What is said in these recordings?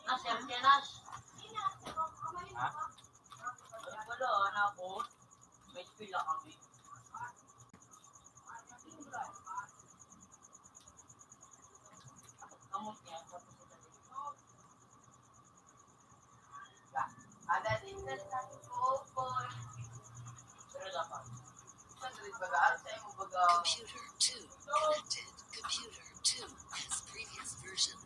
Nas, yan siya, Nas. Ha? Wala, anak ko. May pila kami. Kamot niya. Ada tinggal satu popol. Pero dapat. Sandali bagaan sa imo baga. Computer 2 connected. Computer 2 has previous version.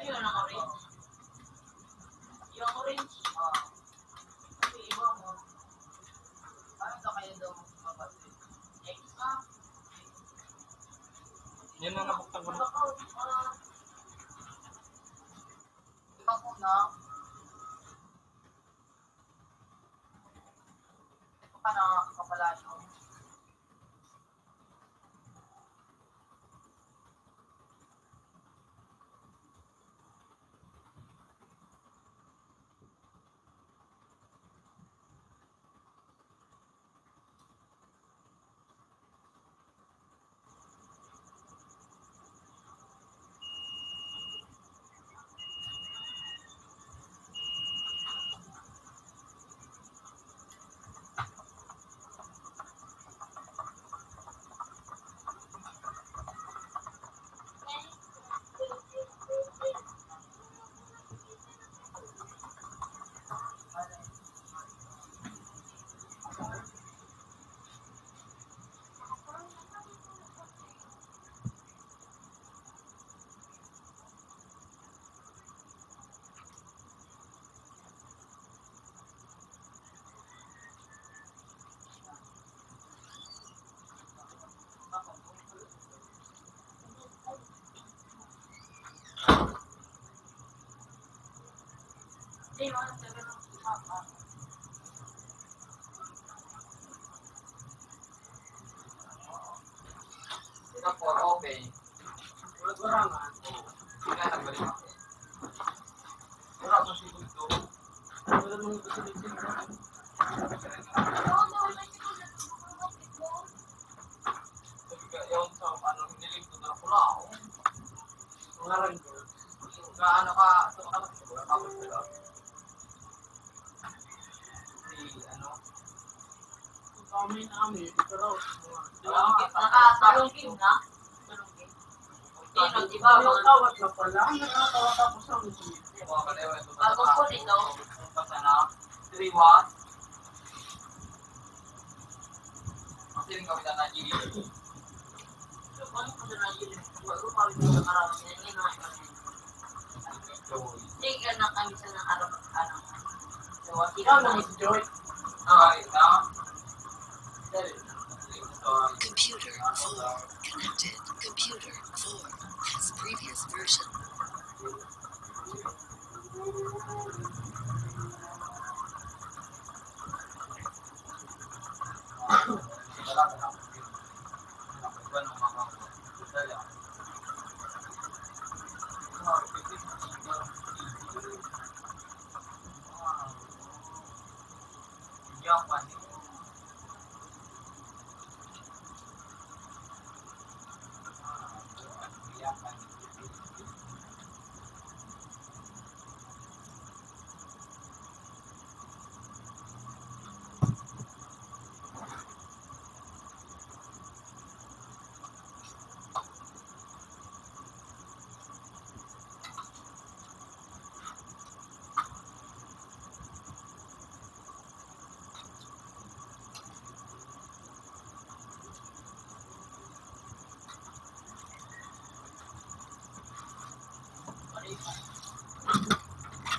Ayun, naka-orange. Yung orange. Yung iba mo. Ano ka kayo daw mapapit? Extra. Yan ang nabuktan ko na. Ikaw muna. Ito ka na kapalayo. Ito for open. Wala-wala. Tingnan ang balik ako. Wala akong siguro ito. Wala mong kasilipin na. Yung sa ano, hinilig ko na pula ako. Mga ranggo. Na ano ka, ito ka naman siguro. Tapos sila. Si ano. Amin. Ito raw. Nakatalungkin na. Talungkin. Yun, di ba? Yung tawat na pala. Ang nakakawat ako sa musim. Mga kalewa ito. Bago po nito. Basta na. 3-1. Masiling kami na nagigil. Ano ko na nagigil? Bago pa rin sa karami. Yan yung mga Sige na kami sa ng araw. Ikaw na si Joy. Alright, now. Computer 4 connected. Computer 4 has previous version.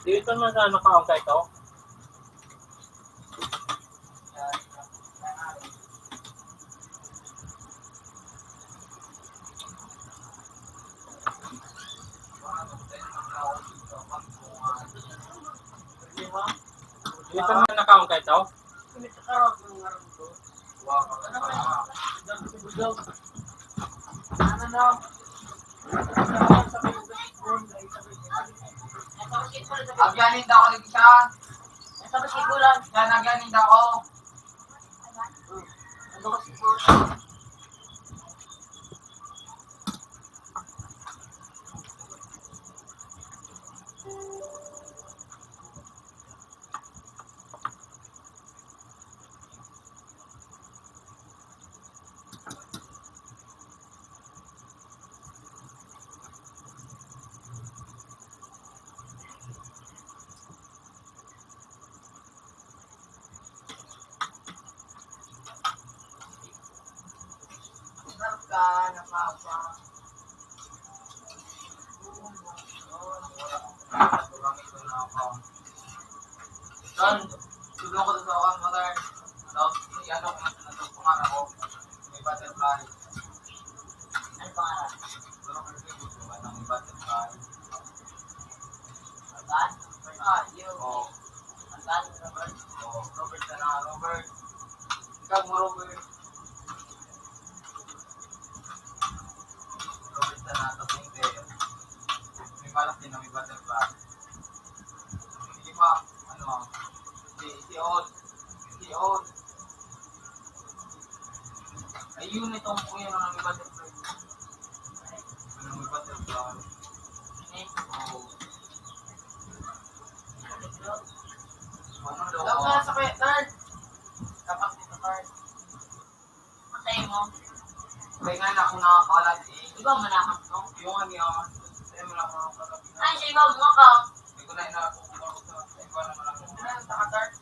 Dito na sa naka-on ito. Dito na naka-on ito. Ano na? basketball. Agyanin daw ako siya. Sa basketball lang. Yan, agyanin daw ako. Sa basketball. Sarap ka, napapa. Tulang ito na ako. Doon, tulong ko doon sa one mother. Tapos, ano ko na ito, pangalan ko. May butterfly. Ano pangalan? Tulong ko ito, may butterfly. Argan? Yun. Oo. Argan? Robert? Oo, Robert ka na, Robert. Ikaw mo, Robert. Robert ka na, tapos hindi. May balak din na may butterfly. Hindi pa, ano, si Old. Si Old. Ayun, itong kuya na may butterfly. Ano may butterfly? Oo. Ano daw? Daw ka sa kuya, third. Kapak dito, third. Patay mo. Kaya nga na ako nakakalat eh. Iba manakot mo. Yung ano yun, kaya mo lang ako nakakalat. Ay, siya iba mo ka. Hindi ko na inakukuha ko sa iba naman ako. Ano, saka third.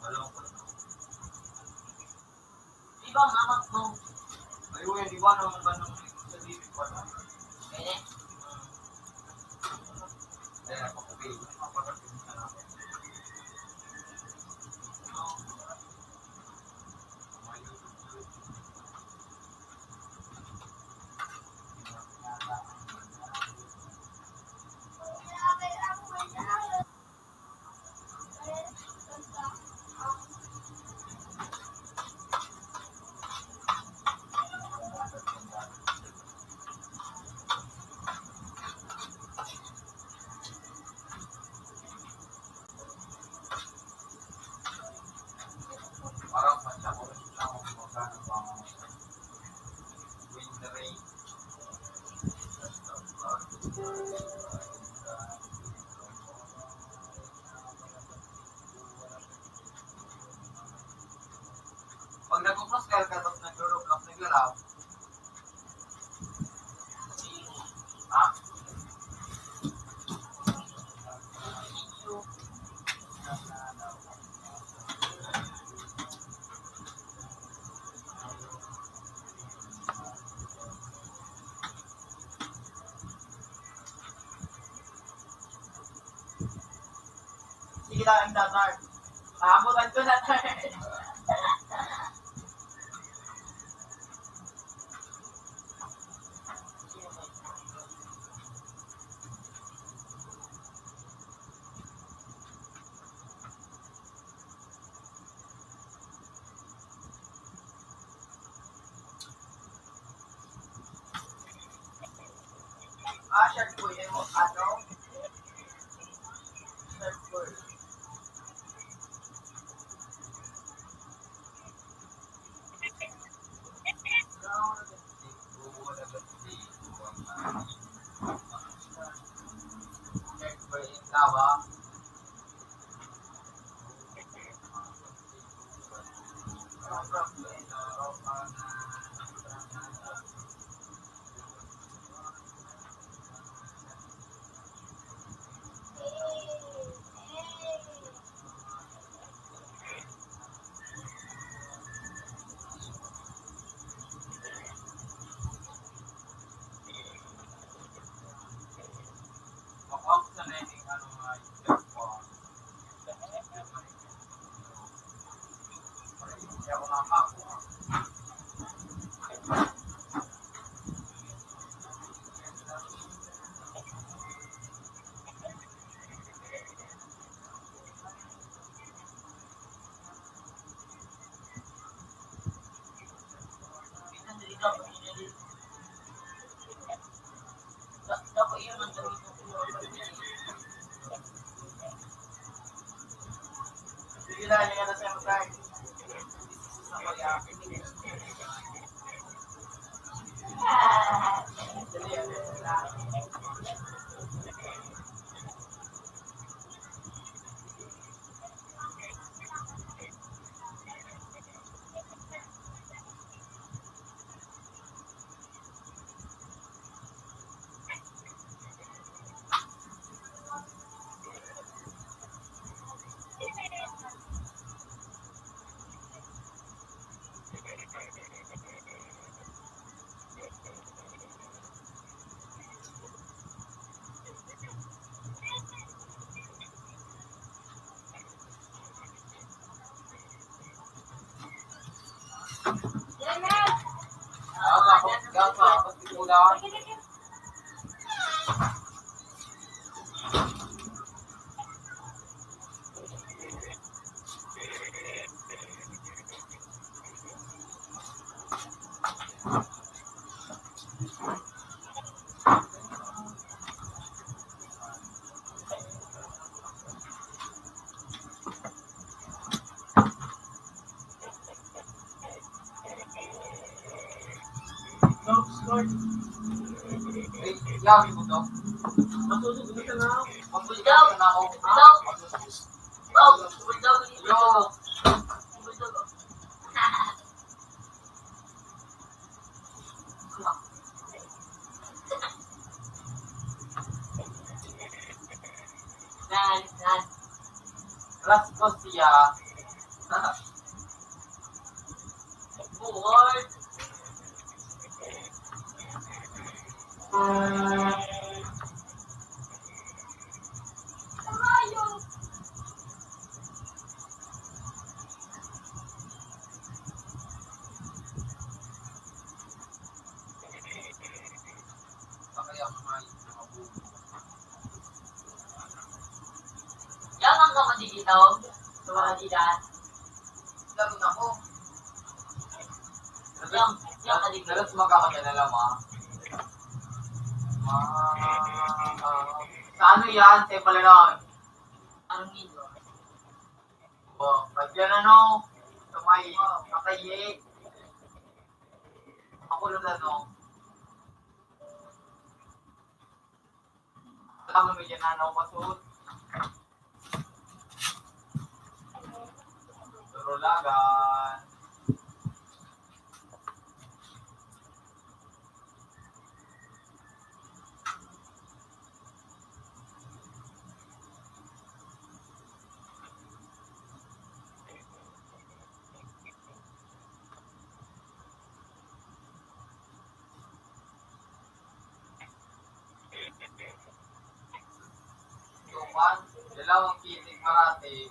Dalawang ko lang. Iba manakot mo. Ayun, di ba naman ganun sa bibig ko na? Pwede. Kaya ako okay, mapapagating ka na. Parang pasya ko rin lang kung magkano pang win the race. Pag nag-cross ka, tapos nag-roll up, nag-laraw. Ha? Sige lang, ang third. Nakamutan ko na third. Shirt ko yun mo, ano? Shirt ko. Ako sa netting, ano nga, Sila niya na sa mag-guard. Sa kaya. Dali yan. Yawi mo to. Masusunod mo siya na ako. Magbuligaw na ako. Bulldog. Oh, bulldog dito. Yo. Bulldog. Yan. Ras ko siya. Buwan. Kaya kumain ng mabuhay. Yan ang kamandigitaw. Sa mga didan. Laro na ko. Yung kaligay. Dalas magkakadala ma. Sa ano yan? Sa Palaron. Anong nito? Oh, pag yan ano, sa may kataye. Ako lang ano. Alam mo medyo na ano masuot. Turulagan. Tuman, dalawang kitik marati.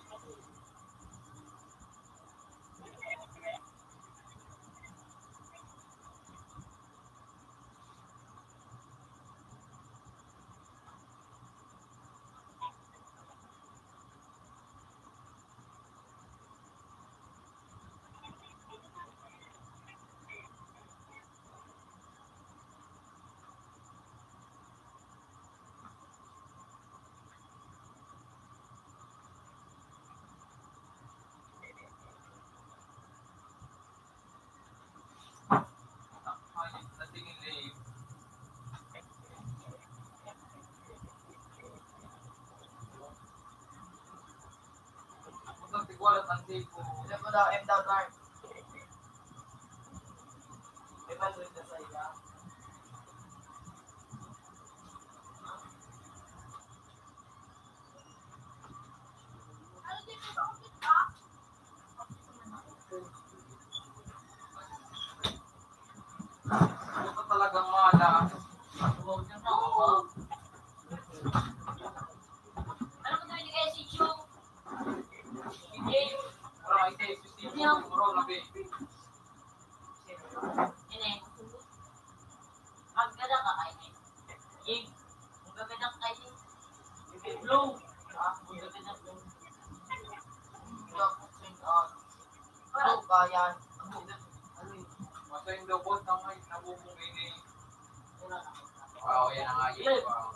Ay, natingin live. Kung tigulat ang tape ko. Ilan mo daw, M daw, Dark. Diba, doon na sa iya? Ito talagang mala. Huwag na ako. Ano ko tayo kay si Chu? Hindi. Pero ay tape si Steve. Siguro labi. Hindi. Ang ganda ka kayo. Yig. Ang ganda ka kayo. Hindi. Blue. Ang ganda blue. Ano ba yan? Ano yun? Masa yung dobot na may nabubungin ni. Wala na. Oo, yan ang ayun. Wow.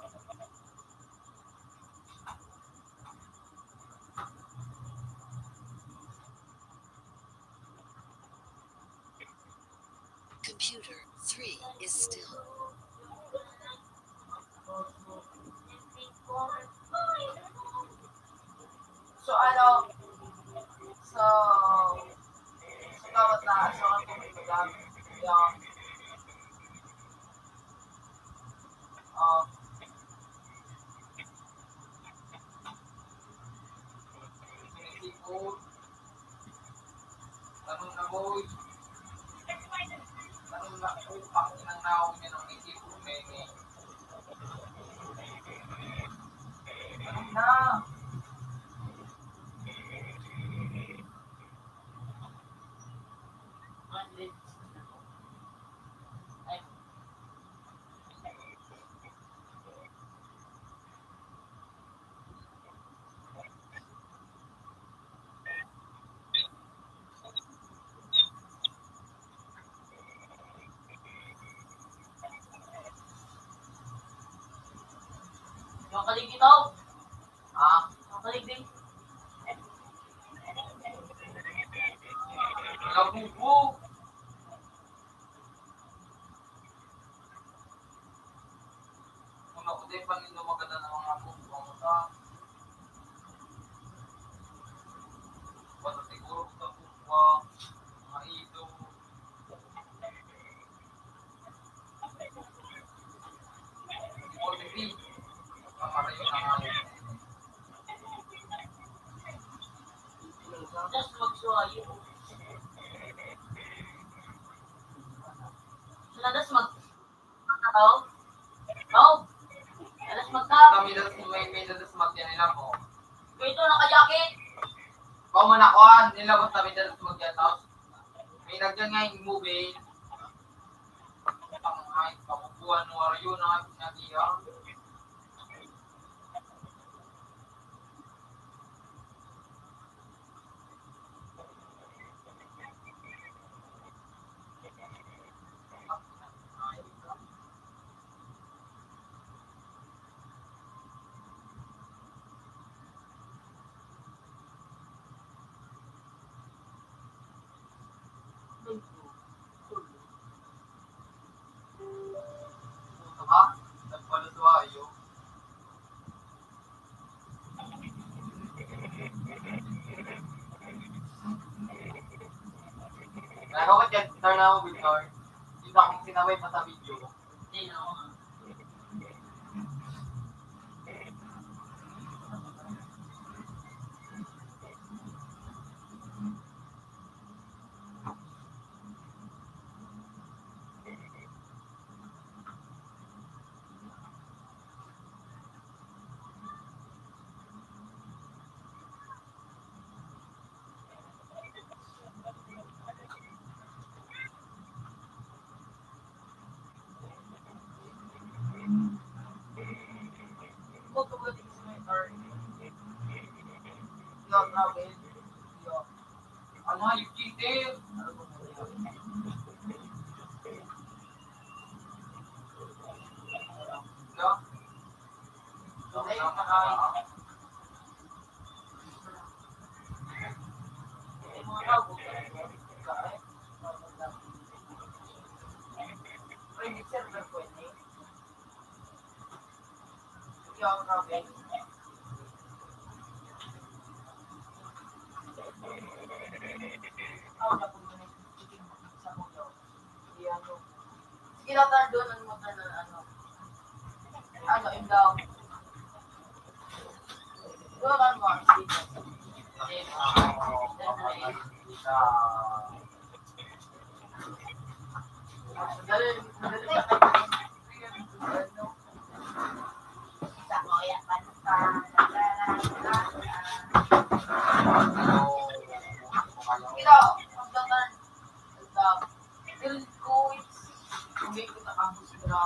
Hindi po, may. Ano na? Hundred. Ay, yung kalig ito. Ah, Yung kalig din. labubo. Una ko din pang maganda ng mga bubuang mo sa. Basta siguro sa bubuang, mga ito. Siguro hindi. Kamarayo na nga yun. Just magsuwayo. Sila das mag... Ano? Oh! Alas magka. Kami may dadas magyan nila ko. Ito, naka-jacket. Kung manakuan, nilabot kami dadas magyan. Tapos, may nagyan nga yung movie. Ang ay, pakukuhan mo arayo na nagiya. Ha? Nagpalutuayo. Nagawa dyan, turn ako, Victor. Hindi akong sinabay pa sa video. Hindi na ako. Huwag ka ba tingin sa may car? Yo, travel. Yo. Ano, yung cheater? Ano ba mo yun? No? Okay, May mga tao. Ay, mixer ba pwede? Yo, travel. Ako na po yun. Chicken sa mo daw. Iyan mo. Sige na tayo doon. Ano mo tayo ano? Ano, im daw. Doon ano mo. Sige. Dali, dali na kayo. Ano? Sa moya panta. Kita, pagdagan. Dili ko, hindi ko na kampus na.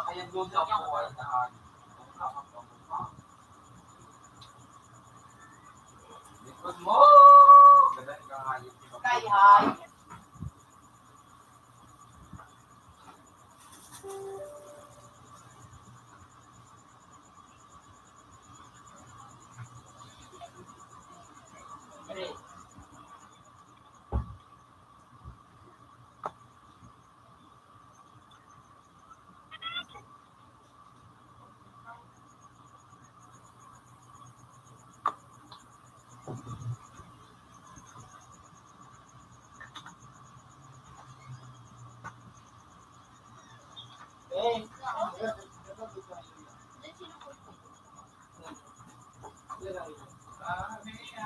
Kaya doon sa buhay na hali. Likod mo! Ganda ka nga yun. Kay hi. Pre. Eh, Then, sino po ito? Ano yun?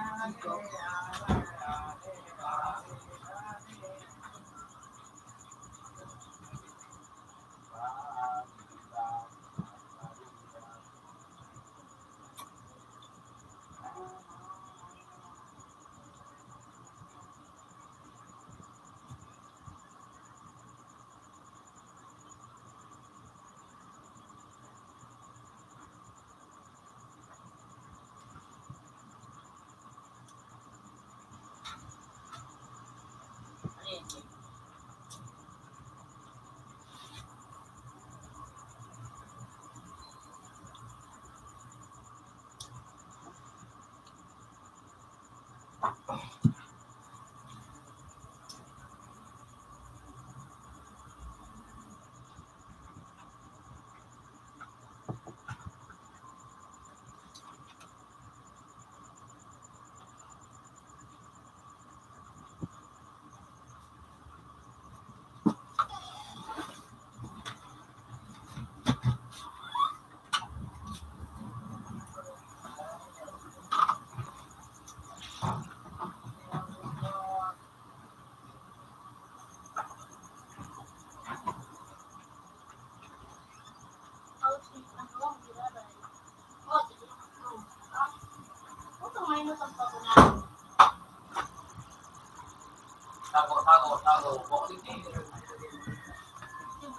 Tago. Buklit eh.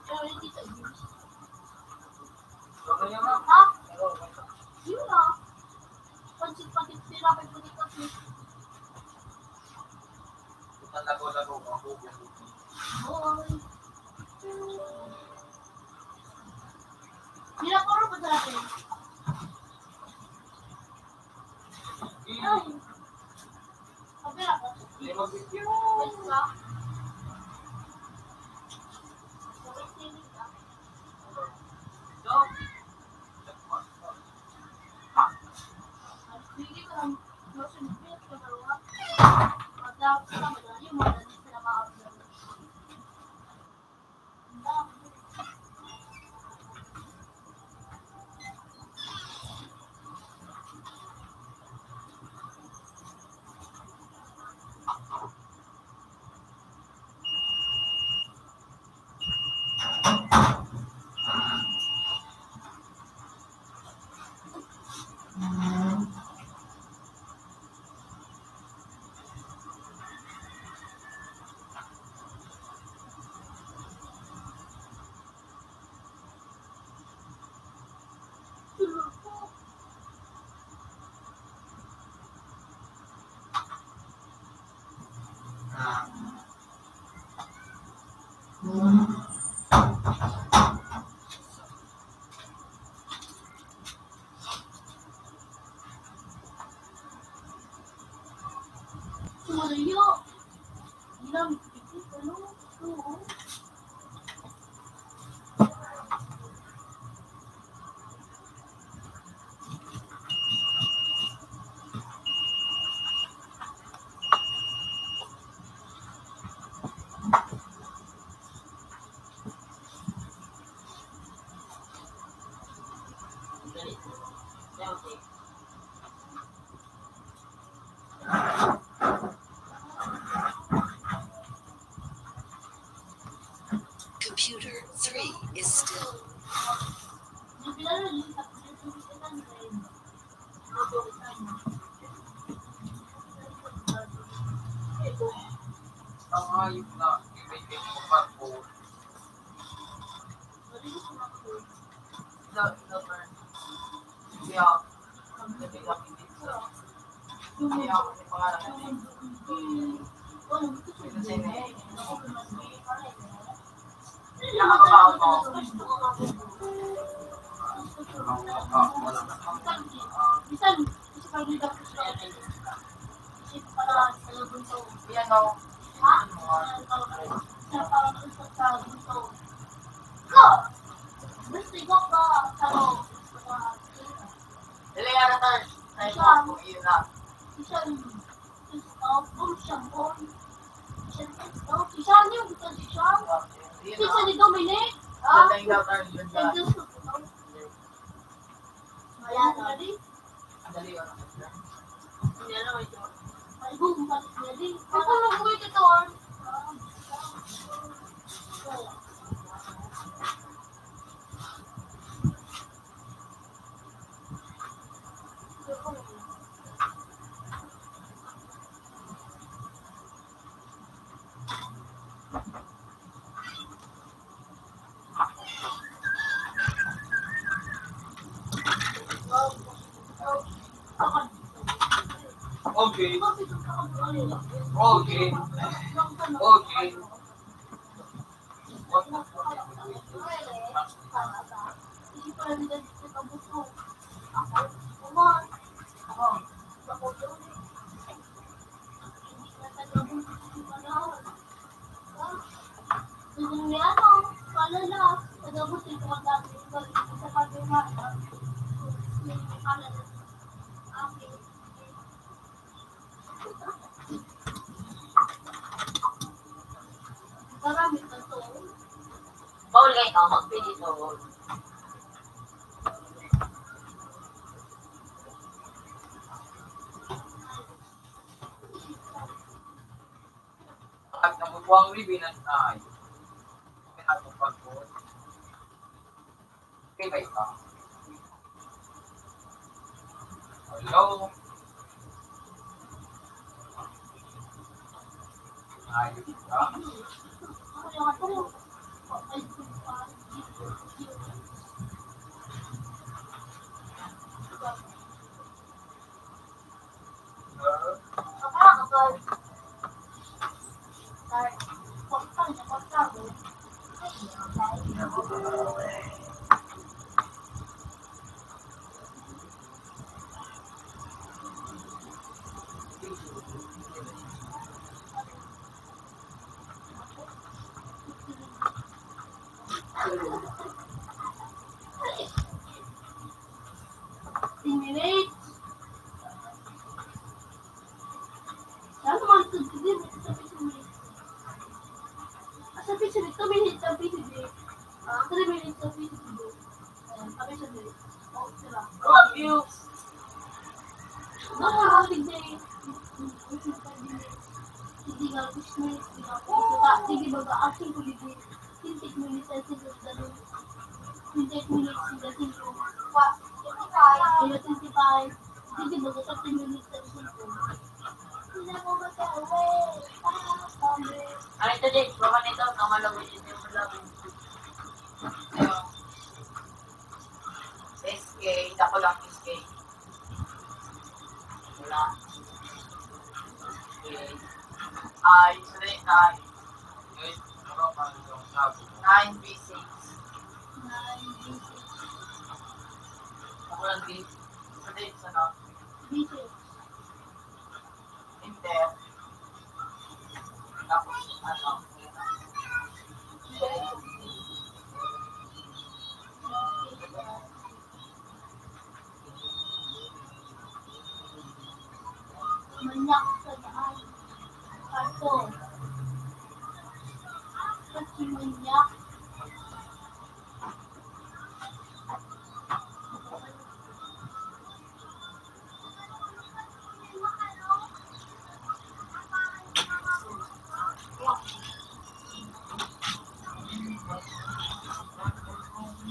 Gawin niyo na. Lago. Ang bubo. Nilaporo ba natin? Ay. Kabila ka. Limang video. Wait ka. Wait ka. Hindi ka lang masunod ka dalawa. Matapos ka madali mo na sila ma-observe. Malayo. Ilang pikit, ano? Oo. Computer 3 is still. Ang hayop na ibigay mo pa po. Kaya, kaya ako sa pangalan natin. Nakakabaon mo. Bisan, isa pang lidak ko siya. Isip para sa bunso. Yan o. Ha? Sa parang sa bunso. Go! Gusto ko ba? Taro. Dili nga na tayo. Tayo mo po yun na. Isang Isang yung Isang ni Dominic. Ganda yung daughter. Ganda. Wala na rin. Dali yun. Hindi ano ito. Ay, bumalik na rin. Ako lang po ito to. Okay. Okay. Okay. Marami ka to. Bawal kayo ikaw, magpilito. At namubuang ribinan ay pinatong pagod. Okay ba ito? Hello? Ayos ka? Kaya ako, ay, Love you. Ano ito din? Bawa nito, kamalawin din yung malawin. SK, dako lang SK. Wala. Okay. Ay, sorry, ay. Yes, ano pa yung sabi? 9B6. Ako lang din. Sorry, sana. Inter. Tapos, ano? Manyak sa daan. Karton. Kasi manyak.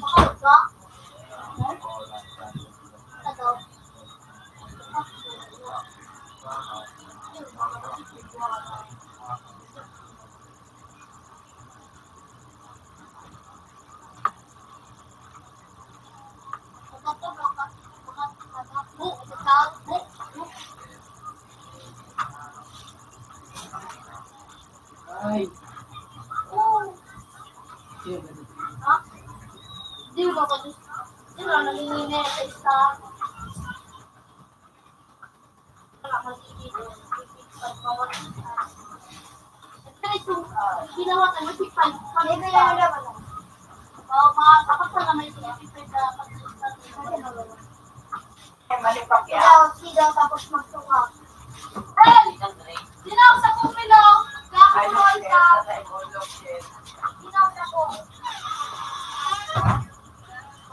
Bakit ba? Ito. Ay. Ha? Di ba ako dito? Di ba nangingi sa isa? Wala magiging ginawa tayo masipag. Kami na yan naman. Oo, kapag sa may sinipipid na pag-isip Ay, mali pa kaya. Sigaw tapos magtunga. Hey! Sinaw sa kumilo! Ay, Kaya look, ka! shit. Ay, look, shit. Sinaw sa ko!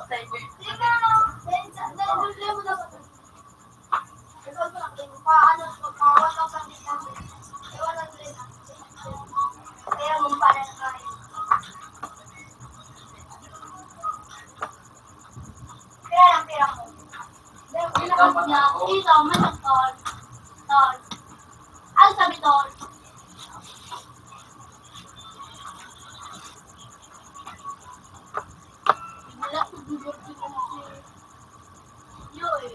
sa inyo. Sige na, dahil mo dapat. Ikaw ko lang, paano, pagkawalan ka dito. Iwanan ko rin. Kaya mong pala na kain. Kaya lang pira ko. Dahil ko lang niya, dito, masagtol. Tol. Ay, sabi tol. Wala ko dito kasi. Yoy.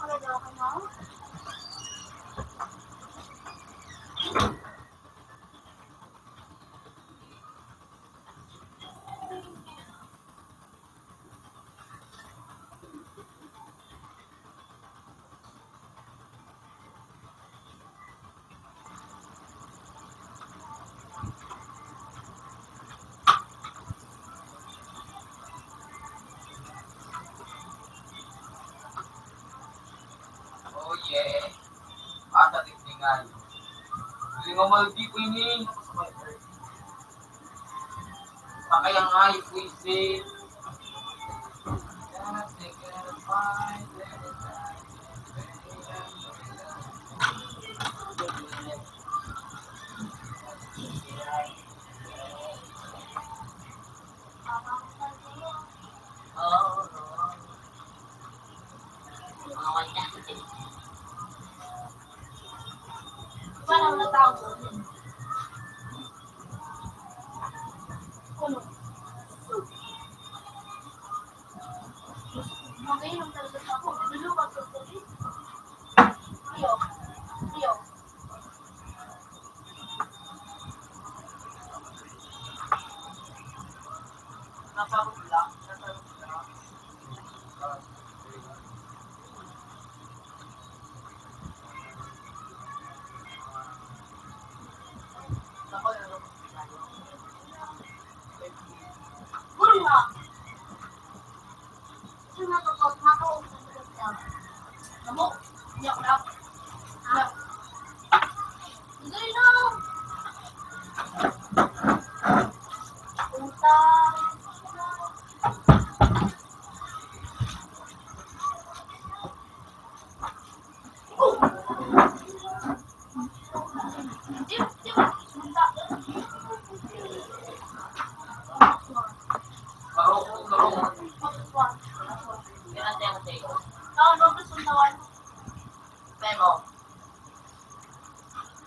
Ano daw ka na? Oh yeah. Asa tinggal. Lingamal di ko ini. Pakai yang ay puisi. Paano na tao? Ano? Mag-inom talaga ako. Dulu ba ito? Rio. Rio. Nasa room lang. Nasa room lang. Ako yung room. Guru nga. Sino na ito? Makausap ko siya. Namo. Iyak na. Iyak. Dali na. Punta. Pero,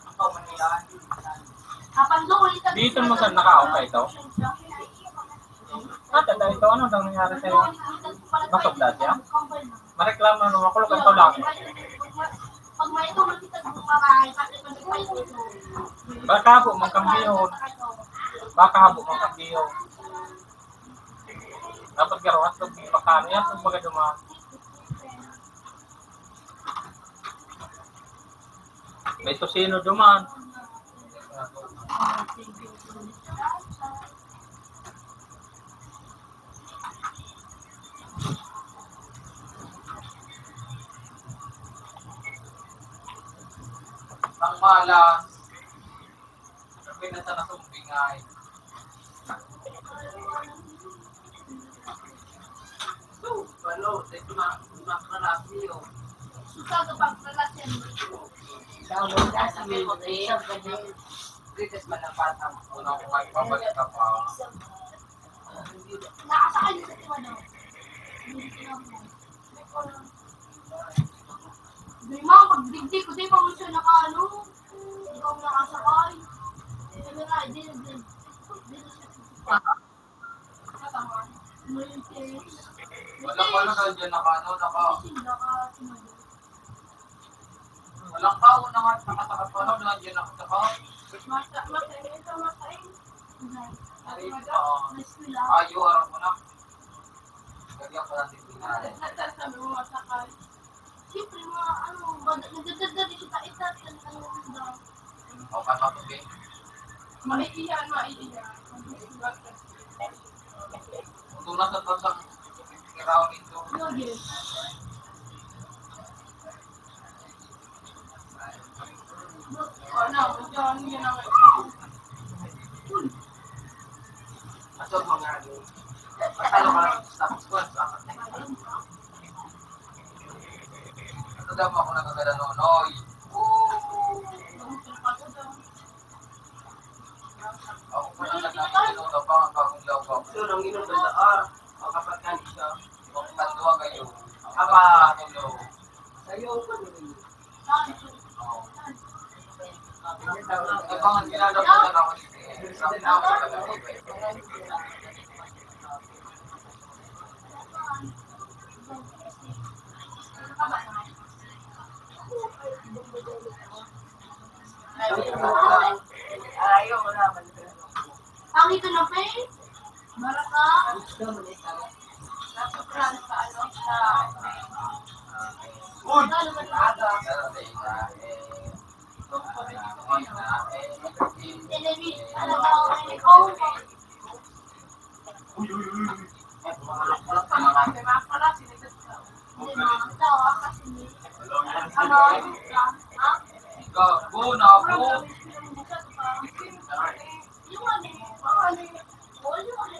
ako Manila. Dito mo sa naka-okay ito? Tanda ito, ano daw nangyari sa'yo? Bakit dati, ah? Mareklamo naman ako, lugan to lang. Pag may ito, makita mo marahay, pati pag may ito. Baka habo mong kambihon. Baka habo mong kambihon. Dapat garawat ng bakano yan, kung baga dumaan. May tosino dumaan. Ang malas. Sabi na sa nasumbingay. Hello, ito na makarasyo. Susah ke pagkalasyan. Download na sa memory. Greatest manapatang. Unang kumain pabalik ka pa. Nakasakay sa ano. Di mo, pagdigdig ko, di pa mo siya naka-ano. Ikaw nakasakay. Sabi nga, di na siya. Walang pala na dyan naka. Naka-sumado. Walang kao na nga nakasakat pa na dyan nakasakat. Ayo, arap mo na. Lagyan ko lang din pinari. Siyempre, mga ano, nagdadadad siya itat. O, paano ito, Ben? Maiiyan. Tunas sa tasang kiraw nito. Lagi. Ano, diyan yun ang Asal mga ano. Pasalo ka lang sa squad sa akin. Ito daw ako nagagala nonoy. Ako pa lang nagkakita na pa ang bagong lawak. So, nang inom ng kapag ka siya. Kung tatluwa kayo. Apa, hello. Sa'yo ko rin. Ibang ginagawa na ako dito. Sabi na ako sa Ayaw ko naman. Ang ito na pa eh. Baraka. Gusto mo na ito. Napapran sa ano sa Uy! Ano ba ito? Television. Ano ba ako ngayon? Ikaw. Hindi mga tawa kasi ano? Ha? Gago na ako. Yung ano? Ano? Wala yung ano?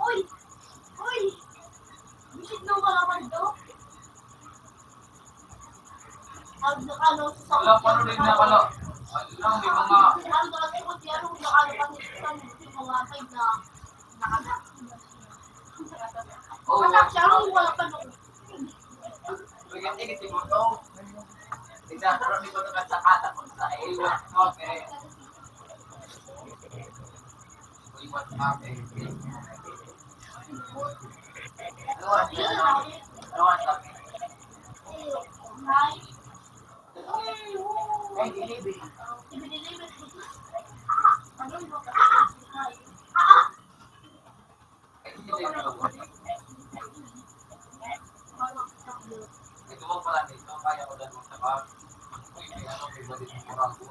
Uy! Uy! Bisit nung malaman do? Ano sa Wala pa rin na wala. Alam, may mga... ano talaga yung kung ano kung ano pa yung mga type na nakanak. Oh, Anak siya, ang wala pa nung bigyan tigit mo to. Tignan, pero di ko ito kasakata kung sa iyo. Okay. Uy, what happened? Ay, delivery. Ito mo pala dito, kaya ko dahil sa bag. Uy, may ano, may balik ng kurang ko.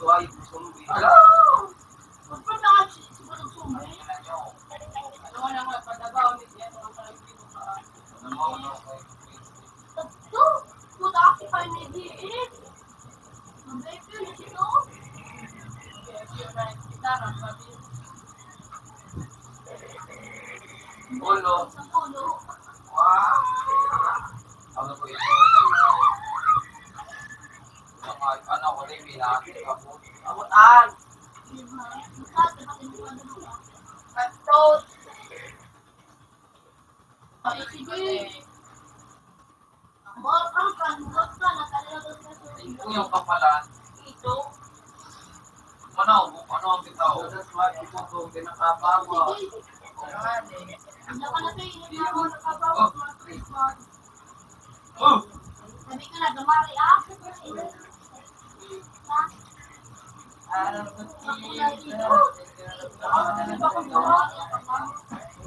So, ay, sumbi. Hello! Ulo. Wow! Ano po ito? Ano ko rin, pinakit ako. Abutan. Ito yung kapalan. Ito, Ano ang bitaw? That's why ito ko pinakabawa. Oh! Sabi ko na, dumari ah.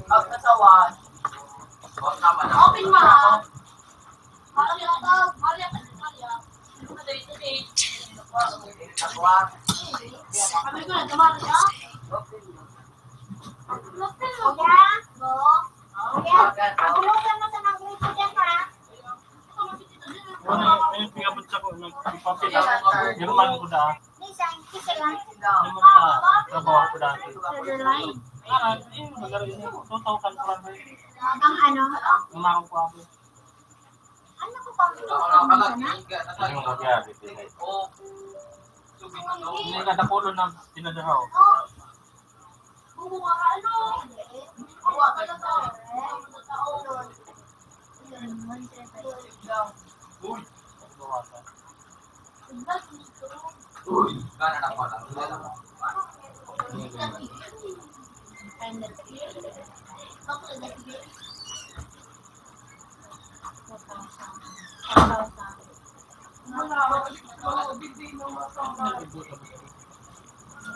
Ang katawan. Oh, tama na. Open mo. Mali ako, mali ako, mali ako. Katawan. Sabi ko na, dumari ah. Look mo. Go. Agad. Bulusan mo sa mga grupo dyan ha. Ayun, pingabot sa ko, nagpapapit ako. Yung man ko na, Isang kisa lang. yung mga trabaho ko dati. Line. Yung magaro yun, 2,000 francs. Ang ano? Umakong ko ako. Ano ko pang Ako na higa na tayo. Yung magyari. Oh. Subi na to. Hindi ka napulo na dinadahaw. Bumuha ka ano? Buwa ka na tao. Uy! Bawasan. Uy! Gana na pala. Gana mo.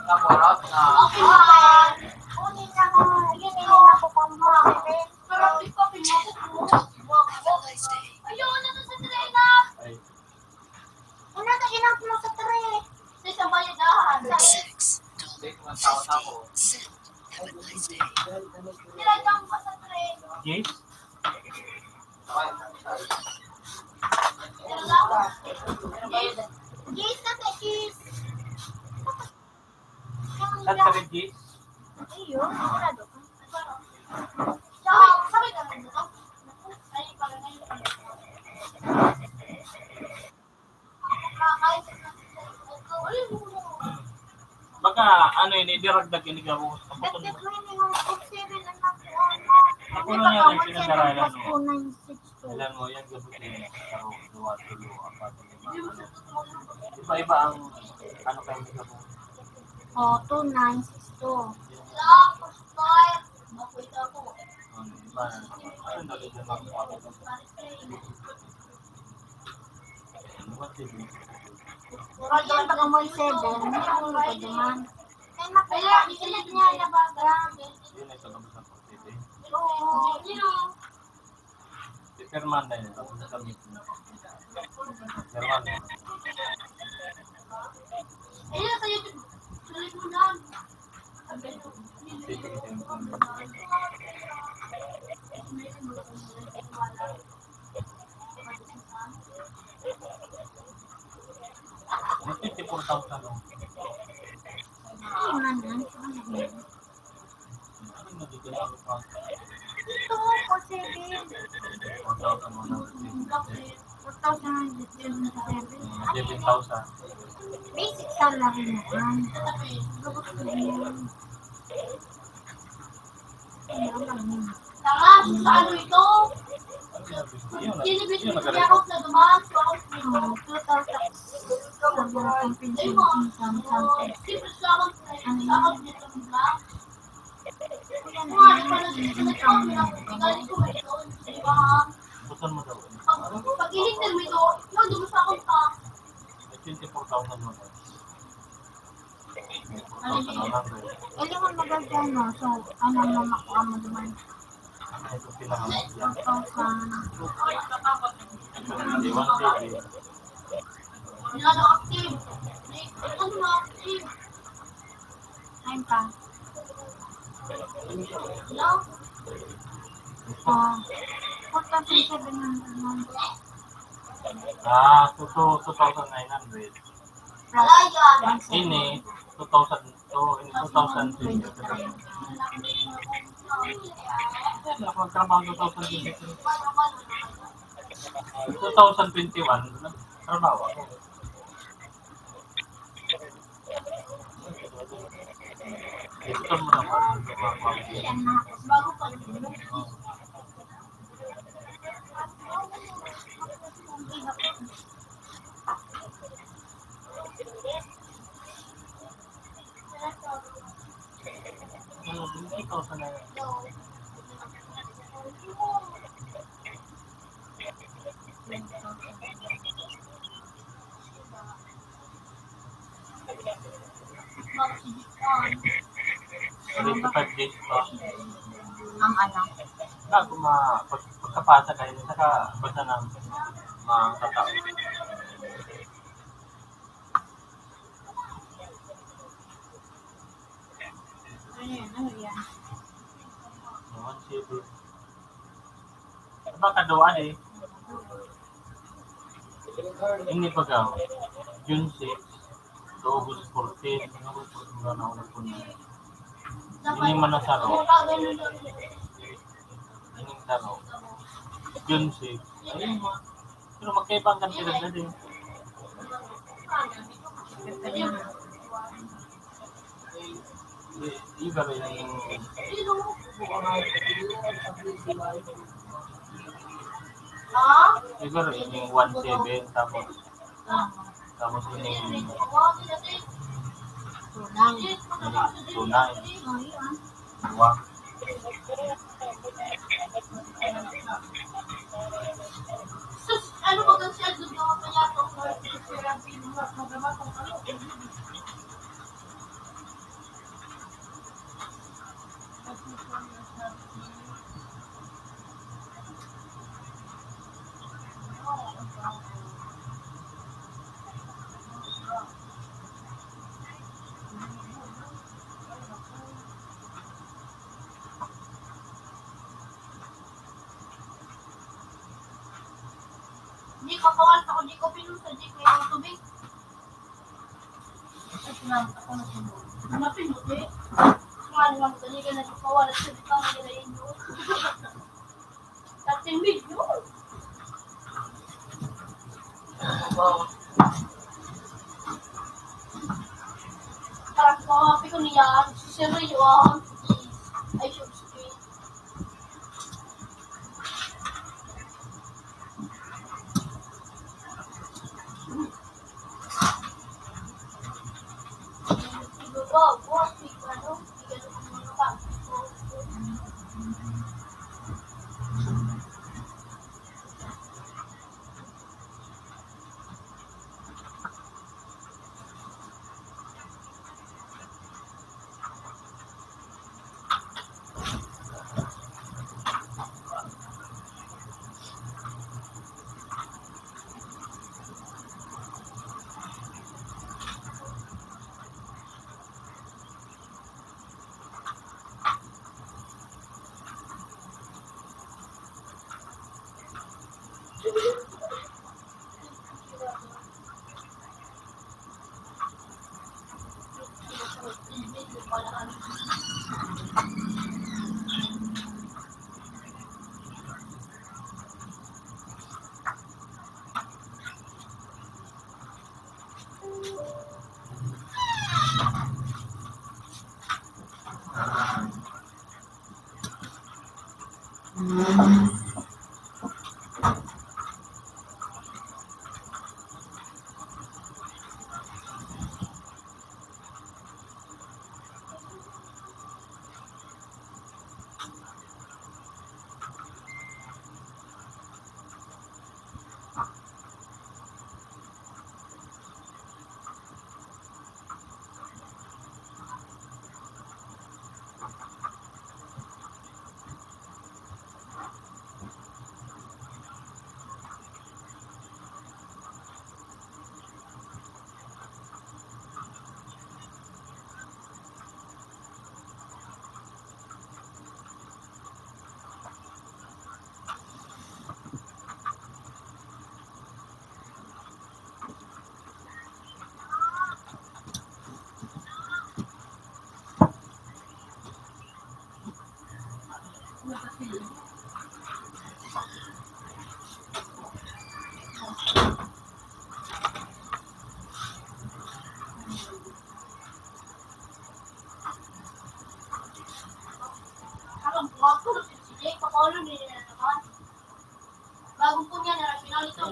Nakurap na. Okay lang. Kunin ako. Sige, nilin ako pang mga pero di ko pinapos mo. Have a nice day. Ayun, ano sa tray na? Ay, Ano na inap mo sa tray? Sa bayadahan. Sa $6.50. Send. Have a nice day. nilagyan ko sa tray. yes? Gis kasi gis. Saan ka rin, yes? Ayun, sigurado ka. So, sabi ka rin dito. Ay, pala ngayon. Baka, ano yun, idiragdag yun, ikaw. Kaputol mo. Ako na yan, yung pinag-aralan mo. Ilan mo yan, gabutin mo. Karo, duwa, tulo, apat, lima. Iba-iba ang, ano kayo may gabong. Oh, 2962. Iba na. Ano na rin yung mga Pagyan pag mo 7, ano ba naman? Kaya nakaya, isilid niya na baga. yun ay sa labas ng pagtiti. Oo, yun. Si Ferman na yun, tapos sa meet na. Ferman na yun. Ayun, sa YouTube. Sulit mo lang. Sige, sige. May 54,000 no? Ayun na na. Ano na dito na ako pa? Ito, 47. 4,000 mo na. 4,977. 11,000. Basic salary na yan. Gabot ko yan. Tama, sa ano ito? Sinibit mo sa yakot na dumaan. Oo, 2,000. Sabi na kong pension income something. Siyempre sa yakot na yakot nito nila. Kung ano pa na dito na ito, galing ko ba ito? Di ba? Butan mo daw. Pag iligtan mo ito, yun, dumas ako pa. May 24,000 mo na. 4,100. Eli mo maganda no, so ano mo makuha mo naman? Ito pinakamas yan. 4,000. Hindi 150. Wala na active. Ano na active? Ayun pa. Hello? Oh. 4,700 naman. Ah, 2,900. Wala yan. Ini 2,000 to 2,020. Ako trabaho 2020. 2021 trabaho ako. Ito mo na Yan na. Bago pa. ikaw sa na. Dito 5 days pa. Ang ano? Bago pagkapasa kayo, saka basta ng mga katao. Ano yan? Naman siya ito. Baka doon eh. Ini pagaw. June 6 to August 14. Ano po na nauna po na. Ini manasaro. Ini taro. June 6. Ayun mo. Pero magkaibang kantidad na din. Iba rin yung iba rin yung 1.7 tapos ini tunay dua Sus, ano ba kasi ang doon ako kaya ito? kapawan ako di ko pinusa di ko yung tubig. Ay, sinama ako na sinunod. Hanapin mo di. Kumali nga mo dali ka na kapawan at sabi ka nga nila inyo. Tatin video. Wow. Parang kawapi ko niya. Sisira yun. Ay, should street. Diba, buwan, ano? Bigyan ko mga pa. Alam mo, ako na si Jay, papaulo nila na naman. Bagong po niya na rational ito.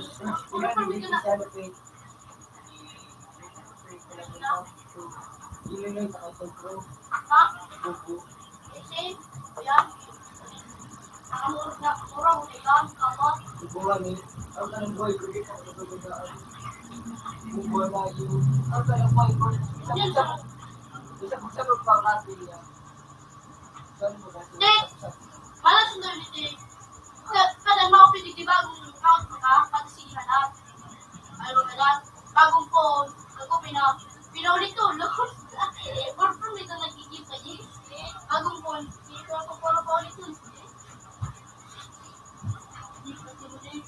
Puro pa rin na. Ha? Kasi, ayan. Nakamurot na, murang ulikan, kamot. Yan sa malas na dito. Kadang mga pwede di bagong account mo ka, patasihan na. Ayaw na lang. Bagong phone, ako pinaulit to, lord. Or from ito nagigib ka di. Bagong phone, dito ako para paulit to. Hindi ko kasi mo din.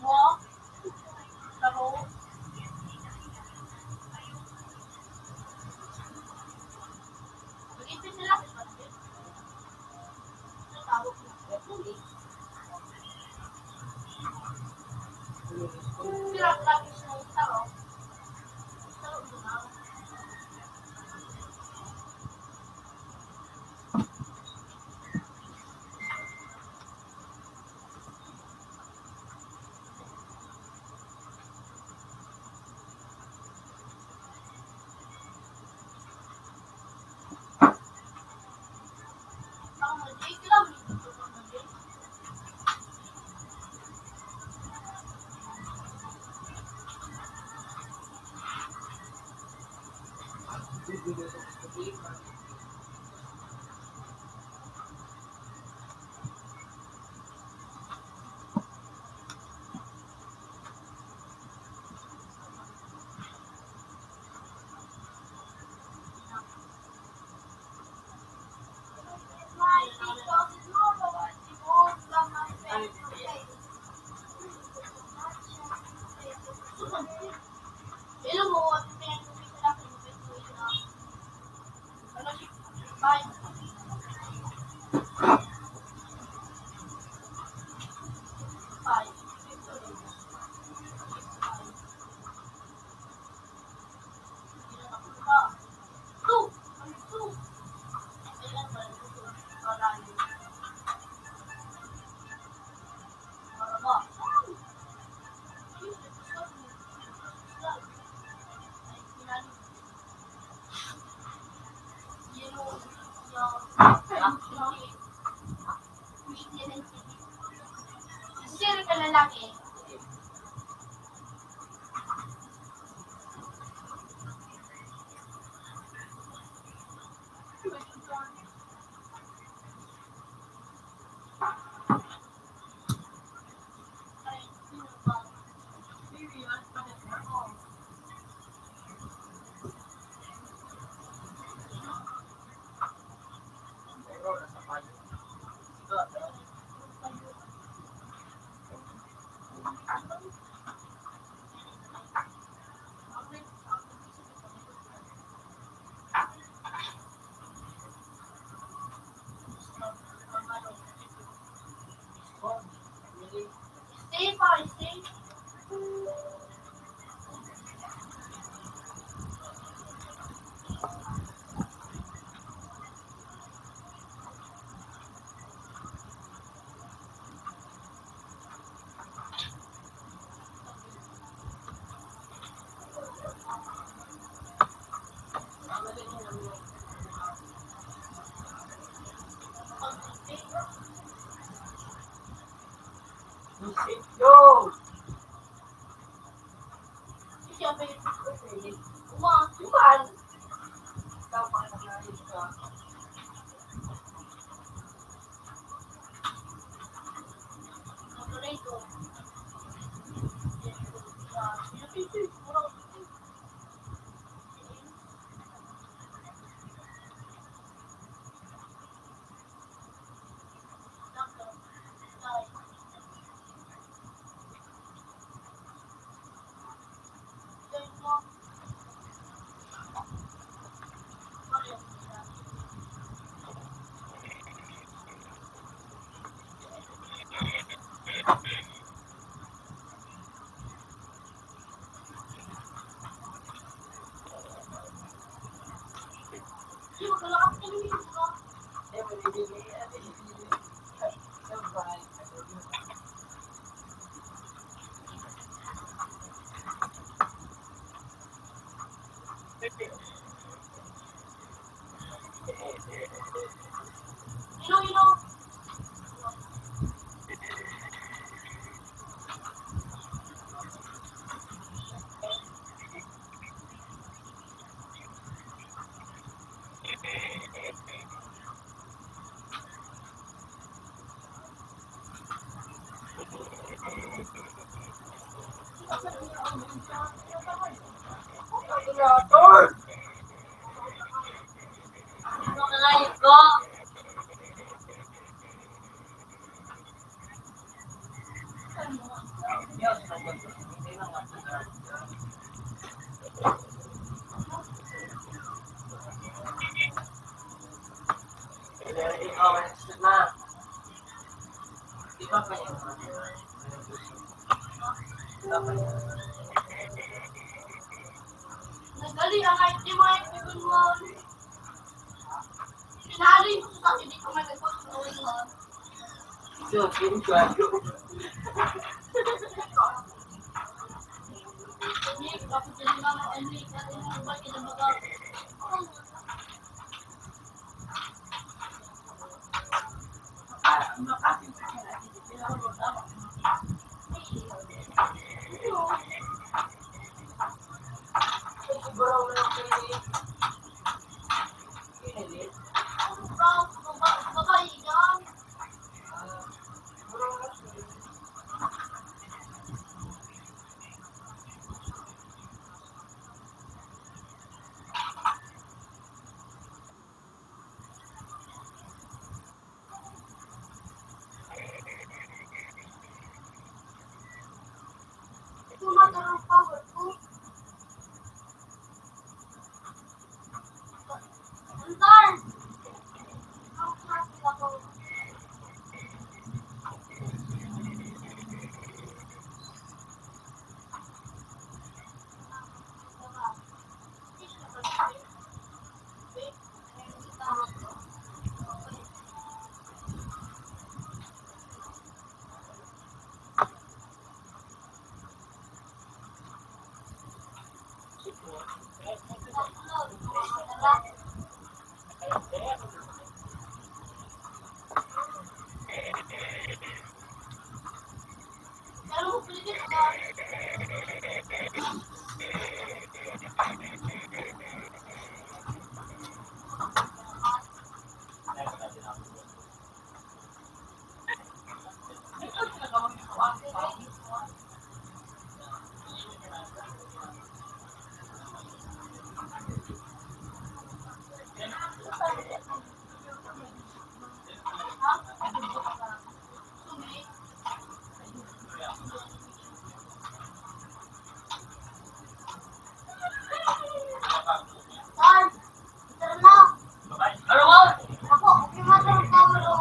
Mo? Taro? Mag-ipin sila. Tawag na. Lagi siya ng taro. Taro doon ako. Ang magic lang. Dito ang magic. My people is more than what you want from my friends. Wala kasi kami dito. Ino. Ano ka ngayon ko? Di ba kayo? Nagali ang kahit di mga ipipin mo. Pinali ko sa hindi ko may nagpapatuloy mo. Hindi, kapag hindi nga mo, hindi ka rin mo ba kinabaga. Babae yan. Tumagal ang power ko. Antar! Ang traffic ako. Pero pwede ka. Saan? Tara na. Ano mo? Ako, tumagal ang power ko.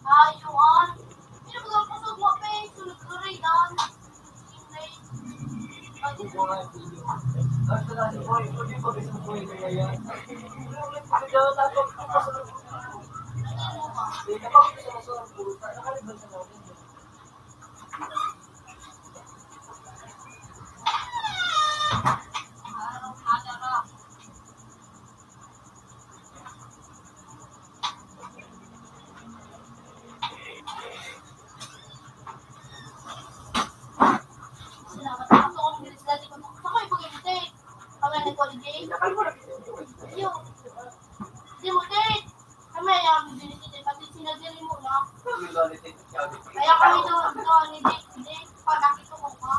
Ayuan. Sino ba ang pasok mo, pe? Sunod ko rin, dan. Salamat ako kung bilis dati ko. Ako yung pag-ibute. Kami ni Colgate. Yo. Di mo, Ted. Kami yung bilis pati sinadiri mo na. Kaya kami doon ni Dick. Dick, pag nakita ko ka.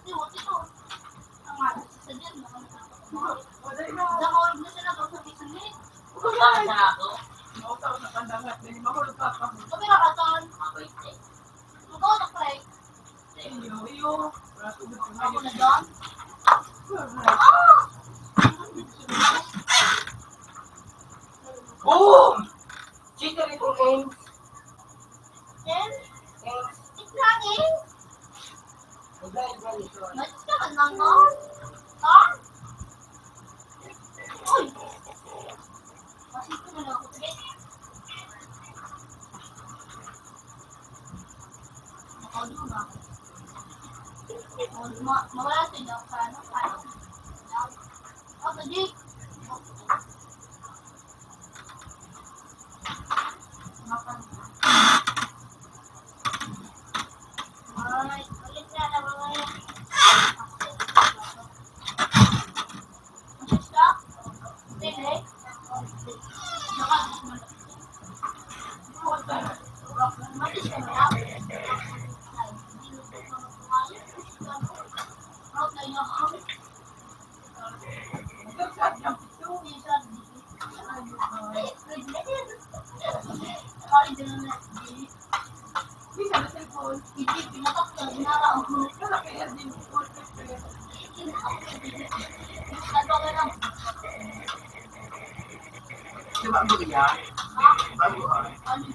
Di mo, Tito. Ang mga sa dyan. Nakawag na sila doon sa isang minute. Bakit na ako? Kami nakaton. Mabait eh. Magawa na play. Ako na doon. Boom! Cheater ito, Ames. Then, it's hanging. Mas ka man lang no? Ha? Uy! Masito na lang ako today. Nakaulo na ako. Mawala sila sa ano? Ako today. Makan. Ay, ulit na na mga yan. Masis ka? Sige. Masis ka na lang? Out na yung ako. Sorry, din na. Hindi, pinatakot na ako. Nagawa lang. Diba mo yan? Bago ha? Ano?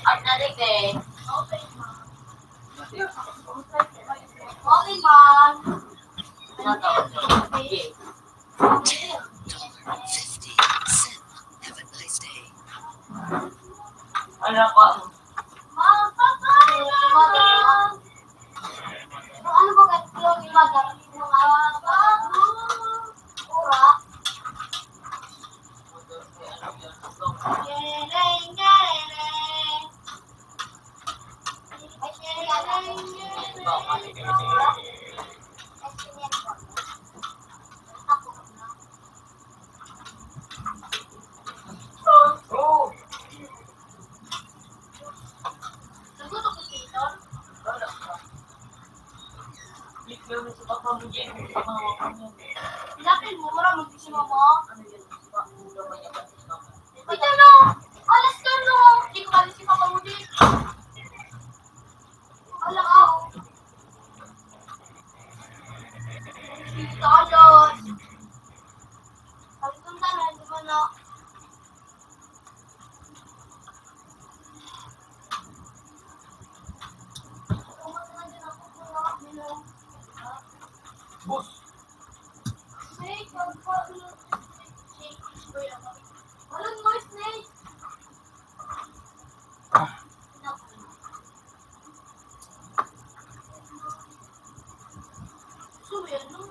At nalig eh. Okay, ma'am. Okay, ma'am. Okay. $1.50. Have a nice day. Ano ko? Ma'am, bye-bye, ma'am. Ano ba kasi yung imagat? Mga bago. Ura. Gereng, gereng. Ay, gereng, gereng. Ako na. Oh! Nagutok ko dito. Wala ka. Click mo sa pagpamuyin. Pinapin mo, mura mag-isima mo. Ano yun? Diba? Ulo ba niya ba? Ito no! Alas ka no! Hindi ko alis si Papa mo din. Wala ka. Dito alas. Sabi kong tanan, di ba na? Kumata na din ako kung nakabilo. Boss! Snake, magpa-ano? Snake, ko yan. Walang more snake. So, yan, no?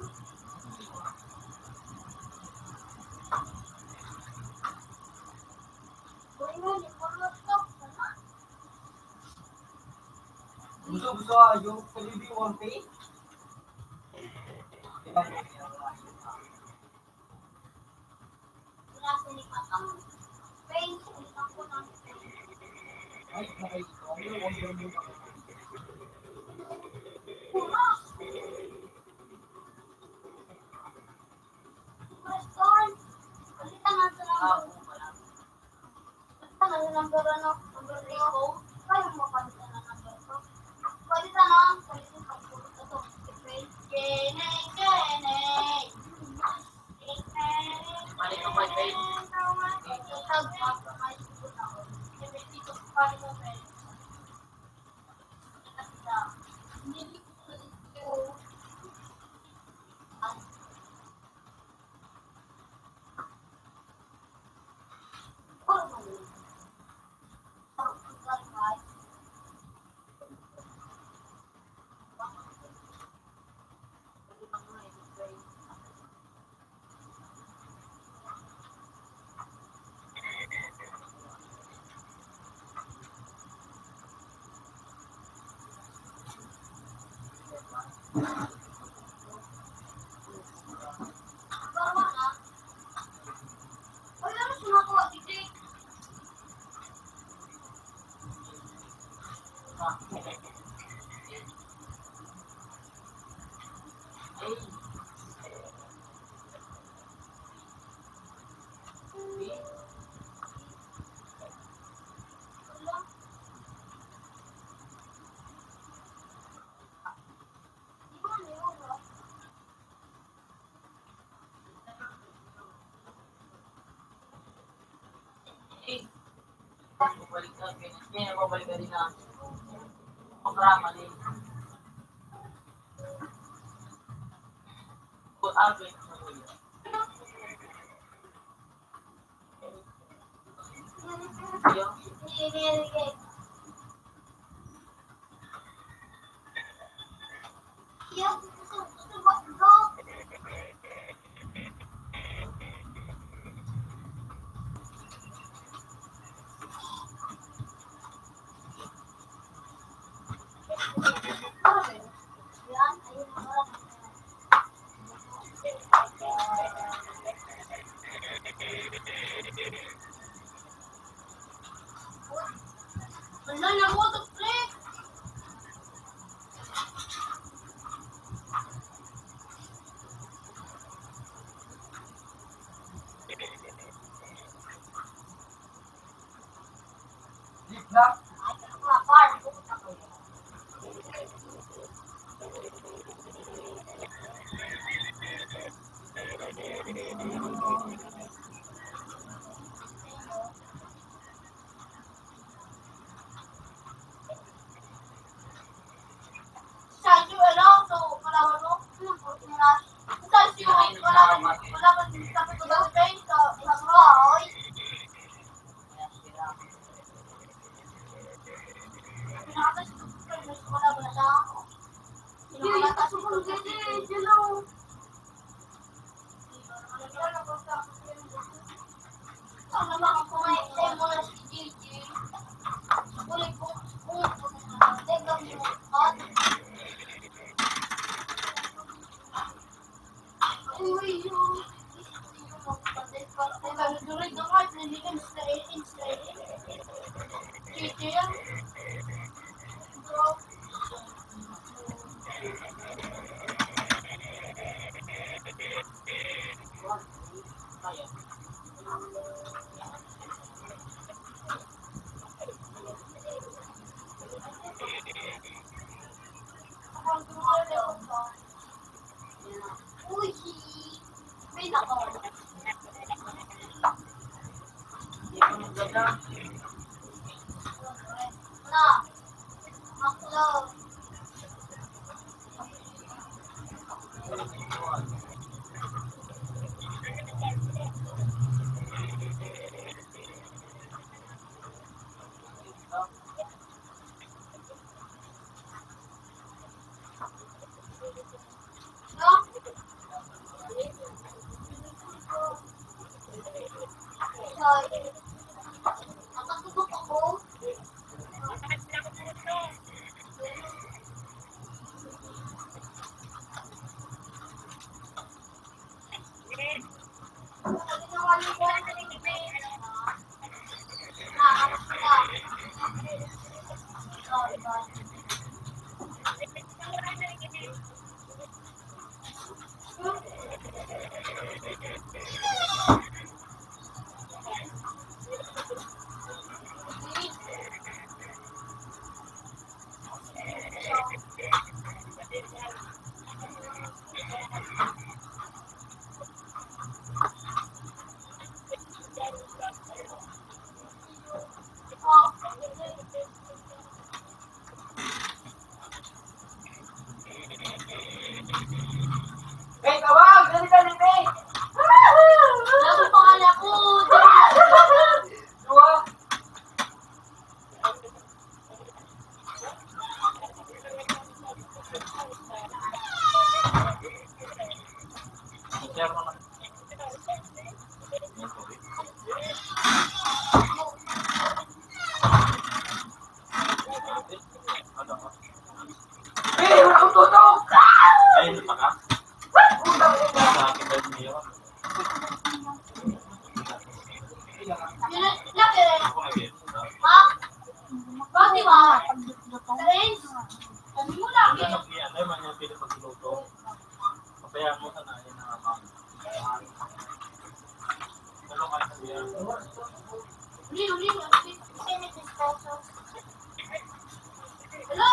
Boy, mo, di ko lang stop. Gusto yung pag-ibig one pay? Diba mo yan? Wala sa ni Papa. Pain, ulitan ko ng Ay, nakaisip ko. Ano yung order mo? Pumas! Restaurant! Ulitan nga sa number. Ulitan nga sa number, ano? Number 3 ko. Kaya mo palitan na number ko. Pati sana, palitin pag puro na to. Kene, kene. Balik ka pa, babe. Balik ka, kaya nababalik ka din na programa din. Kung agad na mo yun. Wala na mo to, pre. Deep na. Sadyo, ano, so, kalawan mo, sadyo, wala ba din sa pagkagawa train, so, isasroy. Pinakatas ko, wala ba na siya? Pinakatas ko, hello. Sana makakumain tayo muna si Gigi. Ulit ko, tegang mo, at uy, yung durig ng heart, naligan sa Gigi yan. Bro. Uy, may nako. Hindi ko nagdada. Na, maklo. No? Sorry. Nakatubok ako. Ano? Eh, wala akong tutok! Ayun pa ka? Sa akin ba niyo? Laki. Ako ngayon. Ha? Bakit ba? Range? Sabi mo laki. Ano yan? Ay, man yung pinapagluto. Papayaan mo sana yan na ma'am. Ano ka na yan? Uli. Hello?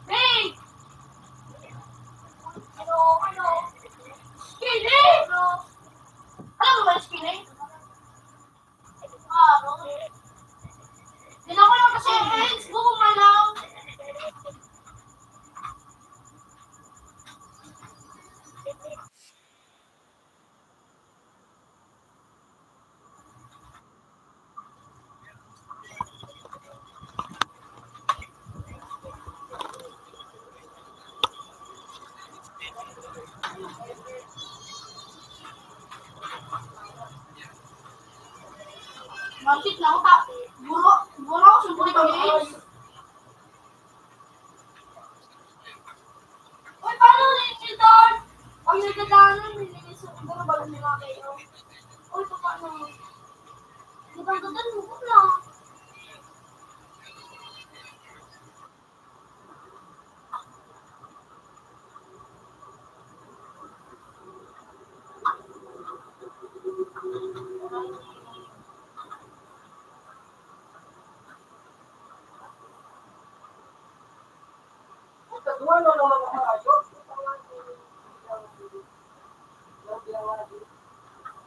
Hey! Ano? Skinny! Alam mo ba yung skinny? Ano? Tinako lang kasi hands. Bukong lang. Bakit na ako pa? Buro ako sa buhay ng hands. Uy, paano rin ito? Ang nagkatanan, nilinis sa siguro bago nila kayo. Uy, paano? Gagandaan mo ko na.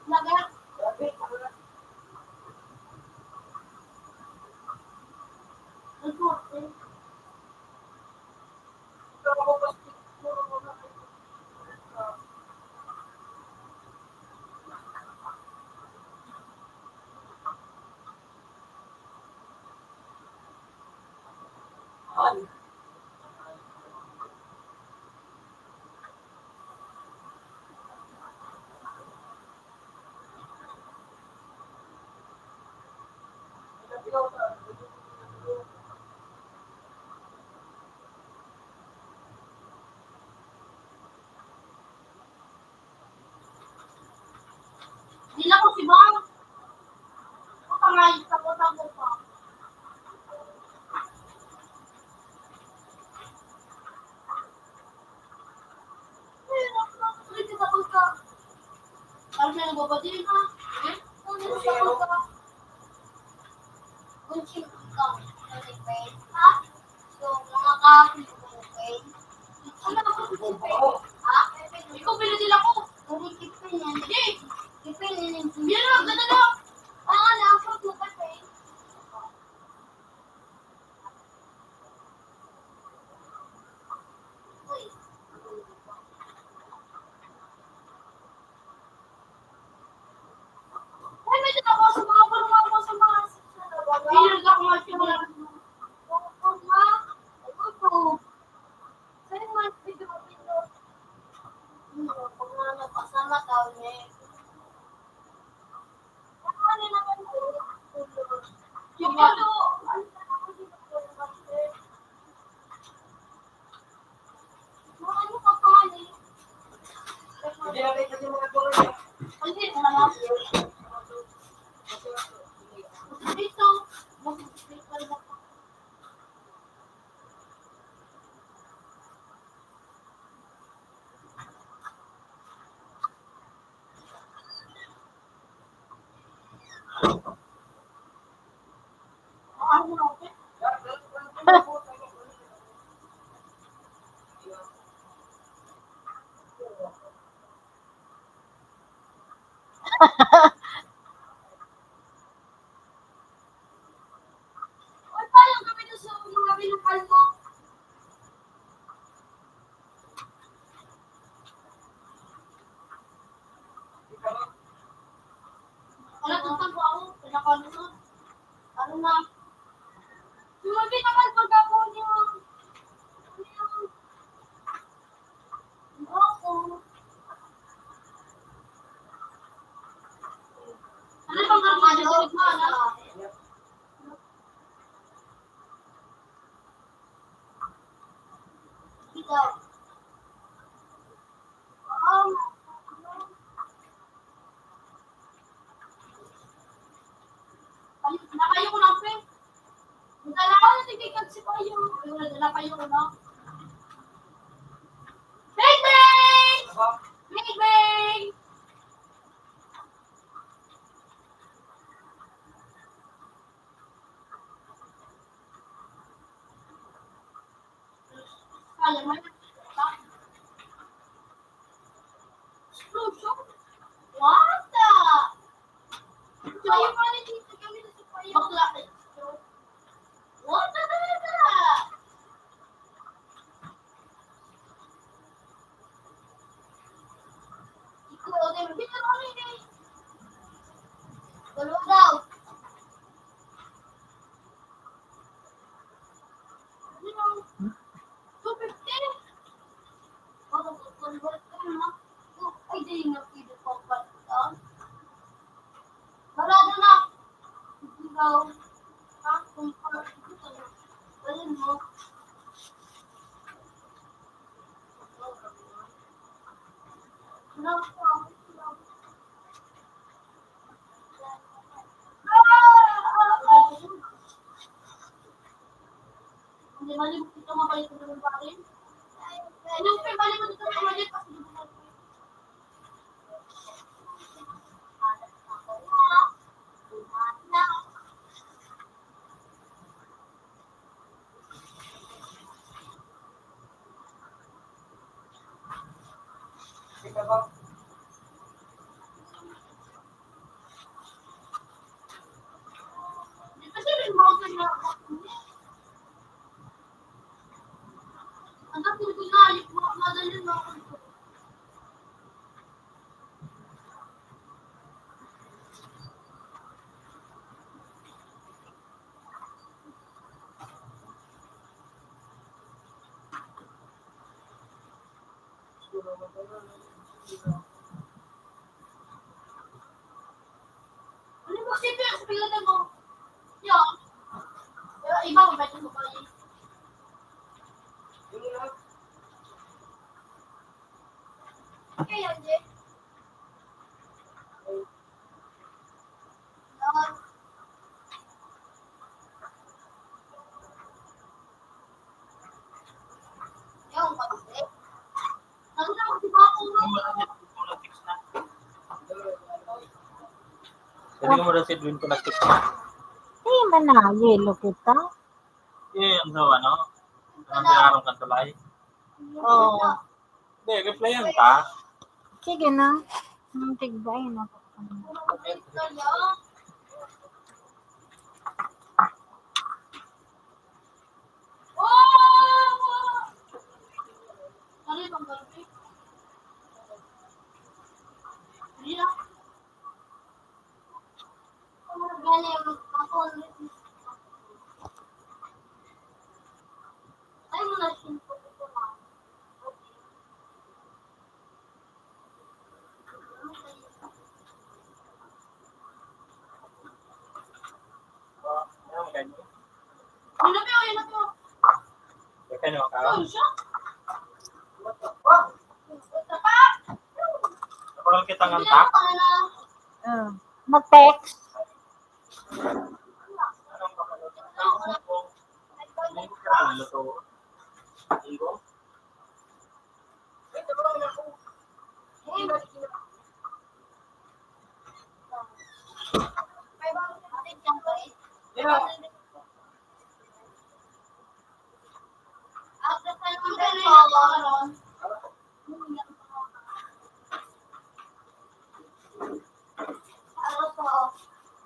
Lagat. Nila ko si Bang. Kamay, takot-takot pa. Takot ka. Ano siya nagbabadil ka? Takot ka. Kunching ikaw. Ha? So, mga kapit ko okay? Ano ako si ha? Ikaw pinadil ako. Kipin yan. Hindi. Kipin yan. Hindi na, ganda na. Na, fruit mo pa eh. Uy. Ay, medyo ako sa mga parang ako sa mga hindi ako mag-simula. Huwag ma. Ito. Sa'yo man, medyo mapindot. Pag nga nagpasama tao niya eh. Ano naman po? Siguro. Ano ka pa eh? Hindi, naman. Dito. Ano na okay? Ay, paano gawin ito sa mga binukal mo? Wala, tutang ko ako. Pinakalusot. Ano na? Sumabi naman pag ako niyo. daw. Nakayo ko lang, pre. Dala ko na tigikag si Payo. Dala kayo ko, no? Bang, bang! Aba, Bang, bang! Kaya mo yun. Explosion? What the? Kaya mo na dito kami na si Payo. Bakla. What the hell? Ikaw, di ba? Bigyan ako rin eh. Dalawa daw. Ano yung 250? Ano, convert ka na. Ay, di nga pwede pa ba ito? Marado na. Ikaw. Ha? Kung parang ito. Alin mo? Ano po? Hindi malimut ito mabalik ko naman pa rin. Yung malimut ito mabalik kasi hindi mo ika ba? Hindi kasi rin mountain na ako. Ang dapil ko na, madali na ako. Ano ba kasi pero sa pilitan mo? Yeah. Pero iba mo ba ito ba yun? Yung lahat. Kaya hindi. Ah, yung pag-ibig. Ano na kasi ba ako? Jadi kamu udah seduin ko nag-text na. Eh, mana yellow kita? Eh, ano, ang pinarong kan tulay. Oo. Hindi, replyan ka. Sige na. Ang tigbay na. Ano yung pag-ibig? Hindi na. Galing ako. Ay, mga simpo ito na. Ano mo ganyan? Yun na po, yun na po. Kaya nyo ka? Oh, siya. Ito pa. Parang kita ngantak. Mag-text. Linggo ka na luto. Linggo?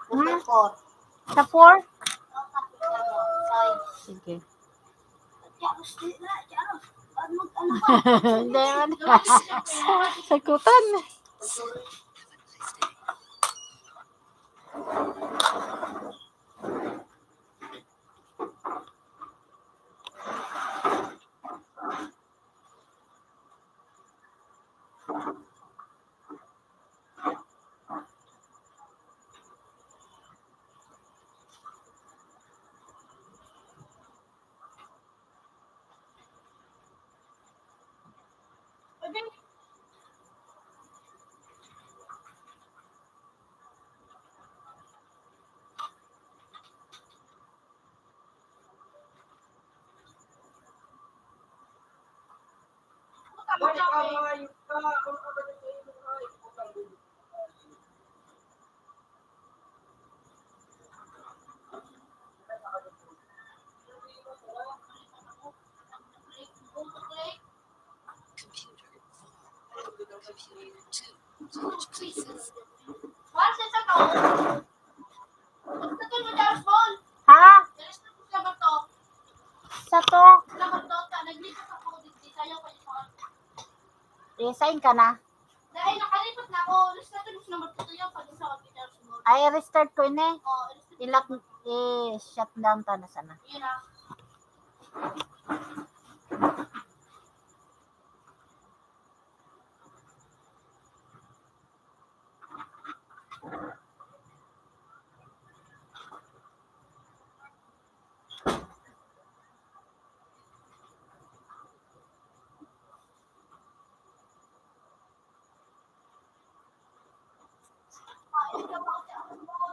Hmm? Sa 4? Sige. Hindi man. Sagutan. Sabi, Bakit ang hayop ka? Ang kapatid ko yung hayop ko kang gulo. Computer 4. Computer 2. Touch pieces. Once it's a go. Basta to yung Charles Ball. Ha? Dalis na po siya ba to? Sa to, Laban to, naglipat ako dito. Sayaw pa yung resign ka na. dahil nakalipat na ako. Dalis na to yung number 2 yung pag-isa kay Charles Ball. Ay, restart ko ini. Oh, Ilak, i-shutdown ta na sana. yun na. Ito ba ako Charles Ball?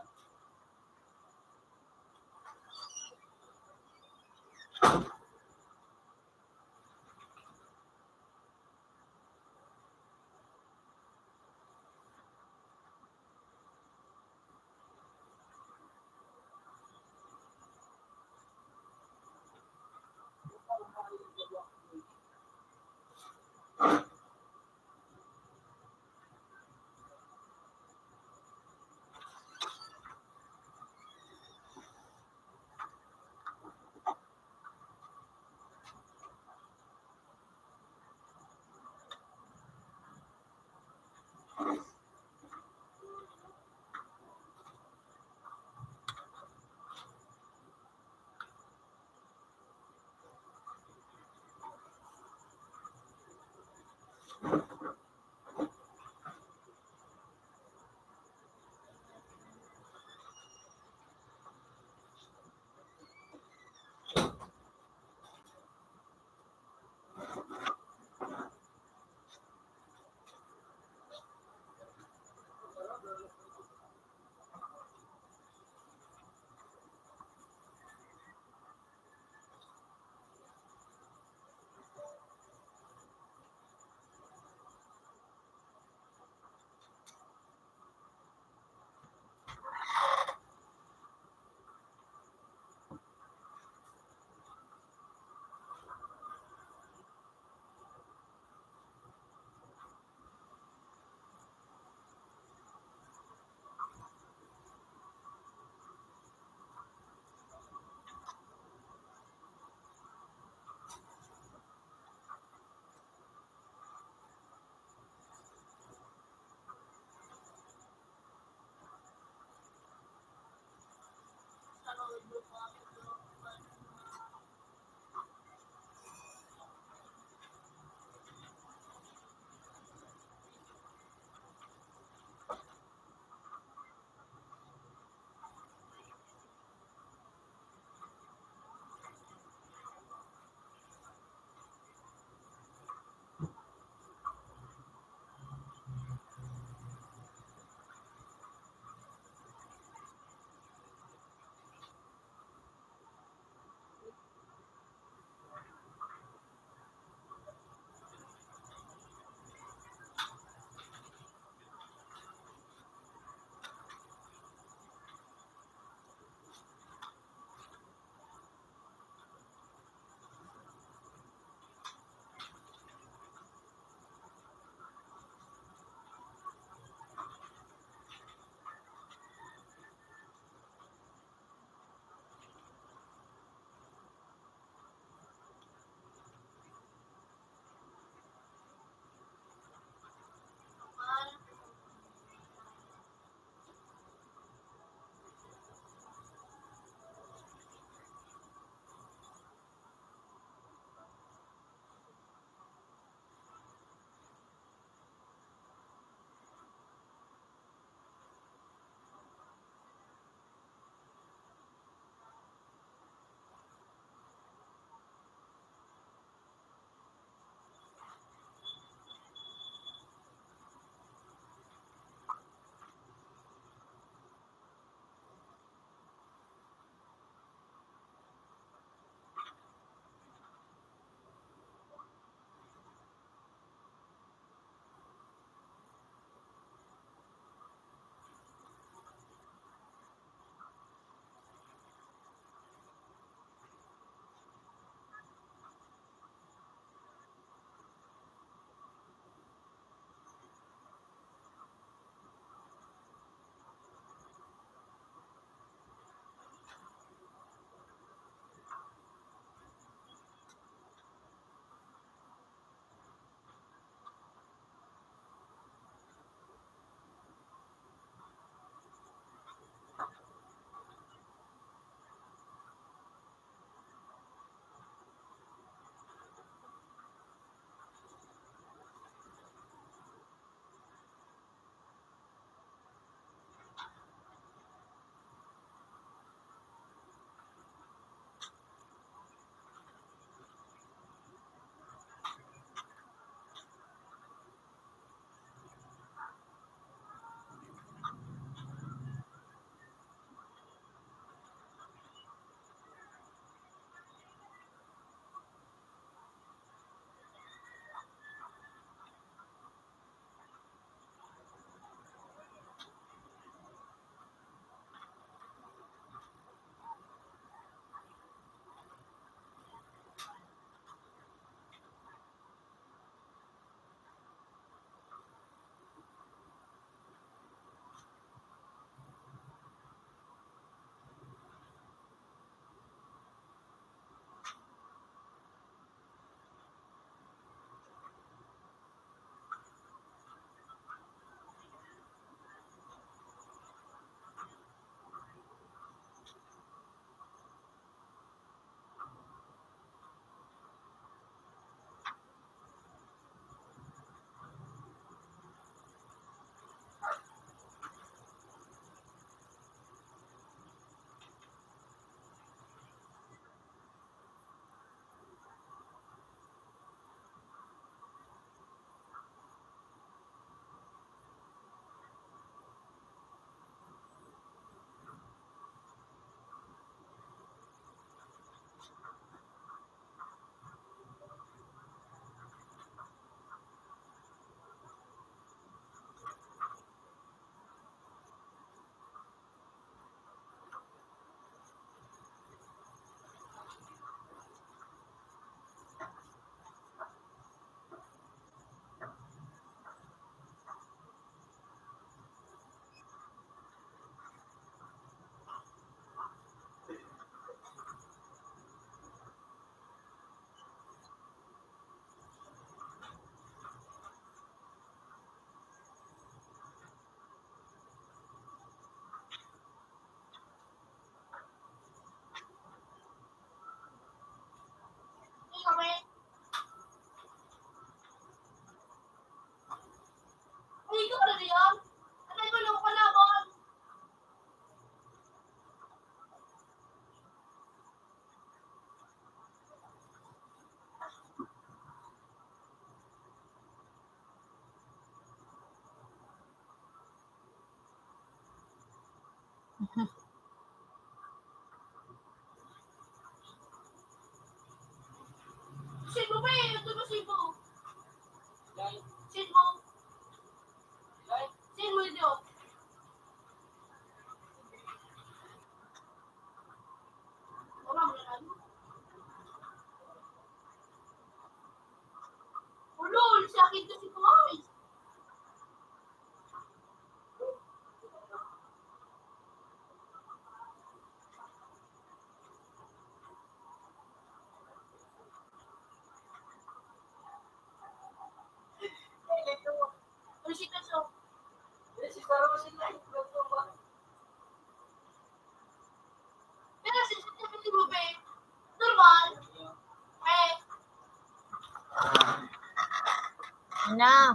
Na.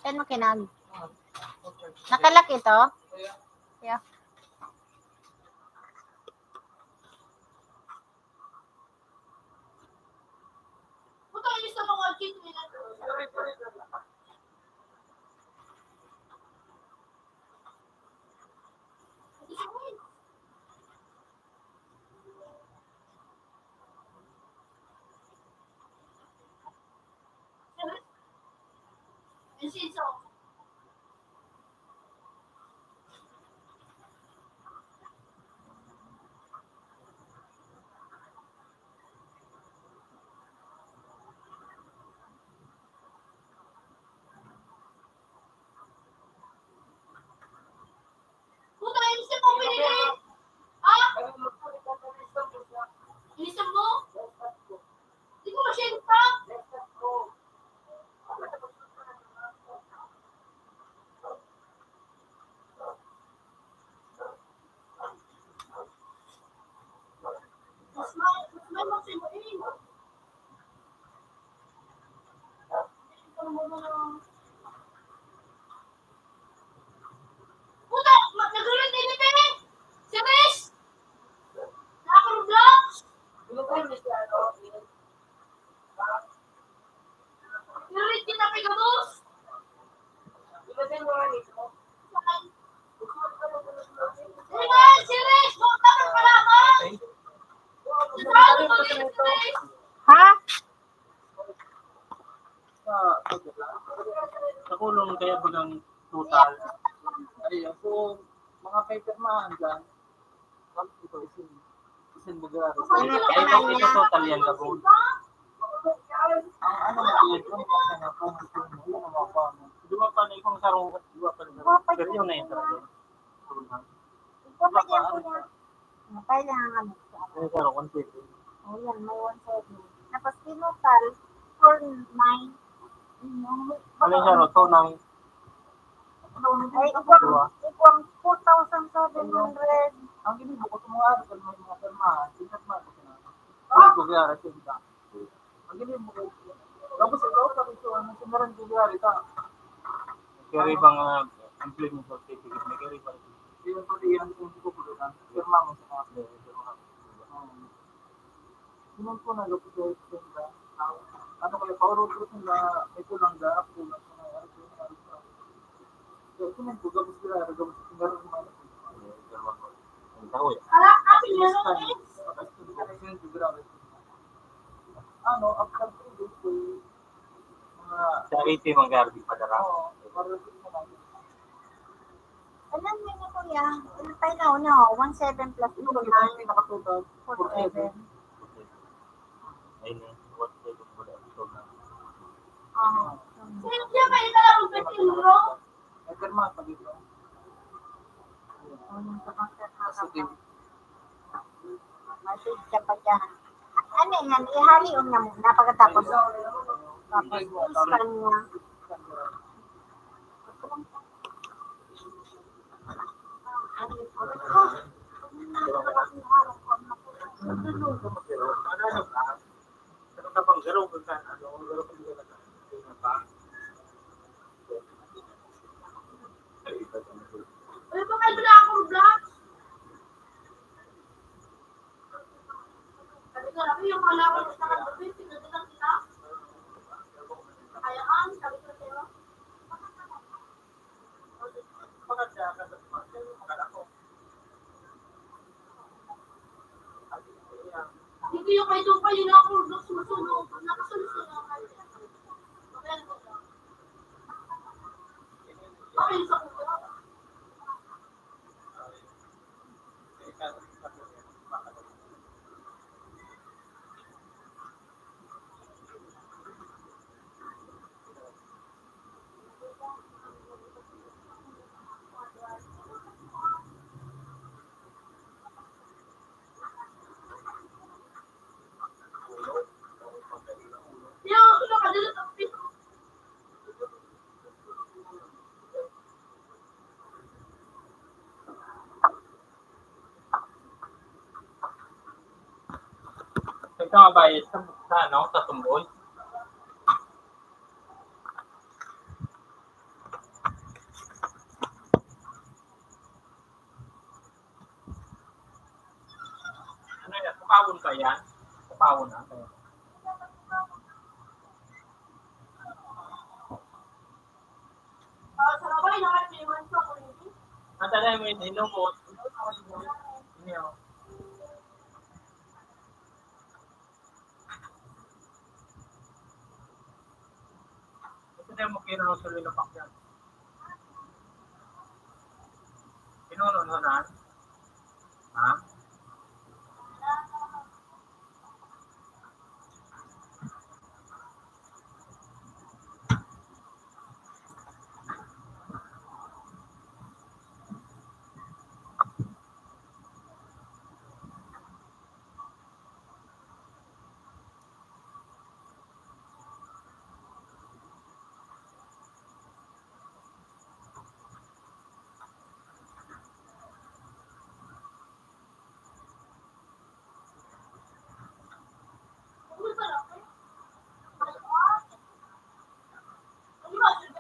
Saan mo kinag? Nakalak ito? Yeah. Puta, yung isa mga kit nila. Yung siso. Puta, yung isa mo pinili. Ah? Yung isa mo? Hindi ko masyadong pa. Mas may maksimuin. Puta, nagulot din ito eh. Serious? Nakaka-vlogs? Nirit kita kay Gabos? Sige nga, serious! Huwag ka ng palaman! Sasalo ko din serious! Ha? Sa kulong kaya bagang total. Ayun, so, mga paperman dyan, ito, isin bugaro. Ito total yan na gold. Ang ano na yun, kung kasi na kung gusto mo, yun ang mga paano. Dua pa na ikong sarong, dua pa na. Pero yun na yun talaga. Ikaw pa dyan po yan. Kailangan sa ako. Yung sarong, 150. Oh, yan, may 1.7. Tapos pinutal, 4.9. Ano yung sarong? 2 Ay, ikwang 4,700. Ang ginibok ko mga araw, kung may mga permahan, sinatman ko na. Ay, bugaro, siya. Ang ginibok ko, tapos ikaw, tapos ito, ano, sinaran bugaro, ito. Carry bang implement certificate? May carry bang? Yung pati yan, kung ko po doon, perma mo sa mga Sinon po nag-update sila. Ano kaya, power group nila, may kulang da, kulang sa mga araw. So, sinon po, gabos sila, gabos sila, Ang tao yan. Akin meron eh. ano, after 3 days po, mga, Sa 80 mga garbi padara. para mo lang. Alam niyo na kuya, ilan tayo na una, 1.7 plus 2, Ito ba kita yung nakatotal? 4.7. Ayun eh. What they do for the episode na. Sino siya kayo na lang magpapin bro? May perma pa dito. Yung sa concert na Kasi kapag. Masig siya pa dyan. Ano yan, ihalion na muna pagkatapos. Tapos, ispan niya. Pero kapag garaw ka ka, ano, garaw ka pa. Ano ba kayo na akong vlogs? Sabi ko lang, yung mga lakot sa kagabi, pinadalang kita. Kayaan, sabi ko sa'yo. Hindi yung kay Tupa, yun ako vlogs masunog. Nakasunod na kayo. Okay, sa kuya. Yung nakadulot ang pito. Sa mabayad sa ano, sa tumboy. Ano yan? Kupawon ka yan? Kupawon na. Kaya. Sa labay naman, piniwan ko ako rin. Ang talay mo yung inumot. Inyo. Ito na mo kinunod sa lilapak yan. Kinunod mo na? Ha? Ano ba lang? Ano ba, sir?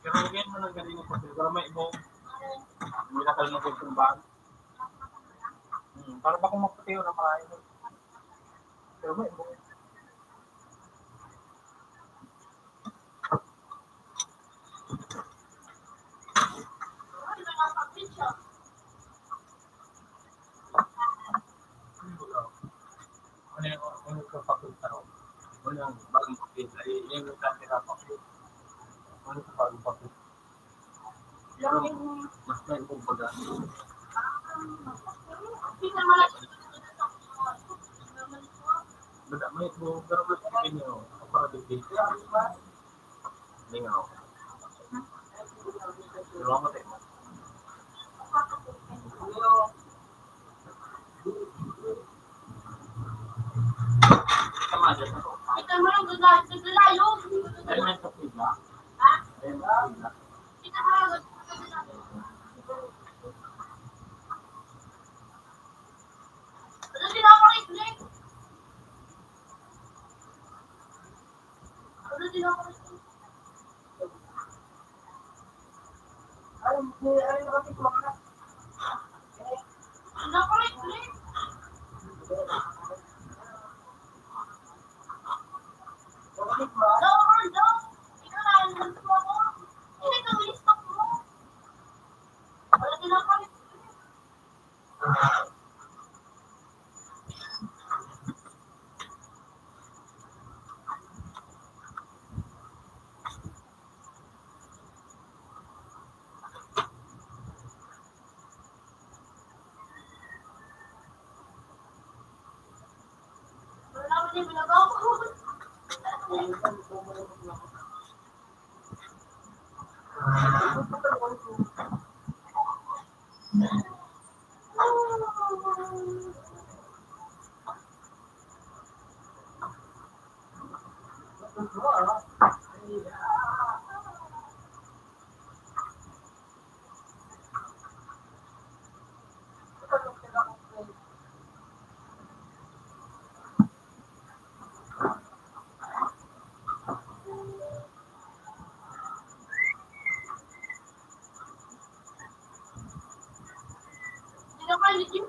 Pero lagyan mo ng galing ng papel. Pero may ibang hindi na kalunod yung bag. Para ba kung magputiyo na marami. Pero may ibang Ano ba nakapit siya? ano yung fakulta ro. Ano yung bagong papel. Ay, yung nagkatira papel. Ano yung bagong papel? Pero mas may ibang baga. Hindi naman ako. Bada may ibang pero mas papel nyo. Para bigay. Hindi nga ako. Pero ako tayo. Tama dyan ako. Kita mo lang gagalayo. Ay, may papel na. Ha? Ay, may papel na. Kita mo lang gagalayo. Ano din ako rin? Ano din ako rin? Ano ako rin? ni Jim.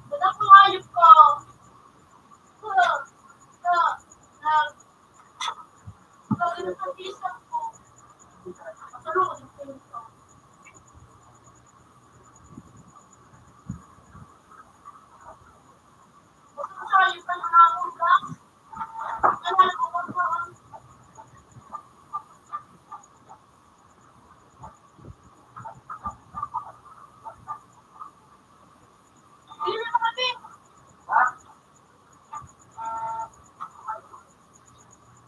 Ba't ako hayop ko? Gagawin ang pisa ko. Matulungan yung pinto. Ba't ako hayop ka na ako ka? Kanal ko ba ba? Hindi na kami.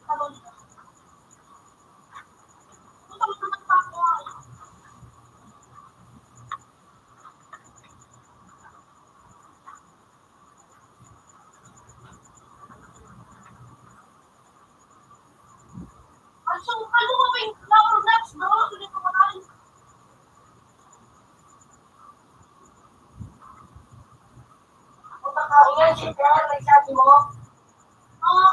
Talon na. Tutang naman pa ako. Ano ko ba yung number next? Bawal ko dito makain. Pagkakain si Claire, may sabi mo, Oo.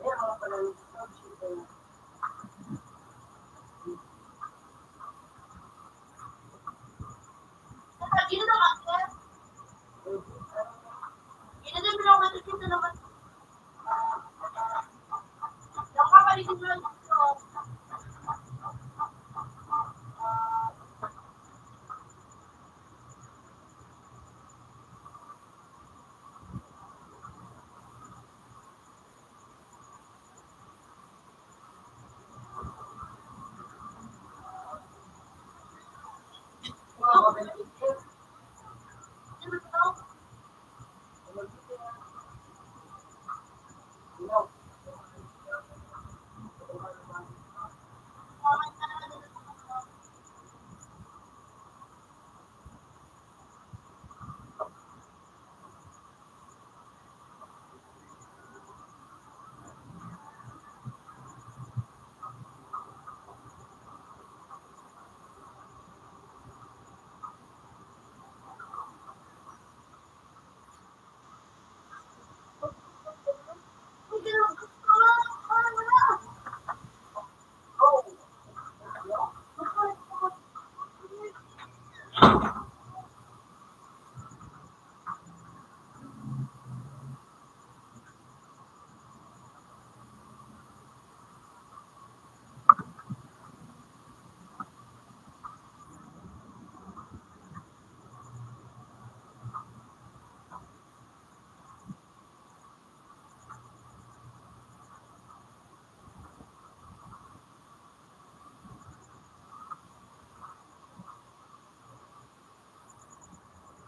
ayun mga pala yung sabi. Gino na ka, Gino na lang ako dito naman. Nakapaligid mo lang dito. Mga mabalik. Ano to?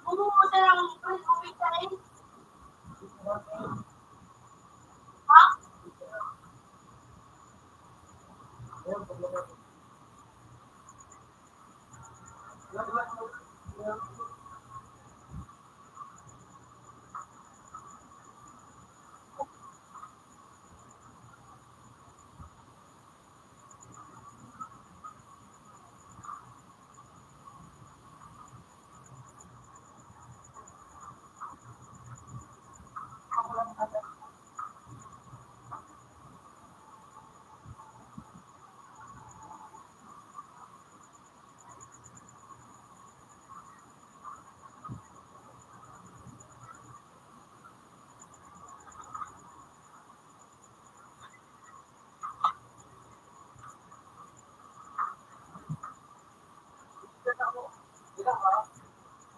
Bumubuta lang ang pre-COVID ka rin. Ha?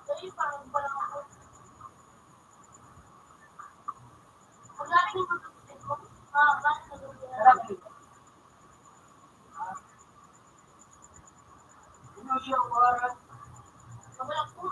Dali, parang parang ako. Wala rin yung pagkakusin ko. Bakit nag-uwi? Wala po.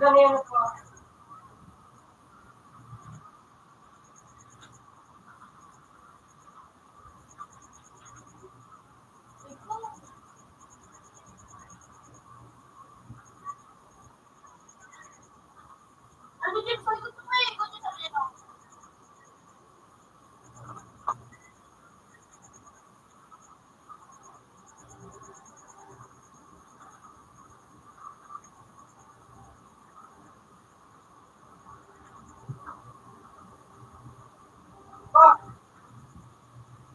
Ganyan po. Ano din sa ito pa eh? Kung sa ito. Po.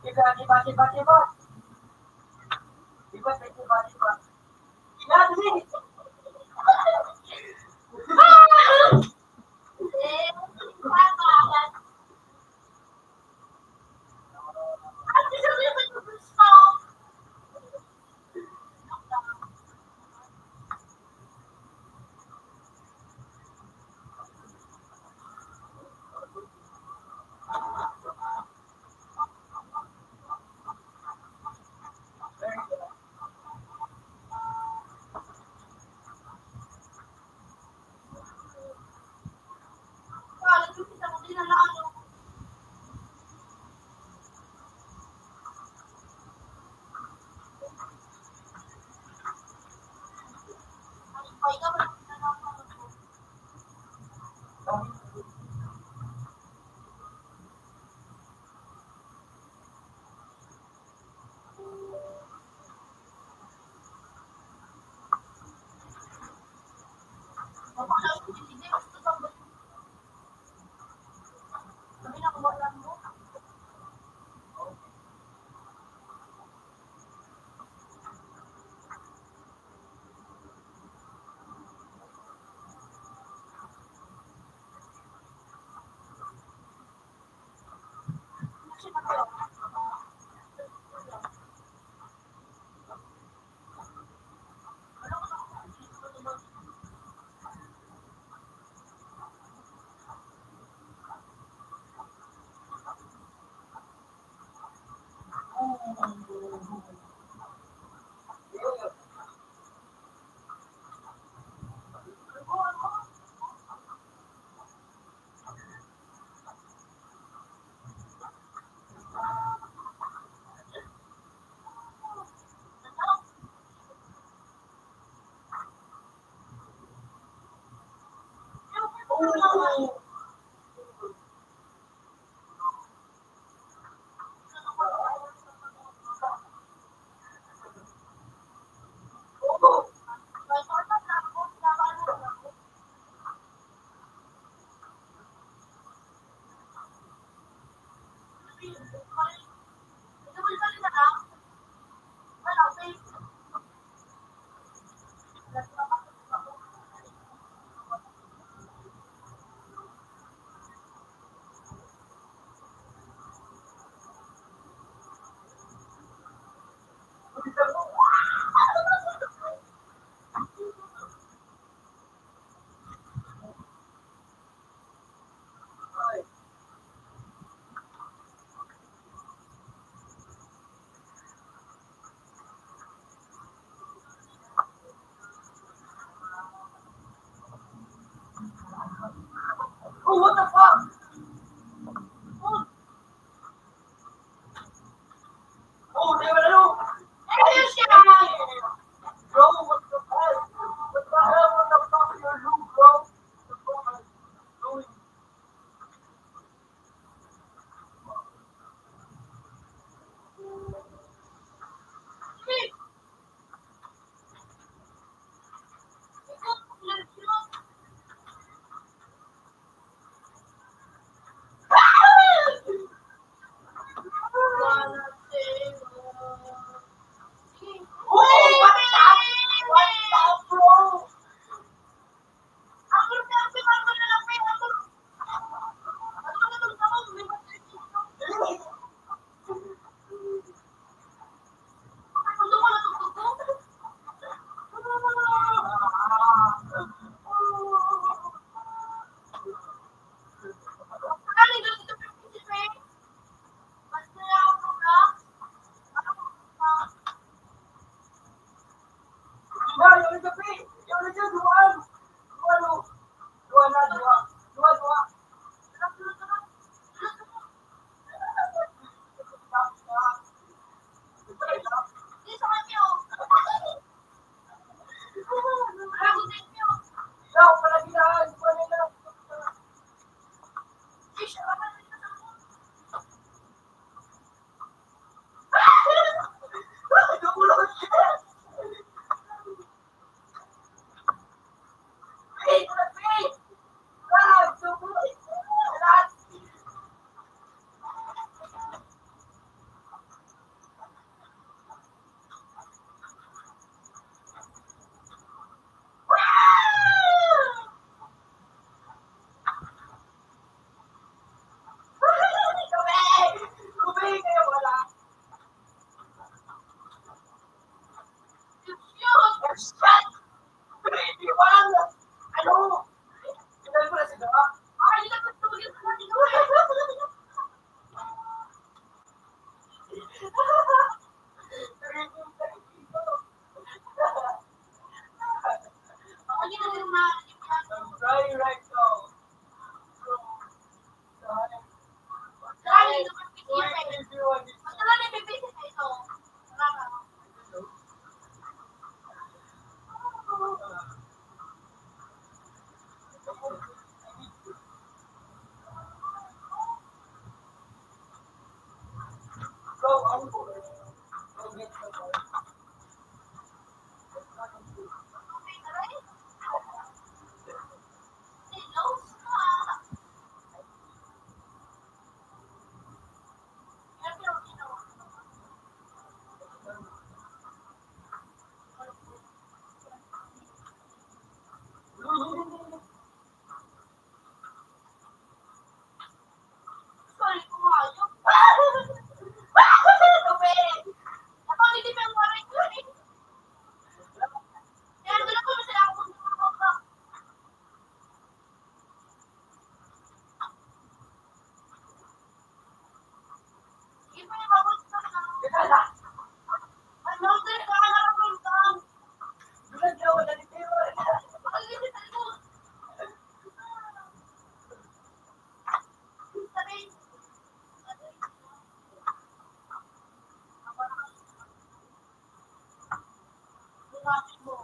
Iba. Iba. Lagi. Eh, parang ano sa ito pa gusto? Kala ko kita mo din na ano. Ay, ka ba? Sorry, kumayo. Kape. Ako, hindi pa yung waray ko eh. Kaya doon ako masaya ako kung tumawag. Sige pa yung bawal sa kanila. Ano, sir, kaya ako yung tang. Bakit hindi sa likod? Sabi. Lumapit mo.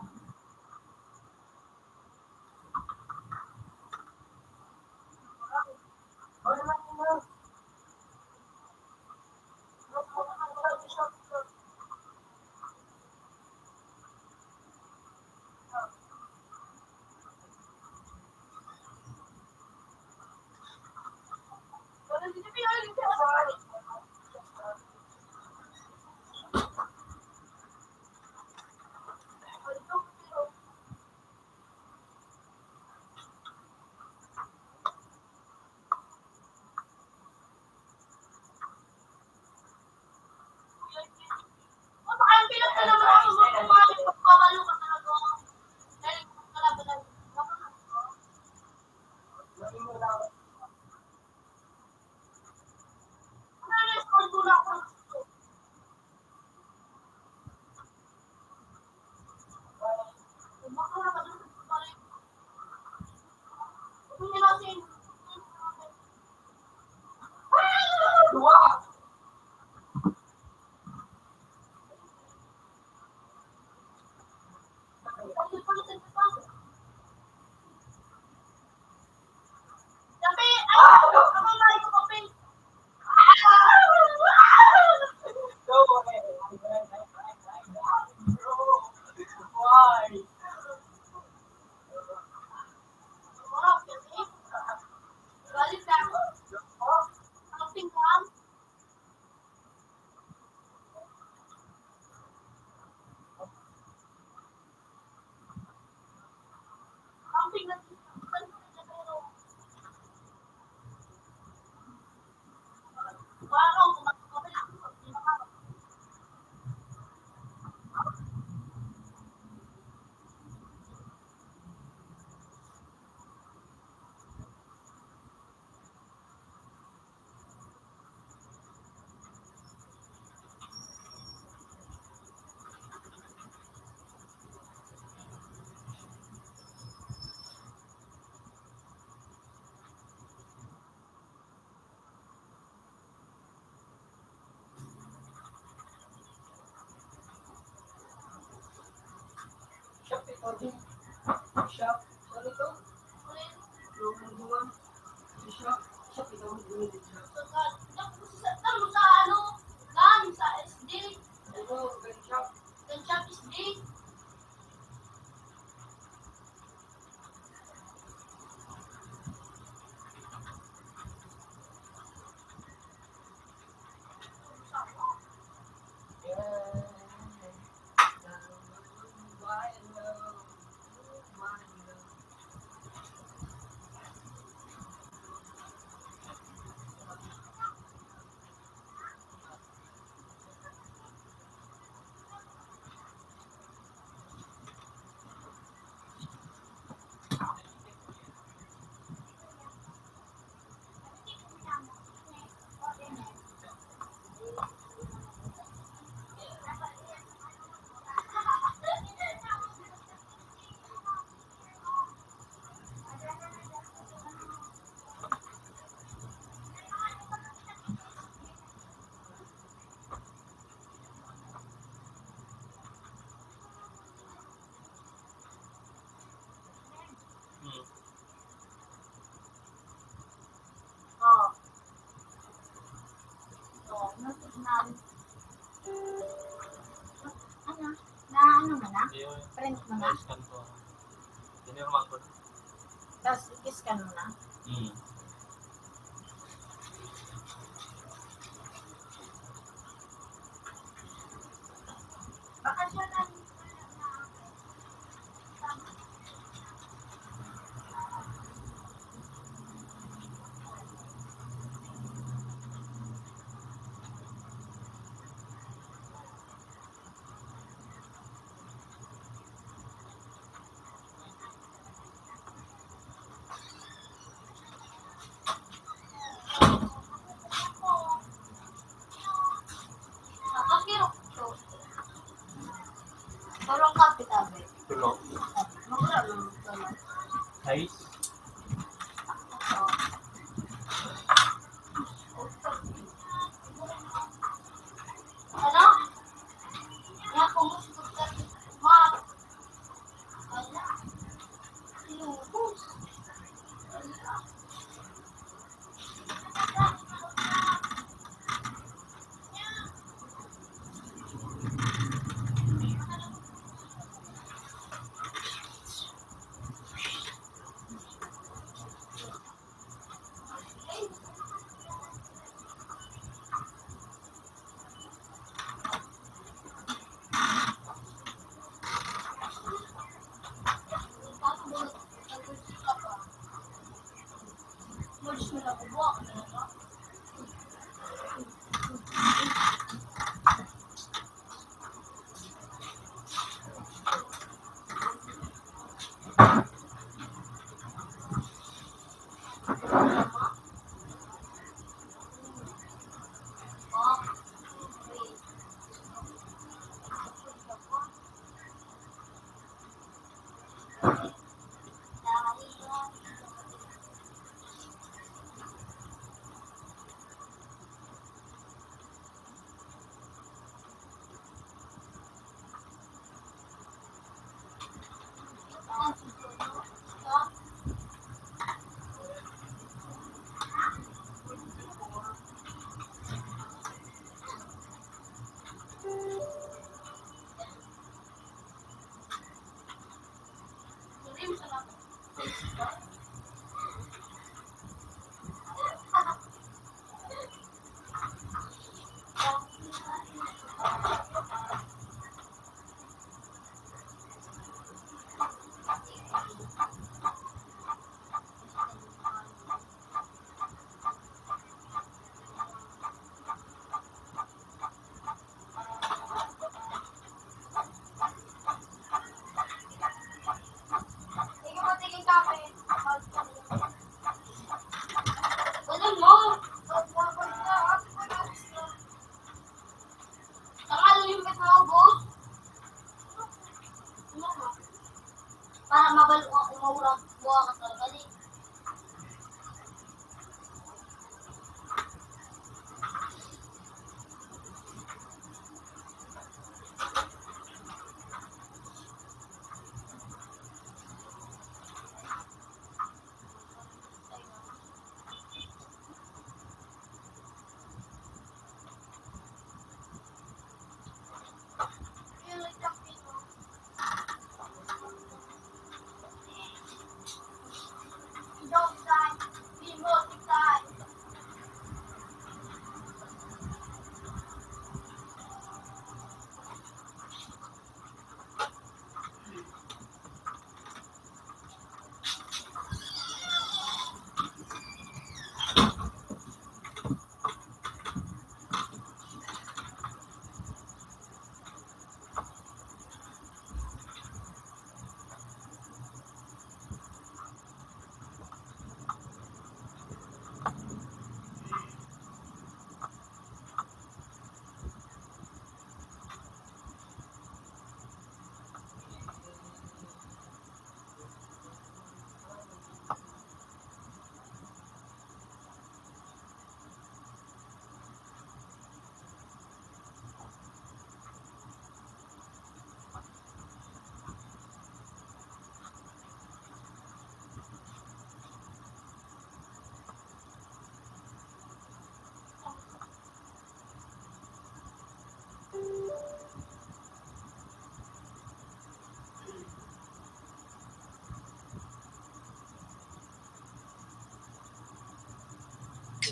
Ang bilang ka naman ako magpapalip, magpapalo ka talaga. Dahil kalaban na. Ano yung score ko na ako? Baka na ba doon sa pagpapalip? Kung nilasin. Sabi, ako na yung kapin. Galit na ako. Kapin ka. Kapin na. Wow, kumakapin ako. Sa ano? Gan, sa SD. Gan shop SD. na. Yung Print mo na. na-scan ko. Pinirman ko na. Tapos i-scan mo na. Hmm. Baka siya lang. Nakakiro ko. Tolong kapit abi. Tulog. Mura lang tolong. Size. Ano? Ya, kung gusto ka ma. Ano? Lubos. Mulis mo na kubuha. Para mabalo ako maurang buha ka talaga ni.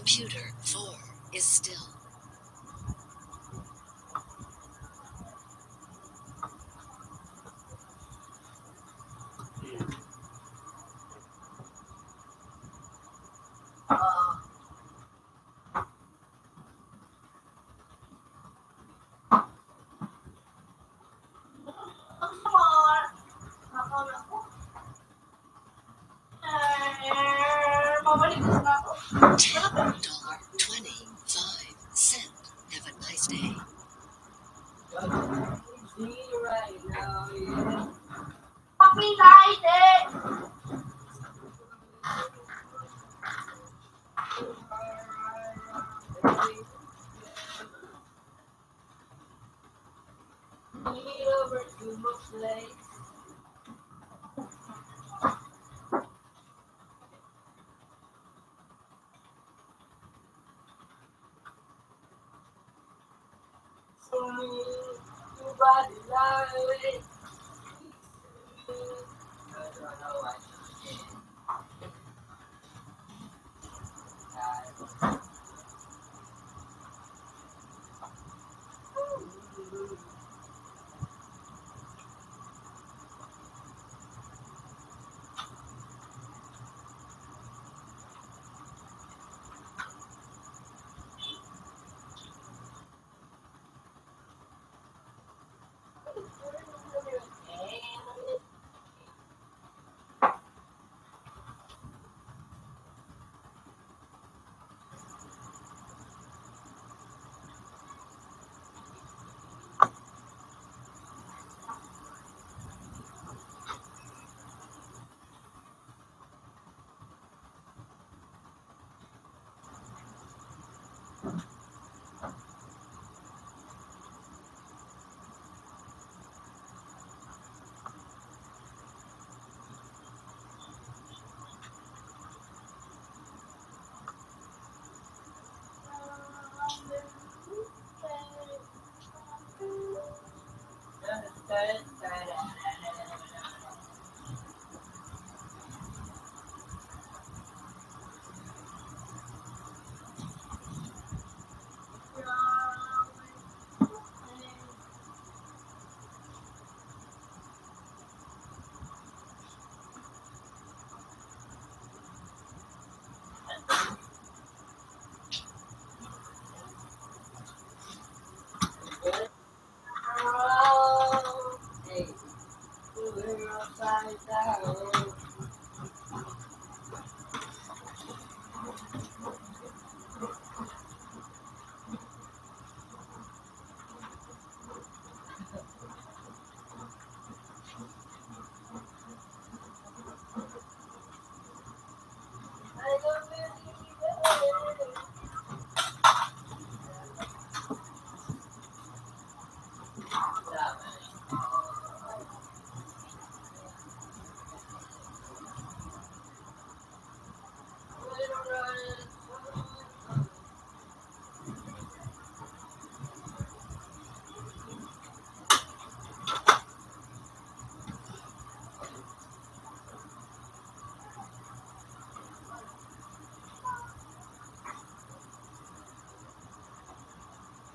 Computer 4 is still. $10.25. Have a nice day.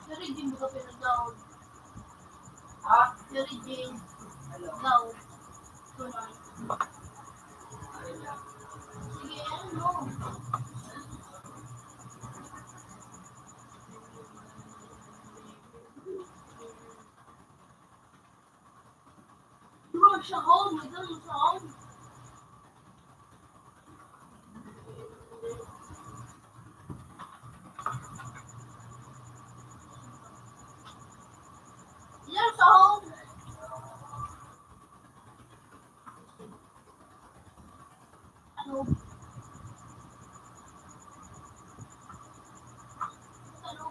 Dari Jane buka pinag-down. Ha? Dari Jane. Hello? Daw. Tunay. Ayun lang. Sige, ano? Bro, sa home. May doon sa home. Yan sa home. Ano? Ano?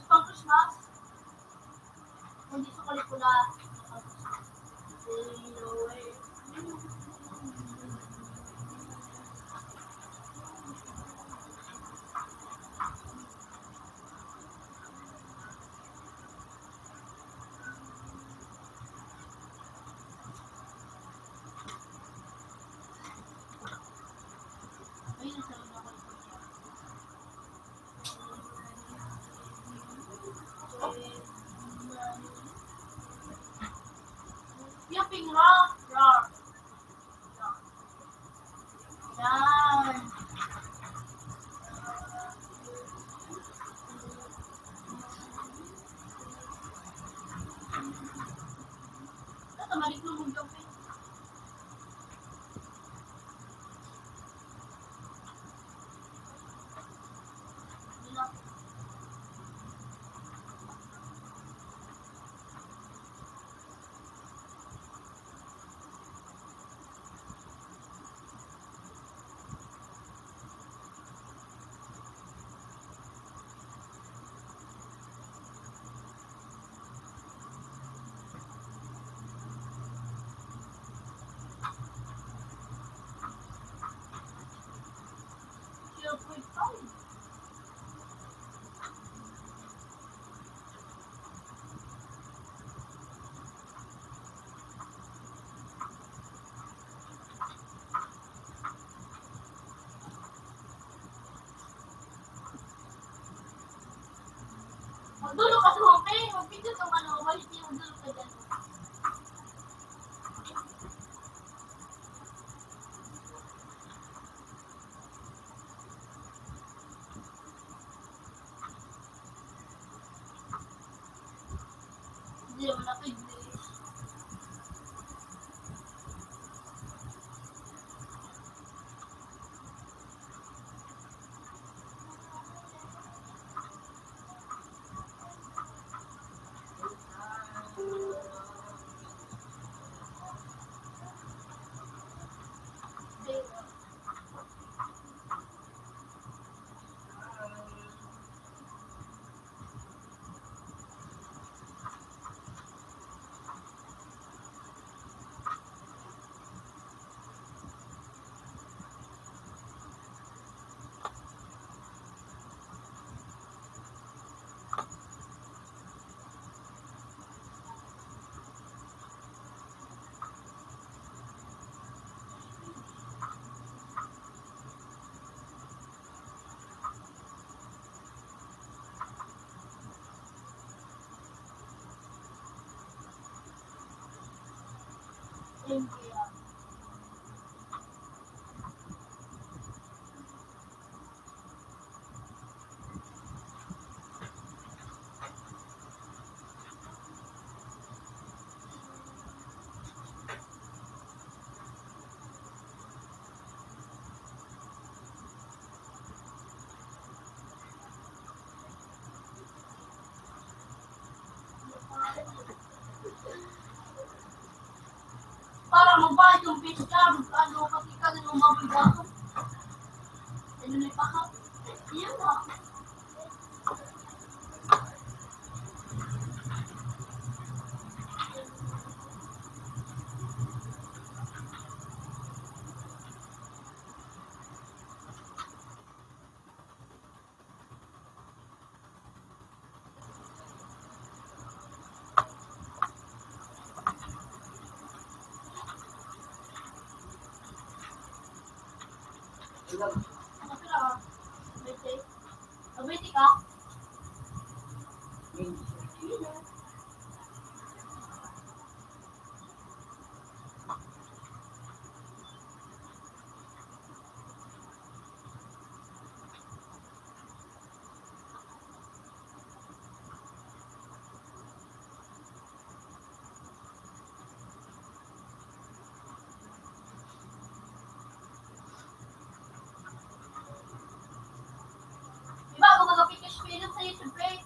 Pang Christmas? hindi sa kulikula. Ayun, sabi na Yupping rock, rock. Yan. Ito, maliklong yupping. Magdulo ka sa homepage, mag-picture kang ano, malit yung magdulo ka dyan. Hindi naman ako English. India. Para magbayad yung fish cam, ano, kasi kagad yung mabigato. Ano na ipakap? Iyan na. Ano sila ka? Abete ka? Diba ako magapit ka spirit sa YouTube eh?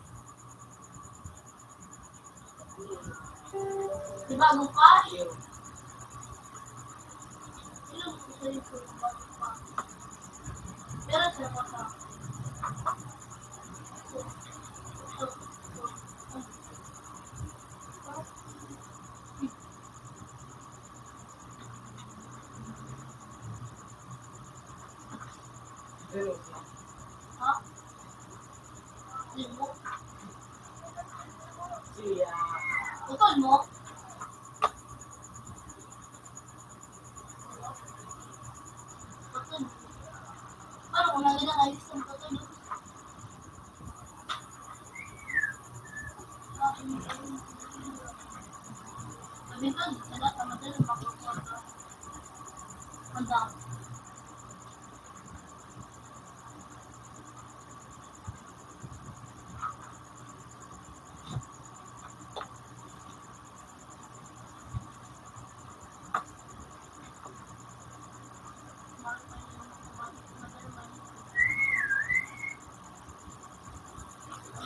Diba ako cash? Ilang ko sa YouTube bago pa. Pero sila pa sa Ha? Libo. Utol mo? Utol. Paano kung lagi na kayo sa utol? Sabi ko, sana tamatay ng pagkakota. Handa.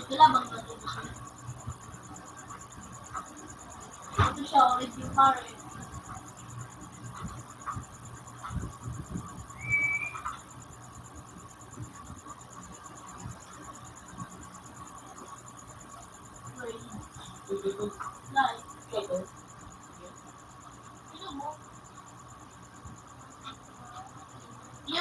Ito lang bang ito siya? Ito siya, review pare. Like, ito mo? Yo.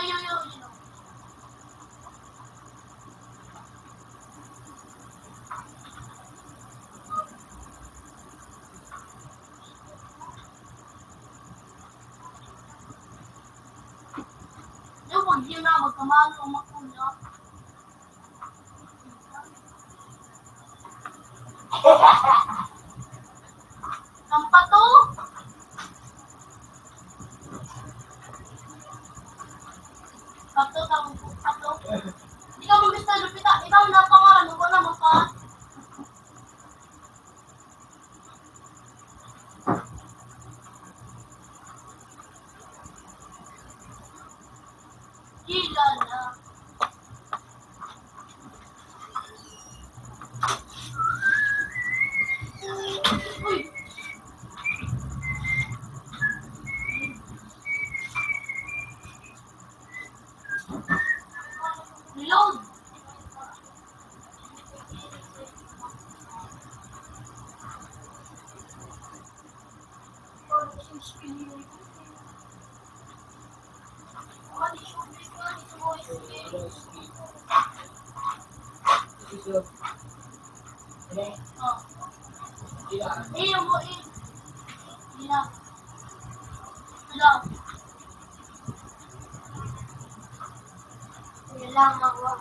Yung pag yun na, magkamalo ang makunya. Ang pato! Pato. Hindi ka mabista lupita. Ibang napangalan, ko na maka. Gila na. Uy! Reload! Yung mo in. Gila. Hello. Kailangan mo.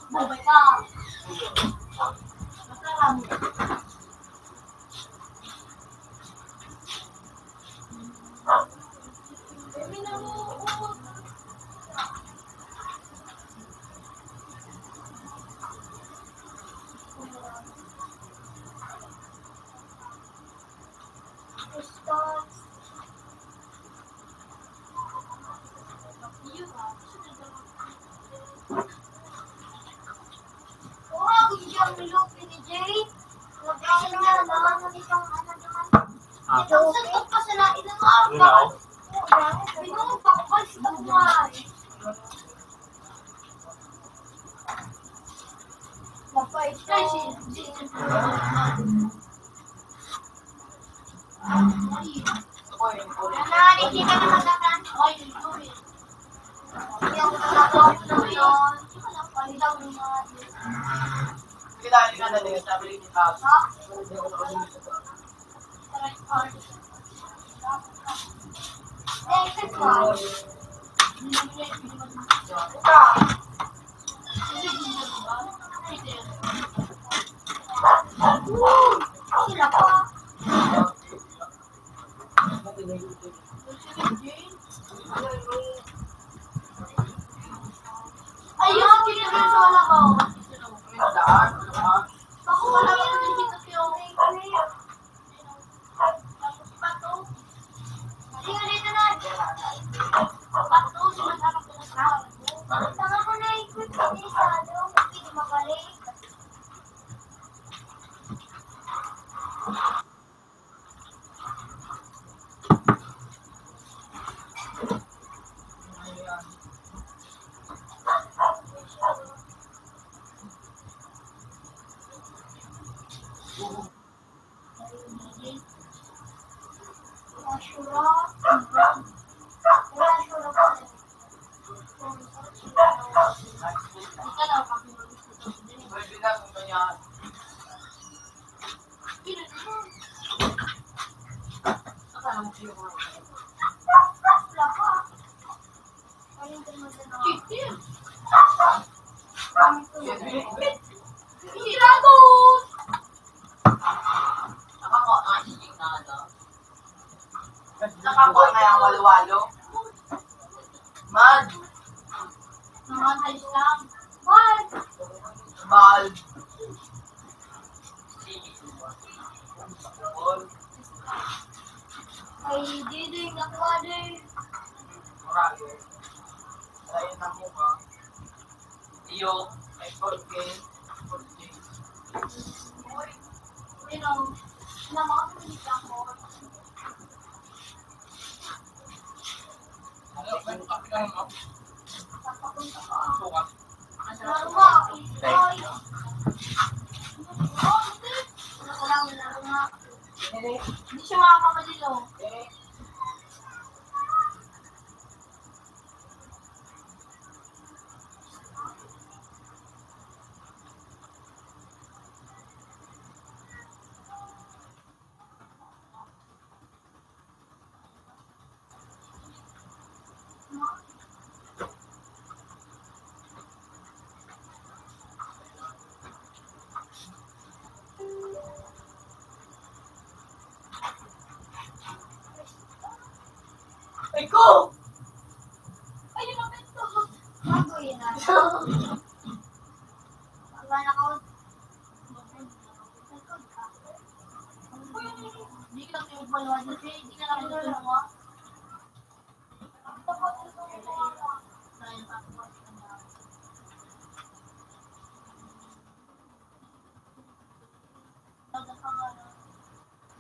Bubay ka. Masarap. Kita na din sa balik ni Pao. Ayun, pinagin sa wala ko. Lahat, lahat. Ako wala pa din dito si Oki. Tapos pato. Sige, dito na. Pato, sinasama ko na sa akin. Tama ko na ikot sa isado. Hindi mabalik. Pwede na kung ganyan. Akala mo siya mga. Nakakuha kaya ang walo-walo. Mad. Bal. Ay, diding nakuha din. Marami. Dahil na mukha. Iyo. May 4K. 4K. Ano? May kapitan mo? Suka. Hindi siya makakamalilo. Ikaw! Ay, yung mabit ko. Ako yun na. Wala na ako. Hindi ka lang yung balwa dito. Hindi ka lang yung dalawa.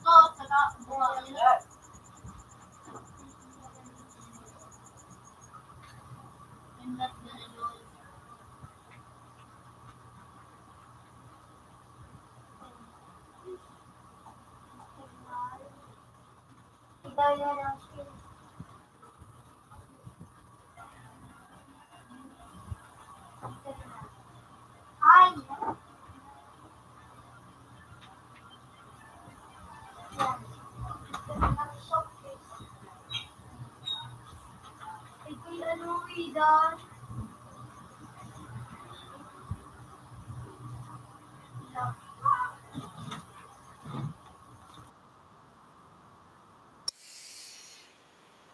So, saka, buwa nila. I'm not gonna do it. Ikaw yun ang skill. Ay! Ikaw yung ano, Ida.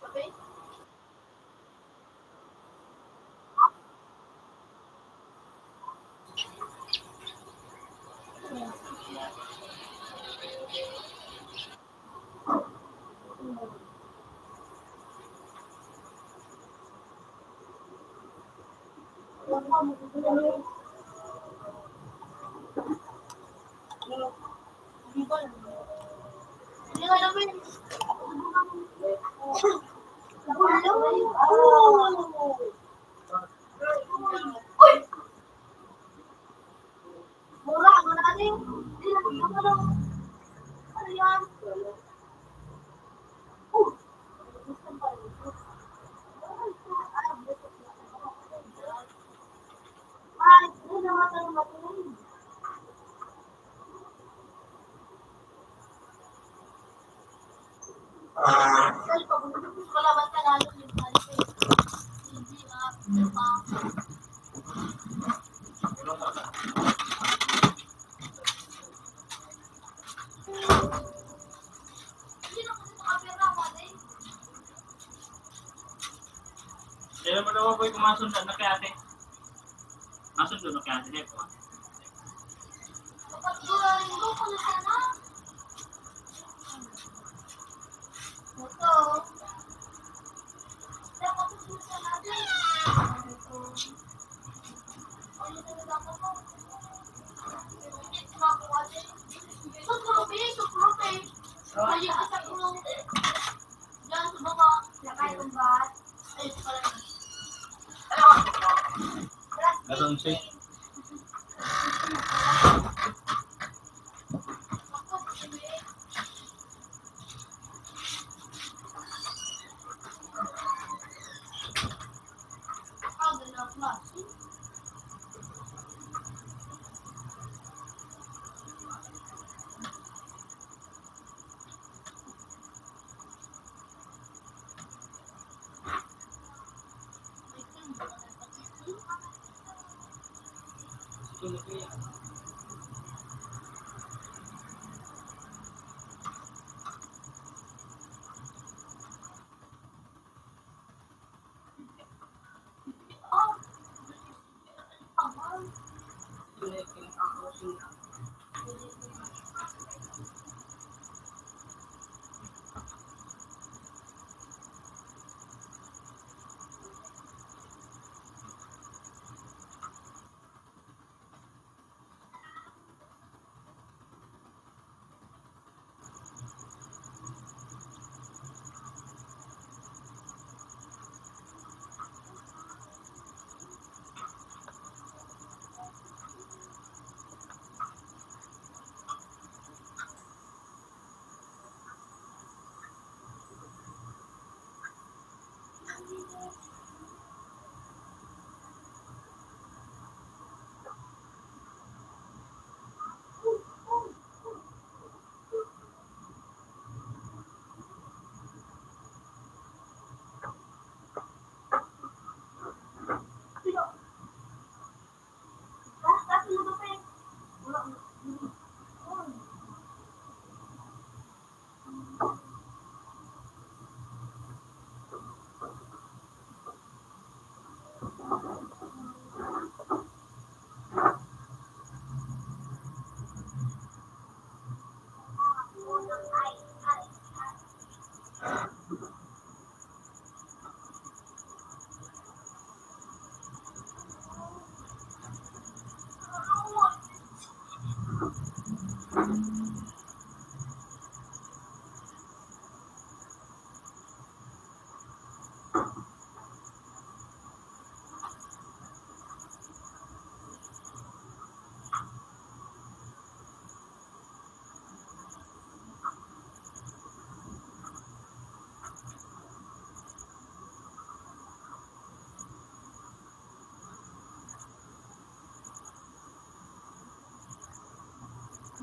Okay? Hindi ka namin. Uy! Mura, ano natin? Hindi na kami ano. Ano yan? Ay, hindi naman tayo matuloy. Dahil pag kalaban ka lalo yung palpe. Hindi hindi na kasi nakapira mo eh. Kaya mo naman po yung kumasundan na kay ate. Masundan na kay ate. 11.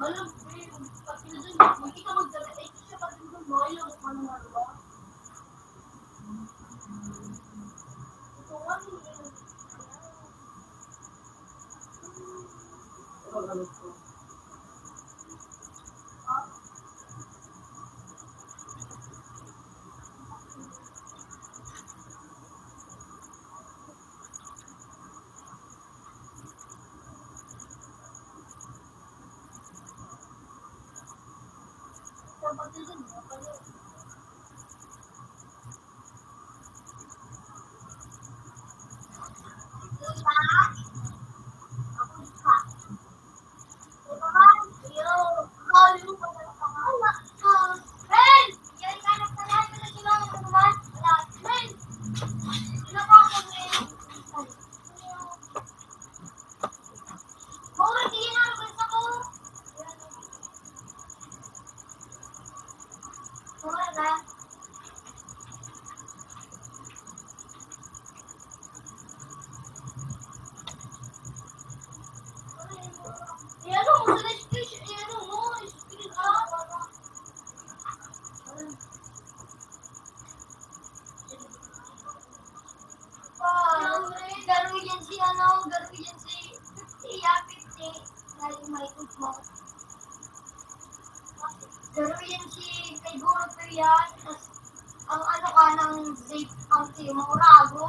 Malam, pag pinadun, hindi ka magdala, eh, siya pag pinadun mo, yung ano nga, diba? Ito nga, pag pinadun mo, pala. Gagawin yan si Yapit si Michael mo. Gagawin yan si kay Guro to yan. Tapos, ang ano ka ng vape ang si Maurago.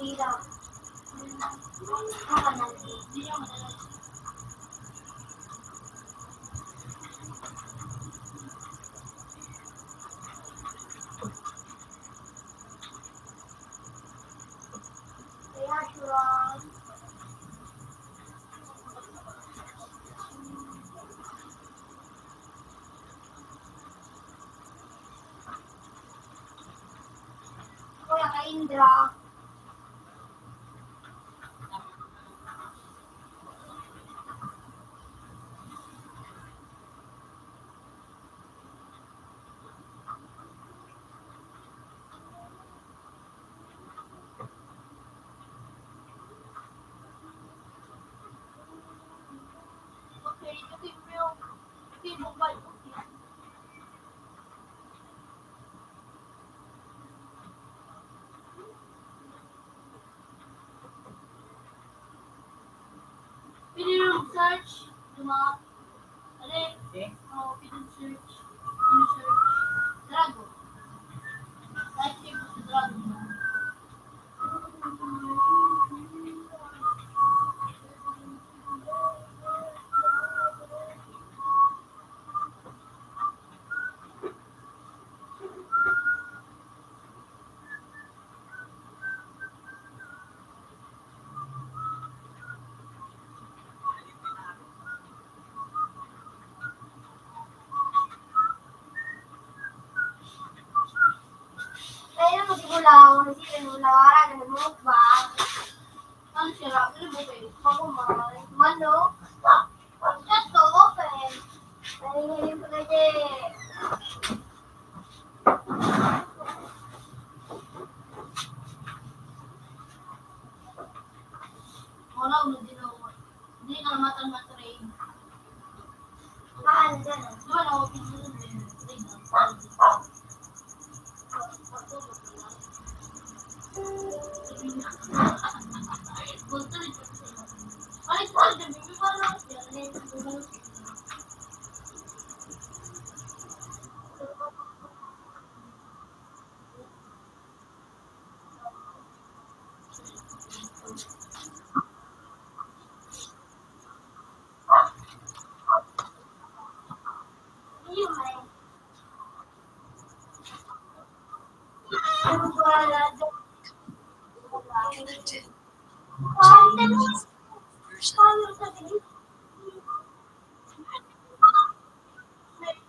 Vida. Hindi niya madalas. Kaya sure. Kuya ka Indra. Okay, ito yung mobile. Pwede yung search, mga, pwede search, Drago. Kahit tipo sa Drago. Kaya magulaw, hindi ka nulawaran ng mukbang. Ang sira, ano ba kayo? Pagumay. Manok. Just to open. Nahinginig ko na dyan. Wala, hindi ka naman matrain. Kaan dyan. Diba na, pinili Connected. Version. Maintain. Settings. Nice.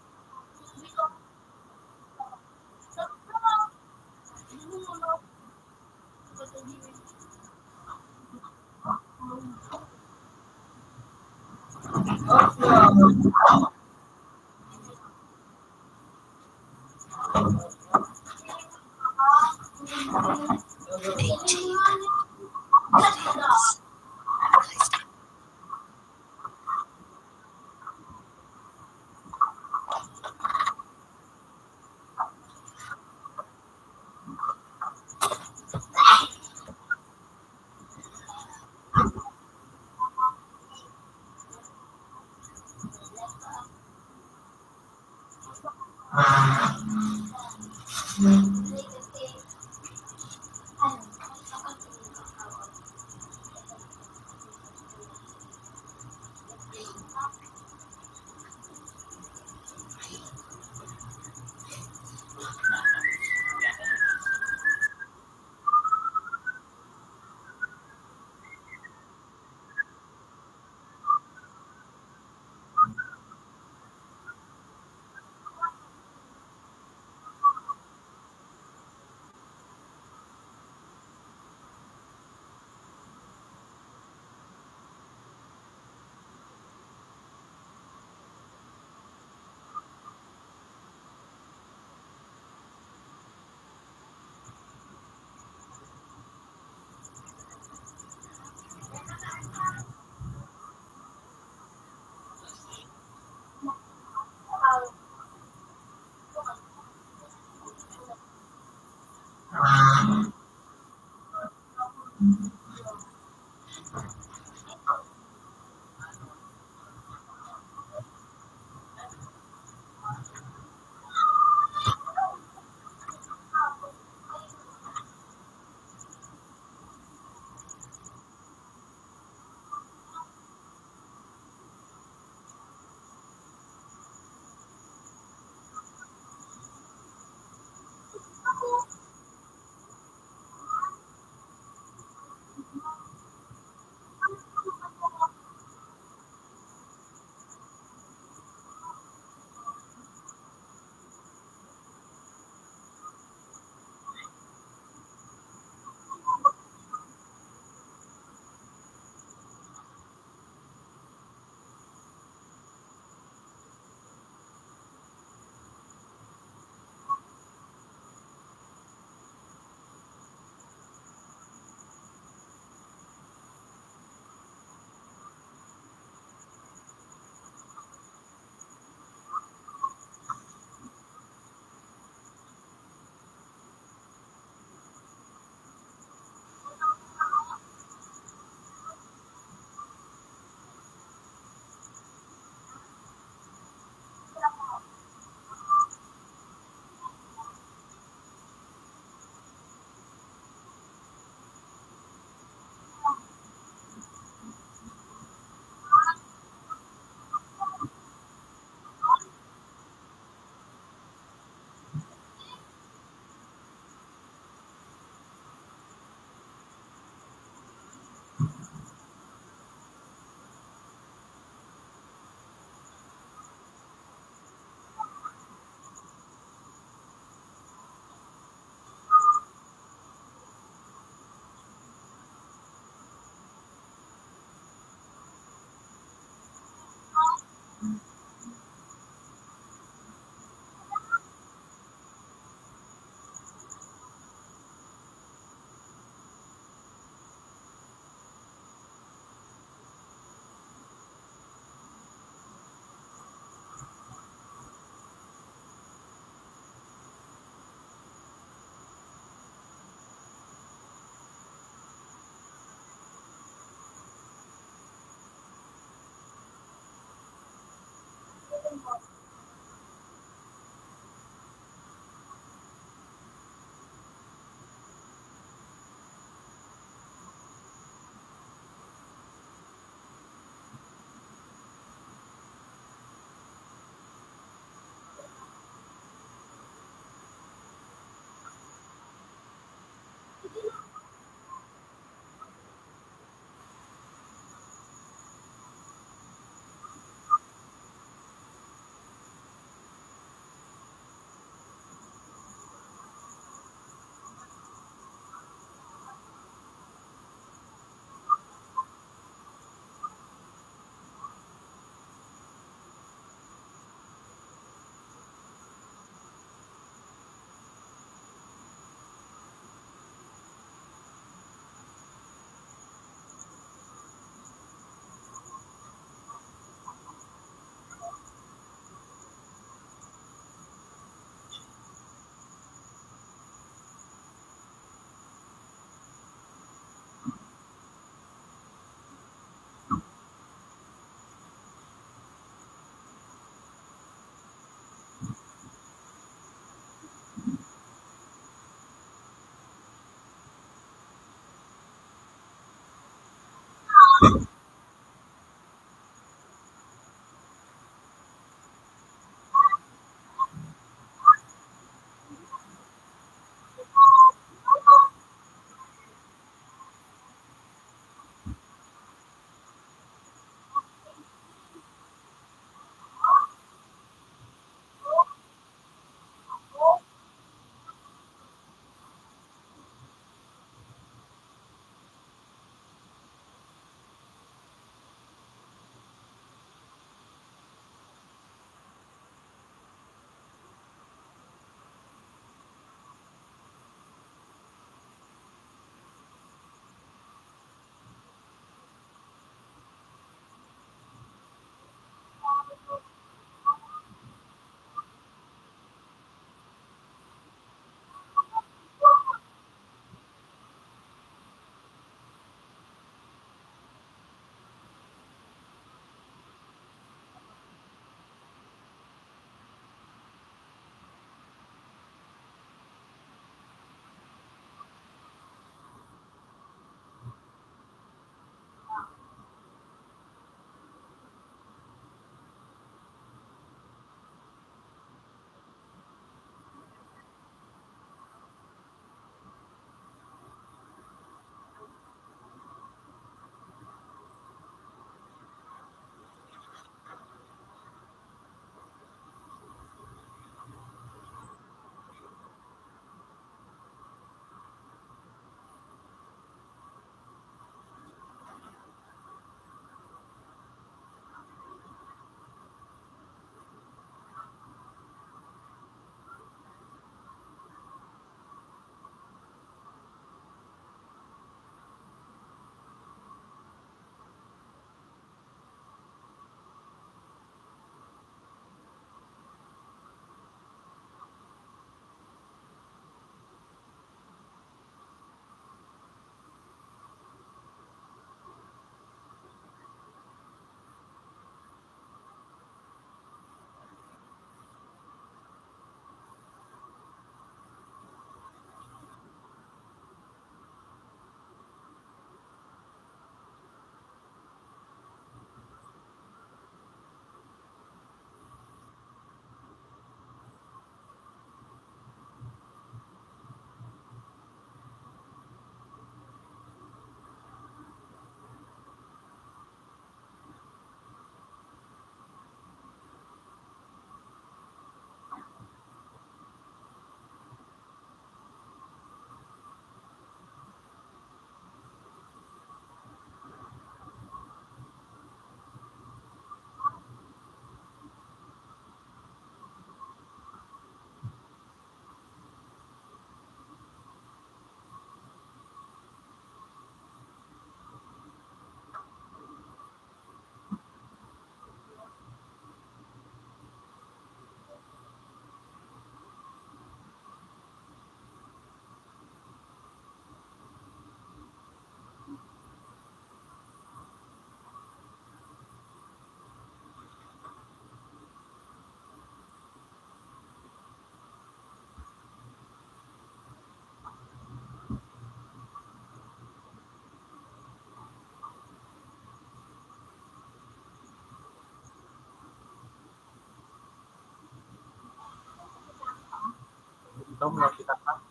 Ito mo kita pa.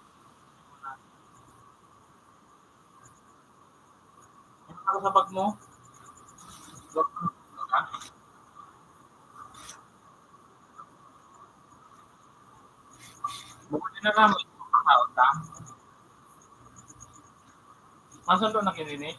Ano ka sa bag mo? Bukan na kami. Kauta. Masa doon na kinini?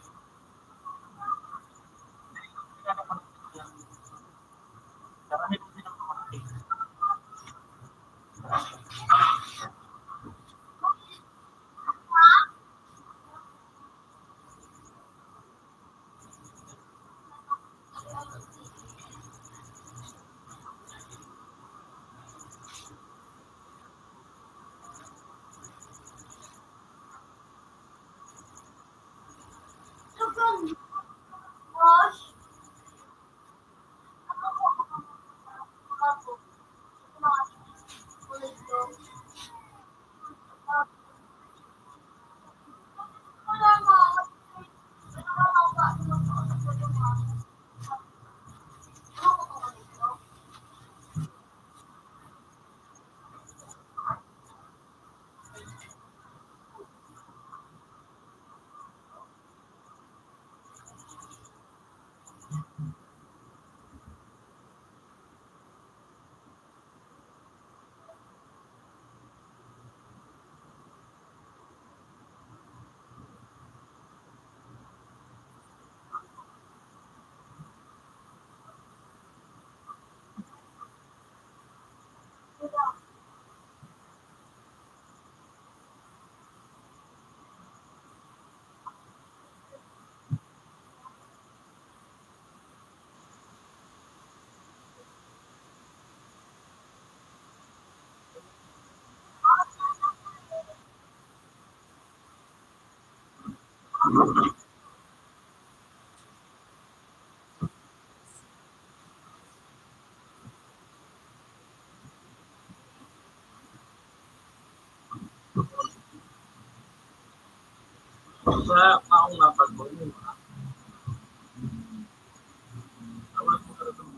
Wala akong napag-boy yun. Wala akong talagang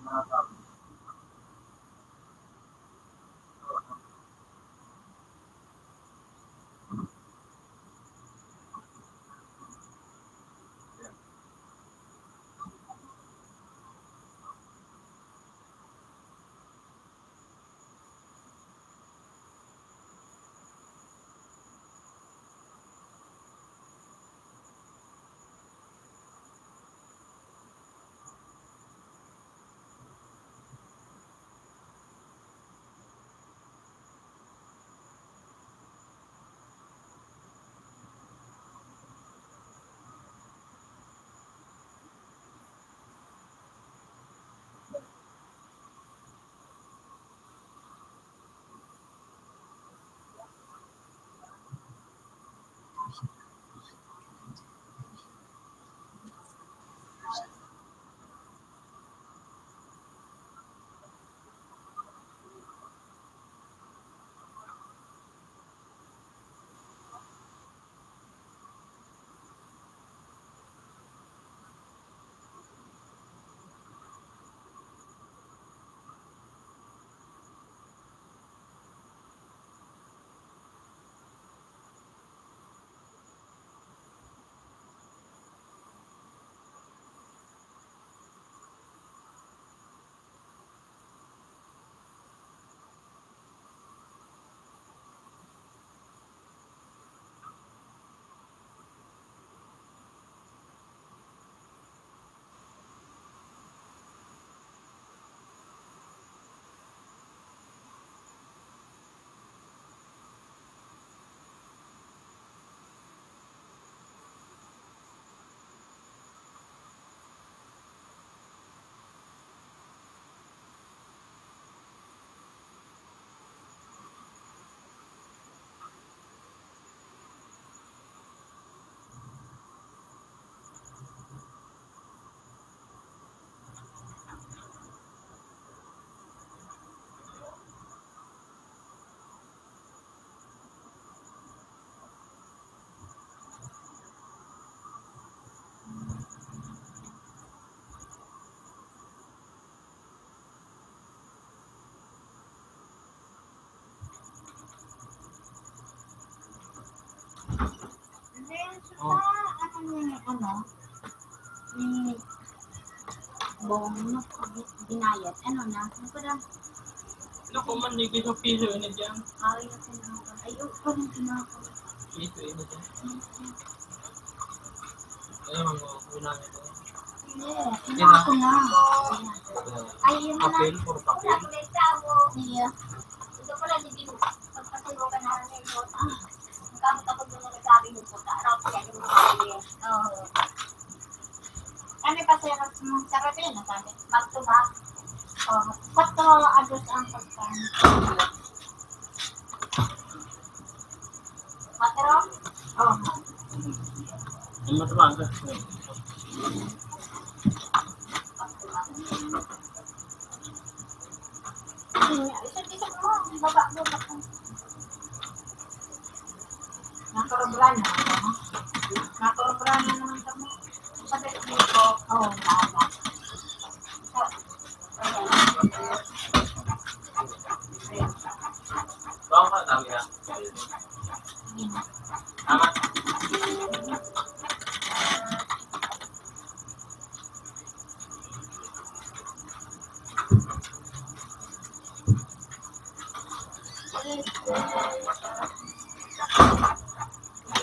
mga tao. Buong binayad. Ano na? Ano ko na? Ano ko man, hindi ko piso na dyan. Ayaw ko na. Ayaw ko na pinako. Piso na dyan. Ayun, mga una nito. Yeah, pinako na. Ayun na. Papel, puro papel. Yeah. Ito pala, hindi mo. Pagpasilukan na rin ito. Kamot ako doon na nagsabi mo po. Araw siya yung mga Oo. Kami pa sa kapila na sabi. back to back. Oh, 4 agos ang pagkain. Matero? Oh. Ang matabang ka. Isang mo, baba. Nakarabran na. Nakarabran na naman kami. Sabi ko, Oo, baba. Bawang ka dami na. Tama.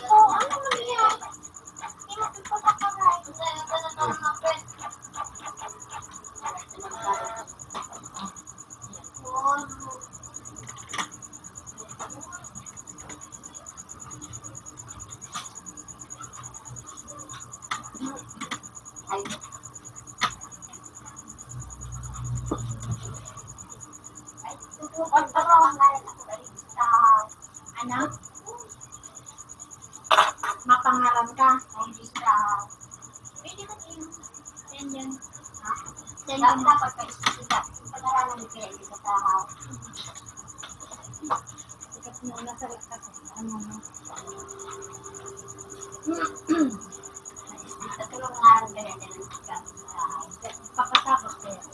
Oh, ano nangyari? Hindi mo pinapakain. Ano? Mapangalan ka. Pwede ba yun? Yan yun. Yan yun. dapat pa isipita. Pag-aralan mo kaya hindi ka tahaw. Sikat mo na sa rikas. Ano mo? Sa tulong nga rin kaya din ang sikat. Papatapos ko yan.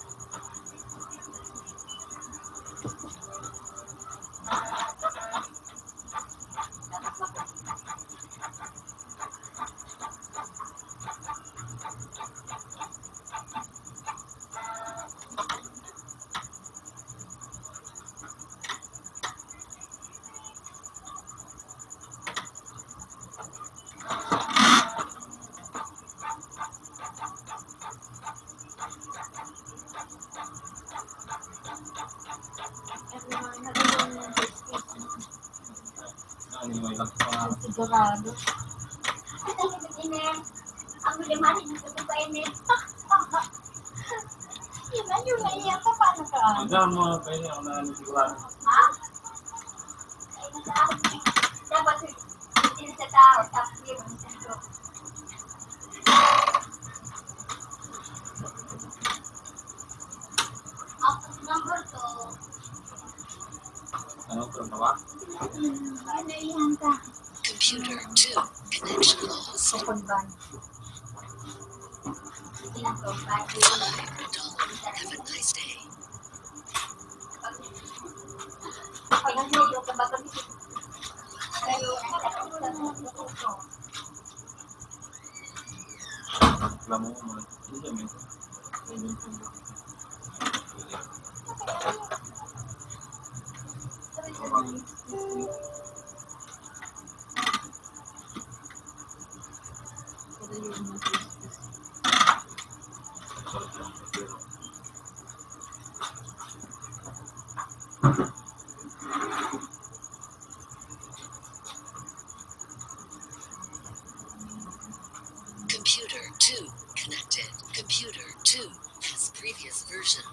sigurado. Ang limanin ng pagkainin. Yun na yun, naiyak ka, paano ka? Hanggang mo kayo na ako na sigurado. Ha? Dapat hindi sa tao, tapos yun ang sentro. Ako number 2. Ano ko nawa? Naiyak ka. Computer 2. Connection lost. Tukod ba? Pinag-provide. $5. Have a nice day. Pag nandito ka ba kami? Alam mo mo. Hindi mo. Computer 2 connected. Computer 2 has previous version.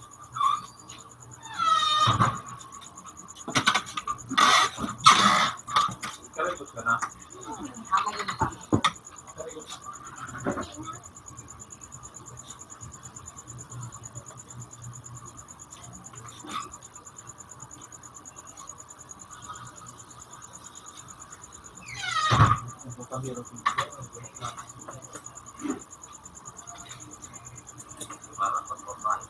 Karikot ka na. Ako yun pa. Karikot. Ako pahirap yung para pagpapahin.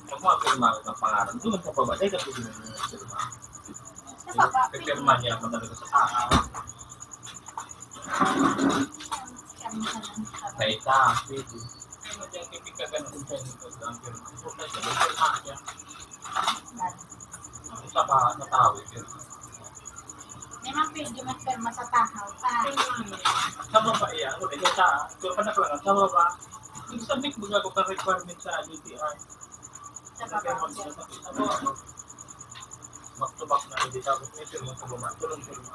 Huwag mo pirma ng pangalan. Doon sa baba. Dahil kasi sila yung pirma. Sa baba. Pirma niya ako talaga sa tao. Sa ita. Pwede. Ano dyan kipikagan kung siya nito ang pirma. Kung siya yung pirma niya. Isa pa sa tao. May mga pwede magpirma sa tahaw pa. Sa baba iya. Ano ito sa. Kung panaklangan sa baba. Yung sabik mo ako ka requirement sa DTI. Sa baba. Maktubak na hindi tapos may firma sa baba. Tulong firma.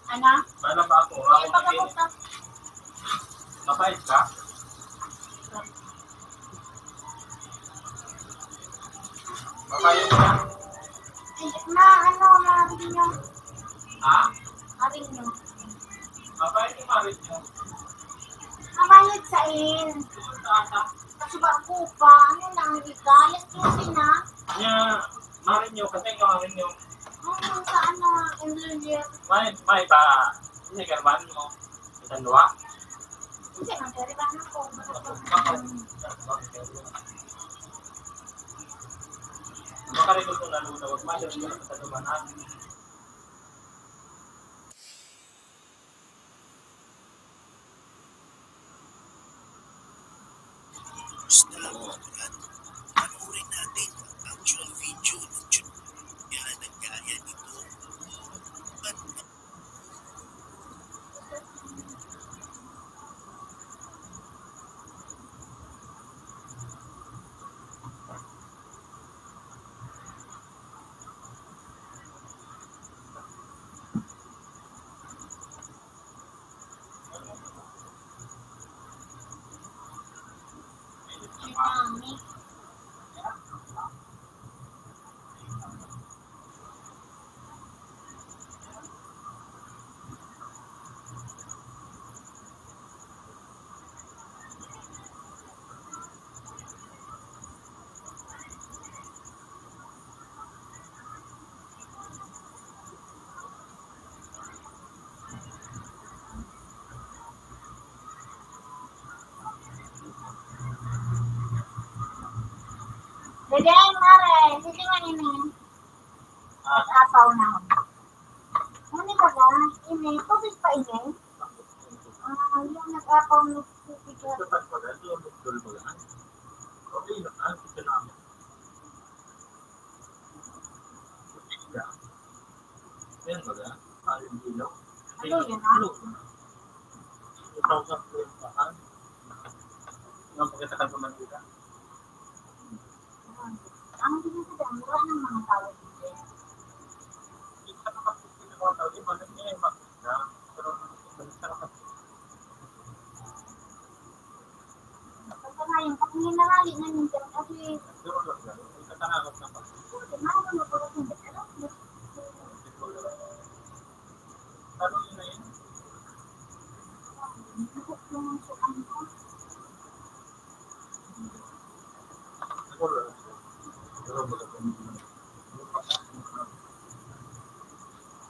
Ano? Paano ba ako? Yung Ako pagkakot na. mapait ka? Mapait ka? Marin nyo. Ha? Marin nyo. Mapait yung marit niyo. Mabayad sa in. Taata. Kasi ba ako pa? Ano lang, higayat yung na. Kanya, marit niyo. Kasi yung marit niyo. Sa ano, engineer. May ba? Hindi karban mo. Isang dua? Hindi, magkariban ako. Makarikot ko na luna. Huwag masyad ko na sa dumanan. Gusto mo at panoorin natin ang actual video ng Yan ang gaya nito. At Mami. Dede, mare, sige nga ini. Nag-apaw na ako. Ano ba ba? Ini, tubig pa ini? Yung nag-apaw na tubig. Dapat pa rin, yung doktor mo lang. Okay, nakakita namin. Putika. Yan ba na? Ayun ilaw. Ano yun, ha? Ikaw sa pilihan. Yung pagkatakan sa Manila. Ang sinasabi, mura ng mga tao dito. Hindi ka nakapagpili ng mga tao. Iba na niya yung makita. Pero balik ka nakapagpili. Basta nga yung pakingin na nga, na minsan kasi, Pero lang yan. Hindi ka tanakot na pa. ano na po kasi, ano? Ano yun na yun? Siguro lang. Pero baga kung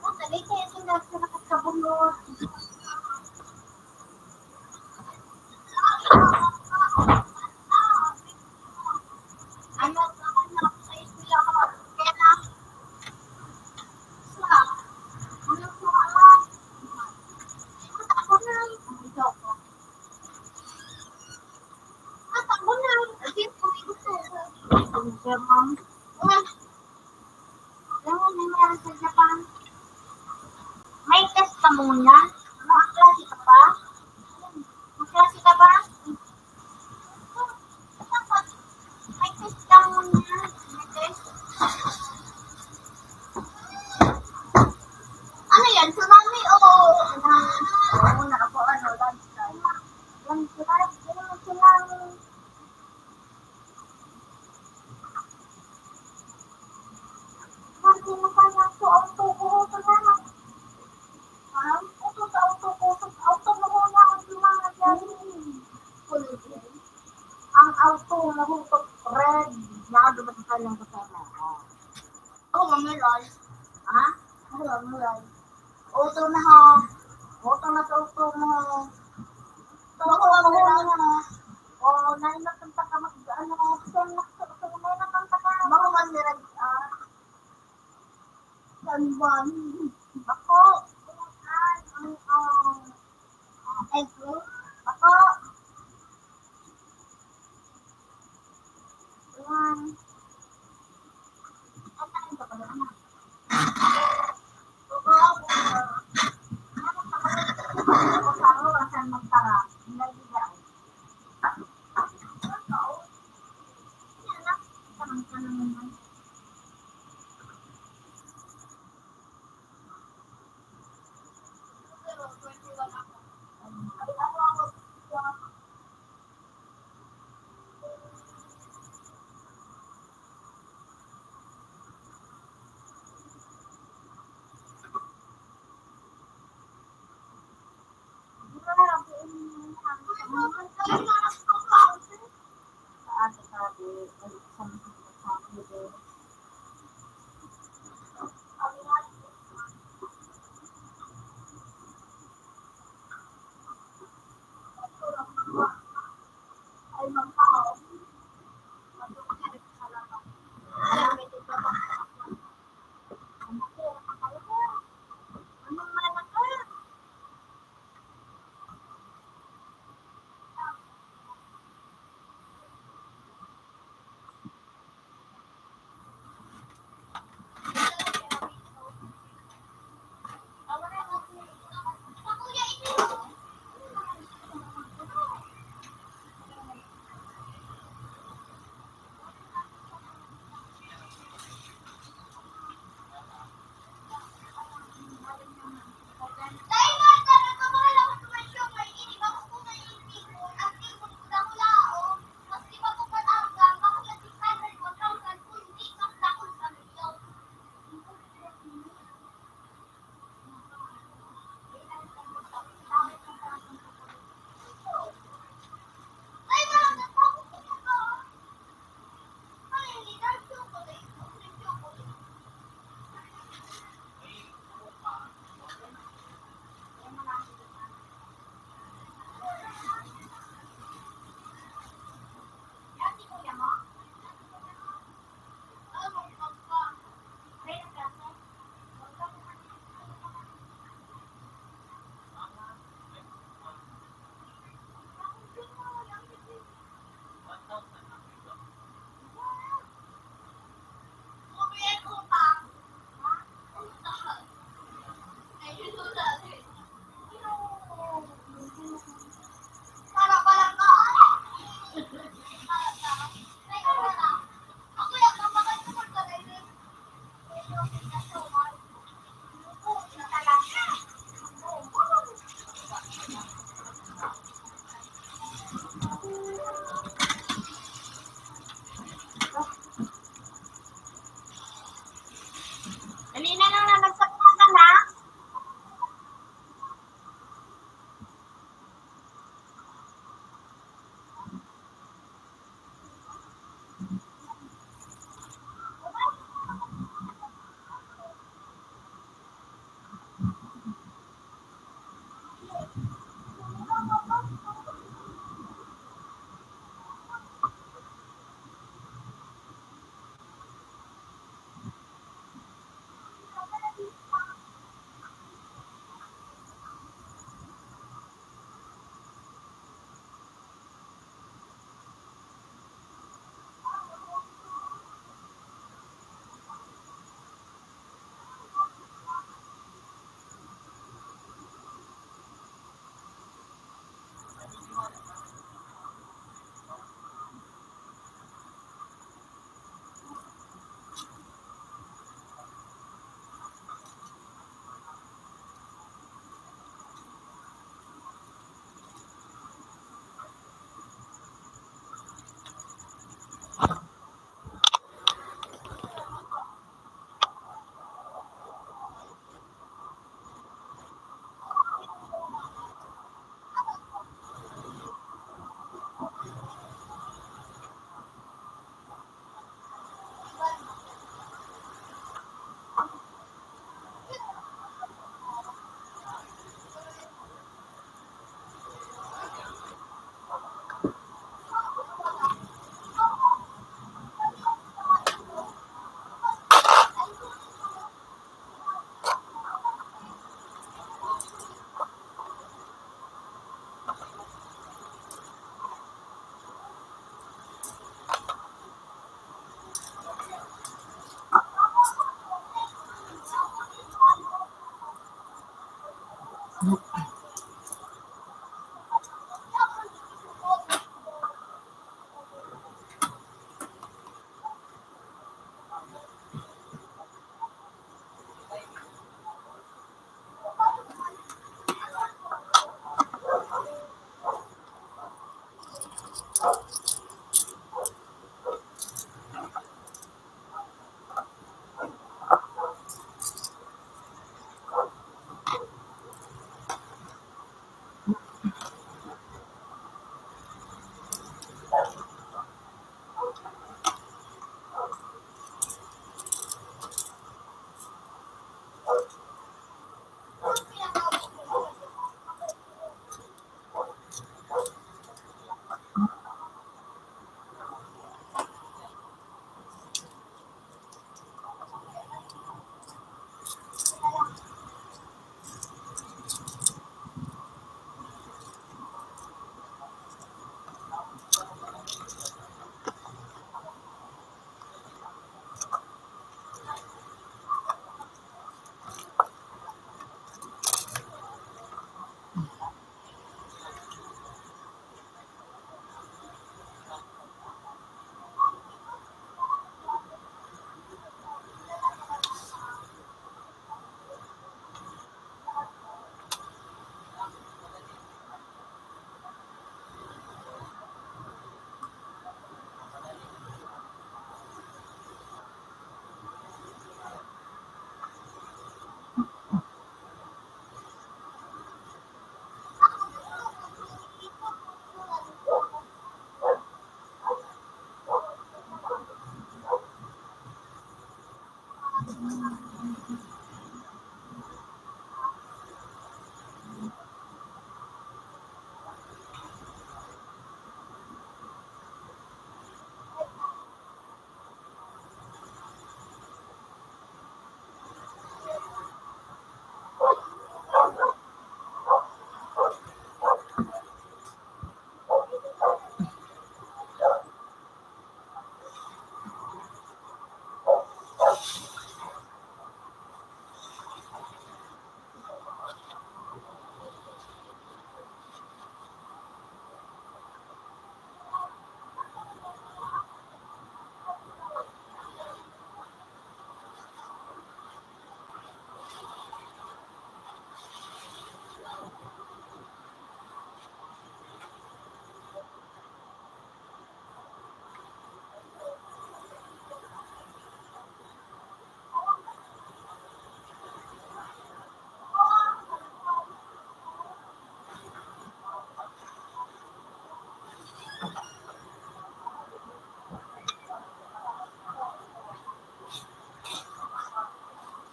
Oh, dali kayo sila nakakabulot. Ano sa isla ka? Kaya sa ano sa ako na ito ko. Ako na kasi ko gusto ko. Ang Japan. Ano nangyari sa Japan? May test ka muna? Makaklase ka pa? Maklase ka ba? May test ka muna. May test. Ano yan? Tsunami o? Oo na ako. Ano? Landslide. Landslide? Ano yung tsunami? Kasi nakaya ko ang tubo ko na. Ito sa auto ko. Auto mo muna ang mga dyan. Ang auto na hutok red. Nakadubat ka lang kasama. Ako, mamilay. Ha? Mulay. Auto na ha. Auto na sa auto mo. Ako mamilay na. O, nainakanta ka mag-ano. Nainakanta ka. Bako mandirag. Sanban. Ako. Ego. Ako. Ayan. Ang takin ka pala na. Ako sa ako, asan magtara. Nagigay. Ako. Yan na. Tanong ka naman.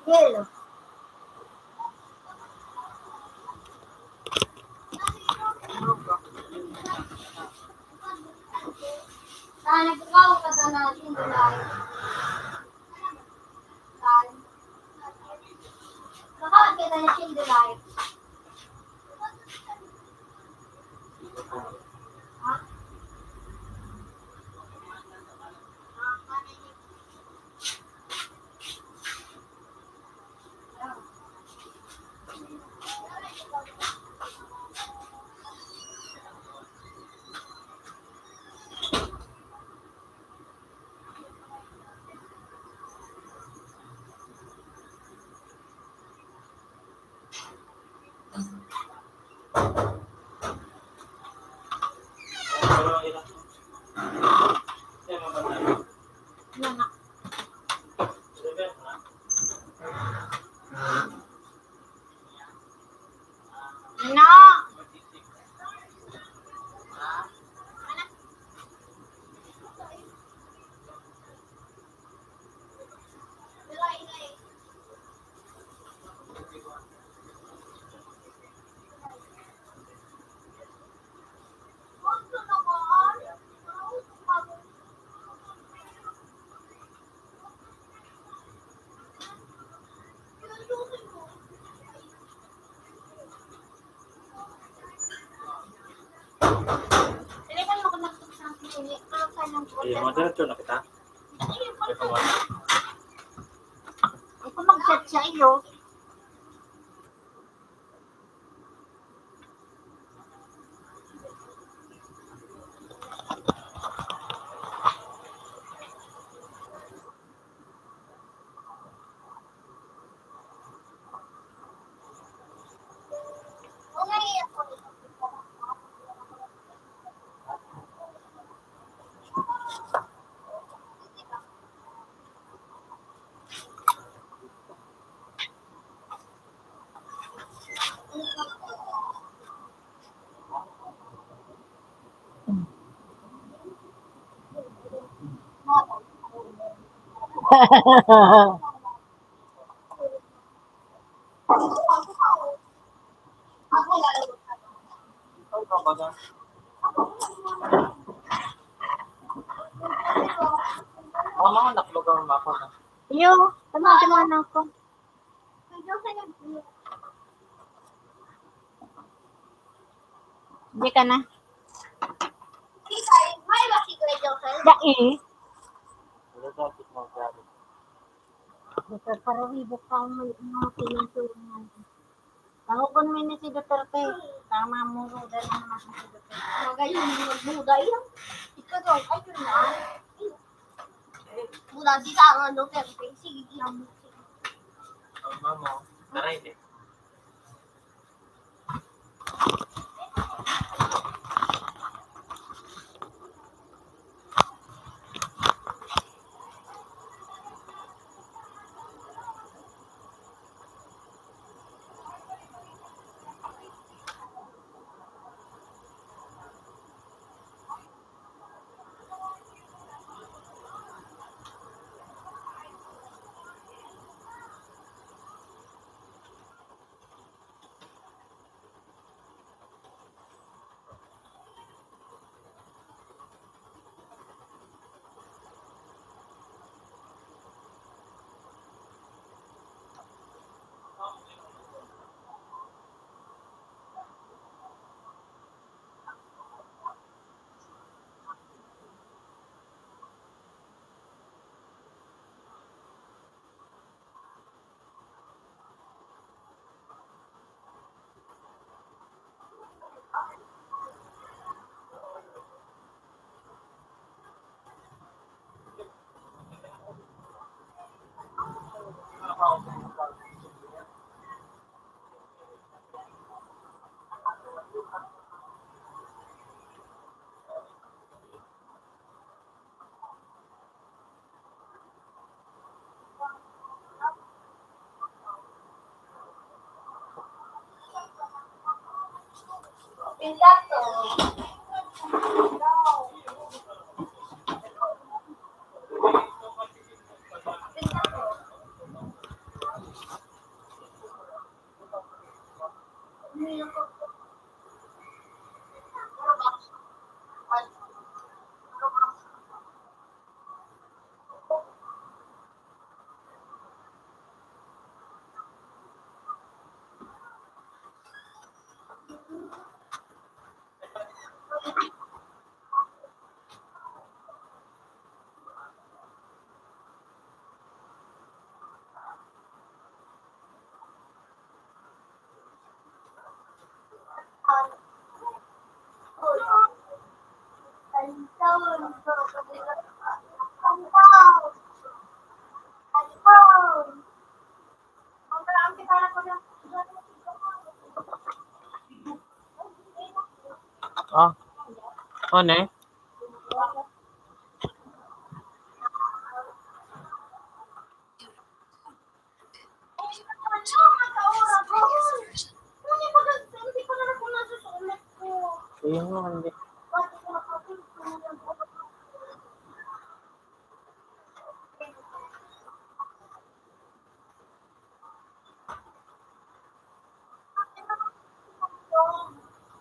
Yellow. Nagkakaw ka na natin dahil. Nakawag kita na shield life. Ano? Telepan mo ko sa sili. Kalau ka ng Iya, diretso na kita. Ako mag-chat sa iyo. Ikaw ka ba na? Mga naklog ang mako na. Yo, tama na ako. Hindi ka na. Dai. Wala dapat mo grabe. Dr. Parawibo ka may mga pinagtulungan. Ako kung may na si Duterte, tama mo ro dahil naman si Duterte. Magayon mo magbuda yan. Ikaw daw, ay yun na. Buda si Sara Duterte. Sige, lang mo. Ang mama, taray din. Pindato. Ah, ano eh? Ayun nga, hindi.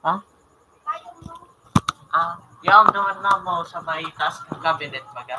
Ha? Yung naman na mo sa may taas ng cabinet baga.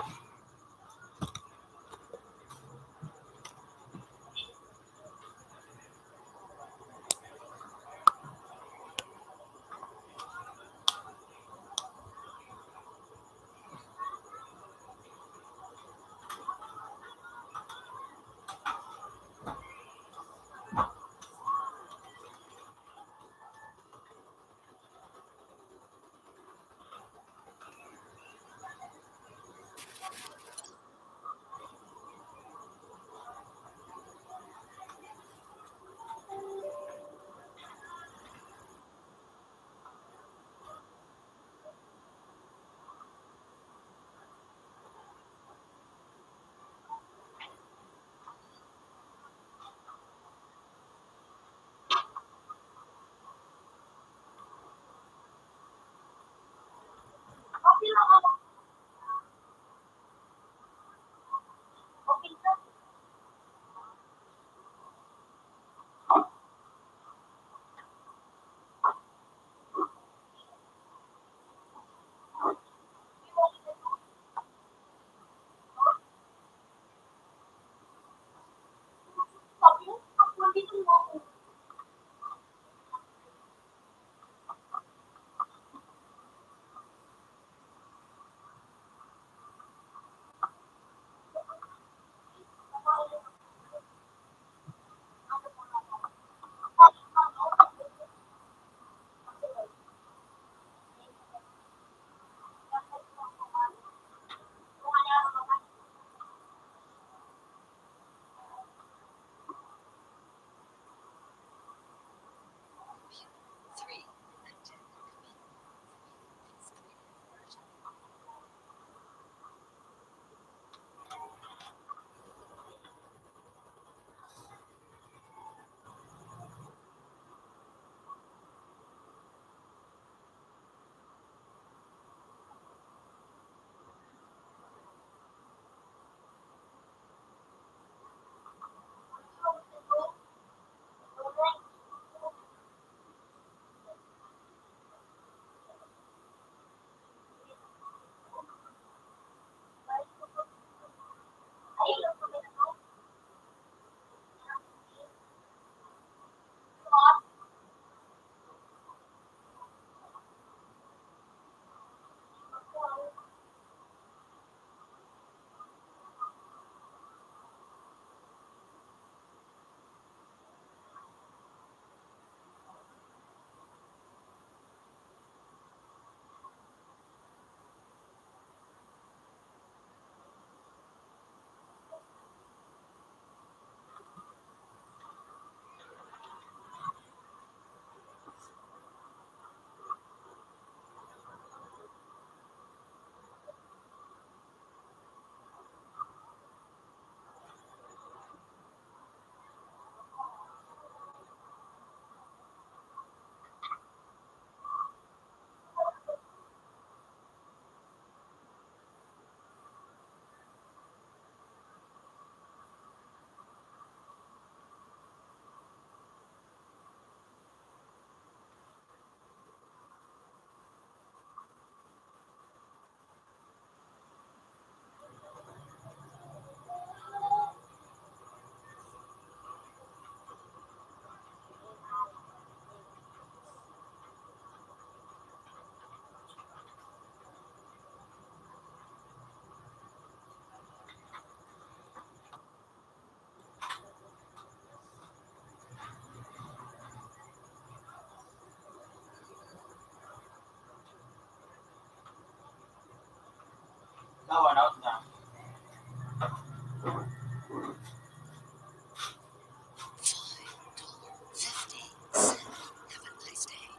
Daw, out na. $5.50. Have a nice day.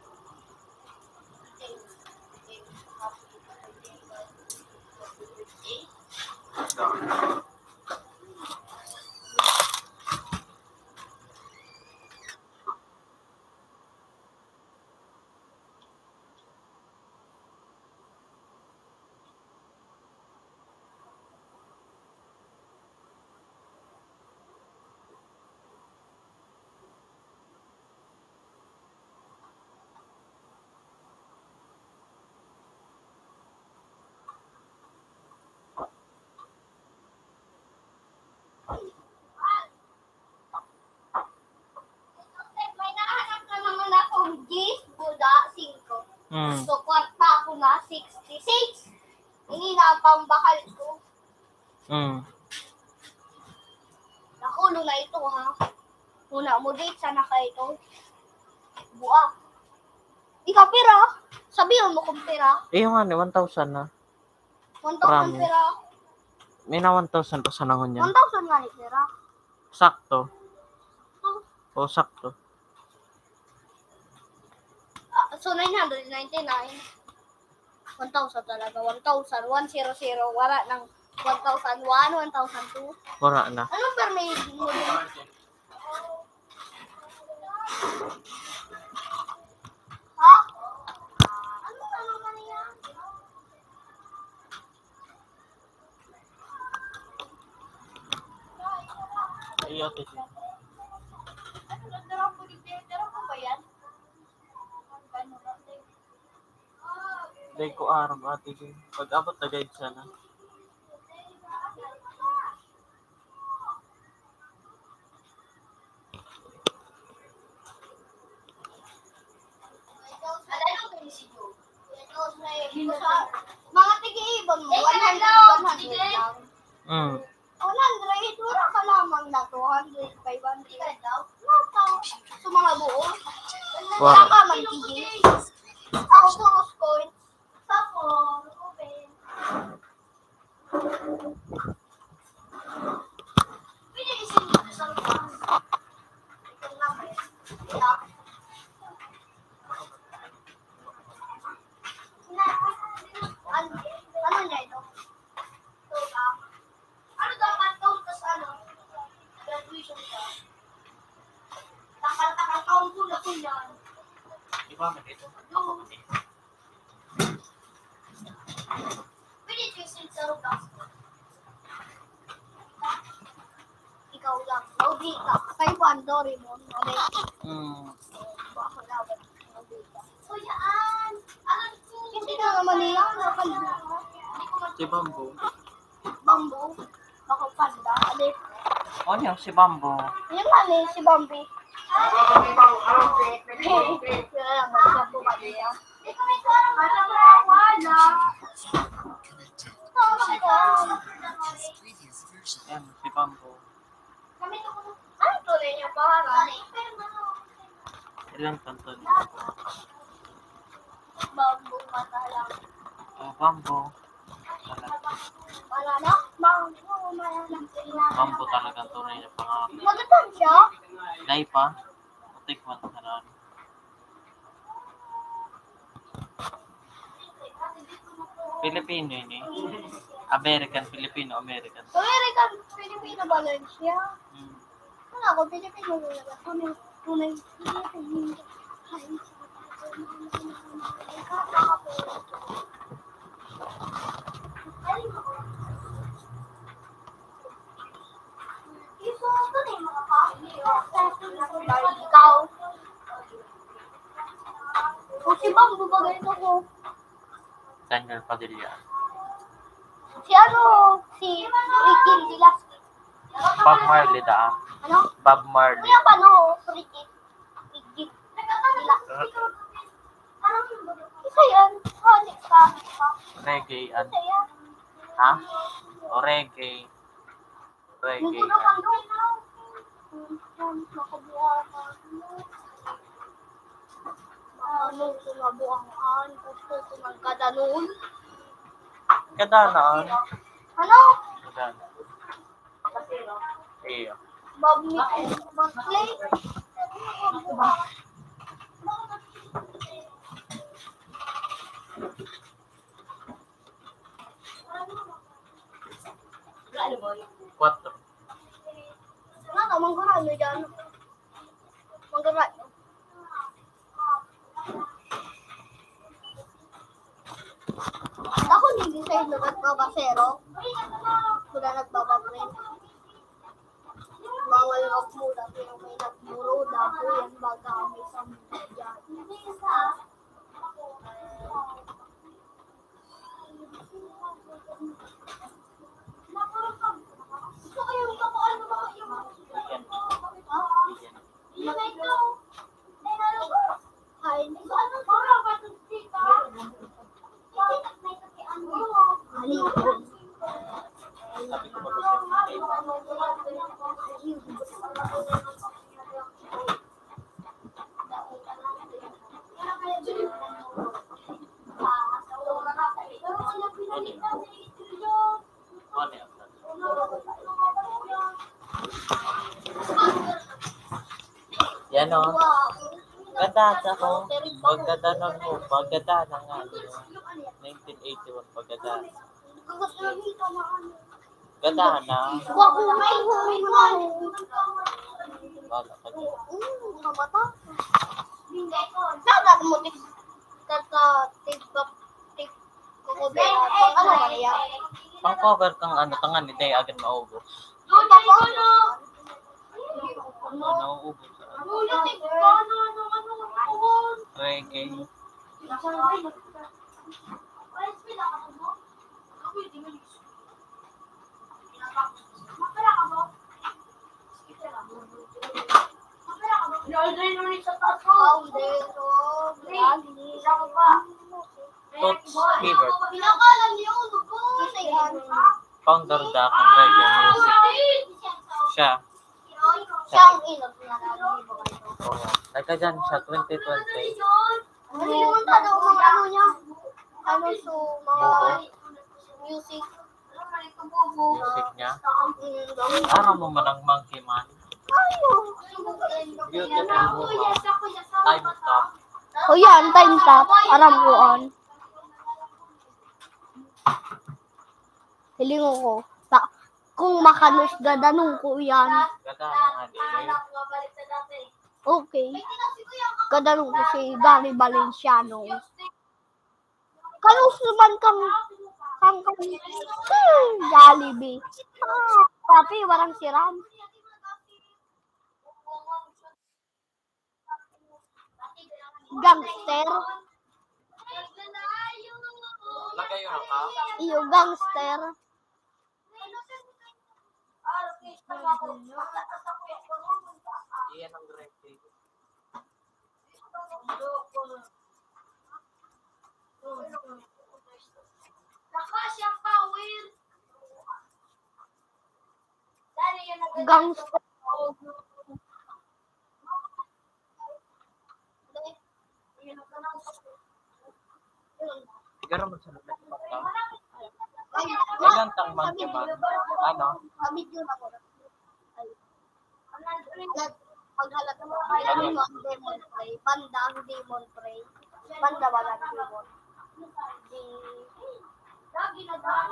May nahanap na naman akong G's, Buda, 5. Hmm. So, kwarta ako na 66. Ini na ang pambakal ko. Hmm. Nakulo na ito, ha? Una mo date, sana ka ito. Buwa. Di ka pera. Sabihin mo kung pera. Eh, yung ano, 1,000 na. 1,000 Promise. pera. May na 1,000 pa sa nangon yan. 1,000 nga ni pera. Sakto. O, sakto. So, 999. 1,000 talaga. 1,000. 100. Wala ng 1,001, 1,002. Wala na. Anong permit mo din? Ha? Ano naman yan? Ay, ate. Ano nagdarang po dito? Darang po ba yan? Ano ba? Dahil ko araw, ate. Pag abot na guide sana. Mga tigi-ibon mo, 100 lang. Hmm. 100, wala ka lamang na 200, 500. Nakaw. Sa mga buo. Wow. Wala ka man tigi. Ako puros coins. Sako, open. Pwede isin mo sa lupas. Ito lang ba yan? Ito. Ano niya ito? Ito ka? Ano daw ang taon tas ano? Graduation ka? Takal-takal taon ko na ko yan. Iba mo dito. Yung... Pwede ito yung sin sa Roblox ko. Ikaw lang. Logi ka. Kay Juan Doraemon. Okay? Hmm. Baka laban. Logi ka. So yan! Ano? Hindi na naman nila. Si Bambo. Bambo. Baka panda. Adi. O niya, si Bambo. Yan nga eh, si Bambi. Kaya lang, mag-bambo ka niya. Wala. Connected. Kami Previous version. Yan, si Bambo. to ko. Ano tunay niya pangalan? Ilang tanto niya? Bambo mata lang. O, Bambo. Wala na? Bambo, wala na. Bambo talaga ang tunay niya pangalan. Magandang siya. Dahil pa, matikman ka na. Filipino yun eh. American, Filipino, American. American, Filipino ba lang siya? Hmm. Wala ako, Filipino talaga. Tunay, Filipino. Ikaw. O si Bambo ba ganito ko? Daniel Padilla. Si ano? Si Ricky Dilas. Bob Marley da. Ano? Bob Marley. Kuya ba no? Ricky. Ricky. Dilas. Isa yan. Hali ka. Reggae. Isa yan. Ha? O reggae. Reggae. Hindi na kando. Makabuhakan. Ano, sumabuangan. Gusto ko ng kadanon. Kadanaan. Ano? Kadana. Iyo. Badminton. Play. Quatro. Ano, manggaray nyo dyan. Manggaray. Ako hindi sa'yo nagbabasero. Wala nagbababril. Bawal wag muna pero may nagmuro na po yan baga may sampo dyan. Gusto ko yung kapuan mo yung Ay, hindi ko ano para ba ito dito? Halipon. Sabi ko ba ano yan? Yan o. Ganda ko. Pagkadanan mo. Pagkadanan nga. 1981. Pagkadanan. Ganda na. Wag mo may humin mo. Wala ka dyan. Kamata. Dagat mo tik tik ko ba ano kaya? Pang cover kang ano, tangan ni Day agad maubos. Ano, nauubos. Reggae. Toots Fever. Founder da kang reggae music. Siya. Siyang inot na Nagka dyan siya, 2020. Hindi naman tanong ng ano niya. Ano so, mga music. Music niya. Ara mo man ang monkey man. Beautiful woman. Time stop. O yan, time stop. Aram ko on. Hilingo ko. Kung makanus gadanong ko yan. Ganda na nga din. Okay. Gadanong ko si Gary Valenciano. Kanus naman kang Jollibee. Tapi warang siram. Gangster. Lagayo na ka? Iyo, gangster. Iyan ang directing. Gangster. Siguro mo sa lapit pa ka. Ilan tang monkey man? Ano? Kamit yun ako. Paghalat mo, ano ang demon prey? Banda ang demon prey. Banda ba ang demon? Lagi na daw.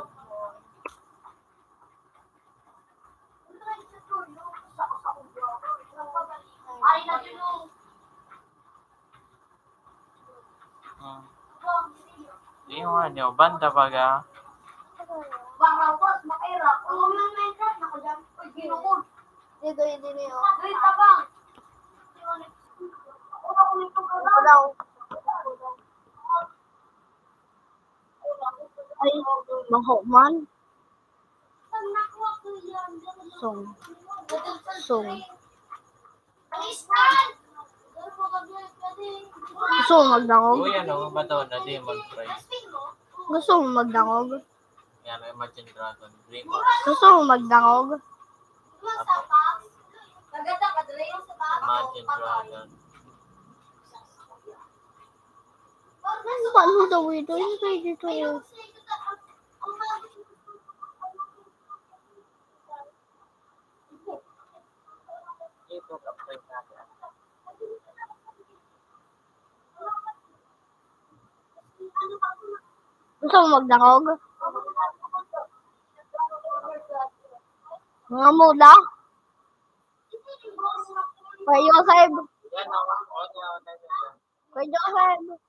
Ay, na yun. Di mo ano, banda baga. Barawat, makaira. Ang mga Minecraft, nako dyan. Uy, ginukod. Dito, hindi niyo. Dito, tabang. Ako daw. Ay, maho man. Song. Gusto mo magdangog? Uy, ano, bato na Demon Prey. Gusto mo magdangog? Yan, Imagine Dragon. Dreamers. Gusto mo magdangog? Imagine Dragon. Paano daw ito? Hindi pwede ito. Ito kapag natin. Gusto mo magdangog? Mga muda? Kuya Joseph. Yan ako. Kuya Joseph.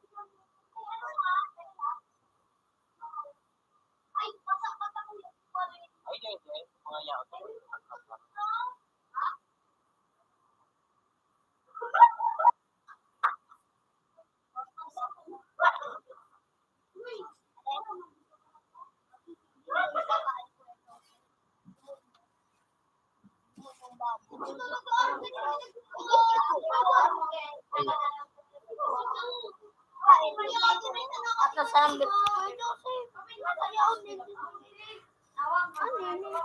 Ay, mga yaot. At nasambit. Kuya Joseph. Ano yun eh?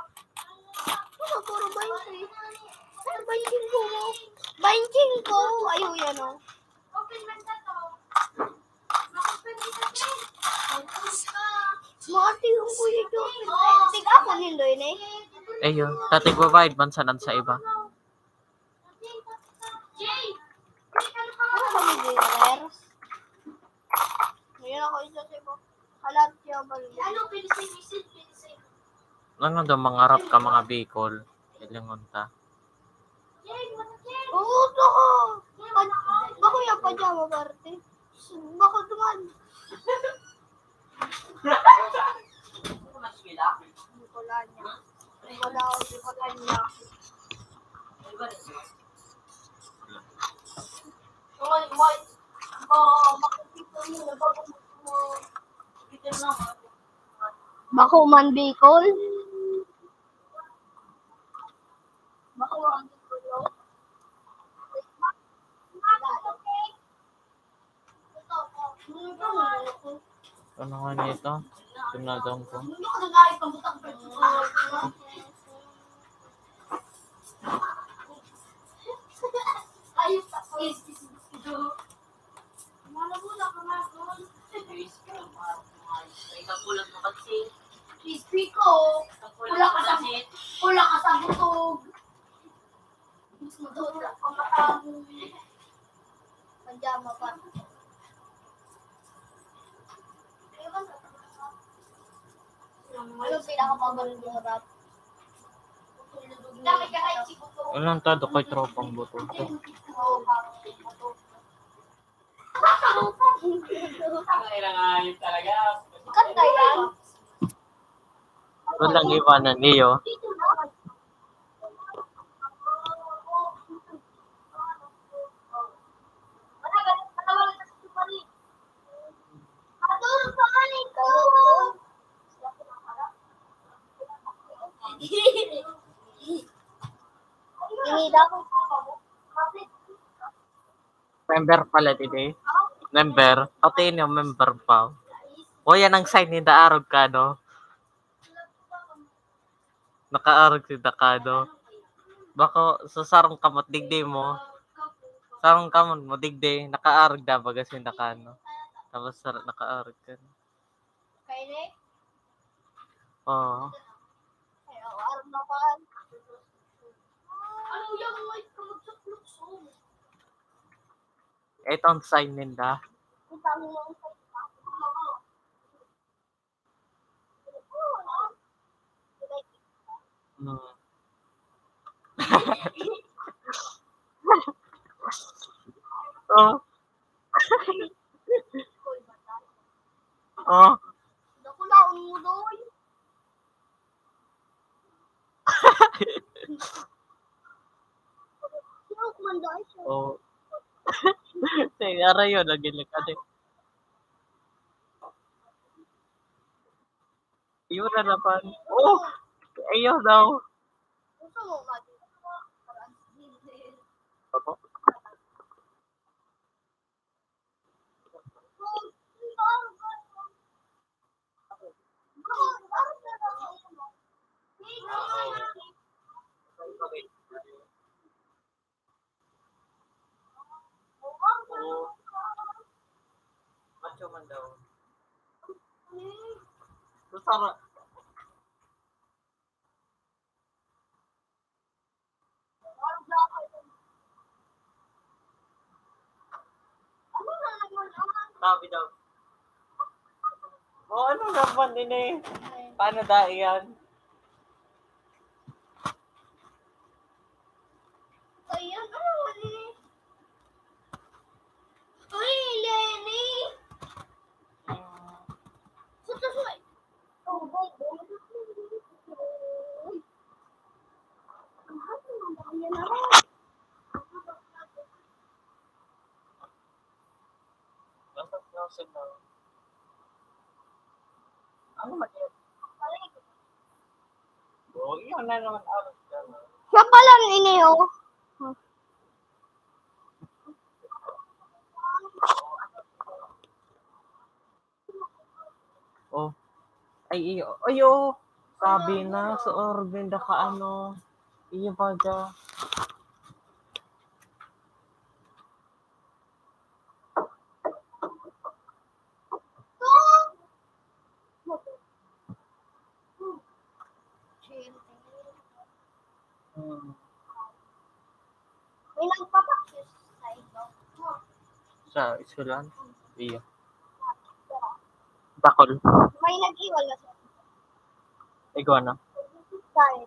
Ano, puro 20. Ano, 20 ko mo? 20 ko. Ayaw yan o. Mati yung Kuya Joseph. Tiga ako nindo yun eh. Ayo, tatig babayad man sa iba. Ano kami viewers? Ngayon ako isa sa iba. Halat siya ba yun? Ano daw mangarap ka mga Bicol? Ilingon ta. Oo, ito ko. Bako yung pajama parte. Bako duman. Mas gila. Wala niya. Wala niya. Iba rin siya. Makikita mo na bago mo. Kita na. Bako man Bicol. Bako man Bicol. Ano nga nito? Tinadong ko. Ikaw mo kasi. Crispy ko. Wala ka sa butog. Mas madura ka makamu. Pajama pa. Ano pinakapabarin mo rap? Dami ka kahit si butog. Ilang tado kay tropang buto. Kailangan talaga. Kanta yan? Walang iwanan niyo. Inida ko. Member pala today. Member. Pati yung member pa. O yan ang sign ni Daarog ka, no? Nakaarog si Dakado. Bako, sa sarong kamot, digdi mo. Sarong kamot mo, digdi. Nakaarog na baga si Dakano. Tapos nakaarog ka. Kaya ni? Oo. Ay, araw na pa. Ano yung white ka magsaklukso? Ito ang sign nila. Utang mo ang Hmm. Oh. Oh. Naku na, umuloy. Sino kumanda siya? Oh. Ara yun, nagilig ka din. Iyon na naman. Oh! Ayaw daw. Gusto mo nga din. Ako? Macho man daw. Susara. sabi daw. O ano naman din eh. Paano dahil yan? Ayan, ano ni? Uy, Lenny! Susunod. Oh, boy, boy. Ayan na rin. Bakit nasin na? Ano man yan? O, yun na naman aras ka na. Siya pala ini oh. Oh. Ay, iyo. Ayo. Sabi na sa Orbenda ka ano. Iyo pa dyan. May nagpapaksis sa ito. Sa isulan? Iyo. Bakol. May nag-iwal na siya. Iguana. Dahil.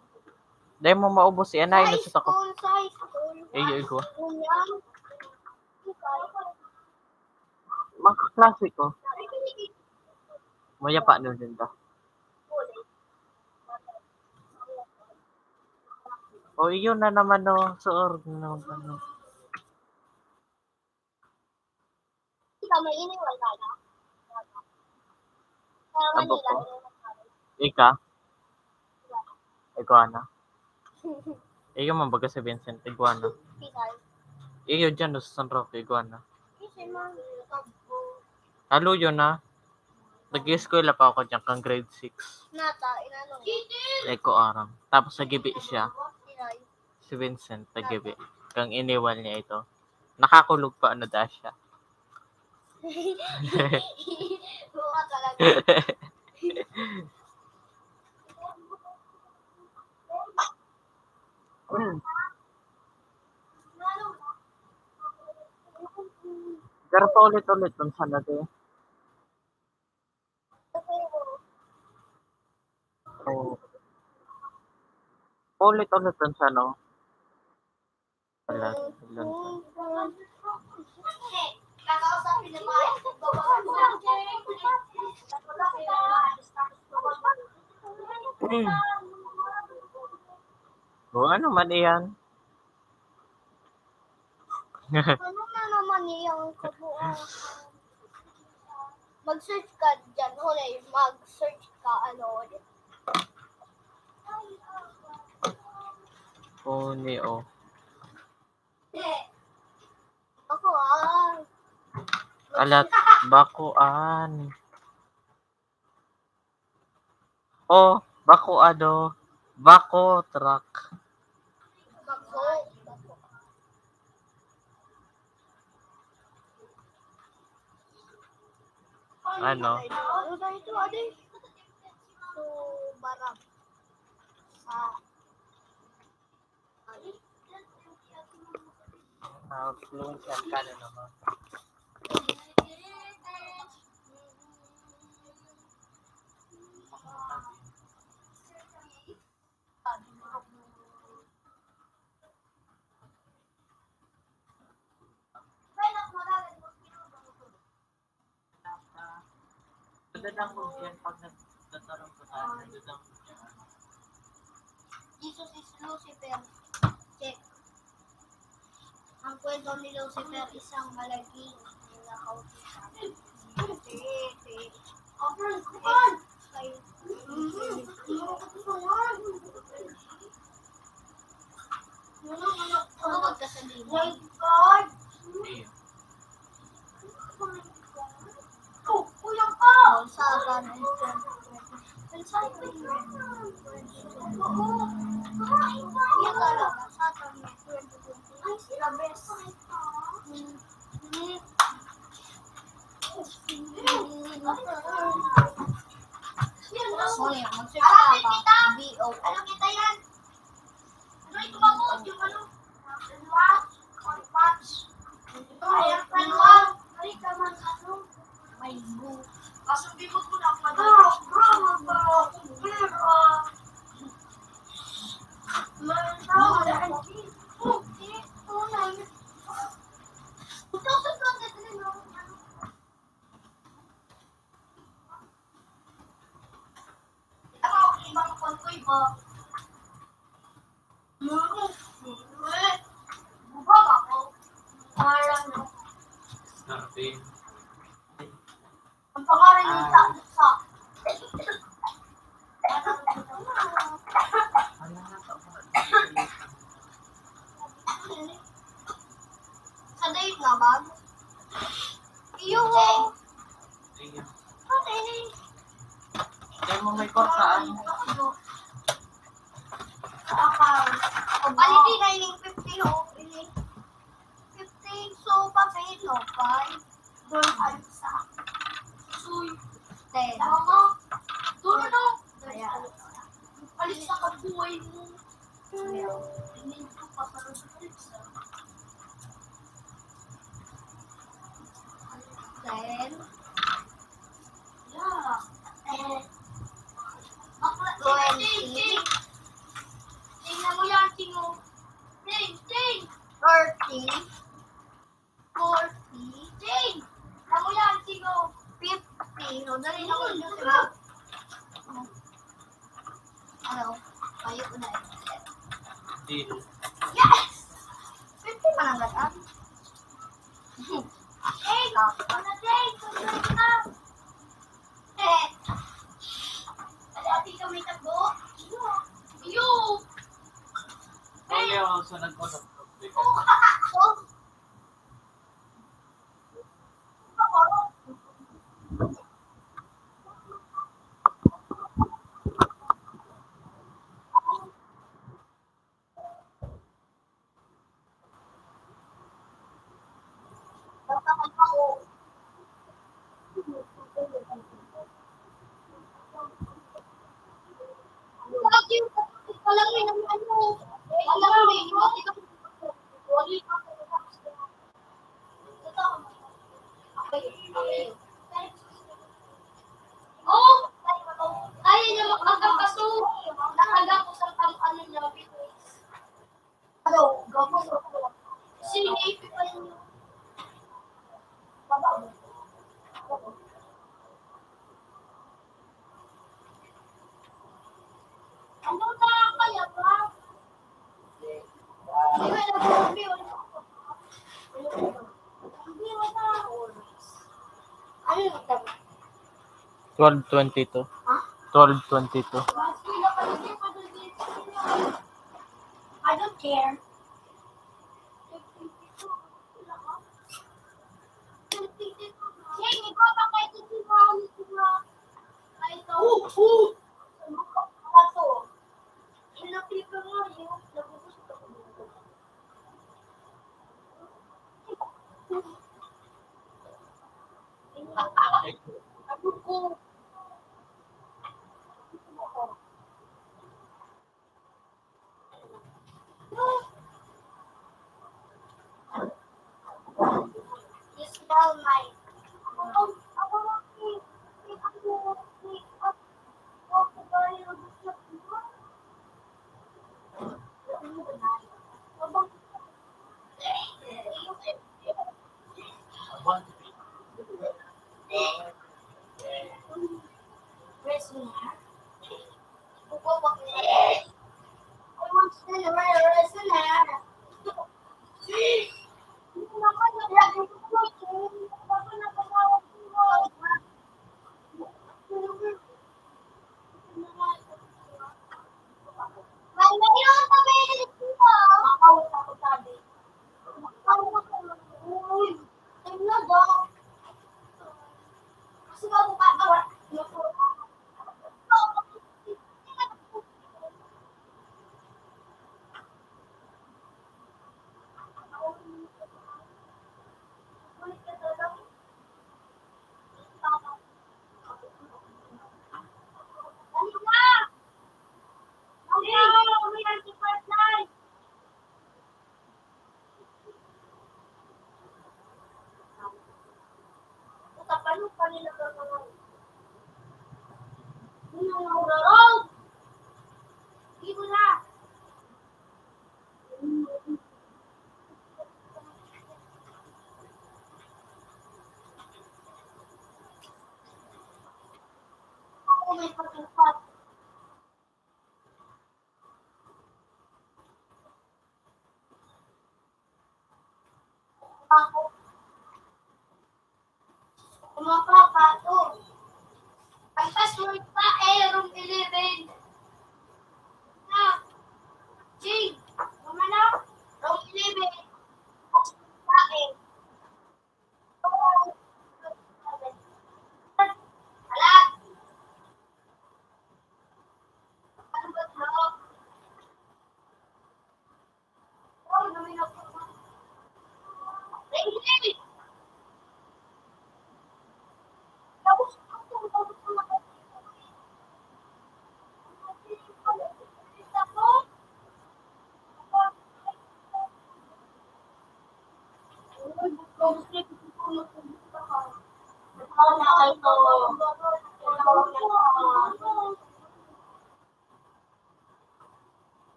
Dahil mo maubos si Anay na sa tako. Sa high school. Iyo, igwa. Unyang. Makaklase ko. Maya pa ano din ba? O, iyon na naman no. Sa org na naman. Ikaw may iniwal ka na. Sa Abo Manila. ko. Ika? Iguana. Iyo man baga sa Vincent. Iguana. Pinay. Iyo dyan no, sa San Roque. Iguana. Kasi mga Halo yun na. Nag-eskwela pa ako dyan kang grade 6. nata, inano. Eko aram. Tapos nagibi siya. Pinay. Si Vincent nagibi. Kang iniwan niya ito. Nakakulog pa ano da siya. Buka talaga. Pero pa ulit-ulit dun sa natin. Oh. Ulit-ulit dun sa no. Wala. Kakausapin na ba? O ano man iyan? Ano na naman yung kabuang mag-search ka dyan ulit. Mag-search ka ano ulit. Puni o. Ako Alat bakuan. Oh, bakuado. Bako truck. Ano? Ano na ito, ade? So, barang. Fluence yan ka na naman. Dadang ko yan pag nagtatarong ko tayo. Dadang ko yan. Jesus is Lucifer. Check. Ang kwento ni Lucifer isang malaging nakautusan. Ano magkasabihin? Iyo. Satan. Yan talaga. Satan. Sorry, mag-search ka ba? B.O. Ano kita yan? Ano ito ba po? Yung ano? Watch? Or watch? Ito, ayan, manual. Balik ka man, ano? kung ko iba. Bubag ako. Parang no. Natin. Ang pangalan ng sa. Sa date naman. Iyo. Kaya mo may kortaan. Aliti na ining 50 ho. 50 so papel no. 5. Doon ay sa. Suy. 10. Tama. Doon na. Ayan. Alis sa kabuhay mo. Hindi ko pa sa Then, yeah. Tingnan mo yan, tingo. Ting! 30. 40. Ting! Tingnan mo yan, tingo. 50. No, dali na ko yun, diba? Ano? Kayo ko na yun. Deal. Yes! 50 man ang gatan. Eh, ano Jay? Sunod na. Eh. Ati kami takbo. Iyo. Kaya ako sa nagkosap. Oh. Oh, kaya niya makakaso. Nakaga ko sa ano niya. Hello, gabo. Sinipin pa yun. Ano na kaya ba? Hindi ba na hindi mo na. Ano yung tama? 12:22. Ha? 12:22. I don't care. Hey, ikaw ba kayo si Mami? Ito. Kaso, inapit ko nga yung nagugusto ko. Ako ko. You smell my.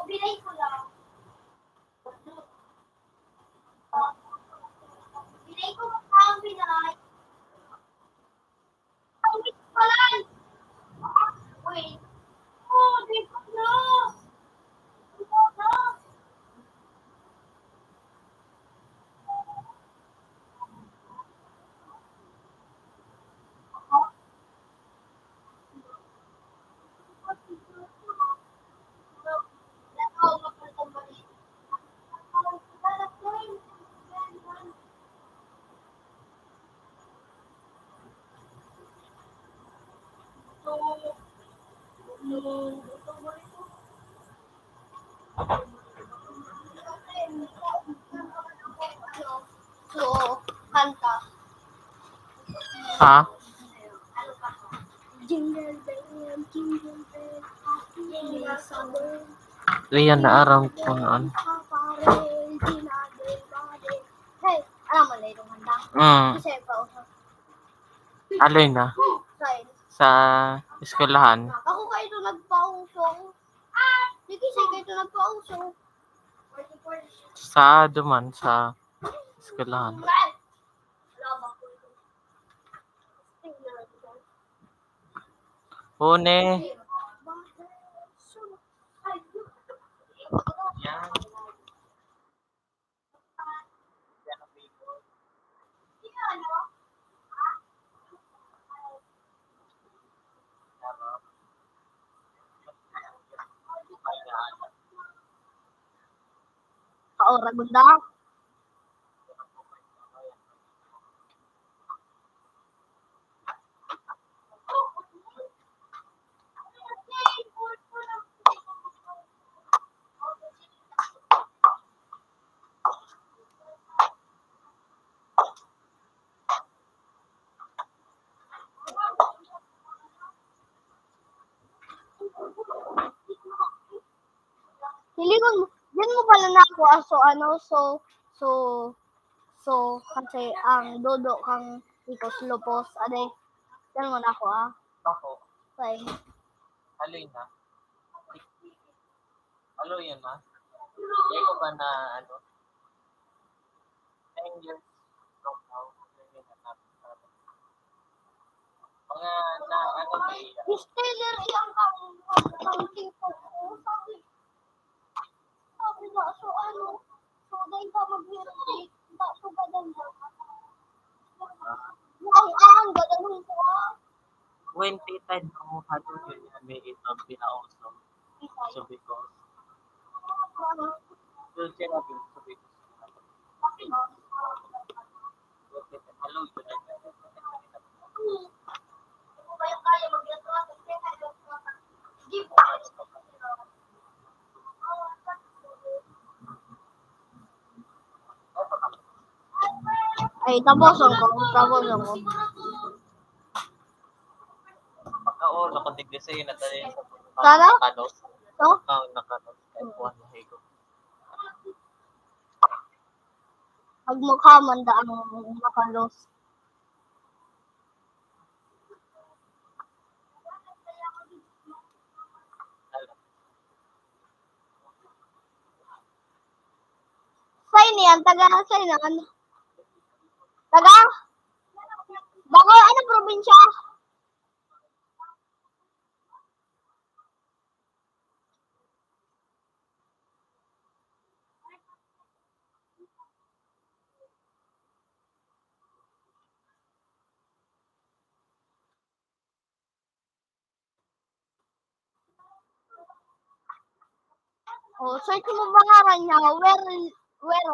Binay ko lang. Binay ko ang binay. Ang wait pala. Wait. Oh, di ko na. Di ko na. So, kanta. Ha? Jingle bell, jingle bell, happy days summer. Riyan na aram ko noon. Hey, alam mo na itong kanta? Kasi pa usap. Aloy na. Side. Sa eskwelahan. Ako kayo ito nagpausong. Sige, kayo ito nagpausong. Sa duman sa eskwelahan. Hune. Yan. Kaora gunda. Hilingon mo, yan mo pala na ako so kasi ang dodo kang ikos lupos ade. Yan mo na ako Ako. Fine. Aloy na. Aloy yun na. Hindi ko ba na ano? 10 years from now. Mga na ano ba yan? Stealer iyang kang tipo ko. Sabi na, so dahil ka mag-hirap so gaganda. Ang gadanong ko When titan mo hado yun yan may ito pinauso. So because yun siya na bin so because hello yun na kaya mag-retrato give ay tapos ako pagkaon ako tigli sa'yo na tayo Sana? nakados So? nakados kahit buwan na higo Magmukha man da ang makalos. Say niyan, say naman. Taga? Bagoy, ano probinsya? Oh, search mo pangalan niya. Where,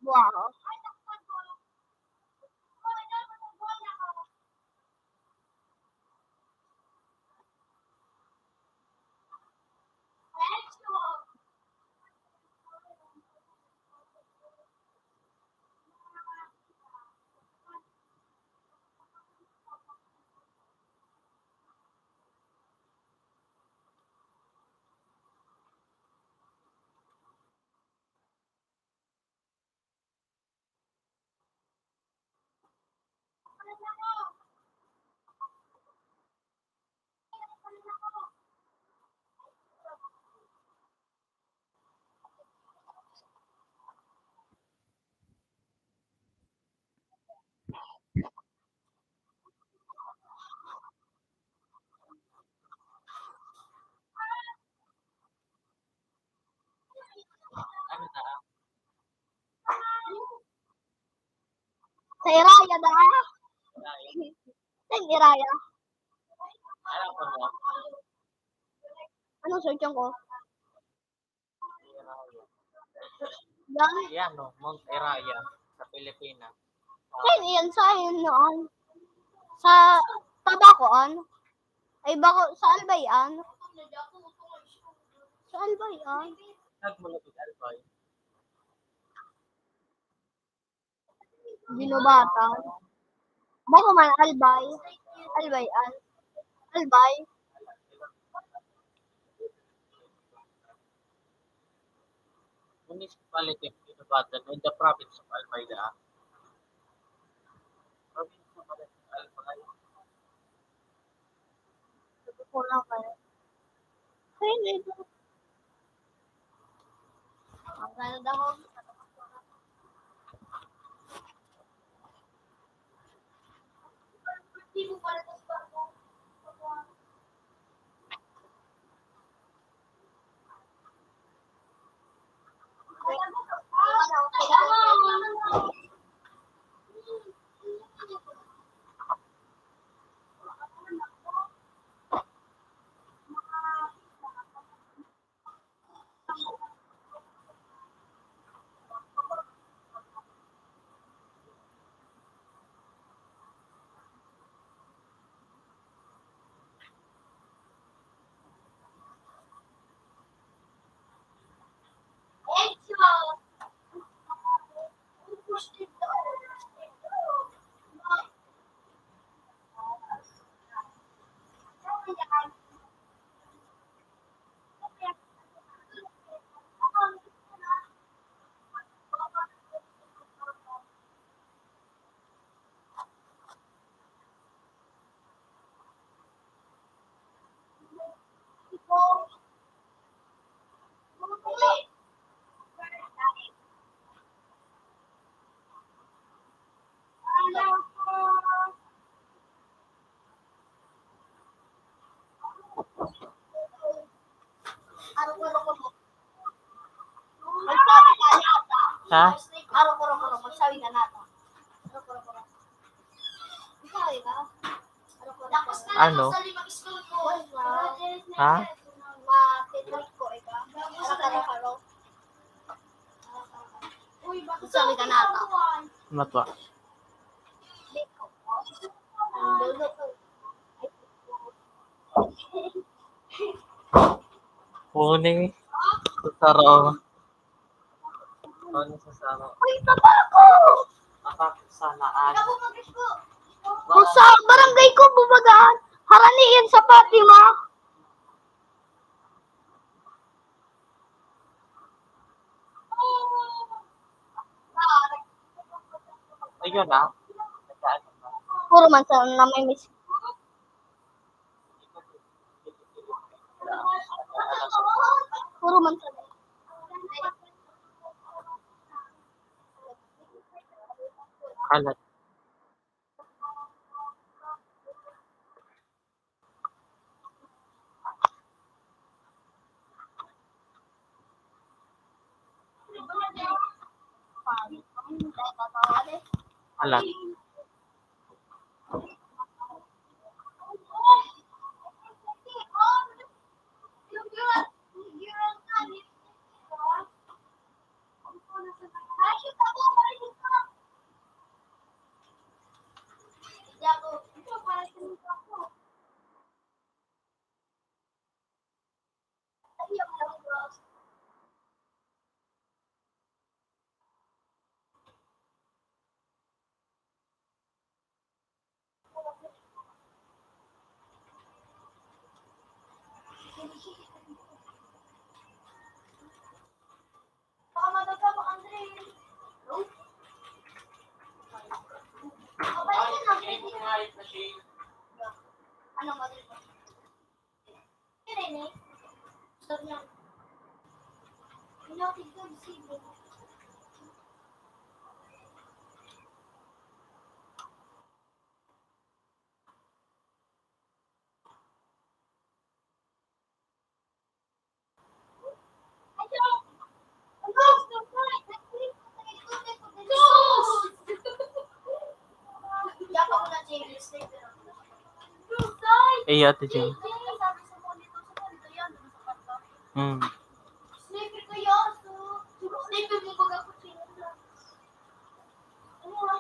wow. Ano na? Sa Iraya na. Dahil, Sa Iraya. alam ko mo, Ano search ko? Eraya. Yan. Yan no, Mount Eraya sa Pilipinas. Saan yan? Saan noon? Sa Tabacoan? Ay, bako, sa Albayan? Sa Albayan? Nagmulapit Albay. Ginubatan. Bako man Albay. Albayan. Albay. Municipality of Ginubatan in the province of Albay. Province of Albay. Ko lang kayo. Saan ito? Ang ganda ko. Ha? Araw-araw, magsabi ka nato. Araw-araw. Magsabi ka? Ano? Ha? Ma-petrit ko, ika. Araw-araw. Magsabi ka nato. Matwa. Ang dulo ko. Kuning sa saro. Kuning sa saro. Uy, tabako! Apak sanaan. Kung sa barangay ko bumagaan, haraniin sa Fatima. Ayun na. Puro man sa na may miss. Puro man sa Kalat. Kalat. Ay, shoot ako! Marinig ka! Hindi ako. Ito, para sinunod ako. Ay, ako lang, bro. Baka madaga mo, Andre. No? Kabalik ka na. Ano ba dito? Kirene? Sabi niya. Pinatig ko, sige. Ayaw! Ano? Stop right! Yak ako na changes later. Eh, Ate Jen. Sabi sa monitor yan. Hmm. Sleepy ko yan. Sleepy mo baga ko sila. Ano nga?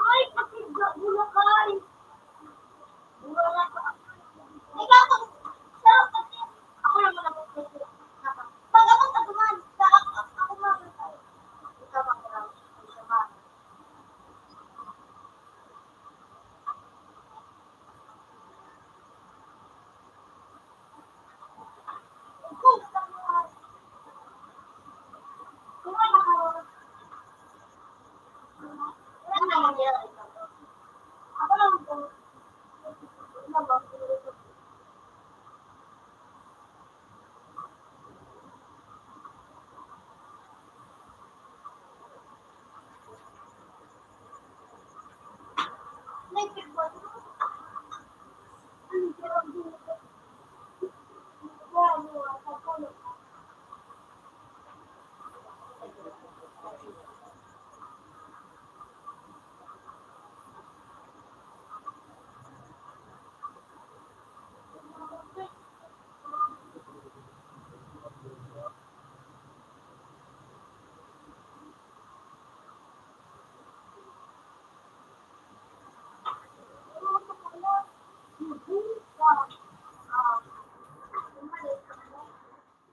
Ay, pakigga, bulakay. Ikaw, ako naman ako. Pag ako taguman, ako mamatay. Ikaw ako lang. Ako lang po.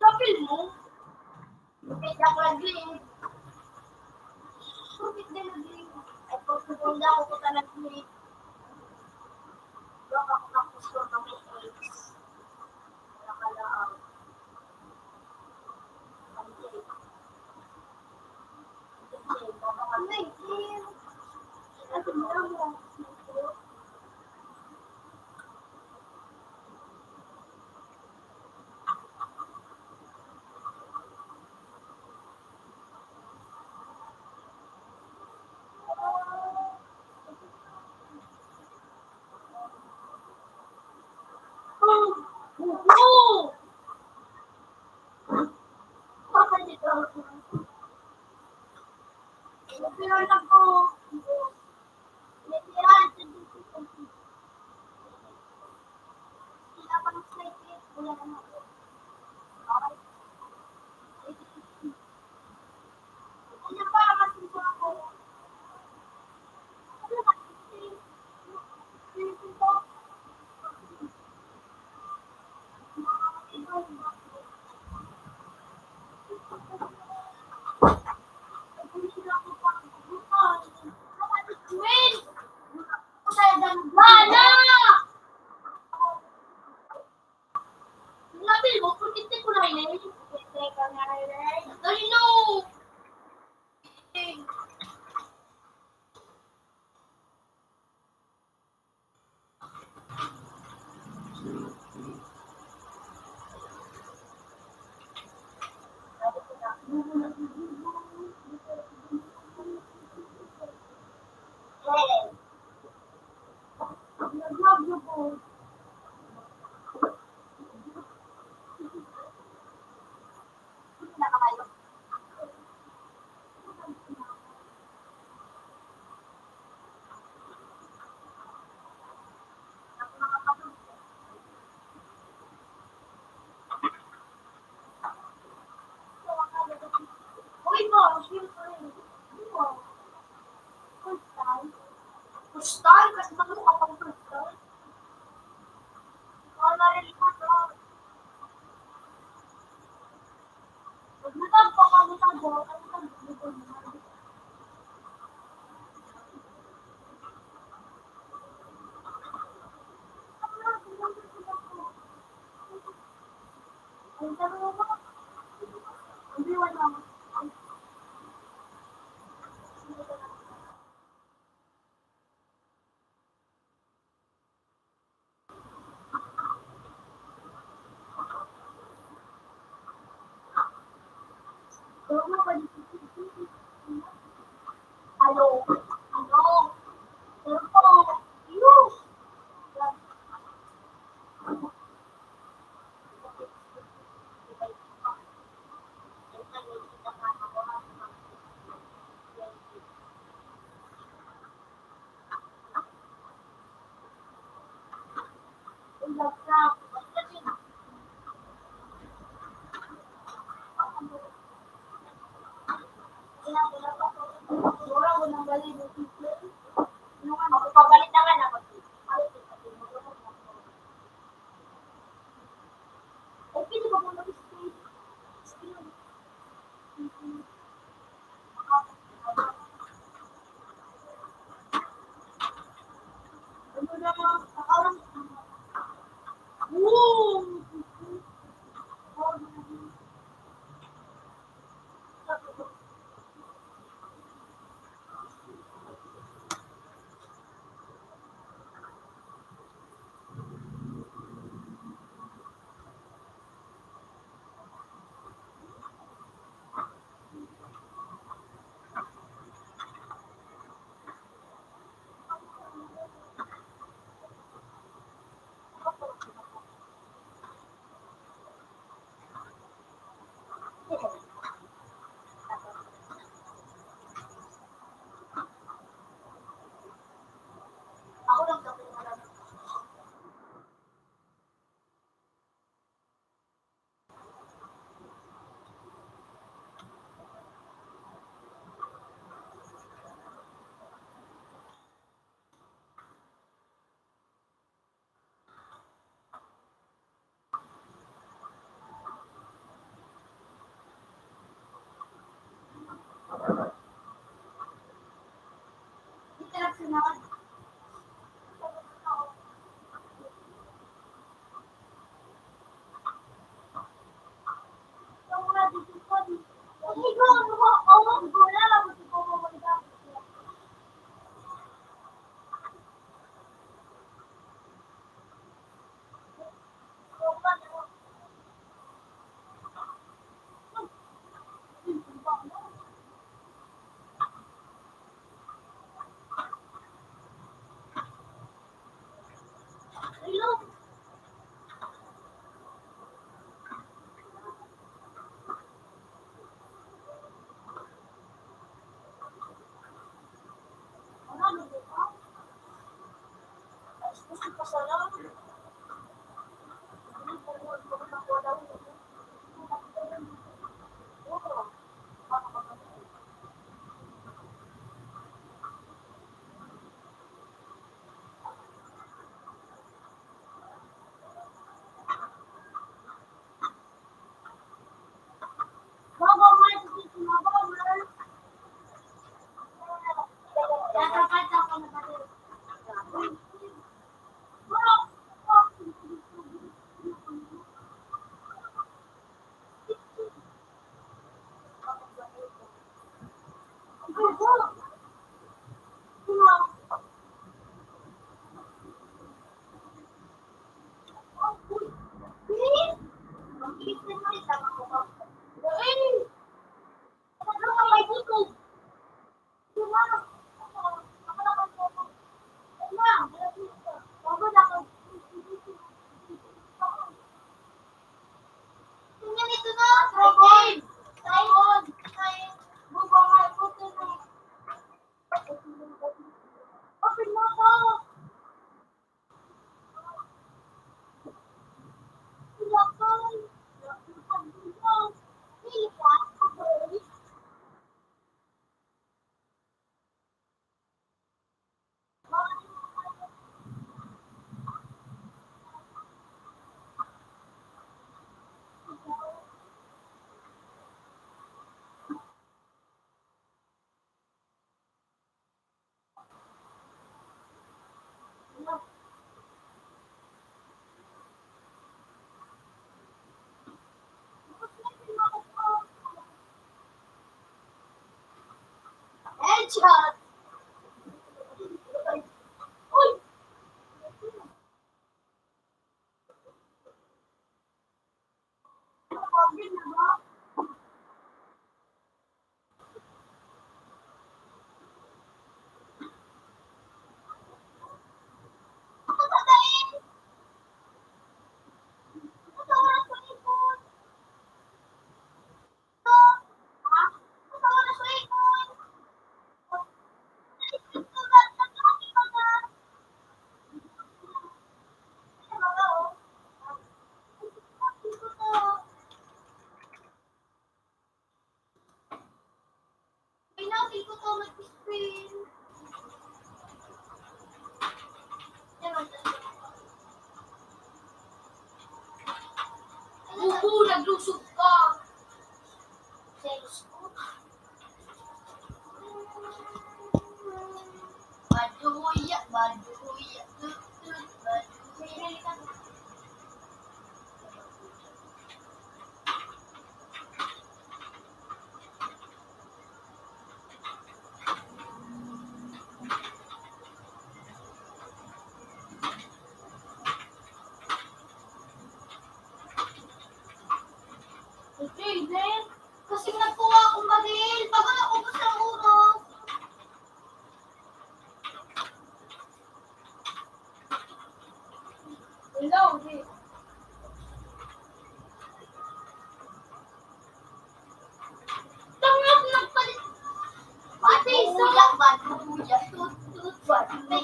Kapil mo? Kapit ako nag-leave. Kapit din nag-leave. Ay, kung sugunda ako ko nag-leave. Baka ako tapos ko kami AIDS. Nakalaang. Nagtiran ako. Nagtiran. Sila pa ng slide kit. Wala na ako. Okay. Ano pa? Masuso ako. Ano ba? Sino? Wala! Labil mo, pagkiti ko na yun. Dali no! Kustan? Kasi bakit ka pang kustan? Wala rin ko to. Pag natagpo ka mo sa go, ano ka dito naman? Ang sabi mo ba? Hindi wala mo. Hello. Hello. Hello. You. Pabalik naman ako. Okay, di ba mo mag-stage? Ano na, nakalang. Woo! Ako lang sabi mo lang. Dito lang sinakad. Headshot! Uy! Pinapil ko to mag-spin. Bubu, naglusog ka. Selos ko. Baduya, baduya, tut, tut, baduya. Hindi. Kasi nagkuha akong baril. Bago naubos ang oras. Hello, di. Tanggap ng palit. Baduya, baduya, tut, tut, baduya.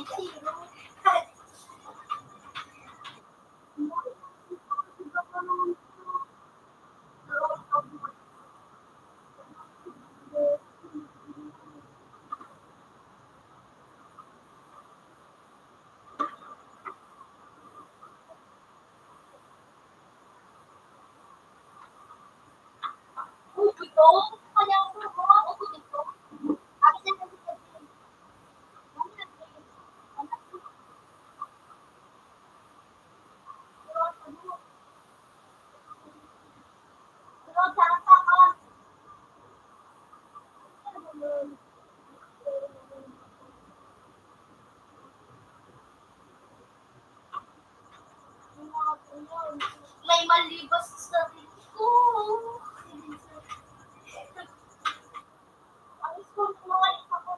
Dito, kanya ko mga ako dito. Ako sa may malibas sa sarili ko. Alis ko, tumawalis ako.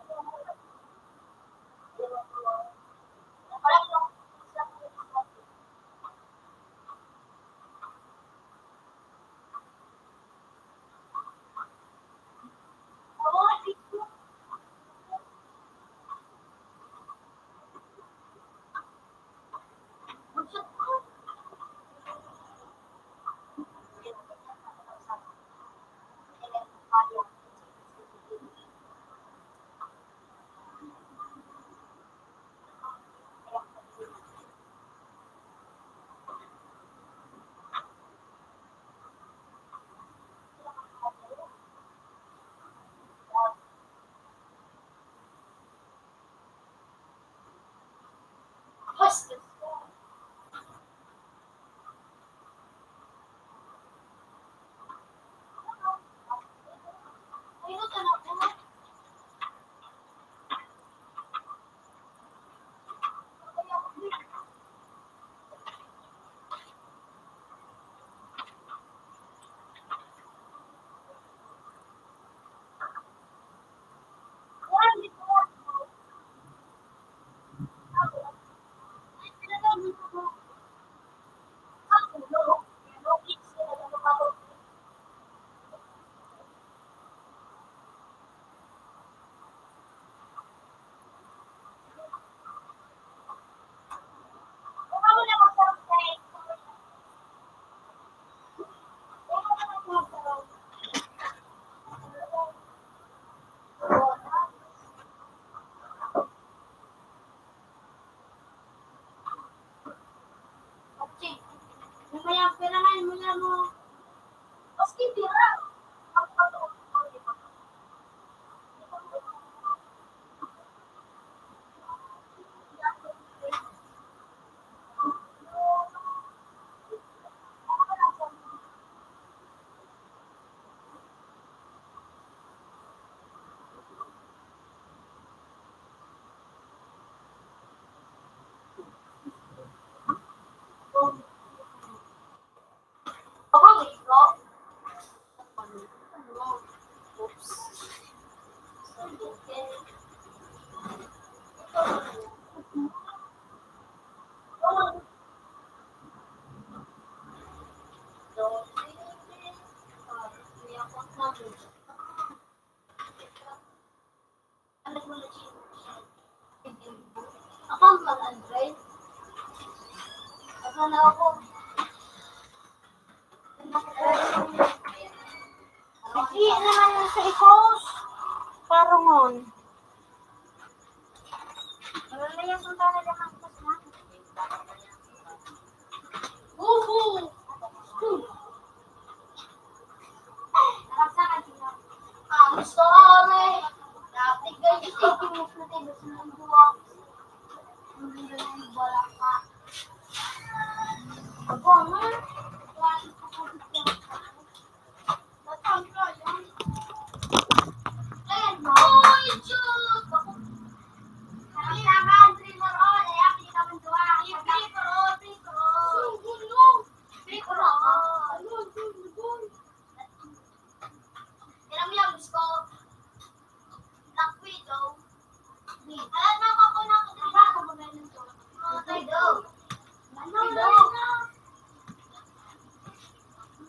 na ako. Hindi naman sa ikos. Parongon. Ano na yung punta na lang ang ikos na? Woohoo! Nakaksakan sila. Ang sorry. Natigay ito yung natin sa mga buwak. Hindi na yung balak ka. Ako nga. Oy, shoot! Nakaksakan, trimmer on. Ay, ako yung naman doon. Alam mo yung gusto ko? Black Widow. Alam mo ako na ako mo ganun to. Black Widow.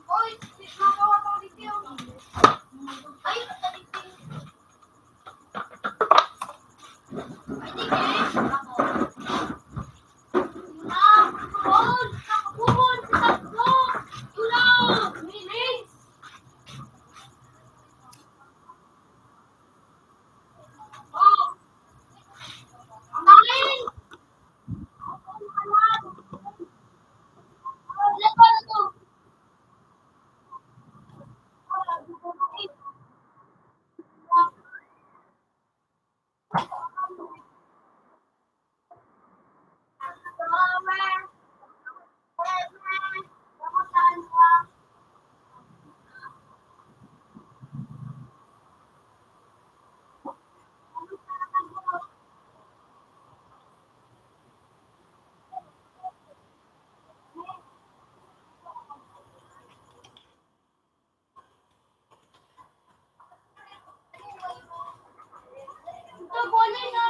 Oy, magawa ko dito. Ay, patalitin. Ay, di ako. Nakapul! Tatlo! Tulang! Milis! Oh! Ang galing! Ilan ba na to? Ito, bola na.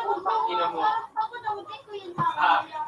Ina mo. Ako na, huwag ko yun para. Ano?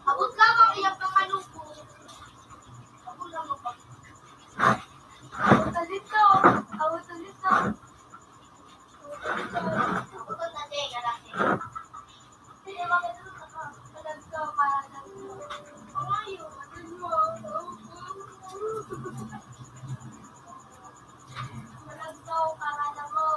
Abot ka ba iyak ng ano po? Abot lang mo pa. Abot ulit to. Abot ulit to. Abot na din, galaki. Hindi maganda ka. Maganda ka para lang. Ayaw, maganda mo. Maganda para lang mo.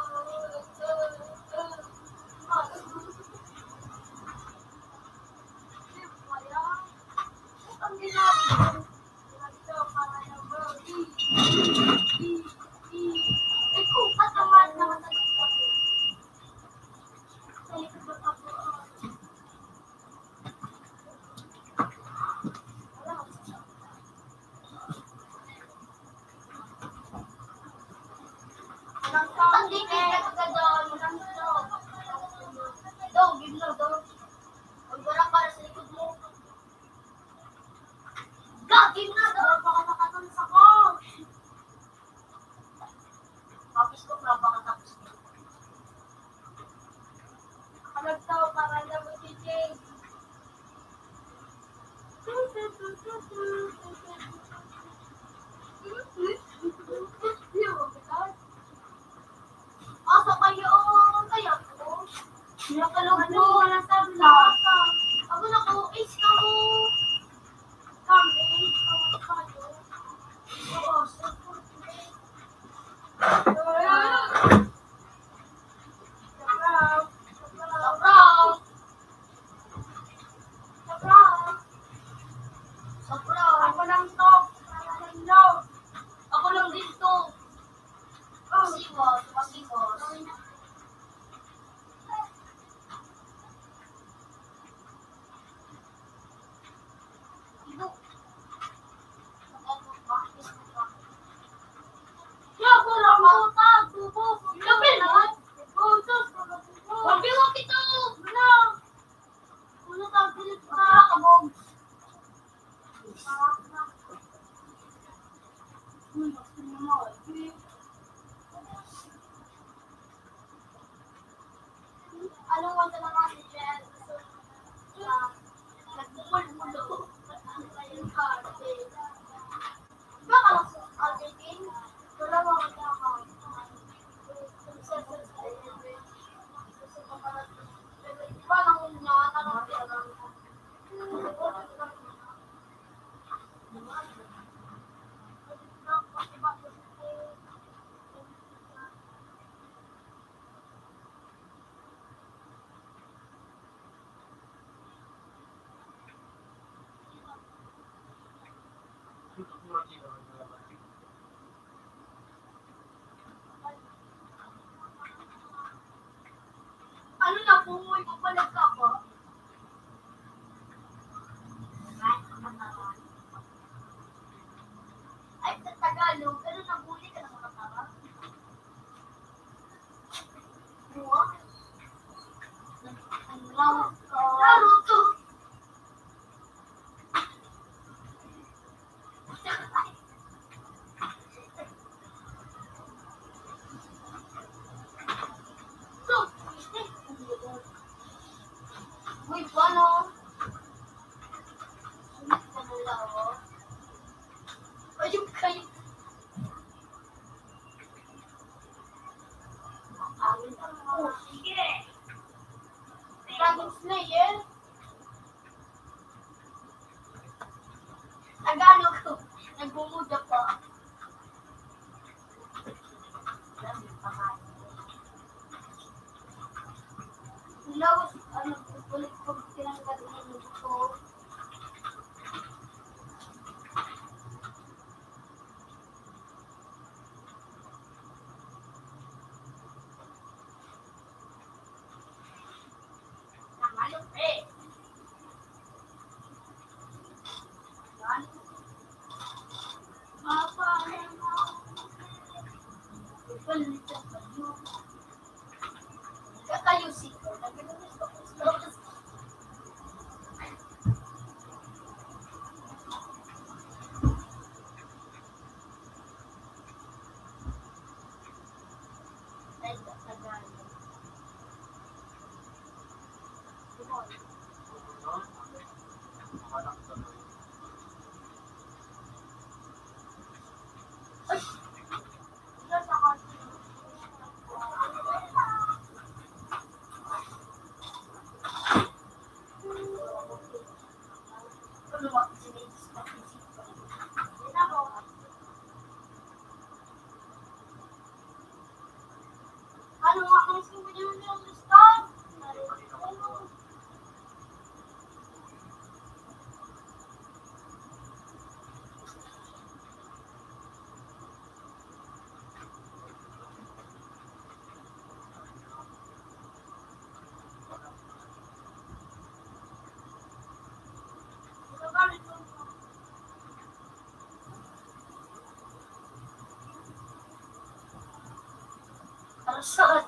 nagtaw para na mo si Jay. Asa kayo kaya ko? Nakalog mo na sa vlog. Ako na ko, is ka mo. Kami, kayo. Oo, Ako lang to. Ako lang din to. Masigos. Ya, ako lang mo. Tubo. Gabi na. Wag ito. Wala. Wala ka, pilit ka. Kabog. Anong wala na nga si Jen? Nagmumul-mulo. Ayun ka. Baka lang sa Albertin. Wala mo ako na ako. Diba lang niya? Tanong ka lang. Ano na, pumoy ko pala ka ba? Ay, sa Tagalog, ano nabuli ka ng mga tara? Buwa? Naruto! So, uy, paano? Ayun kayo. Oh, sige. Dragon Slayer. Tagalog ko. Nagbumuda pa. Lawas, ulit ko tinanggal ng ko. Namalok eh. Papa, kakayo siko. Ano nga ang sabi niyo ng stop? Saan?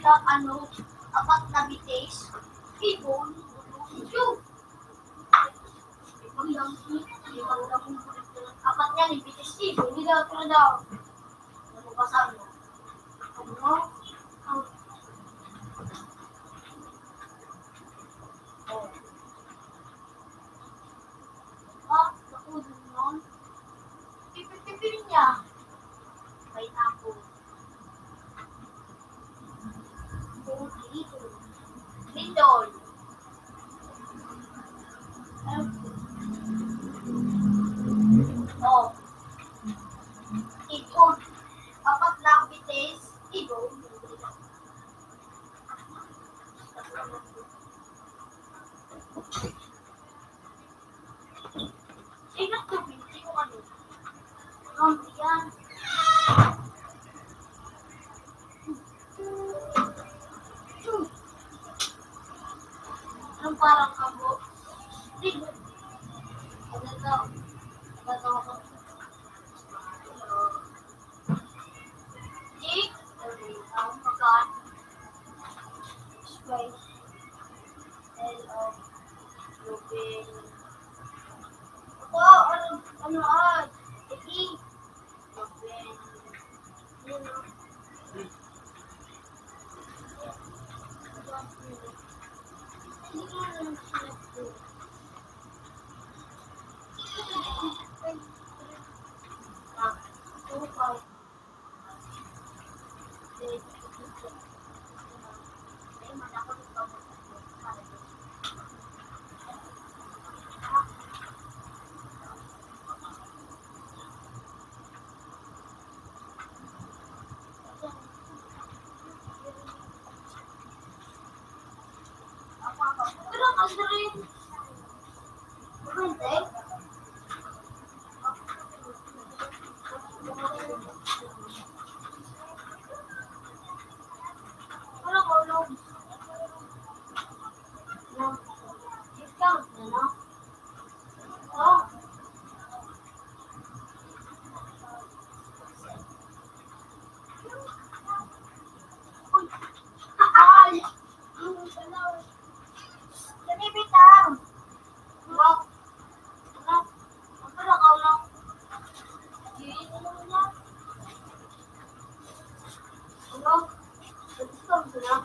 apat na bitis, ibon, yung apat niya ni bitis, ibon, hindi daw ito daw. Ano ba sabi mo? Ano? Nakunin nun. Pipipipin niya. Pineapple. Lindol. Oh. Ibon. Apat na bitis. Ibon. Ingat to, hindi ko ano. Yan. Anong parang kabo? Hindi. Ano to? Ano ako? Jig. Ang makan. Spice. Lupin. Ano ay? Igi. Lupin. Pero ang rin. Hindi. Wala ko lang. Discount na na. Oh. Uy. Ay. Binibitaw. Wala. Wala. Ang pala ka lang. Hindi mo na. Ano? Discount na.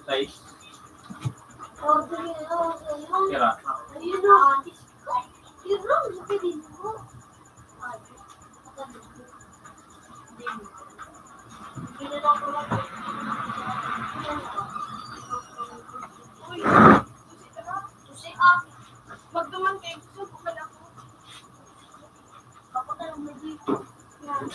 Size. Kira. Magduman kayo. Gusto ko lang. Ako na lang may dito. Yan.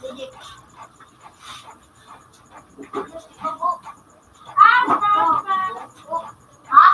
Sige. Opo. Ha?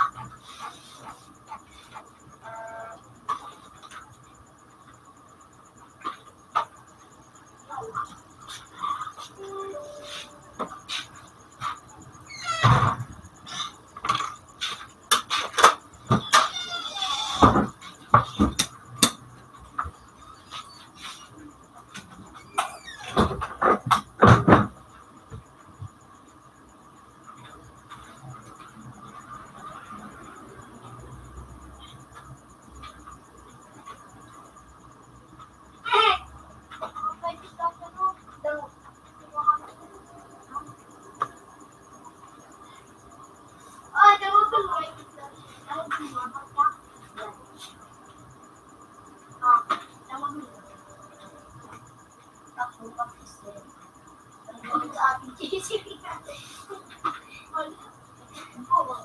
Ay, tawagin mo. Tawagin mo. Ah, tawagin mo. Ako, kapis eh. Ano sa ating chichiri? Oo.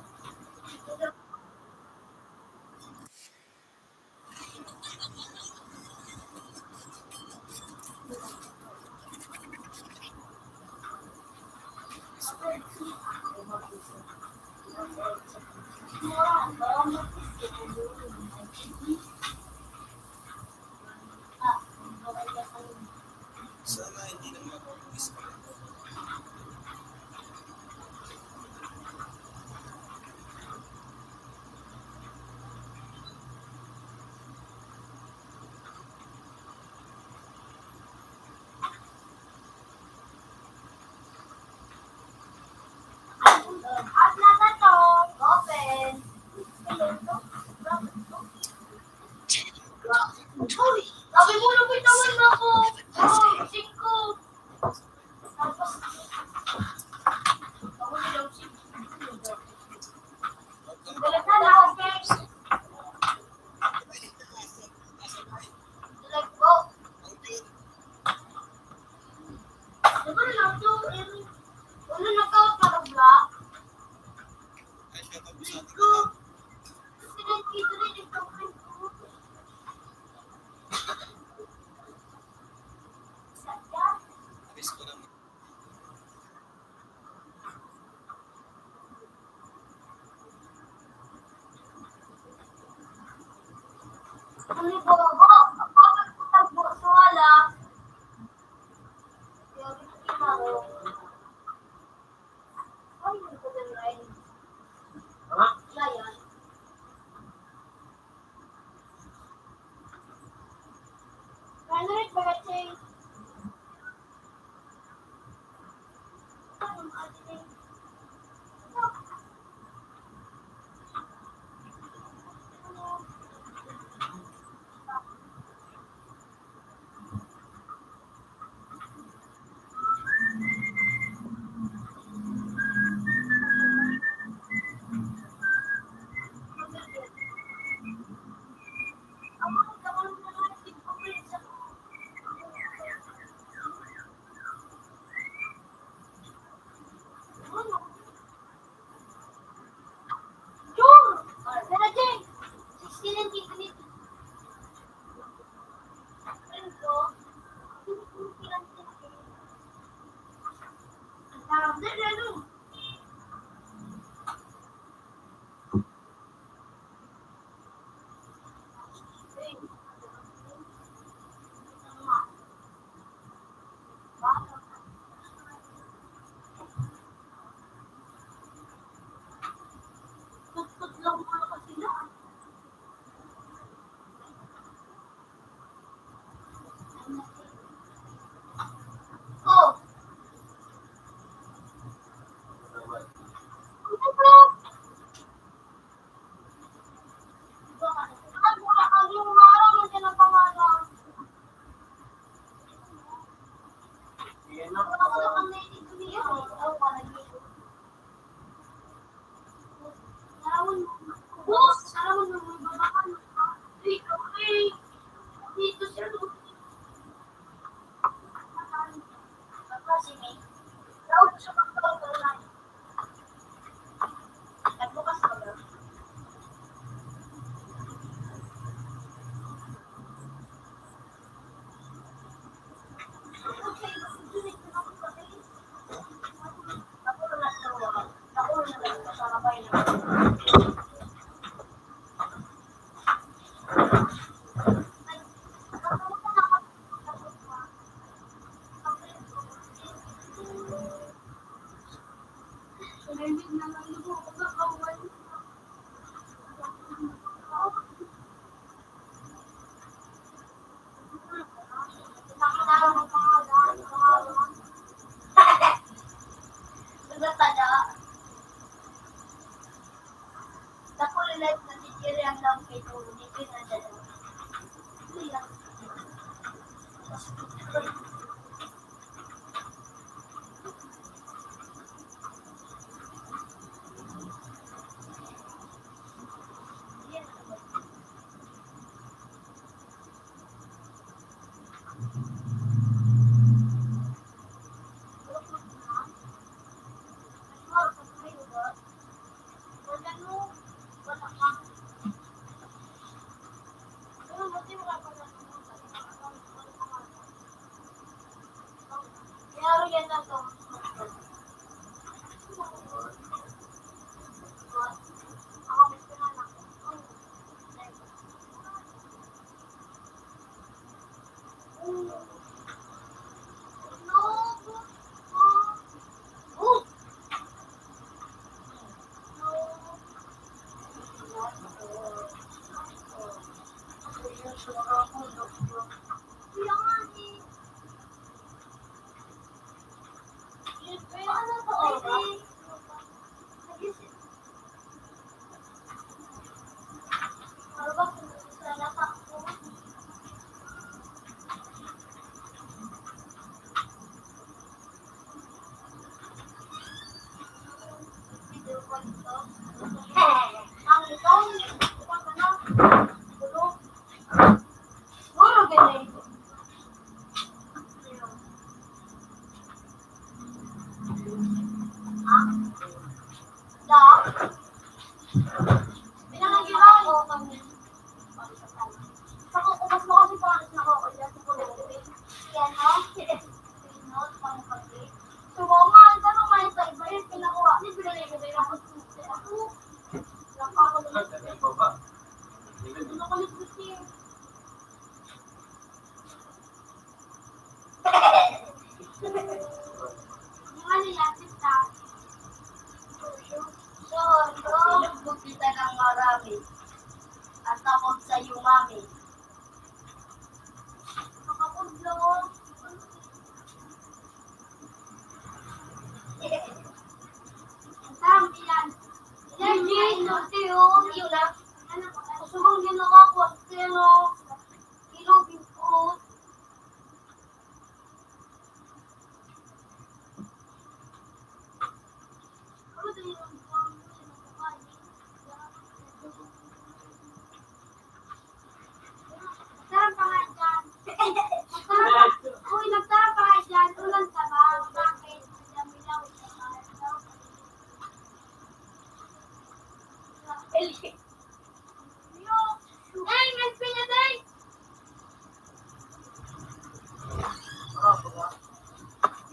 Sana hindi na mag-miss ka. At nasa to, open. Sabi mo na bitawan mo ako. Oh, 5. Tapos, ako nilaw 5. Dalag na, okay? Dalag po. Diba na lang to? Ano nag-out na mag-block? Ay, siya tapos sa ating Ko. lahat. Sinagkita rin yung token ko. Sadya. Miss ko lang. Ano ba? Bakit ko tagbo sa wala? Kaya gusto ko maro. Ay, hindi ko din rin. Ha? Layan. Ano rin ba kasi? Ano ate? Ako nagkaroon na ng tigpapit sa ano? Sure! Pero Jay, 16 and 15. Ano to? Ang din, ano? Tut-tut lang pala kasi na. Oh! Ano ba? Ang yung araw mo din ang pangalan. Yan na. Wala ko lang native to me. Ako pa nag-ito. Sarawon mo. Boss! Sarawon mo. Babakan. Dito, eh. Dito siya. Kasi may. Daw siya magkakaroon. Nagbukas ko lang. Okay, David na lang po ako sa kawal. At takot sa iyo, mami. Nakapaglaw. Ang yan. Energy, sorti yun. Yun lang. Kusubang ginawa ko. Pero, ilogin ko. Ano din yung nagtarang pa nga dyan. Uy, nagtarang pa nga dyan. Ulan ka ba? Bakit? Milaw ka ba? Ay, may pinaday!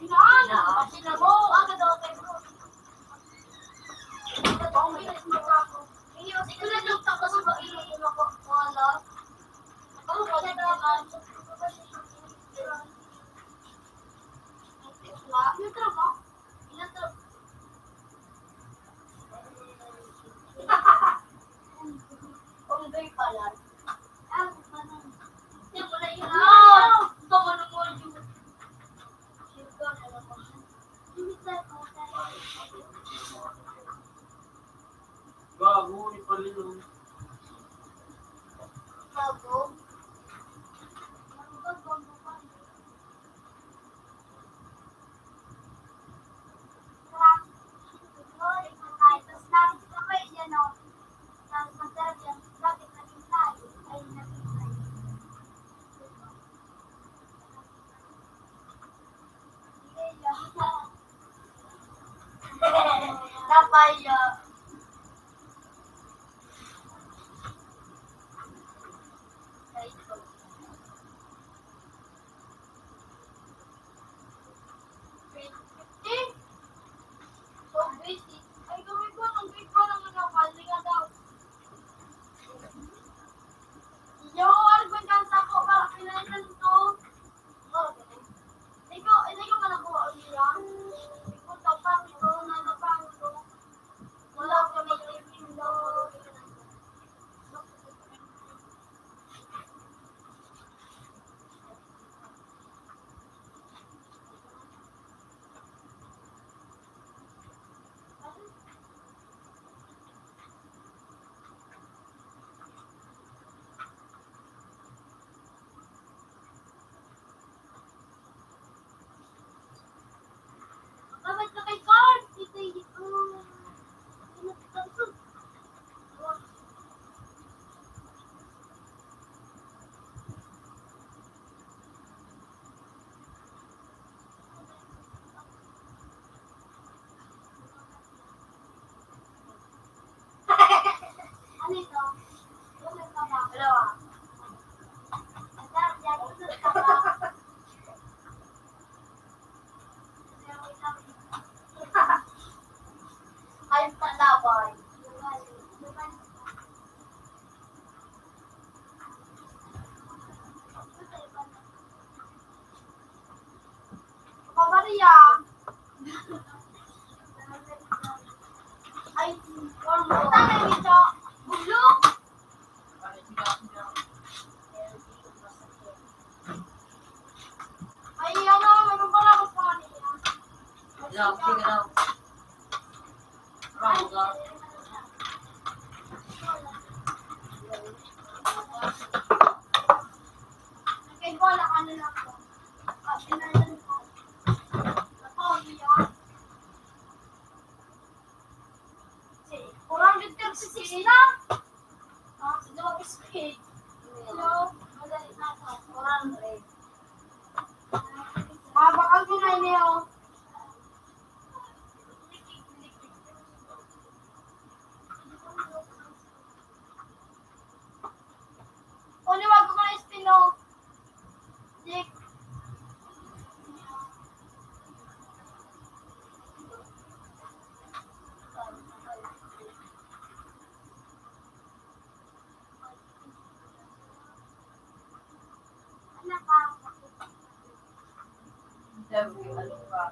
Inaan! Kasi na mo! Agad ako kay bro. Agad ako kay bro. Ikaw na lang tapos ba ilo ko wala. Ano ba na naman? Intro mo? Intro. Unggoy pala. Hindi mo na yun. Ito mo na mo yun. Ito na lang mo. Gago, ni Palilo. Bago. Napaya. Daw, sige daw. Bravo daw. Kaya wala ka na lang ako. Pinalan ko. Ako, iyan. 436 na. Sa dawag speed. Hello? Madali na ako. 400. Bakal ko na niyo. Uniwag ko na spino. Dick. Anak ka. Sabi, ano ba?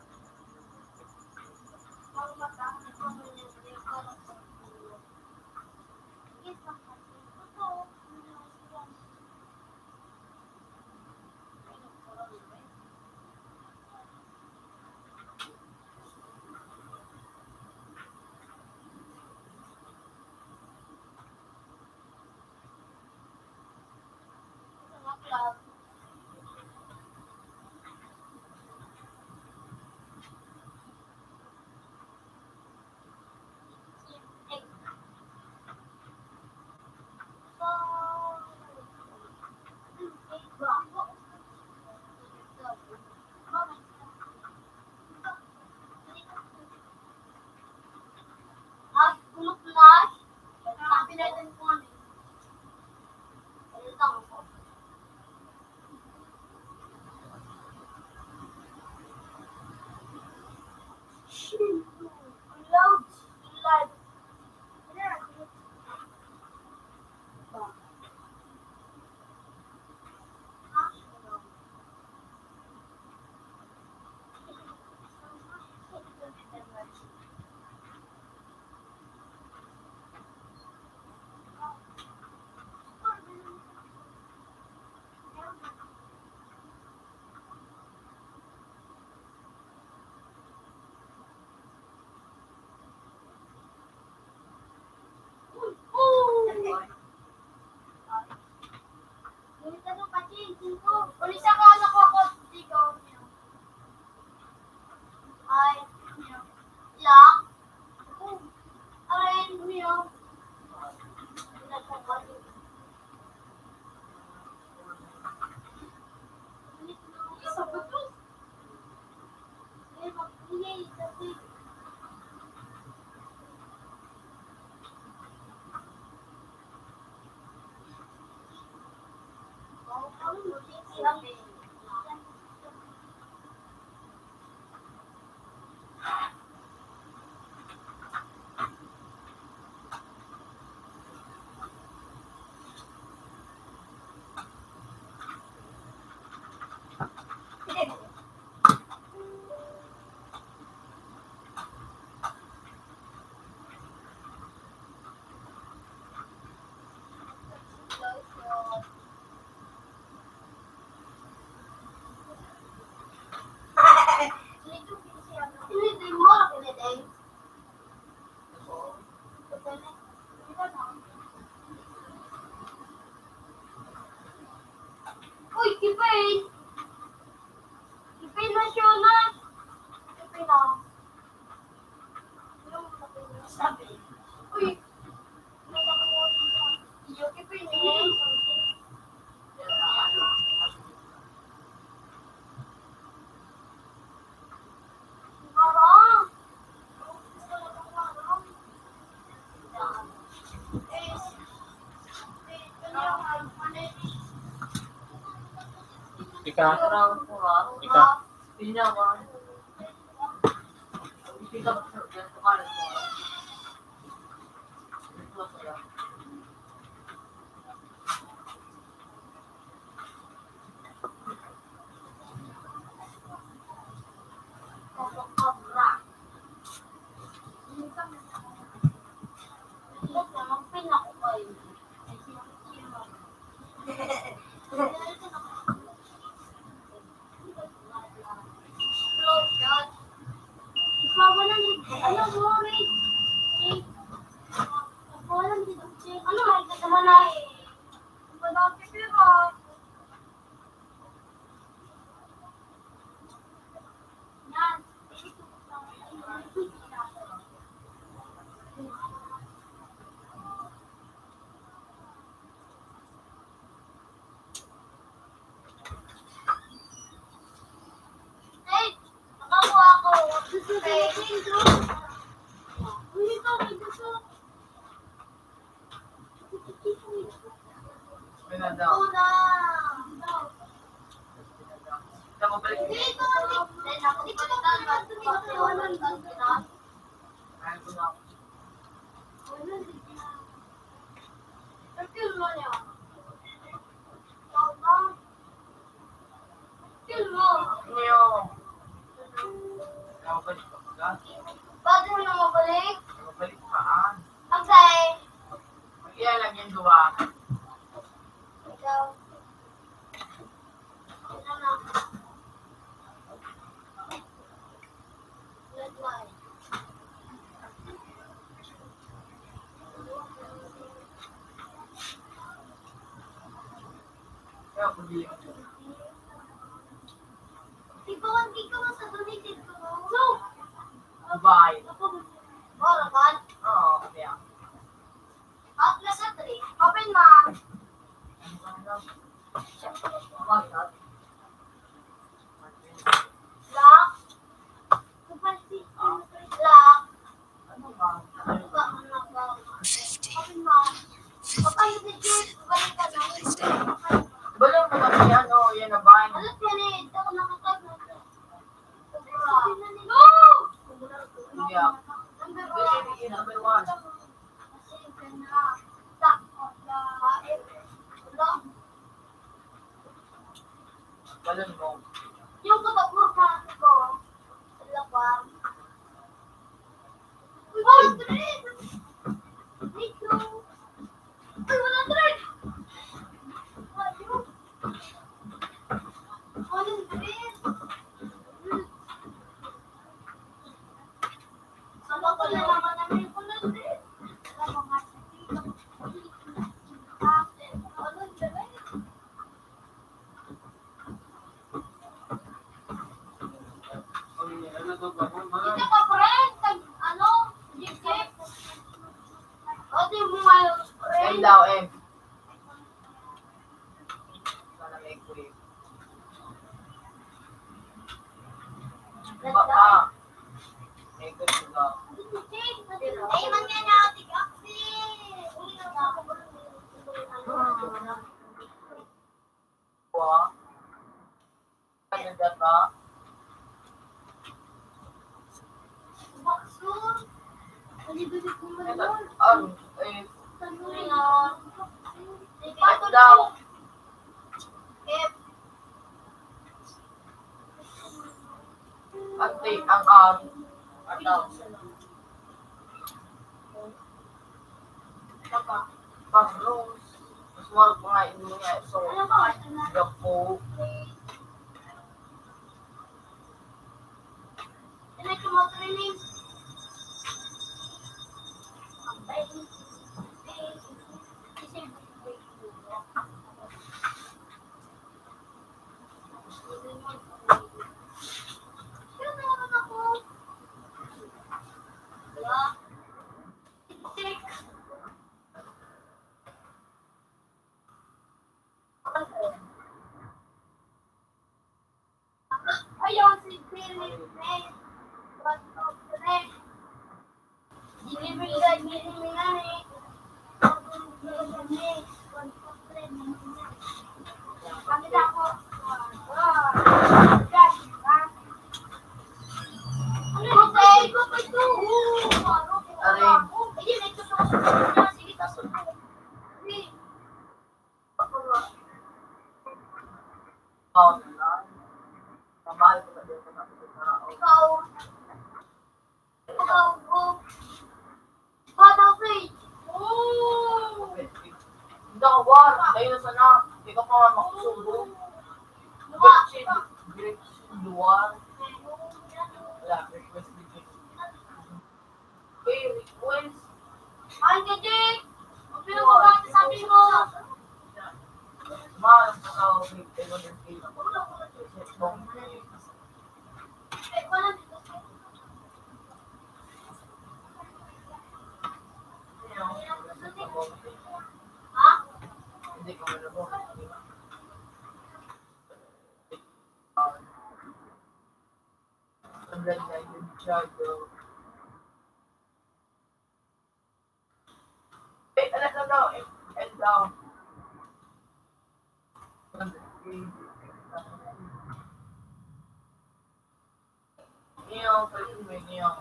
Ulisa ka anak ko dito. Ay, ya. Ay, mio. Isa ba to? Eh, magpili. Uy, Kipay! Kipay na siya na! Kipay na. Sabi. Uy! Iyo, Kipay na eh. Parang. Ika, Kurang kurang. ika. Pinawan. Hindi ka magsasabi ko ka rin mo. Ito sa'yo. Kobra. Magpin ako kayo. Lotion. Ano mo, Ray? Ano, may naman na eh. Wala pipira. Yan. Hey, nakakuha ako. Hey. Hindi ka, may gusto. Pinadaw. Una. Tama balik. Dito, dito ka na tumigawan ng ganyan. Ayaw ko na ako. Terkil mo niya. Tama. Terkil mo. Niyo. Ayaw balik ka ba? Bakit mo na mabalik? Ayaw balik paan. Okay. Mag-iya lang yung duwa. Ikaw. Ito na. Red light. Ayaw ko di yung Ikaw sa donated ko. No. Dubai. Oh, naman. Oo, kaya. Out na sa 3. Open mo. Lock. Lock. Ano ba? Open mo. Open yung video. Balik ka na. Balong mo kasi yan, o. Yan na ba? Alam ko na ito. Nakatag na ito. No! Hindi ako. Number Hindi, number 1. Balon mo. Yung katapur ka ko. Lakwang. Uy, wala thread! Dito. Uy, wala thread! Ayun. Walang thread. Saka ko na naman namin walang thread. Walang thread. Ano to ba? Hindi ka friend, ano, Jip-Jip. O, di mo ngayon, M friend. daw, M. Sana may quick. Ba pa. May quick daw. Ay, man nga na, tig-aksi. Uy, na ako. Kuha. Ano data? Baksun. Alibigit mo na Ito, yun. eh, Tanuri na. F daw. F. At ang R. R daw. Pag-rose. Mas mahal ko nga ino niya. So, Ano ba? gapo. Tinay ko mo training. Ayaw si Philip May. What of the next? Delivery guy, meeting me na eh. Pagkita ako. Ano yung say? Ito pa ito. Arin. Hindi, may tutulong sa kanya. Sige, tasok ko. Sige. Oh, kamahal ko ba dito sa Ikaw. Ikaw. Bata free. Oh. Hindi ako war. Dahil sa na. Hindi ka pa nga makusubo. Direksyon luwar. Wala. Request dito. Ang ganda yung shadow. Alas na daw. And down. Yung pag-ibig yung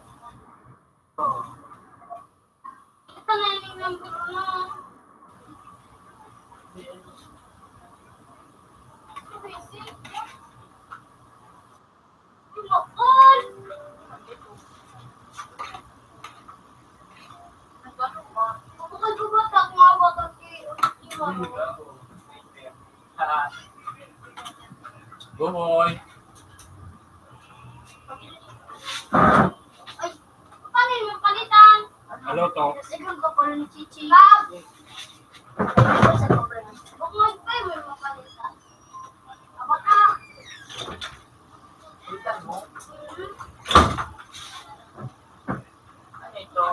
Ito na yung number mo. Basic. Bakal! Bakal ko ba tak nga ba kasi Bumoy! ay, paano yung palitan? Ano to? Siguro ko pa rin chichi. Bob! Bukod pa yung mapalitan. Abaka! itan mo. Ano ito?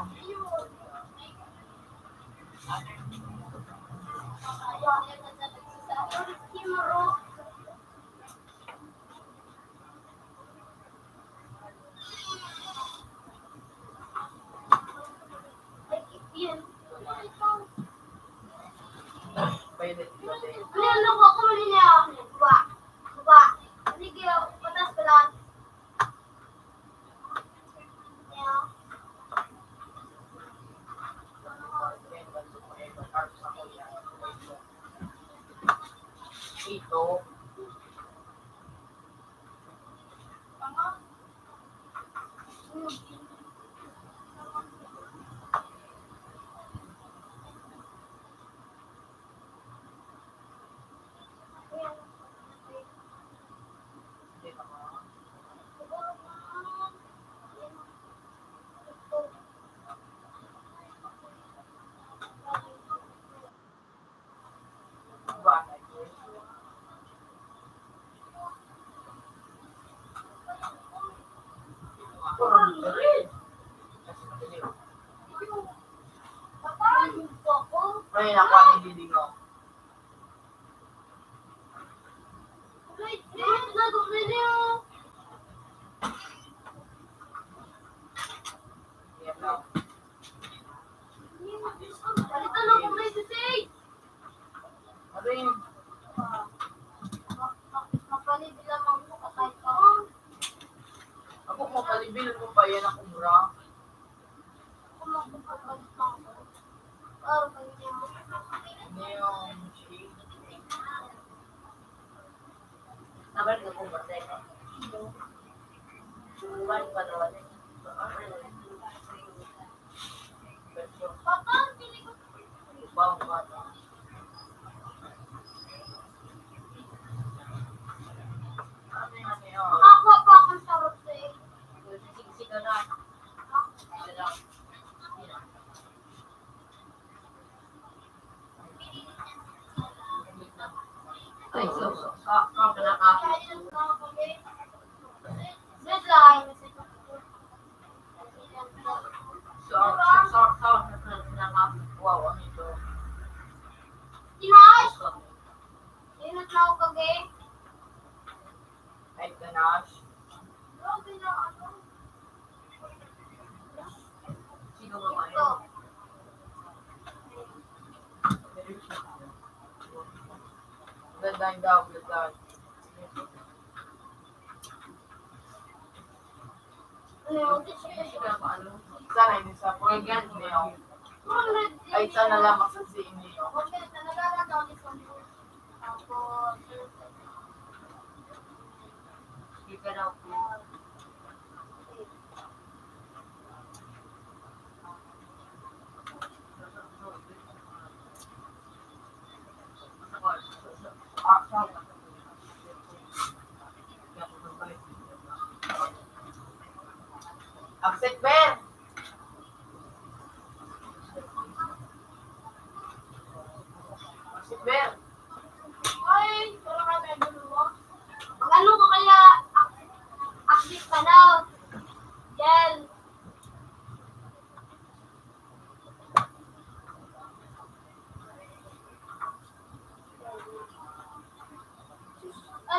Violet Violet. Ano ko ako niya? Ba. Ba. Sige, patas ko lang. Yeah. Ito. Hindi naman. Ba na ito? Puro nito rin. Kasi madilim. Ay, nakuha ni Didingo. Yan lang. Ano yun? Ako mo palibil mo pa yan ang umra. Ano yung shade? Sabar ko kung batay ko. Buwan pa naman. Bang bata. Ano yun? Siksik ka na. Ay, so. Deadline. Wow, ano ito? Dimas! Inat na ako kagi. Ay, ganache. Grabe na ano. Sino ba ba Ito. yun? Ganda yung daw, ganda. Ano yung Sana hindi sa program niyo. Ay, sana lamang sa si inyo. Hindi ka daw po. Accept, Ben! Accept, Ben! Ay, wala ka na dalawa. Ano ka kaya active ka na? Yan.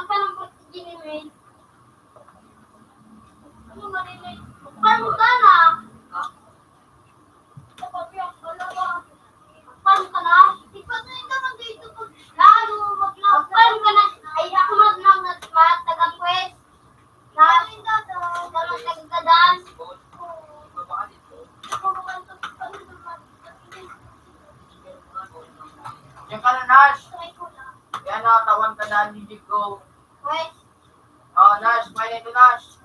Parang ginimate. Ano ba Paano ka na? Paano ka na? Paano ka na? Ay, ako taga-quest. Taga-tagan. Baka dito. Yan ka na, Nash. Yan na, tawan ka na, hindi ko. Quest. Oh, Nash, kaya ito, Nash.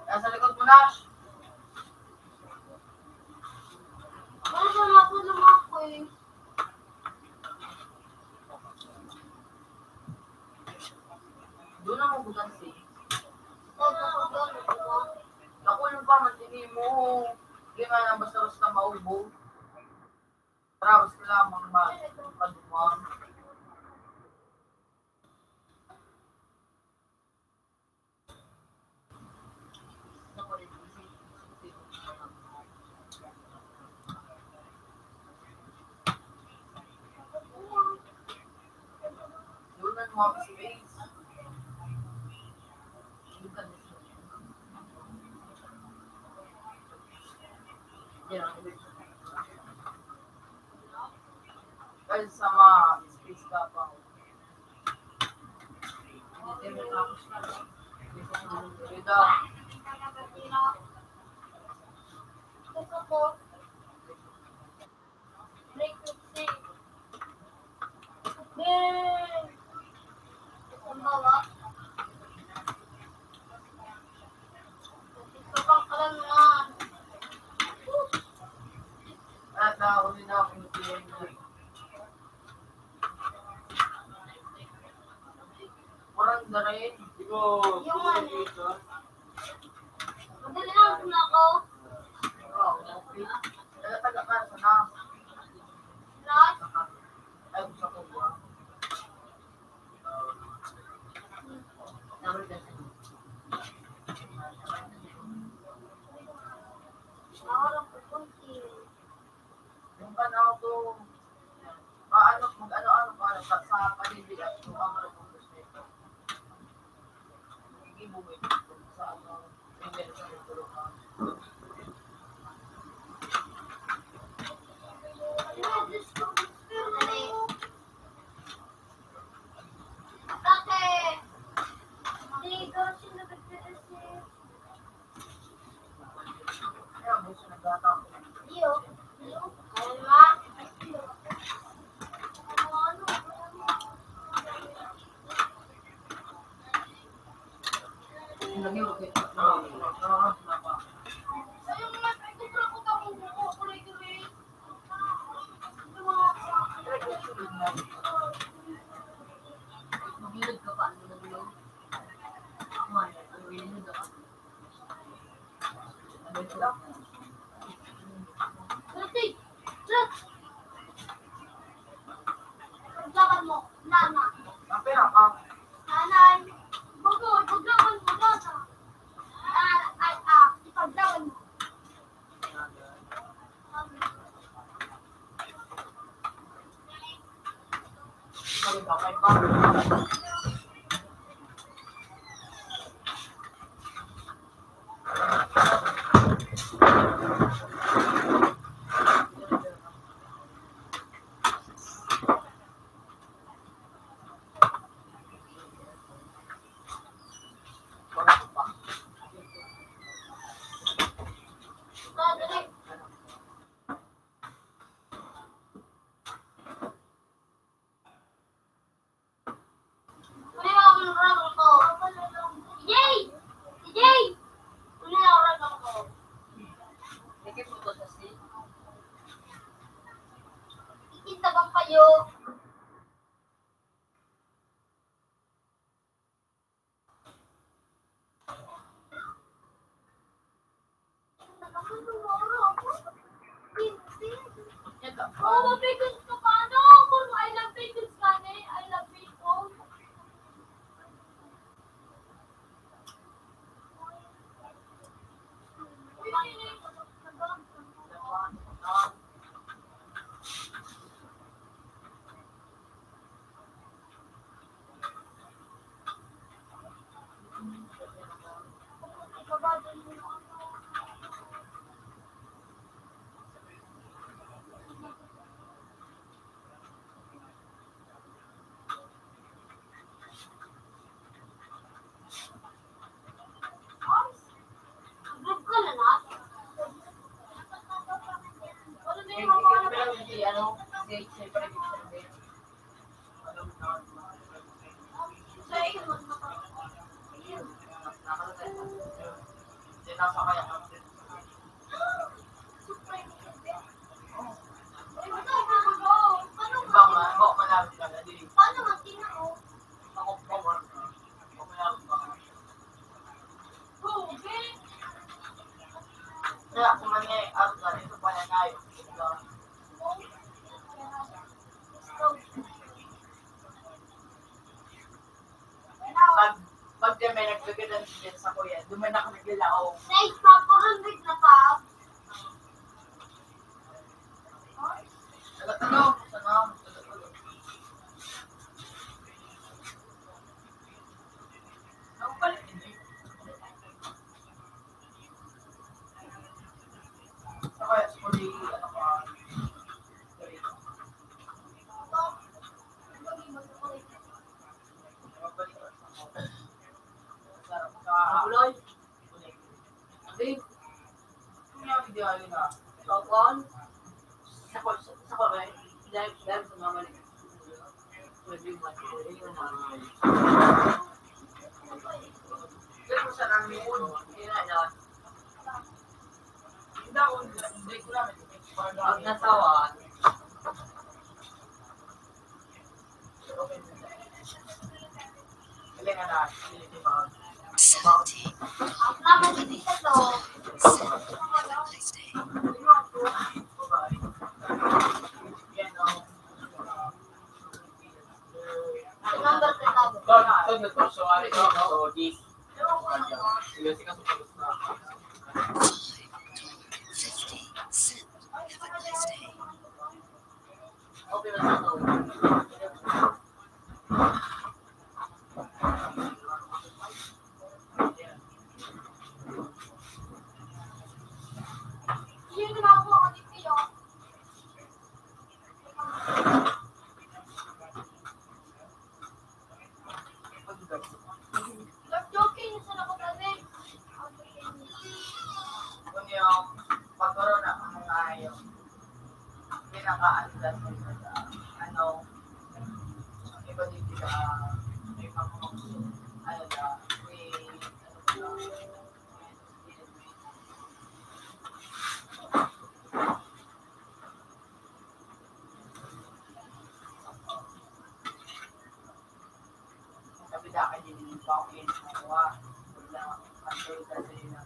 Nasa likod mo, Nash. Ano ba na ako lumako eh? Doon na mo bukan si. Nakulong pa, matini mo. Hindi man ang basta-basta maubo. Tara, basta lamang magpadumang. Doon na mo ang space. Dahil sa mga space ka pa. Hindi mo tapos na. Rida. Gusto ko. Break to sing. Yay! Ang bawa. Ito pang kalangan. At nakahuli na ako ng TNG. Parang na rin. Yung ano. Madali lang na ako. Taga ka sa na. Last. Ay, gusto ko ba? Nakaharap ko kunti. Yung panahon to, mag-ano-ano ka sa paligid at yung ang gusto. Hindi mo sa ano, hindi sa ito ka. Atake! Ligo sila nagtitisi. Kaya mo siya nagtatang. Iyo. Iyo. Kalma. Lagi mo kayo. Sayang naman, ay gusto ko tapong buko. Kulay-kulay. Magilid ka pa, ano na yun? Ay, ang wilid ka. Ano sila? Kulay. Look. Paglaban mo. Nana. Napira ka. Nanay. Bugod. Paglaban mo. Nana. Ipaglaban mo. Pagkakay pa. Dali. Kunin ako ng rubber ko. Yay! Yay! Kunin ako ng rubber ko. Ikip mo to sa si. Ikita bang kayo? Oh, mabigos ka pa, ano? Kung I love bigos ka, I love bigos. gate, siyempre gate ng gate. Sa iyo, magmaka. Nakalagay pa. Hindi nasa kaya kami. Ay, ba't ako gagawin? Paano Iba nga, ako malapit ka na. Di, Paano magtina ko? ako power. Ako malapit ka na. Hubi! Kaya kung man ngayon, ako na rin sa pananayo. Pag kami nagbigyan din sa kuya, duman ako naglilao. Nice pa, 400 na pa. Taga-tago, taga-tago. Nakupalit hindi. Saka, kuli, ano ka, Buloy. Hindi. Hindi ako hindi ako na. Sokon. Sa ko ba? Dahil sa mga mali. Pwede mo. Pero sa namin yun. Hindi na yan. Hindi ako. Hindi ko namin. Pag nasawa. Galingan na. Hindi ba? 17. Ang naman hindi sa to. Have a nice day. Ang number ka na. $5.50. Have a nice day. Yung ginagawa ko dito yun. Lord joking, saan ako dati? Kung yung pagkaroon na ang mga yung pinaka-andas sa ano, iba dito sa may pangkakso, ano na, may ano ba, kabila ka din yung bakit nakuha, wala, kasi kasi na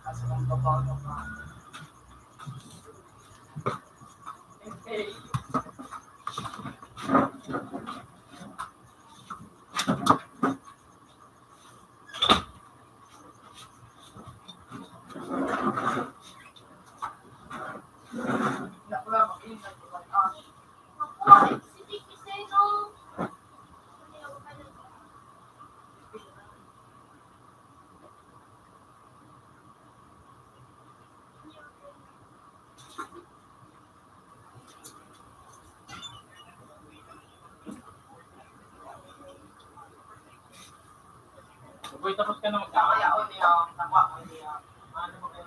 kasi kung babaw na pa. Okay. Nakula mag-ingat ko lang. Ako, si Tiki Seno. Uy, tapos ka na Kaya magkakaya. o niya, nakuha ko niya. Ano mo kayo?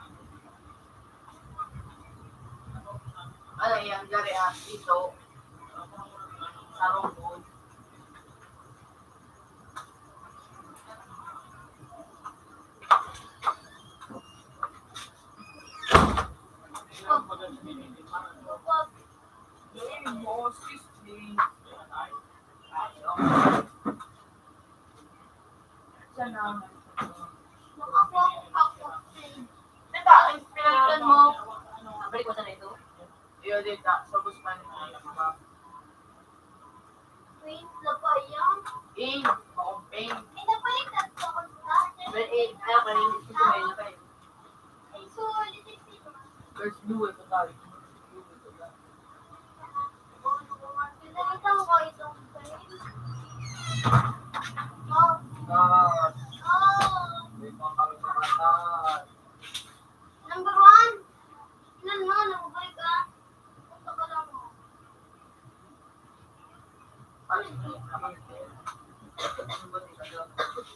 Ano yan, gari dito. Sa robot. Tita, ang pinalitan mo. Balik ko sa ito. Iyo, dita. Sa busman. Wait, na ba yan? Maong pain. Pinapalitan ko ako sa Pero ayaw ka rin. Ito may napay. So, dito. There's blue ito tayo. Pinalitan ko itong frame. Oh, Ah, oh. may mga kami sa katas. Number 1. Ilan mo, nababalik ka? Punta ka lang mo. Ano ito? Ano ba dito?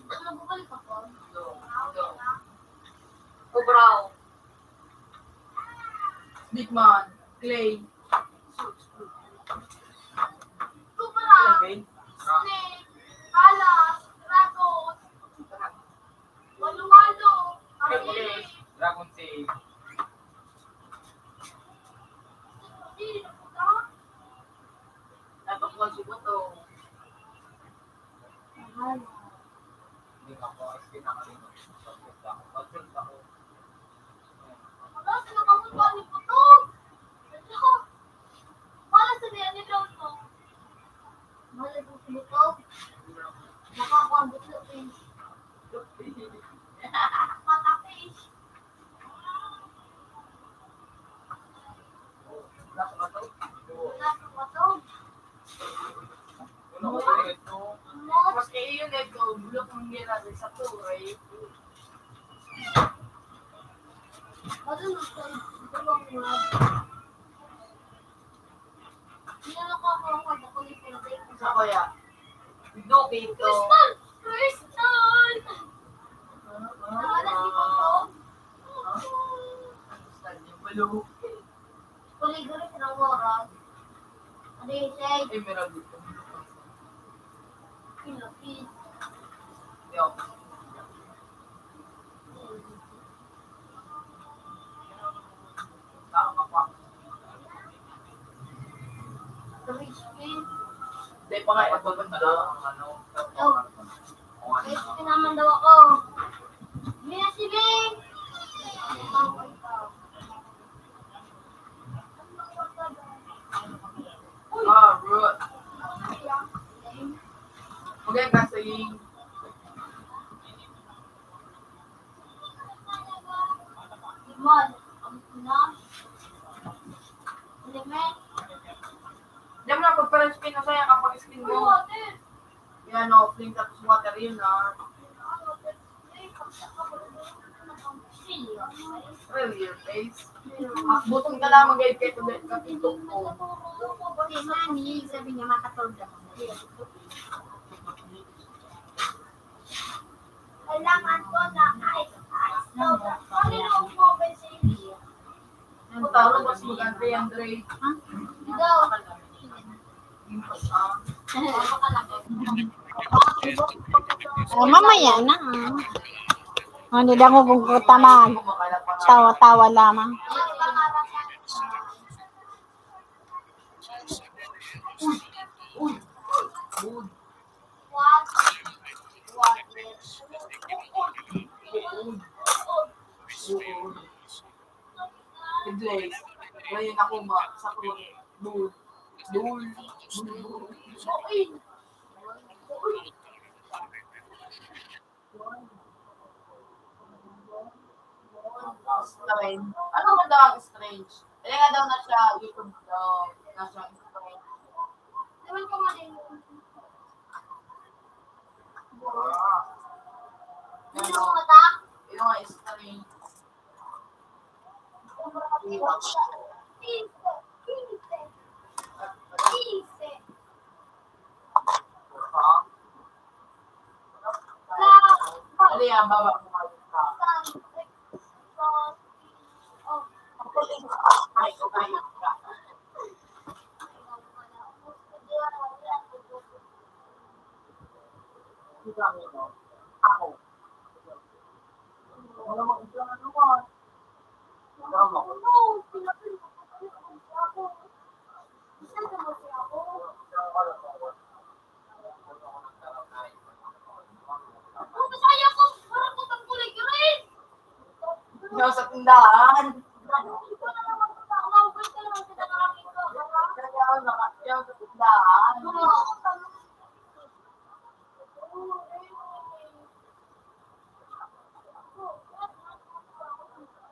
Nababalik ako. Ito. Ito. Kubraw. Big man. Clay. Suits. Snake. Snake, alas, dragon, walo-walo, Okay. Dragon Tail. hindi na puta. Dapat mo si Buto. Hindi ako. Spin ako rin. Pag-tilt ako. Wala, sinakamot pa ni puto. Wala sabihan ni Brown mo. Wala po si puto. Nakakuambot na fish. Mata fish. Dapat mo to. Wala sa puto. Ano ko talaga ito? Mas kayo yun ito. Bulok mong nila sa to, right? Ano na ito? Ito bang mga... Nilalako ako ang kwarta ko ni Pinatay. Sa kuya. Duke ito. Crystal! Crystal! Wala si puto. Yung bulok. Kuliguri sa ng oras. Ano yung say? Emerald dito. Pinapis. Yo. Nakakapa. Crispy. Hindi pa nga ito ba na ang ano? Crispy naman daw ako. Mia si Bing! Root. Okay, kasi Limon. Ano? Limon. di mo na pag-spin na saya kapag spin mo. Water. Yan o, fling tapos water yun na. Really, your face. Butong ka lang mag-guide kayo to the kapitong ko. Si Mami, sabi niya makatulog ako. Kailangan ko na ice soda. Ano yung mobile sa inyo? Putaro mas maganda yan, Dre. Ikaw. Mamaya na. Hindi lang ko kung kutaman. Tawa-tawa lamang. What? Dre, ngayon ako sa kulot. Dul. Dul. Strange. Ano ba daw ang strange? Kaya nga daw na siya YouTube daw. Na siya strange. Ewan ko nga din. Ano yung mata? Yung nga strange. Ano yan, baba mo kayo ka. Ay, okay. Ako. Wala mo ito na naman. Wala mo. Sa tindahan. Kaya nakakyaw sa tindahan.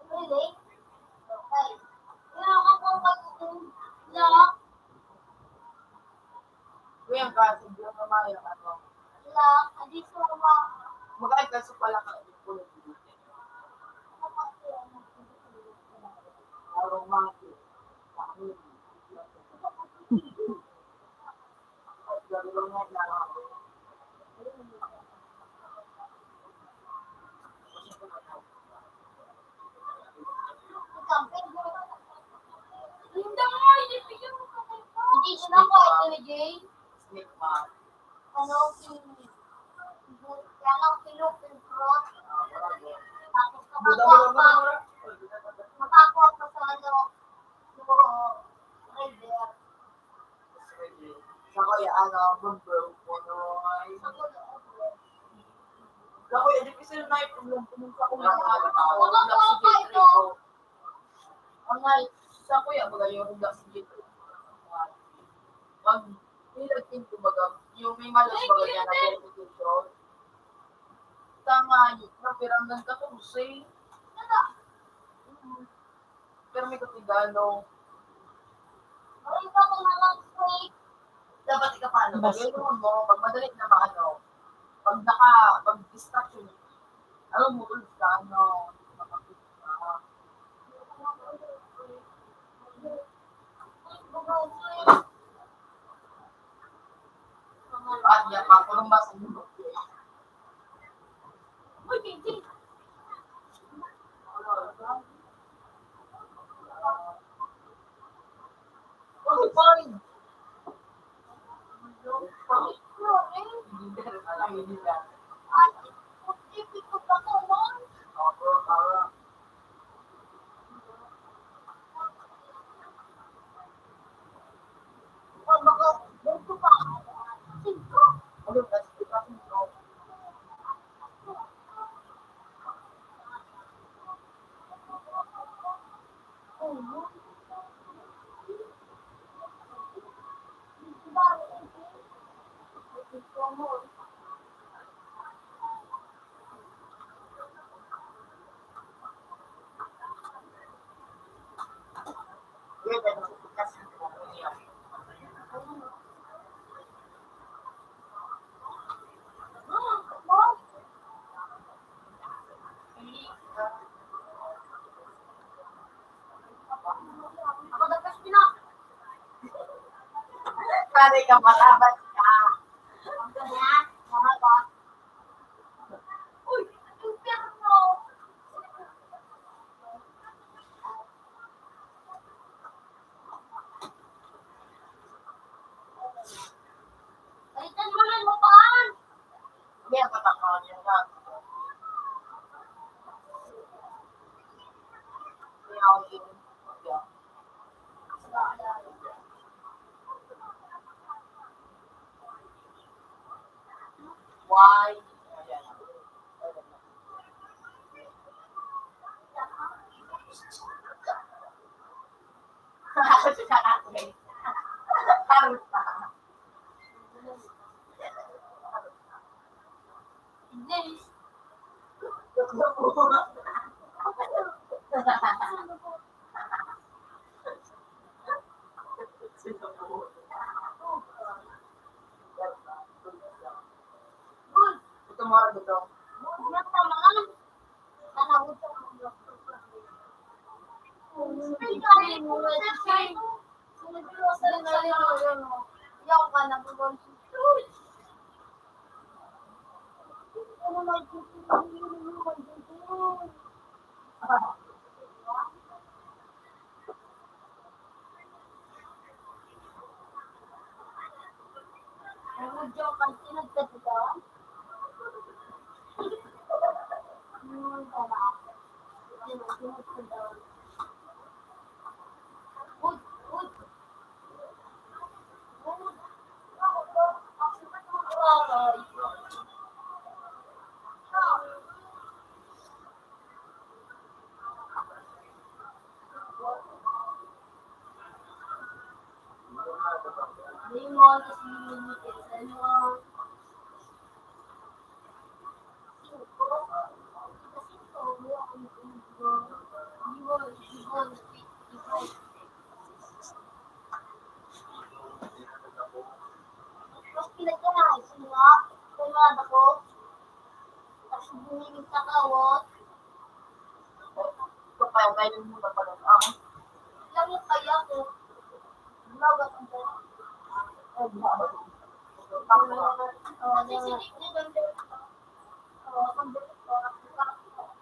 Really? Okay. Kailangan ko lock. Kuya, kasi hindi mo mamaya ano. Lock. Adi suma. Magkait ka sa pala ka. Aromati. Hindi siya na ko ito ni Jay. Big Mac. Ano, kaya kinupin fruit. Tapos nakakuha pa sa ano, river. Sa kuya, ano, bumbo, punoy. Sa kuya, di kasi na pumunta ko lang Nakakuha pa ito. ang nga, sa kuya, baga yung relax dito. Pag nilagpin ko baga, yung may malas baga niya na verification. Tama, napiramdan ka kung say. Pero may katigano. Ay, ito ko na lang sweet. Dapat ikapano, Basta. gagawin mo, pag madali na ano, pag distraction, alam mo, ulit ka, ano, makapit ka. At yan, pakulong ba sa mundo? Uy, Pinky. Oh, fine. Ay, ipit ko pa to, Mom. Oh, baka, dito pa. Singko. Ako na kasi pinak. Kare ka malaban ka. Ang ganyan, mga ba? Uy, impyerno. Balikan mo lang mapaan. Hindi ang katakot yan ka. Hindi ako yun. Why? Harus pa. English. Ito mo rin ito. Yan tama lang. Tanawag sa mga Ay, kaya mo na siya. Sumaglos na rin. Yaw ka na po. Ano na Ano joke ang tinagtatugan? Limon, limon, Tapos pinagkanahin sila, kumada ko. Tapos bumingin sa kawot. Kapag-kainin mo na pala ang Lang yung kaya ko. Bagat ang kaya. Sisinik niya doon din. Ang bilis ko.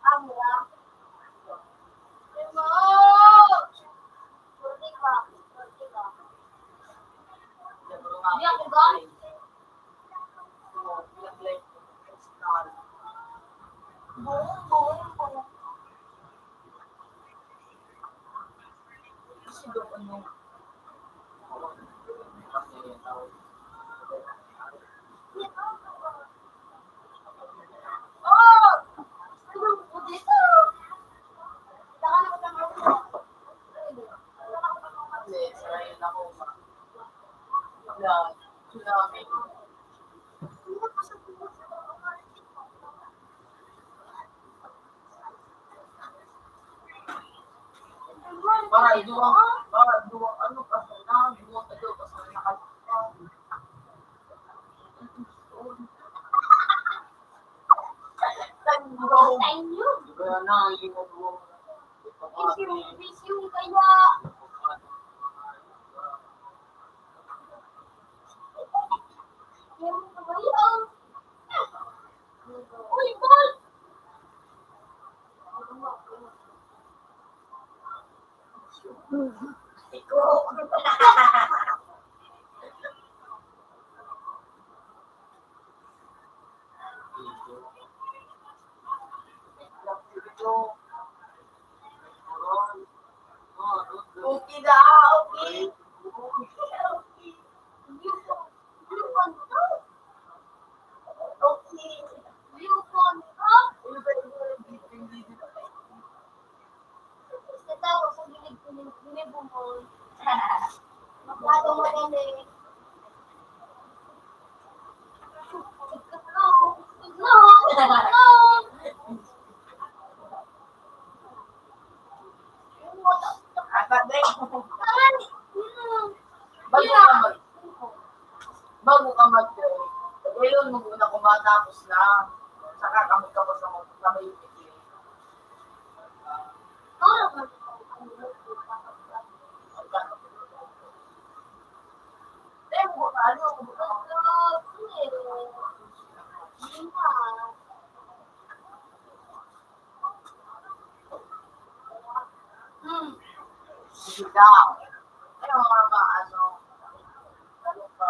Amo lang. Surti ka. Hindi ako ba? kasi doon ano. Oh! Ano po dito? Saka na ko lang ako. Hindi, sarayin ako. Wala. Tsunami. Para duwang, ano kasi na, duwang ito kasi nakalimutan. Tango. Sa inyo. Kaya na, hindi mo duwang Busy yung kaya. Yung kabayo. Uy, boy! Iko. Okay na, okay. Okay. Ata din. Bago ka mag ngayon mo muna kung matapos na. Saka kami kapos na kami yung pipili. Eh, ano? Sige daw. Ano mga ano? Ano pa?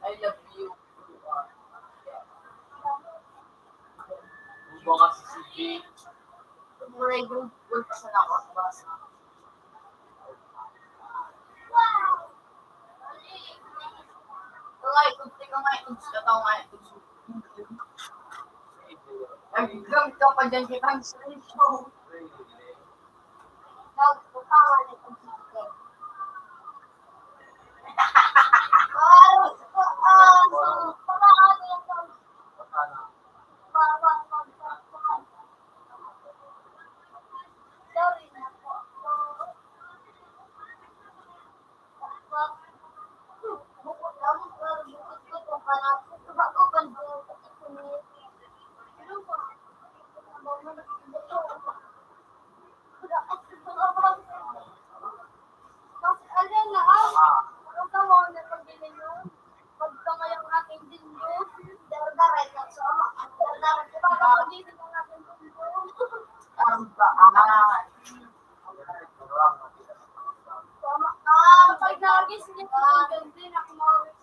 I love you. Buwa kasi si G. Murray group pa sa nakakabasa. Ikaw nga ito, kataw nga ito. Ay, gamit ka pa dyan kitang show. Pag nagis niya ko ang ganda na kumawis.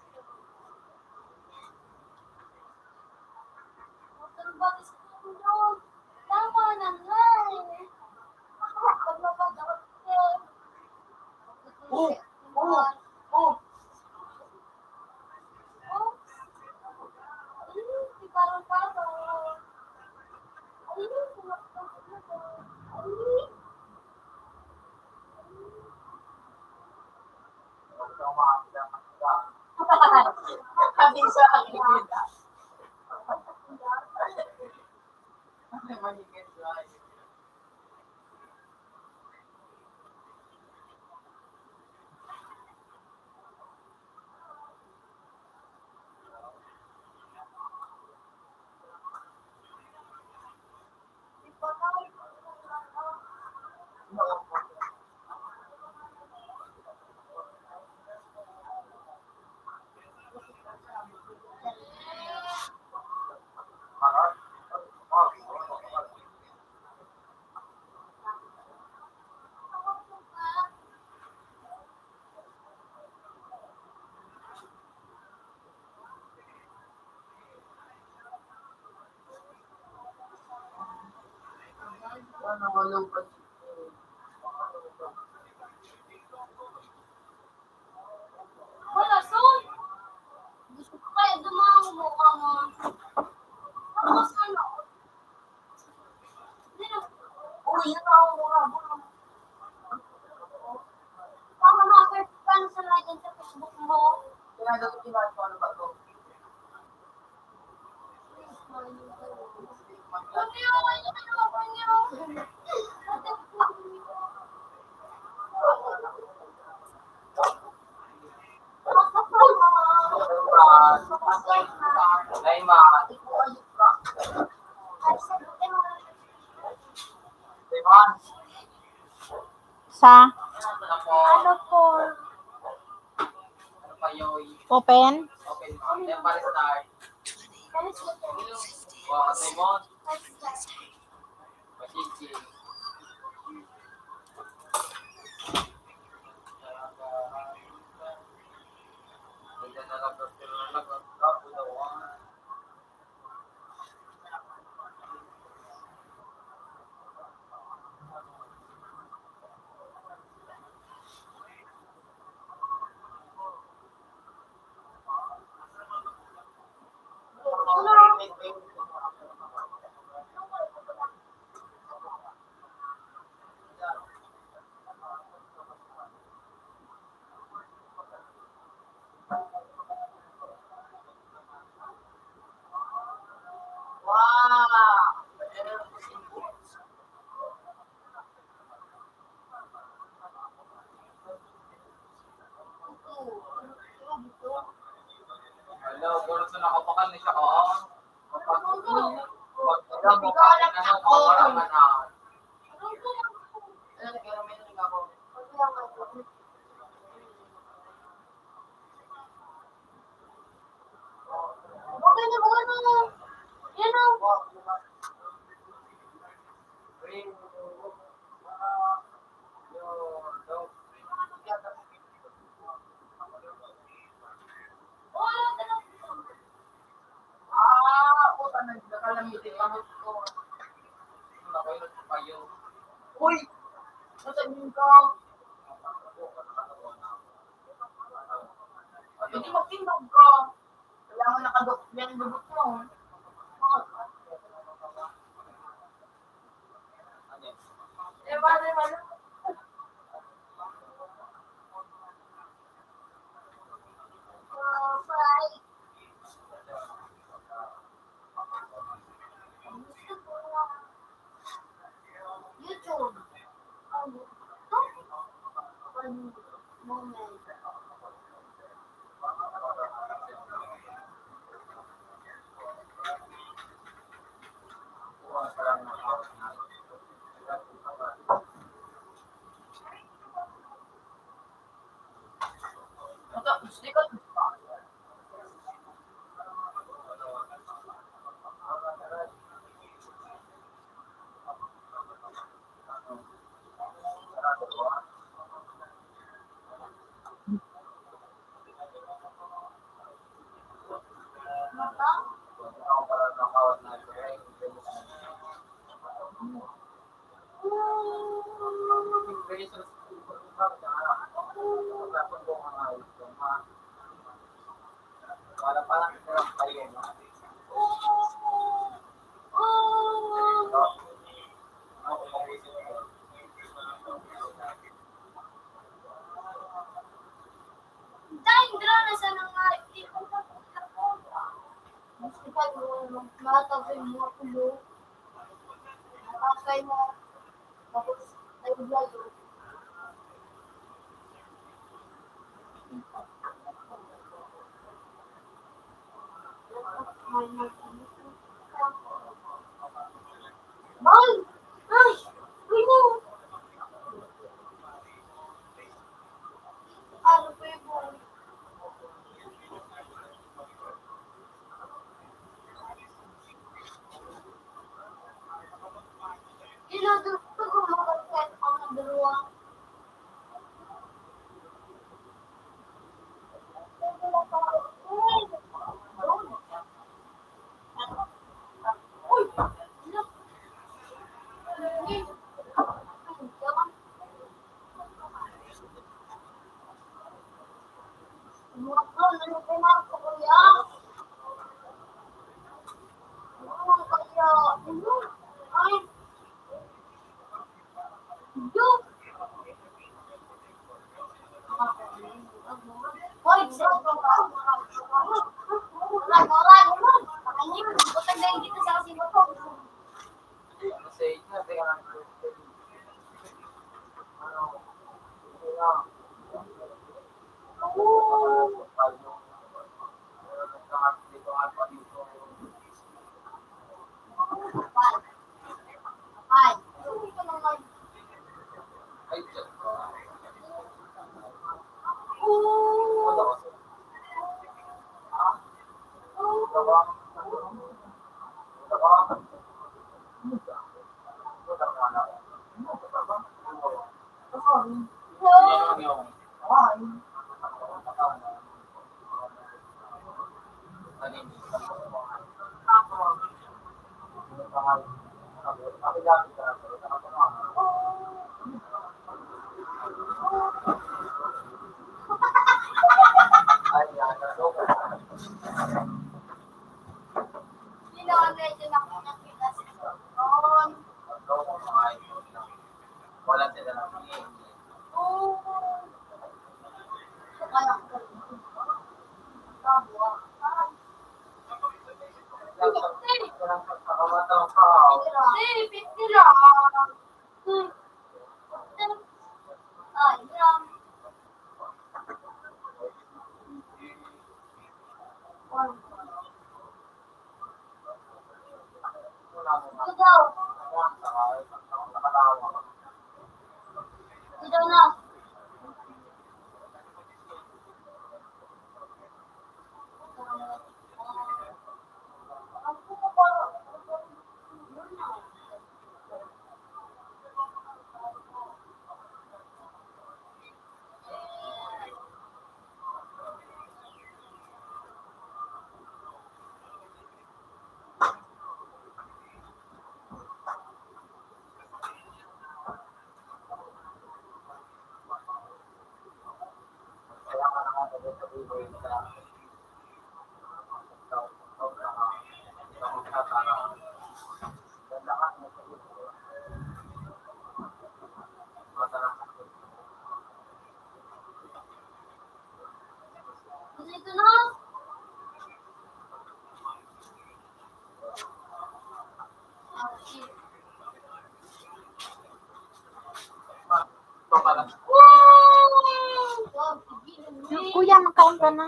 Tama na nga eh. Pag mapagdakot ko. Oh! Oh! Si parang-parang. Sabi sa akin. Ay, maligid ba? Mga low budget. Wala, son. Gusto ko kaya dumang mukha mo. Tapos ano? Hindi na. Uy, yun ako mura. Tama mga paano sa natin sa Facebook mo? Kaya dapat kinahin ko ano ba ito? Ano yung ano ko niyo? Layman. Layman. Sa Ano po? ano po? Ano pa yung Open? open mo? Then para start. 50. O, Layman. Pagkiki. Wow! Hello, guro sa nakabakan ni siya ko. Pag Hindi ko alam ako. Ano Ano, nag-aramay na rin ako. Okay na, ano? Yan o. Wala talaga. Puta, nagkakalamitin ako ko. kayo? Uy! Nasaan ka? Hindi magtindog ka. Kailangan nakadok yung dubot mo. Bale. YouTube. Moment. Gusto ka? Para parang sarap kayo. Dahil drama sa mga matapin mo ako nakakay mo tapos nag-vlog Bal! Ay! Wino! Ano po yung ball? Inadukto ko makakit ang dalawa. Ano kay Marco kuya? Ano kaya? Ay, Diyos! Hoy, Wala. Pakinggan, butang na yung dito sa kasino ko. Ano sa inyo? Teka lang. Ano? Hindi na. Dito nga pa dito. Kapal. Kapal. Hindi ka naman. Ay, Diyos ko. Oo. Ano kasi? Ha? Diba? Diba? Utang na lang. Yan yung Hindi naman medyo nakakita sa doon. wala sila ng Oo. Kaya ko. Tawa. walang pagkakamatang ka. Hindi, 50 lang. Ay, gram. Ito daw. Ito daw na. Ito na. Kuya, makaon ka na.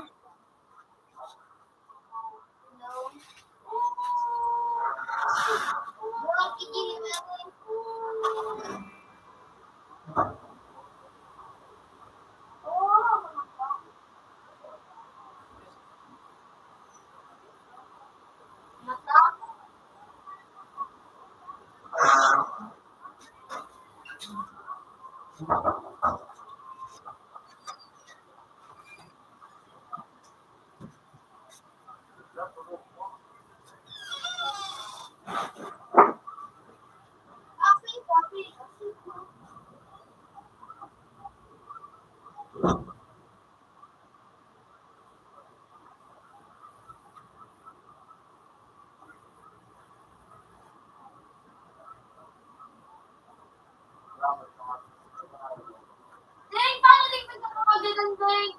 Ding, paano di ka kapagalan, Ding?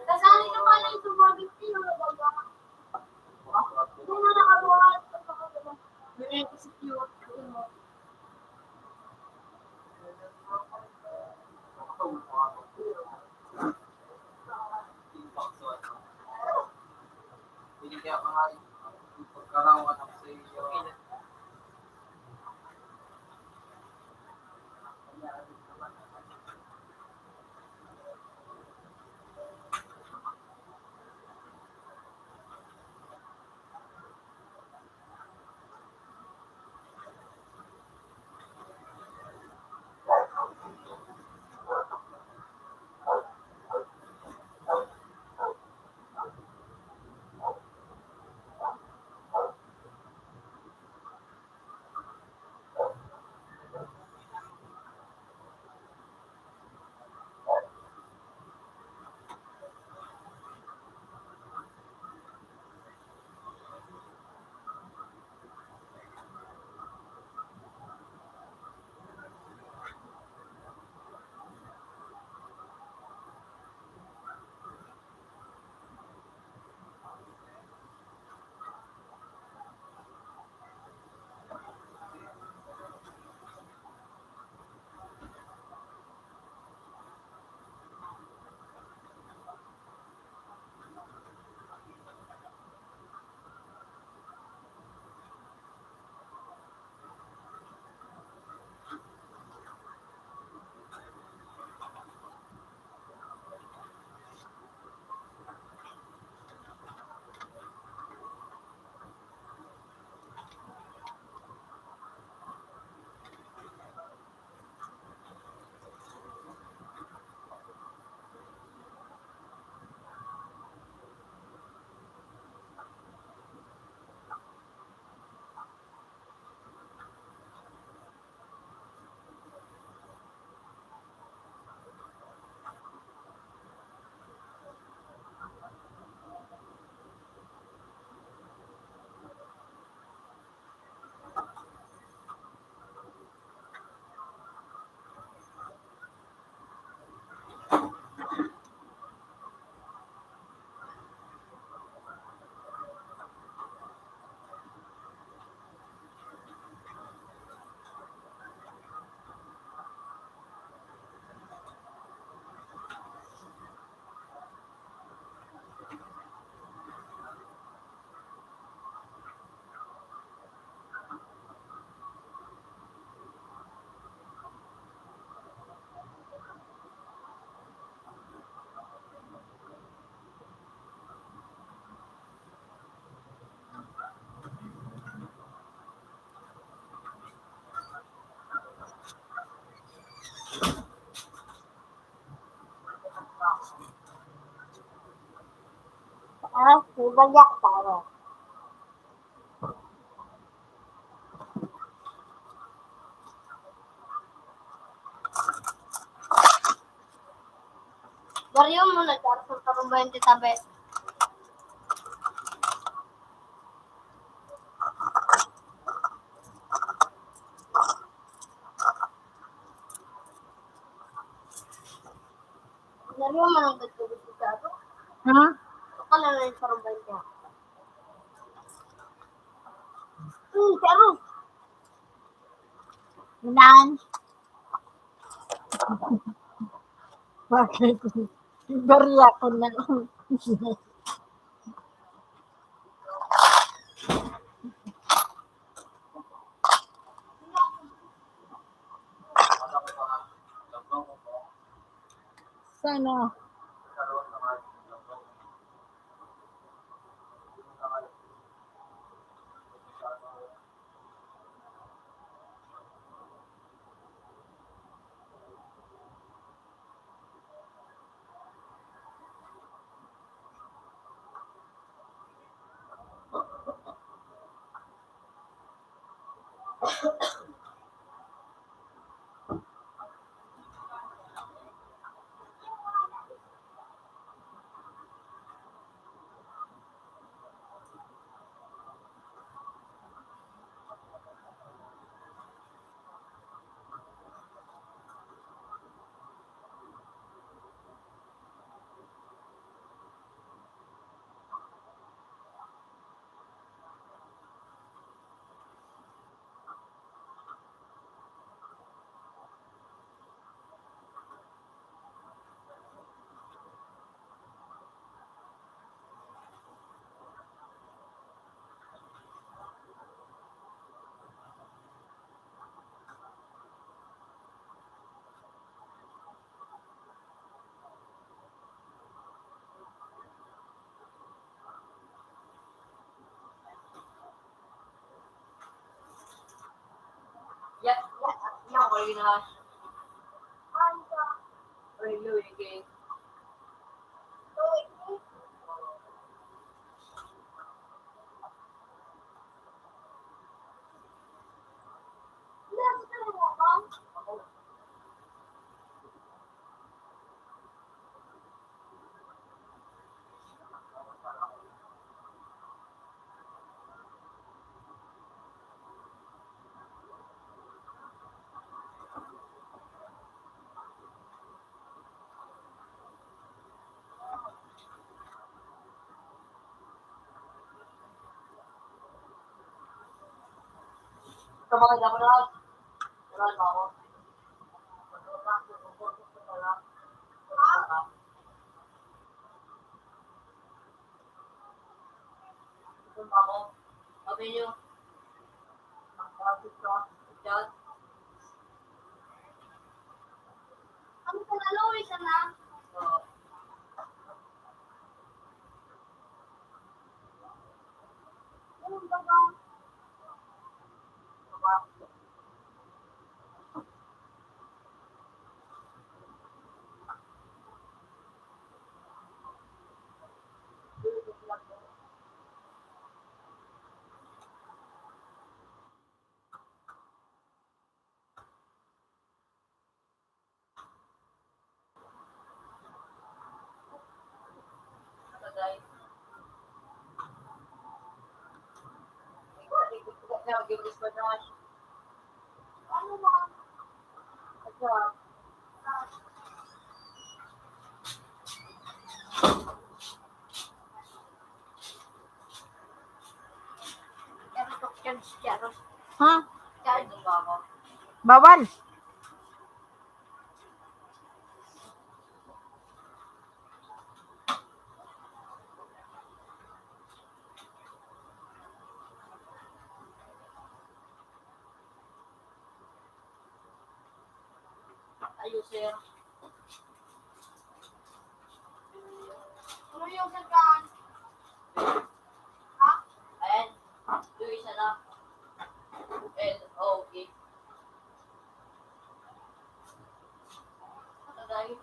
Kasali ka pala yung tumabit sila, baga. Hindi na nakabuhat. Ding, kasi cute. Binigyan ka nga pagkarawan ako sa iyo. Ah, banyak tayo. Baryo mo na, para sa tarong 20 tabi. Baryo mo ng gagawin sa ito. Hmm? Akala na yung tarong 20. Pero, nan. Bakit? Bariya ko na. Sana. Ya, yang original. Review ini. Kemarin aku laut, jalan mau. Mau, apa ini? Jalan. Ang panalo, isa na. Yung baga, Guys. ano ba? Ha? Kahit doon ba ako? Bawal. Ayusin. Ano yung sagan? Ayan. Yung isa na. L-O-E. Ano guys?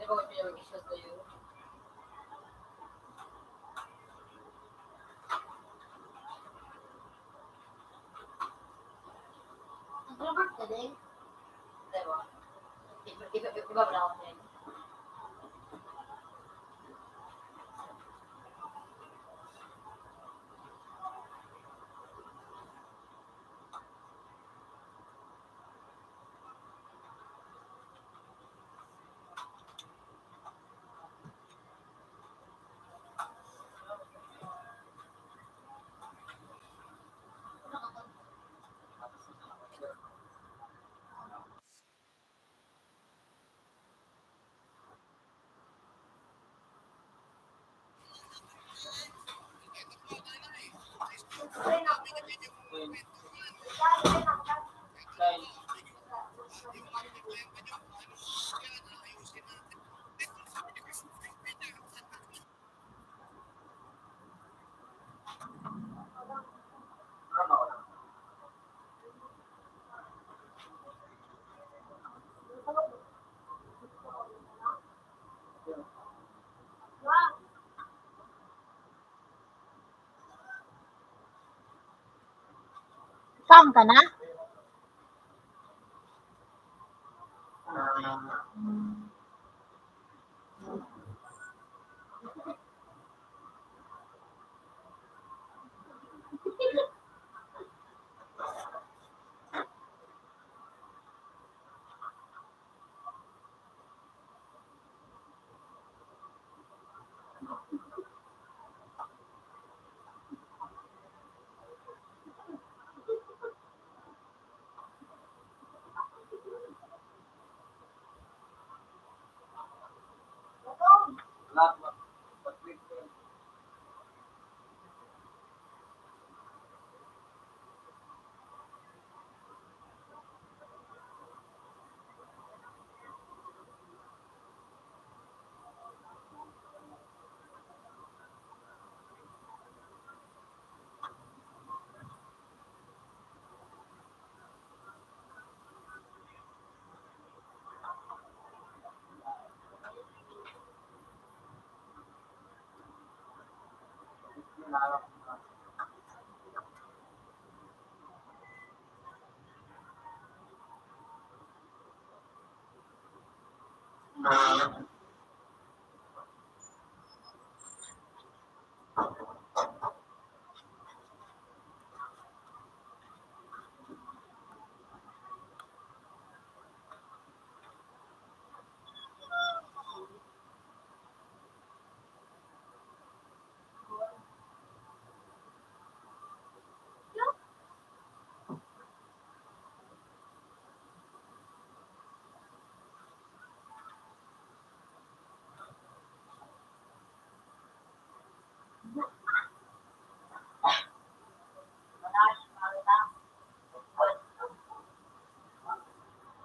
Hindi ba ko yung isa sa'yo? Kaon ka na?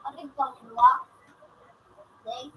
Ang ikaw, dua. Okay?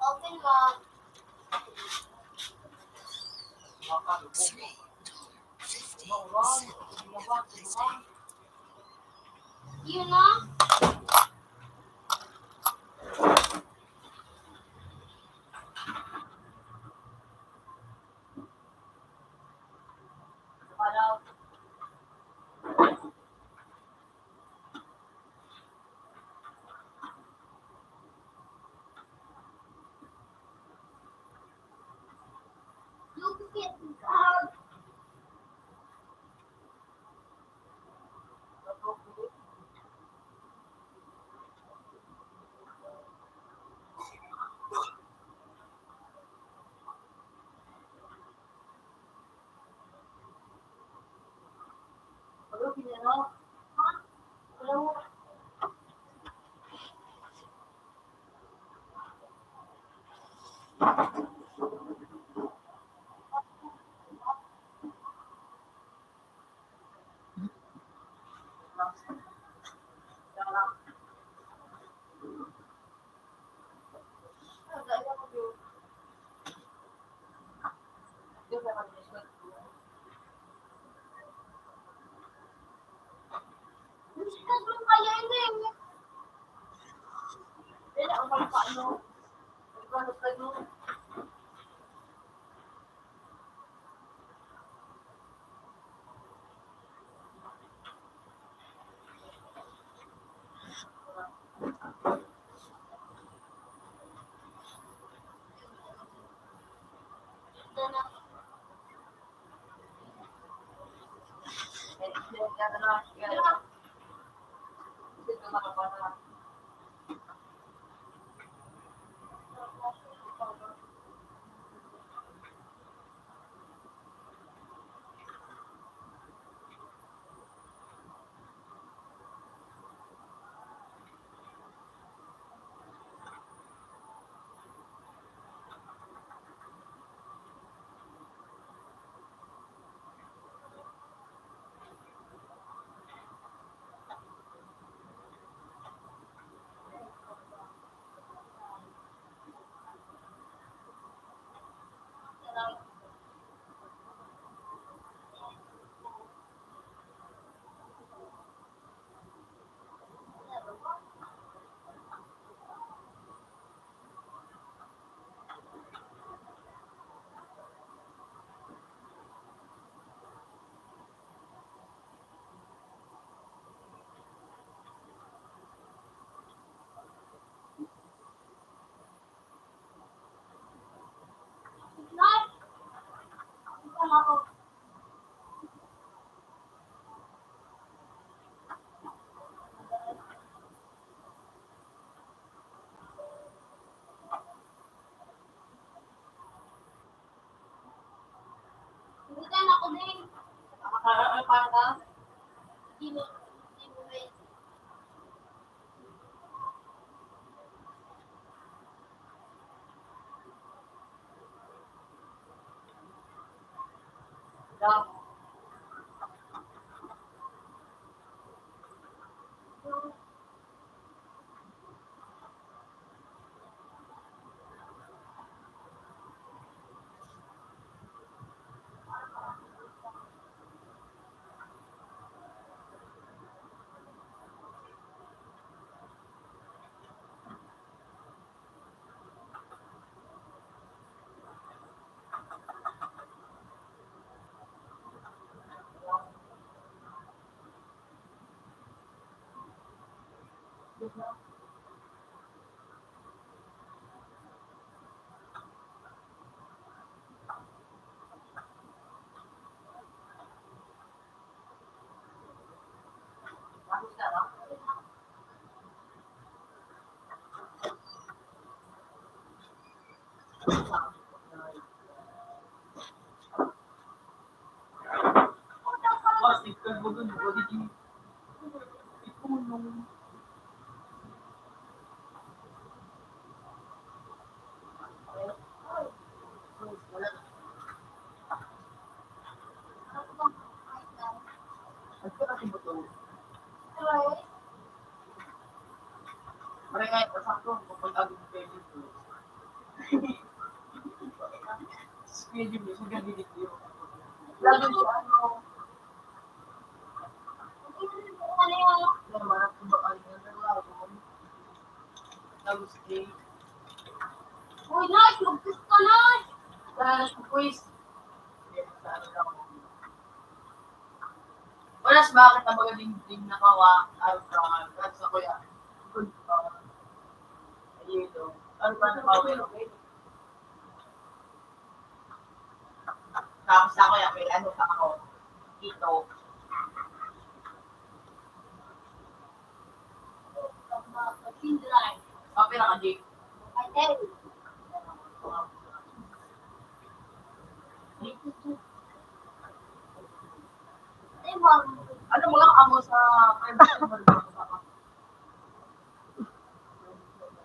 Open lang. 3:50. Have a nice day. Yun na. Look at this. Sikat lang kaya ini. Dili ang paano. Ano. Para ka? Hindi mo may Lang. Tapos na lang. Boss, ikaw mo dun, body gym. Ipunong. Nagkakasing ba ito? Maringay, pasakto, kapag agad kayo dito. Schedule mo, siya ganit yun. Lagi siya, ano, ano yung naman, kung baka yun, naglagon. Tapos, uy, nice! Magpis ka na! quiz. Wala sa bakit ang magaling din nakawa, Alfran, at sa kuya. Good pa. Ayun ito. Alfran na power. Tapos ako yan, may ano pa ako. Ito. Pindrive. Kapit na ka-Jake. I tell you. Ay, ma'am. Ano mo lang amo sa private number mo sa ako?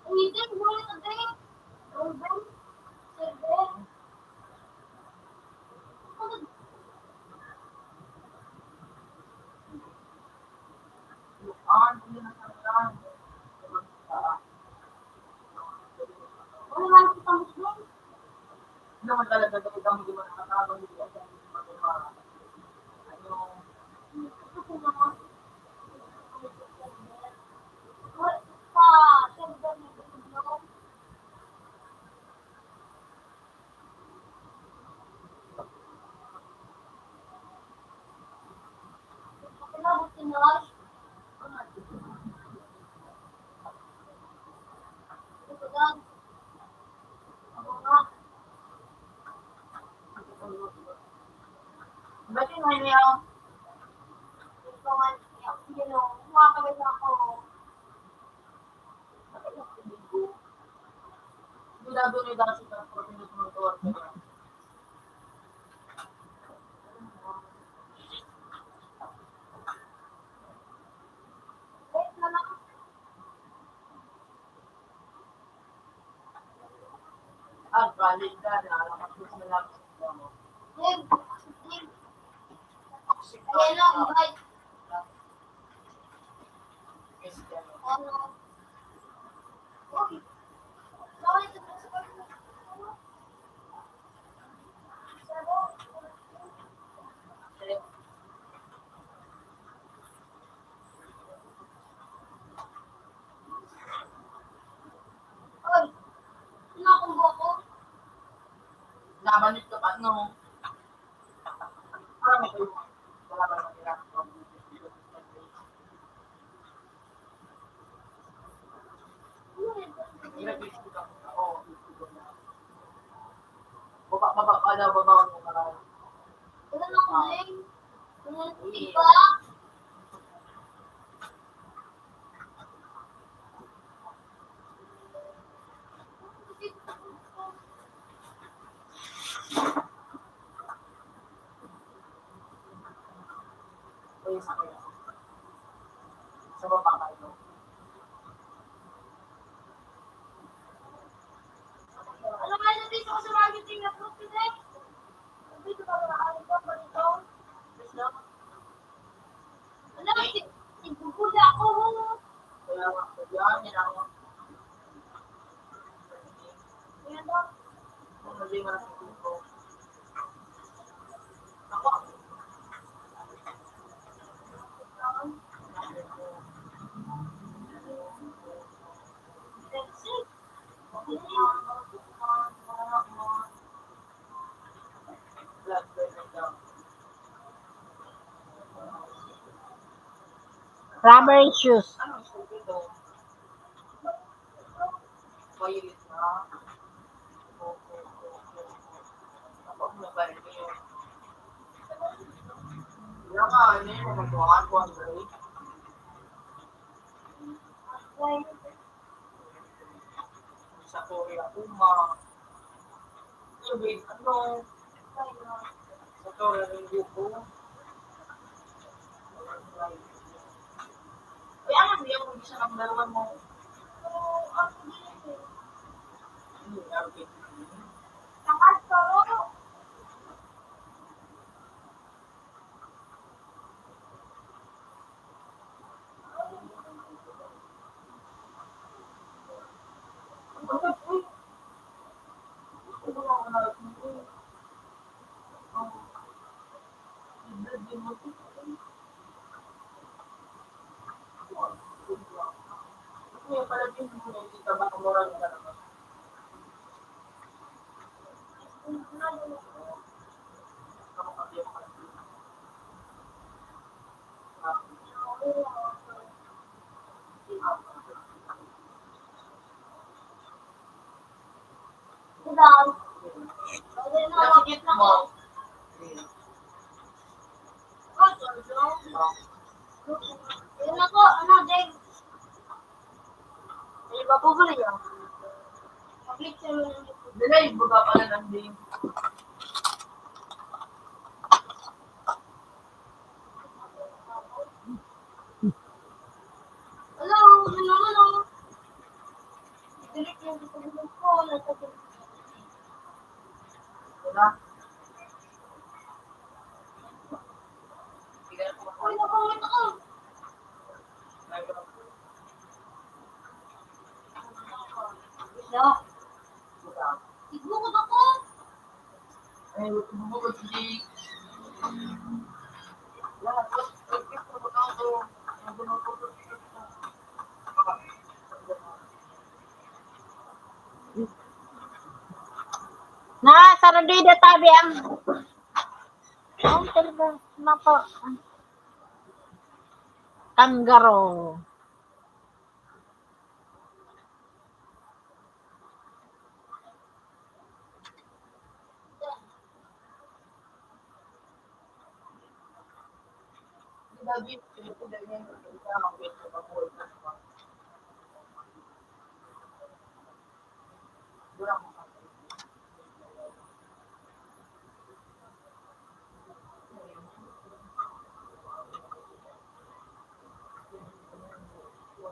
Hindi, huli ka din. Ruben. Sebe. Hindi na sa lang. Wala nga kita Muslim. Hindi naman talaga dapat ang hindi mo nakatabang hindi ako hindi magawa. Ano, Ito po naman. Wala pa. Sebe. Pakilabot si Nash. Ito dan. Ako nga. ba't yun ngayon niya? Ito nga. You know, kumakabit ako. Dudado ni Dasi sa province ng Tuwar. Wait na lang. Valid ka na, alamat ko sa lang. Ayan lang, guys. Ano? Uy. Sorry, Uy. Sinakumbo ko. Nabanit ka pa, no? Parang may kayo. Wala ba nang hirap ko? Hirap isip ka. Oo, isip ko na. Baba ka daw, baba ko na. Wala na kuling. Wala na iba. yung mga ko. Ako. Blood pressure daw. Rubber shoes. Anong sugar daw? Violet na. Ako mo ba rin yun? Yung nga, ano yun, magbuhan ko ang break. Sa Korea, uma. Sabi, ano? Sa Korea, rin dito. Ay, ano mo yung mag-isa ng dalawa mo? Okay. Yung pala din mo na kita ba kumurang ka naman? Ako kasi yung pala. Nasigit mo. Yun ako, ano, Dave. Ay, babubuli yan. Mag-click sa mga nito. Dala, ibuga pala ng din. Hello, hello. Delete yung sasabihin ko. Diba? Hindi ka na Uy, kumakain. nakamit ako. Wala. Igbukod ako. Ay, bubukod si Jake. Lahat, ito mo na ako. Ang bumukod si Jake. Na, sarado yung tabi ang... Oh, talaga. Napa. Kangaroo. Lagi, ito dahil yan. Ito ang wait na pag-work na siya. Durang mo.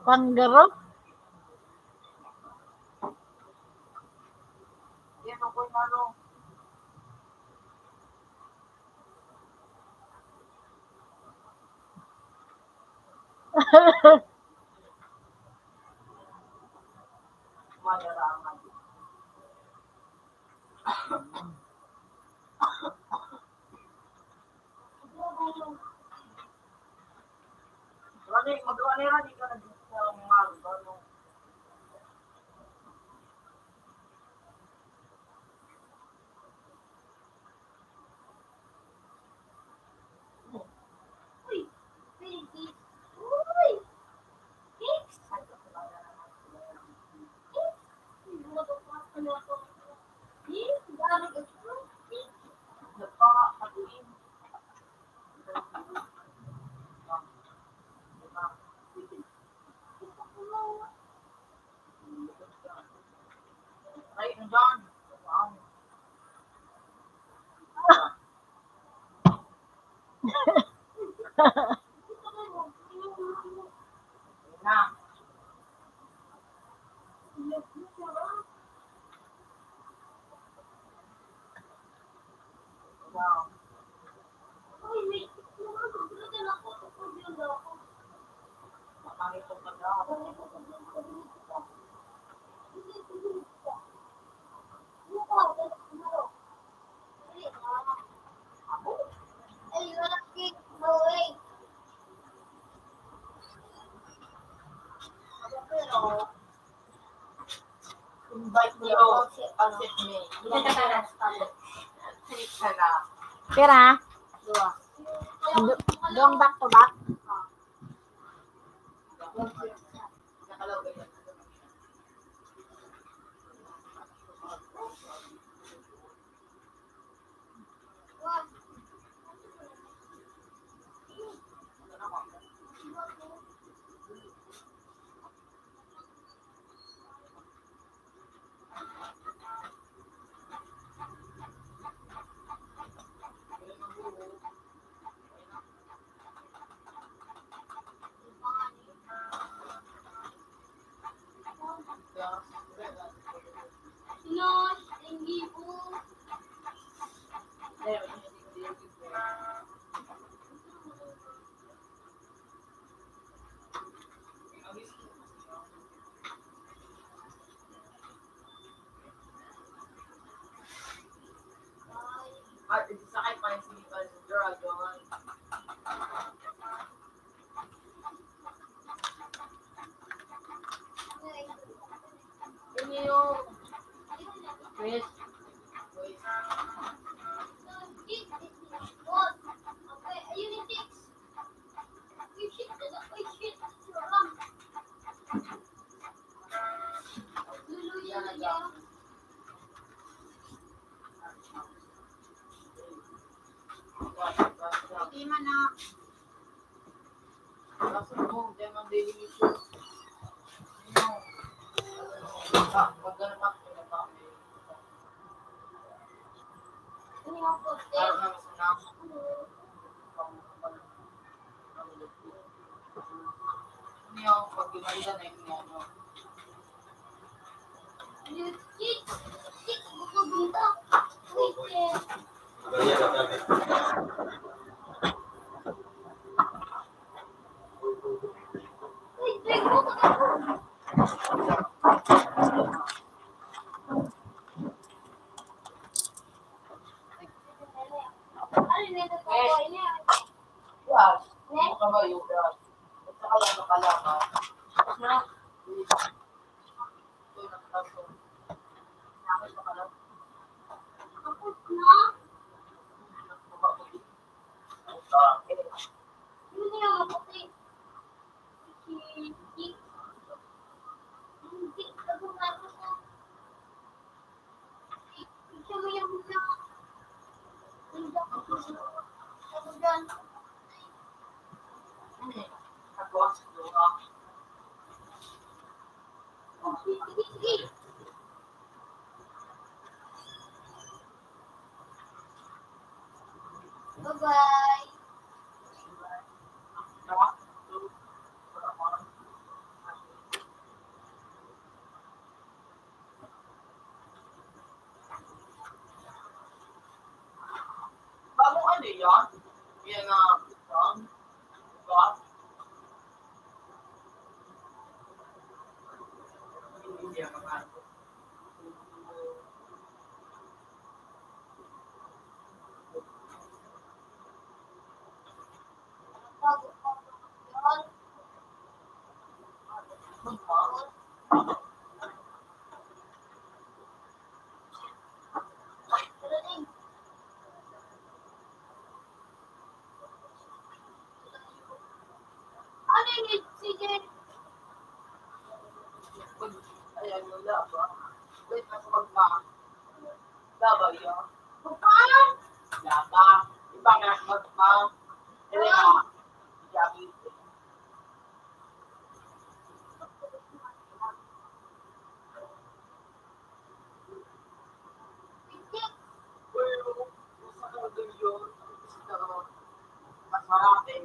Kangaroo? Yan ang ko'y nalo. Mayaraman. Rani, magawa ni Rani ka na dito sa mga ano. Uy, baby. Uy. Kicks. Ano ako? Dami ka. Nagpakatuin. Ay, nandiyan. Wow. Na. Wow. Uy, wait. Nakakagulatan ako. Nakakagulatan ako. Makangitong ka daw. invite mo lang si May. Ka na. Pira? Dua. Doon back to back? Nakalaw ka yan. Nos, hindi po. At sakay pa yung sinikal sa dragon. Ini yung Chris. Okay, ayun yung tips. Uy, shit. Uy, shit. Suram. Luluya na niya. Hindi man na. Kaso mo, dyan ang daily issue. Pag ganun pa, Ano yung poste? parang namin sa nasa. Ano yung pag-imalda na yung ano. Ayun, shit. Shit, bukod dito. Uy, shit. Uy, shit, bukod dito. Ano yung nito ko? Yes. Ano ka ba yung brush? At saka lang nakalama. Ito yung nagtaso. Nakita ka lang. Tapos na. Yun yung maputi. Shit. Hindi, ako nga ko. Ito mo yung muna. Ako dyan. Tapos, luha. Sige, sige. Bye-bye. Bagong ano yan? Yan na, yan. Diba? Hindi yan mga Ano yung sige? ayan yung laba. Wait, nasa magpa. Laba yun. Paano? Laba. Iba nga nasa magpa. Kaya, yabi. Pero, kung sa kalagay yun, mas marami.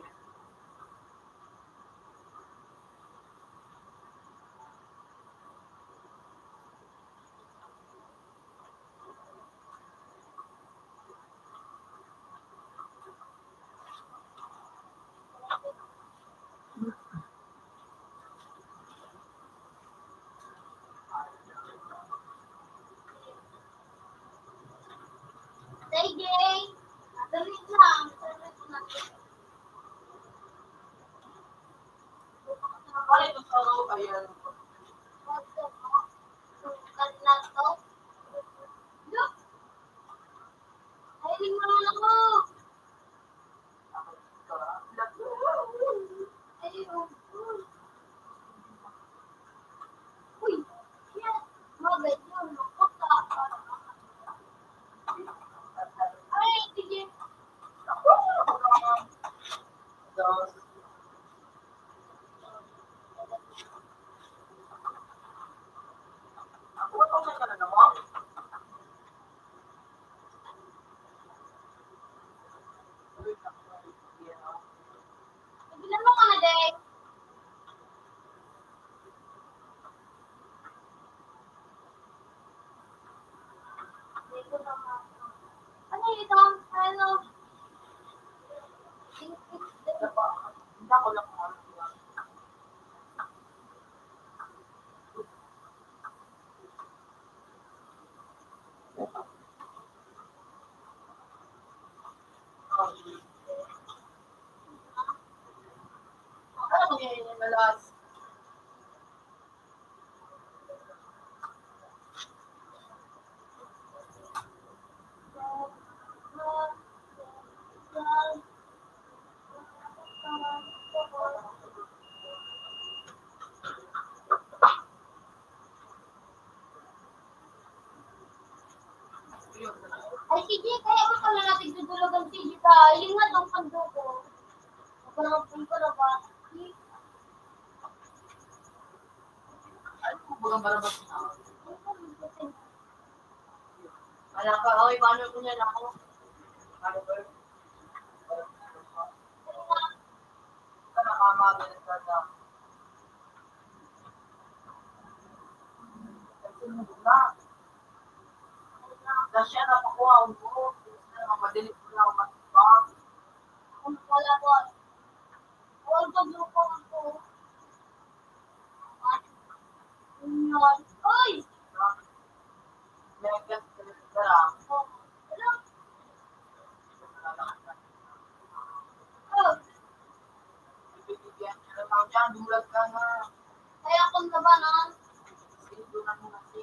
Ano ito? Ano? Hindi ako lang ano mangyayari na last? Ay, sige, kaya ko pala natin tutulog ang sige ka. Yun nga daw pando ko. Ako lang punto na ba? Ano po bagang barabas na? Wala ka, okay, paano ko niyan ako? Ano ba? Nakamagin na talaga. Kasi na. Kasi siya napakuha ko. Madilit ko na matipang. Kung wala ko. Huwag paglupo ako. Yun. Uy! Megas ka lang. Ano? Oh, Ibibigyan ka na lang dyan. Dulag ka na. kaya akong labanan. Sindulan mo na si.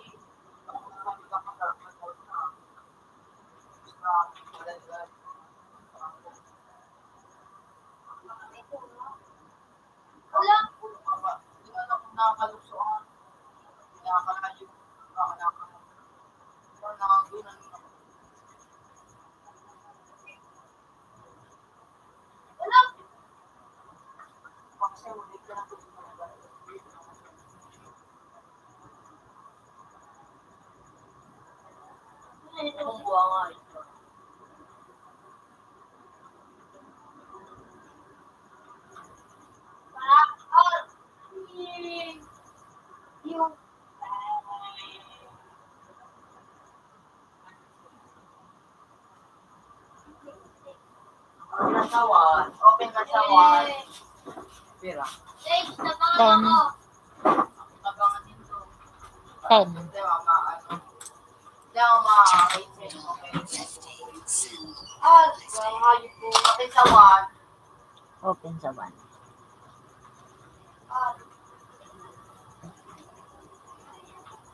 Ako na kami ka pagkakas na. Basta, malagay. Wala. Hindi na ako nakakaluksoan. Nakakalayo. Nakakalayo. Nakagunan mo. Wala. Kasi hindi ka na kung buwa nga ito. Wala. Ah. Yung. Nasawan. Open nasawan. Pira. Sage, nabangan ako. Tabangan dito. 10. Hindi ako maano. Hindi ako ma-raise. Okay. Ah. Hayop po. Open sawan. Open sa 1. Ah.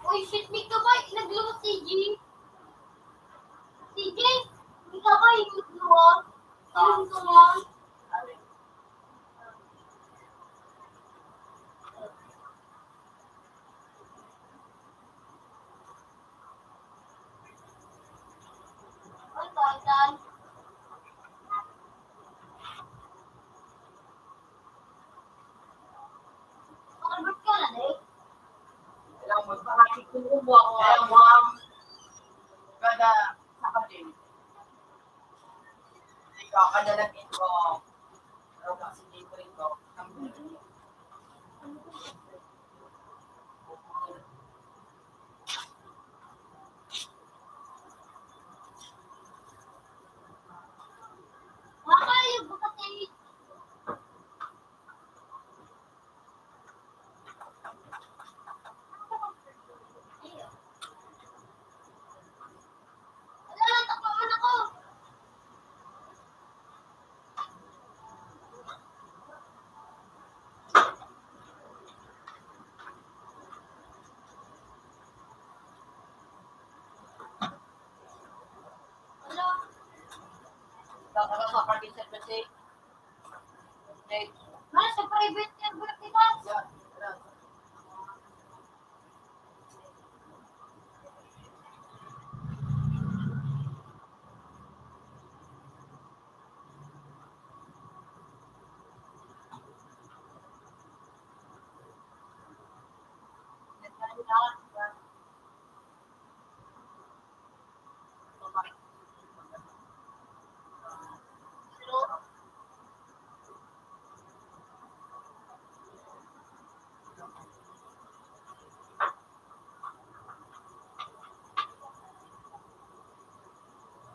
Uy, shit, may ka ba? Naglumot si G. Si G? May ka ba yung naglumot? Sinong ko yan? Alin. Ay, tayo. Albert ka na, eh? Kailangan mo. Bakit kumuha ko. Kaya ma'am. Kada sa kanil. Ikaw, kadalagin ko. Pero kasi dito rin ko. Makakayo, bukat eh. Wala, takpan ako. Wala. Kaka sa parking set kasi. Okay. Mana sa private server kita? Yan. Yan.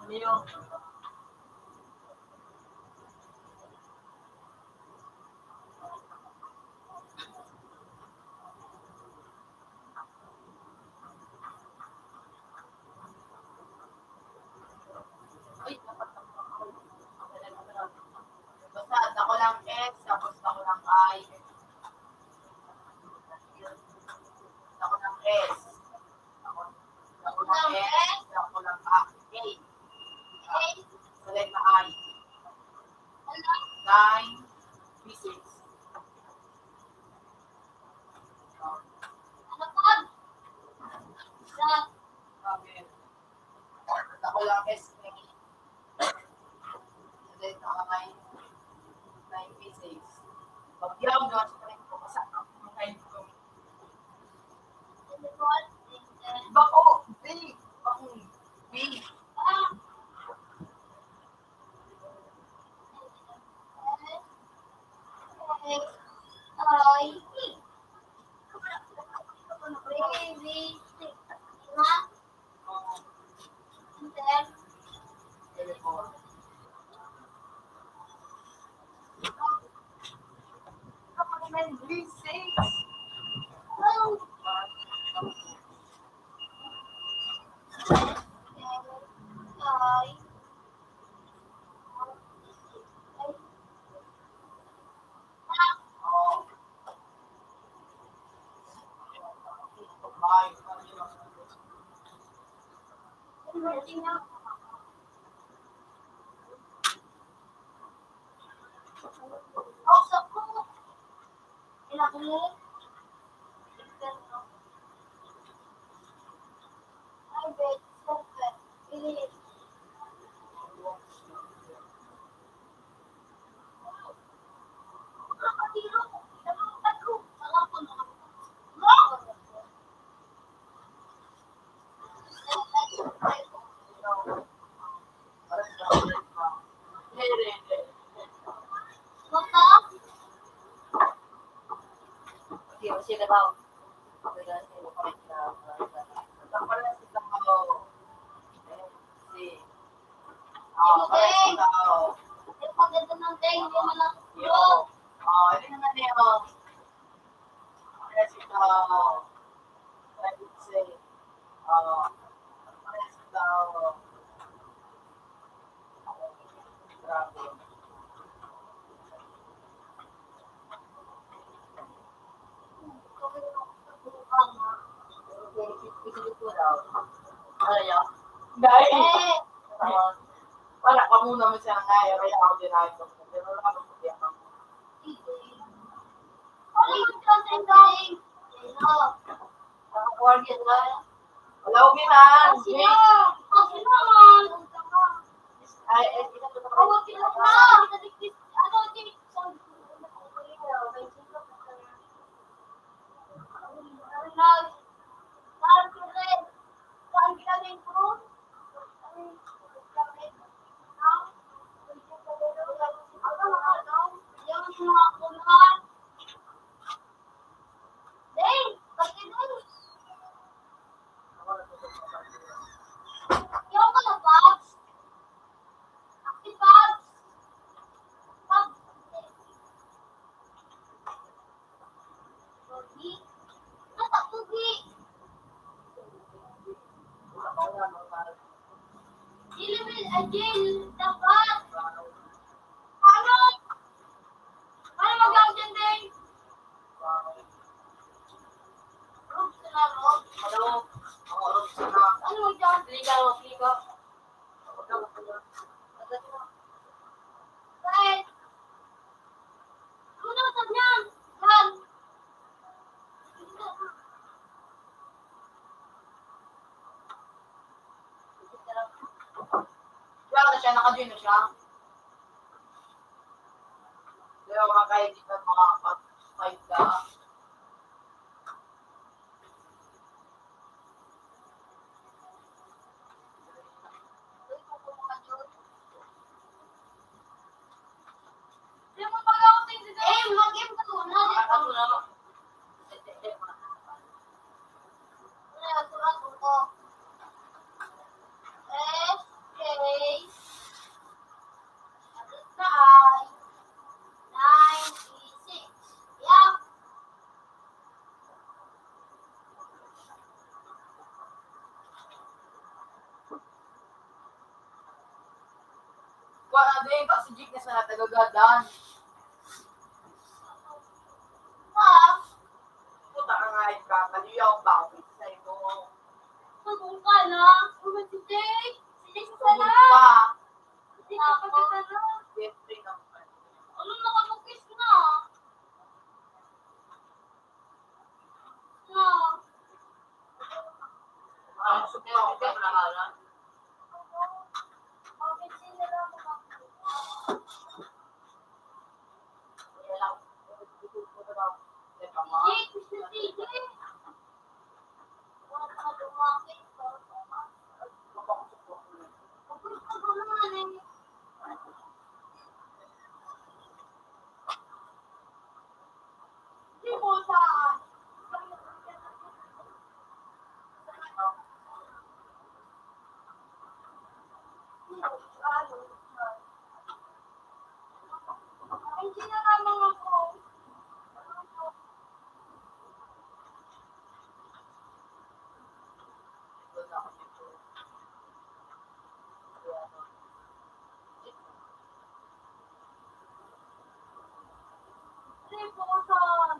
Ano yun? Ay, dapat ako. Basta ako lang X, tapos ako lang I. Ako lang S. Ako lang S, ako lang A. Select na I. 9, B6. Okay. Ako lang S. Select na I. 9, B6. Pag-yaw na sa rin ko, kasama ko ng ko. Bako, B. Bako, B. Telephone. Kapag may B6. Sila ba? Dahil, wala ka muna mo siya nga, kaya ako din ay ito. Pero lang ako din ako. Wala ko ginan. Ay, ito to siya, naka-join na siya. Pero kahit di ka makakapag-fight ka. Wala din, kasi Jake na sa natagagadan. Puta ka nga ka, kaliyaw ba? Sa ito. Sabong ka na. Uy, si Jake. Si Jake sa Sabon na. pa. Hindi nakakaganda na. Siyempre naman. Anong nakapag-kiss na? Na. Ang suklaw ka na halan. Bakit sila lang makakaganda? Kaya lang. Teka ma. Jake, gusto si Jake. Wala ka dumakit. Kapag ka naman eh. Di mo saan? Hindi na naman ako. Di mo saan?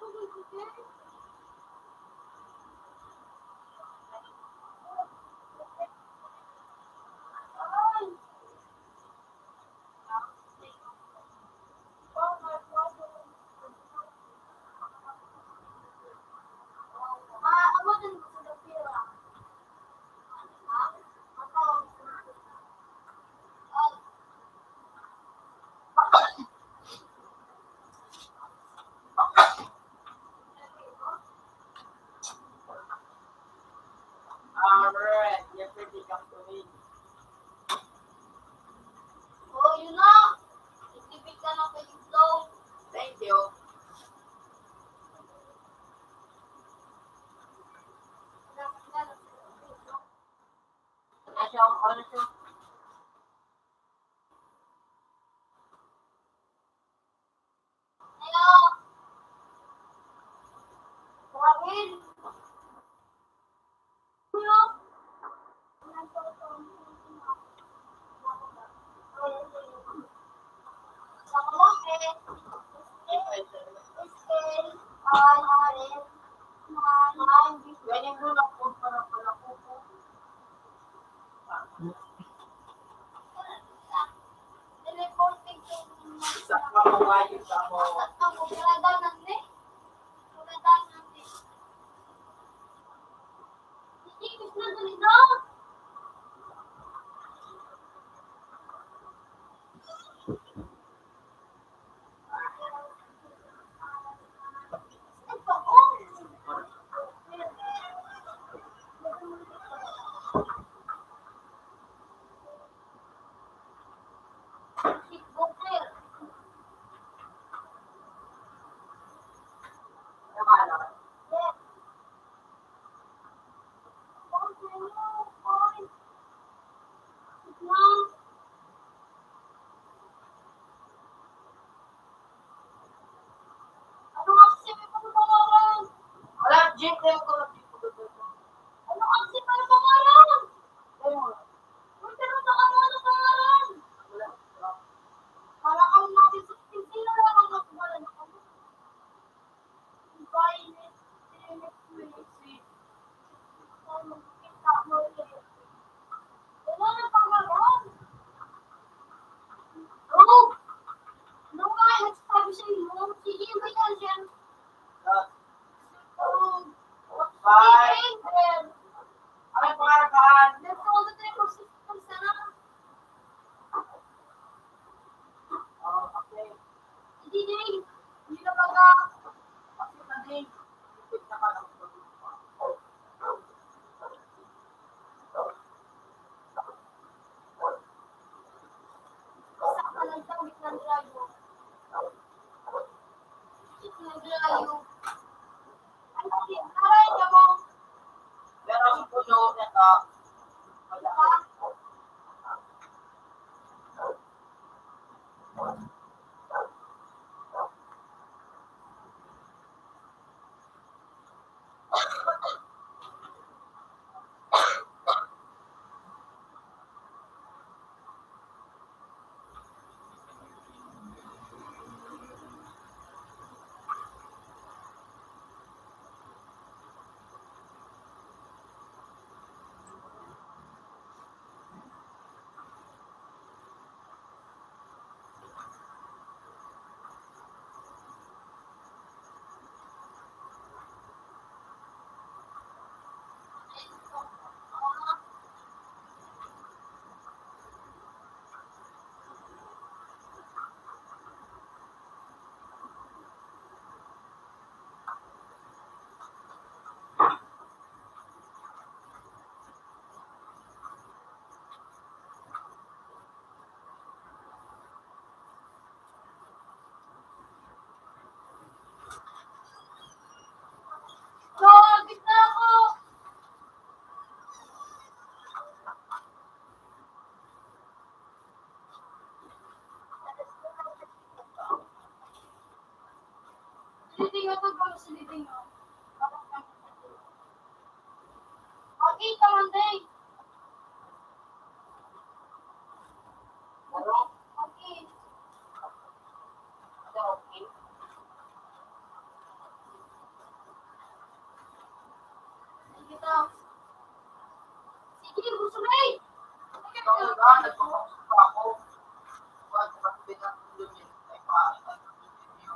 Sabi ko, Jake. Ay. Abutin mo sa pira. Alright, you're pretty come to me. Oh, yun na. Nagtipid ka ng pagiglaw. Thank you. Ano siya? Hello. Tawagin. Hello. Ganyan mo lang po para pala ko po. Isa pa mawayo sa mo. Ano kasi may pangalan? Wala, Jake, tayo ko lang dito. Ano kasi may pangalan? Uy, pero baka mo ano pangalan? Wala. Para kang natin sa sino lang ang nagbalan ako. Violet, Netflix, ano, kita mo ulit. Wala na pangalan. Oh! Ano nga, nagsasabi sa inyo? Sige, wait lang siya. Oh, kami sa living room. Okay, come on, day. Okay. Okay. Sige daw. Sige, gusto na eh. Ikaw na, nagpapakot pa ako. Huwag kapatid na tulong yun. Ay, paano niyo.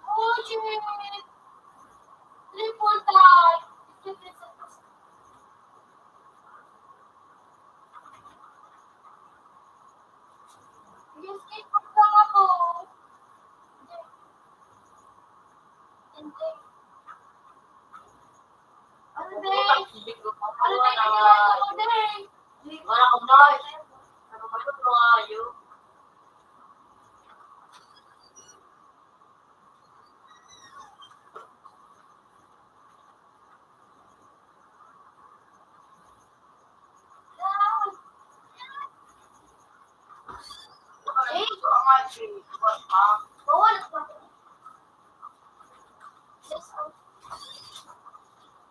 Oh, shit. Triple time. Yung skateboard lang ako. Hindi. Ano, day? Ibig ko pa Ano, day? na Kailangan ko, day. wala akong noise. Ano ba ito mga ayo? Ito ang ating Bawal ako. Yes, oh.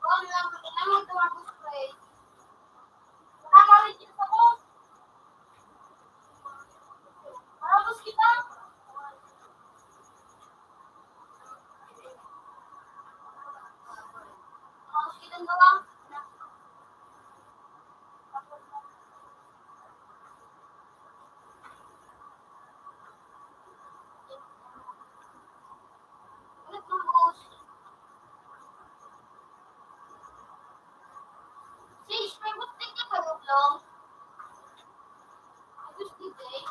Bawal lang. Kailangan ko ang spray. Nakakalit yun ako. Marabos kita. Marabos kita na lang. Ulit ng boss. Sis, may bustik ka pa rin lang. May bustik eh.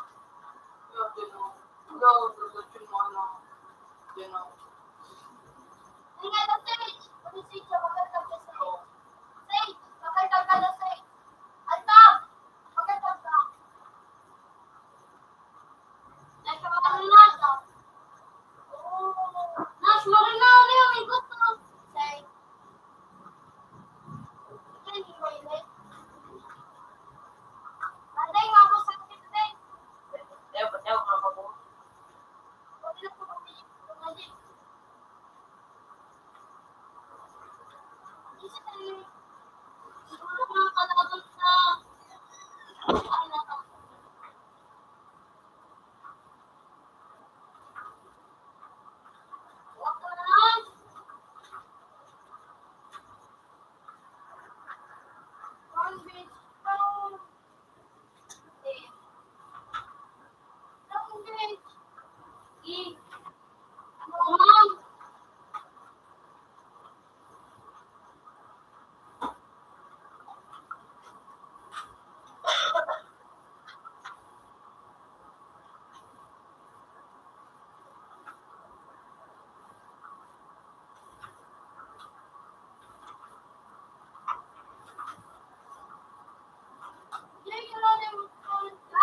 Hindi na stage. Ano stage? Magkakal ka stage. Stage. Magkakal ka na stage. Altab. Magkakal ka. Nasa mga nasa. Nas, marinaw na yung ikot mo. Stage. Hindi mo yun. Anday, mabos sa stage. Ewan ko na po. Huwag na po kami. Tumalit. Isa na yun. Siguro mga kalaban na. Ay, nata. Huwag ka na. One bitch. Oh. Eh. One bitch. Eh. Mom.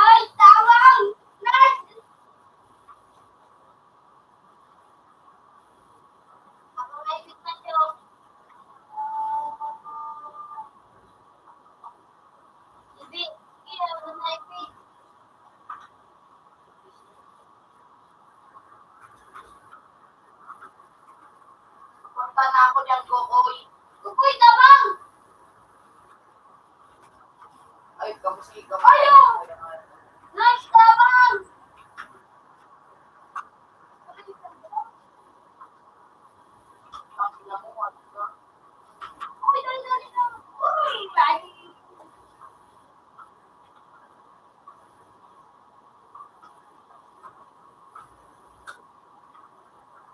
Ay, tawang! Nurse! Ako may na siyo. Hindi. Hindi, ako may bit. Punta na ako dyan, Kokoy. Kukuy, tawang! Ay, kamusi ka. Ayaw! Nurse, tawang! Ang sinamuhan ka. Uy, dali na. Uy, bye.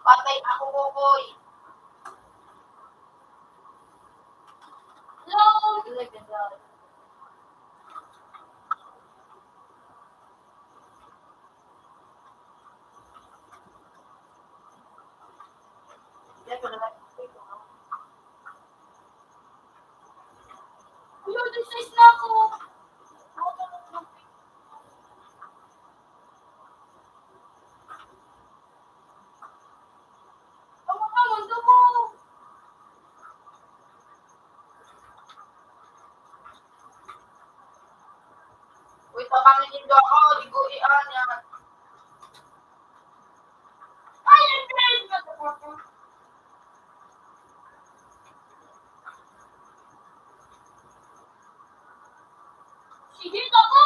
Patay ako, Kokoy. Hello? Hello, this is na ako. Tinda ako, di ko iyan yan. Ay, ang trade na ito. Sige, ako.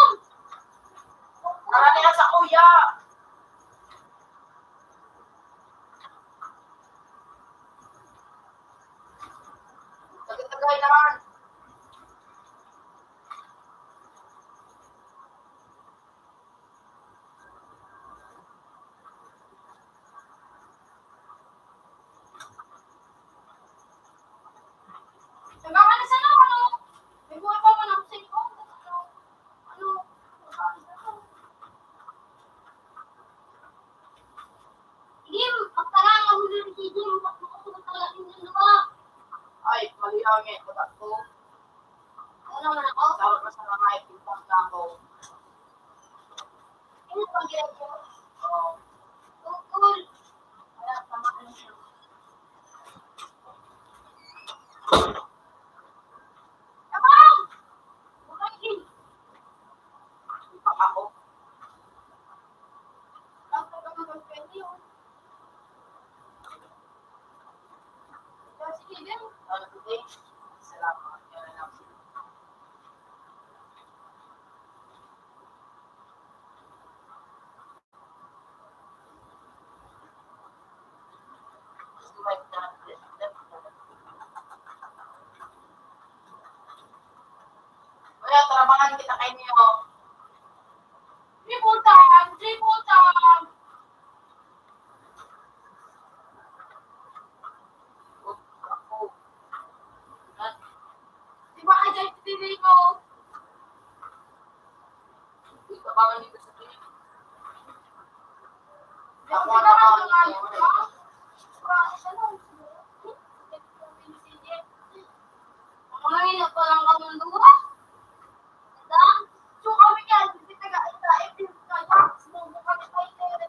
Marami na sa kuya. Tagay naman. Nagkakalas ano? May buhay pa man ako sa inyo. Ano? Game, pagkarang ang huli ni Gigi, makasunod talaga yung dalawa. Ay, malihangin. Batak ko. Ano naman ako? Tawag na sa mga ipintang na ako. Ano pang ginagawa? Oo. Cool. Wala, tama ka na siya. Abang! Bukay, Ipak ako. ang pagkakamagpwede yun. Sige, game. Ano today? Salamat. Yan na lang. Kuya, trabahan kita kay Neo. Triple time! Triple time! Ako. Di ba kaya TV ko? Hindi ka ba dito sa pinig? Di ba kaya nga? Ang mahina pa lang kami luha. So kami yan, hindi taga-ita, kaya sumubo kami kay Tere.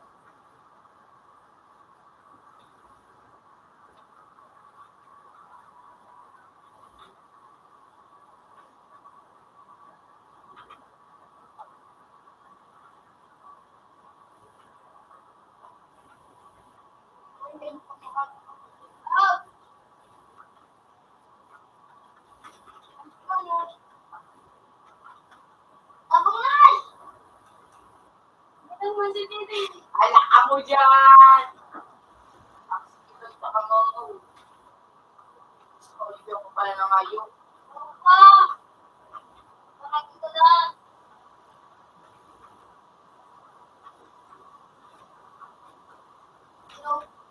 Ah! Abang Nay! Ito mo si Titi. Ala ka mo dyan! Ito sa kamo. Olivia ko pala na ngayon. Pa! Parang ito lang.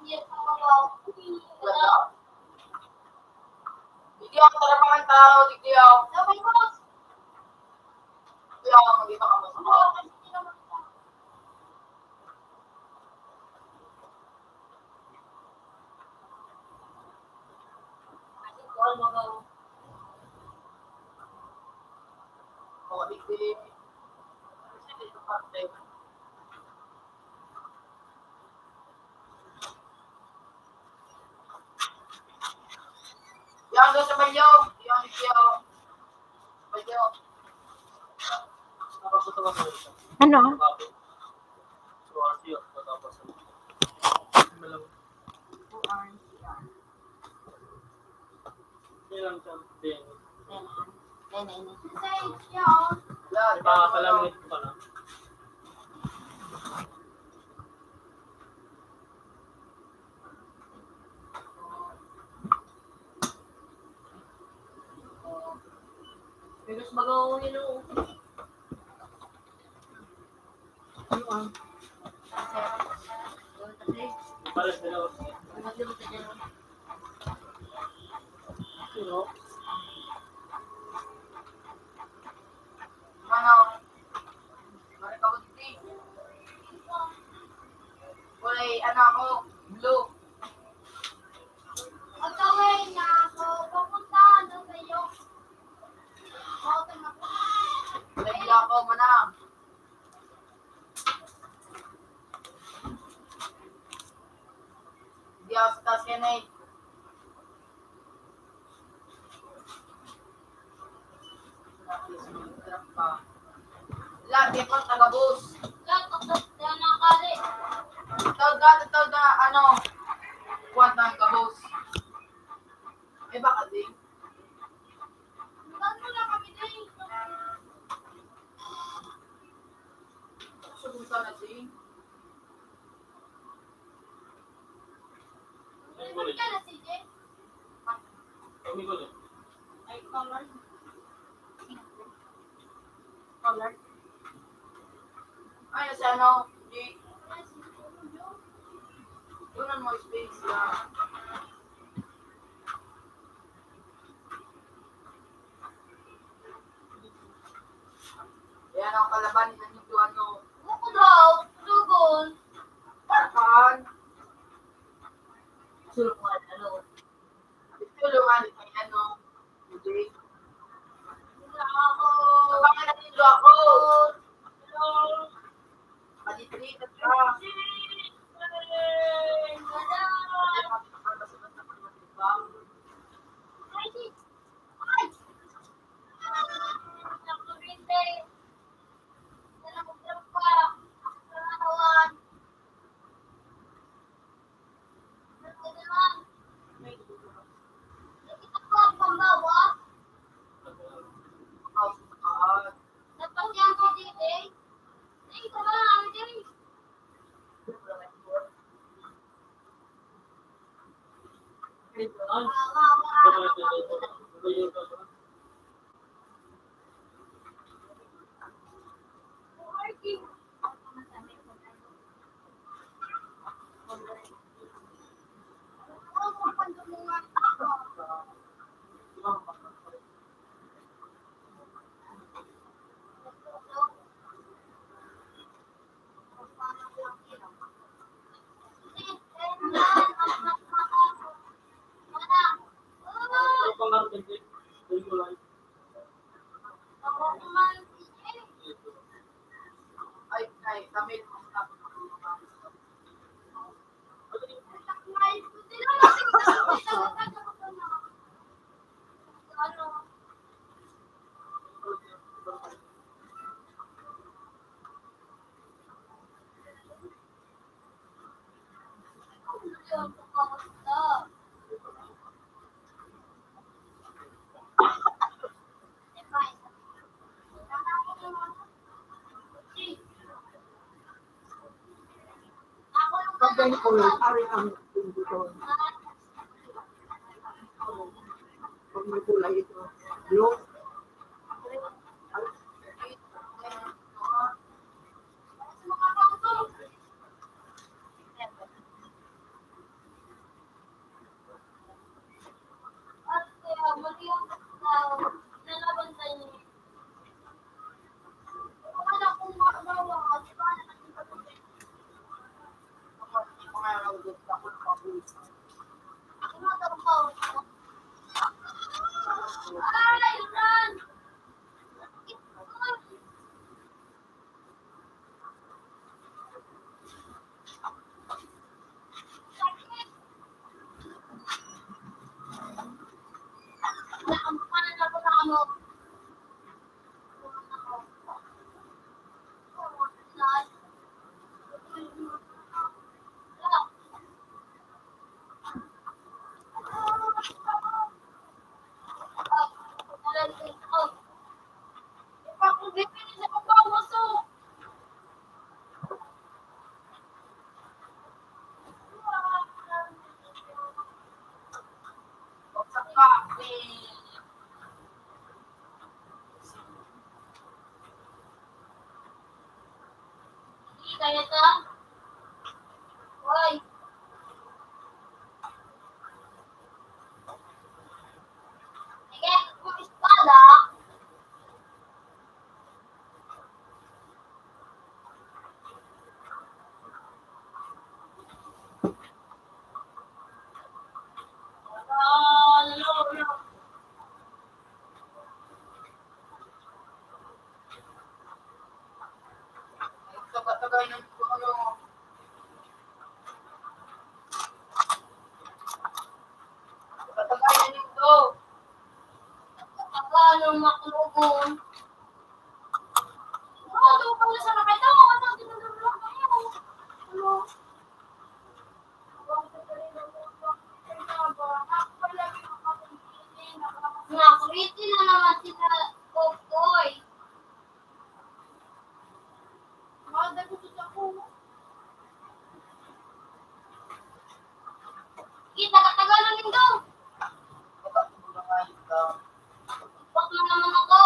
Yes, ako. Wala. Hindi ako trabahan tao, hindi ako. Dapat boss. Hindi ako magkita ka mo sa Ano? mga. Kasi hindi naman ito. Kasi call mo ba? Mga hindi. Kasi dito parte. Yan doon sa Balyo. Yan dito. Balyo. Nakapunta ka sa ito. Ano? So, RCO, tatapos ako. Malang, ilang din. Say, yun. Wala. May makakalaminit ko pa na. Bigas magaw nilo. Ano ah? Pares nila. Sino? Ano? Marikawagti. Wala ano ako. Blue. Magkawin na ako. Papunta na sa'yo. Mountain na po. Nagila ako manang. Hindi ako sa taas yan eh. Lahat yung taga-bus. Lahat of the nakali. Taga, ano, kuwan ng kabus. Eh, baka din. Ba't mo lang kami din? Subukan na din. Ba't ka na, CJ? Kami ko din. Ay, color. Color. Ay, sa ano, di, tunan mo space lang. Yan ang kalaban ng ito, ano, Buko daw, dugon. parkan. Sulungan, ano? Tulungan kay ano, hindi. Wala ako. Baka natilo ako. Hello. Palitrit at ka. Ay, kami. Pag ganyan ko, ari ang dito. Pag may kulay ito, blue. Kaya ka? Hoy. Sige, kung espada, Tagay ng ano. Tagay na nito. Paano maklugon? tuh pala sa nakita mo. Ano, tinulungan kayo. Ano? Nakuritin na naman sila Kokoy. Mada ko sa ko. Kita katagalan nito. Pag na naman ako,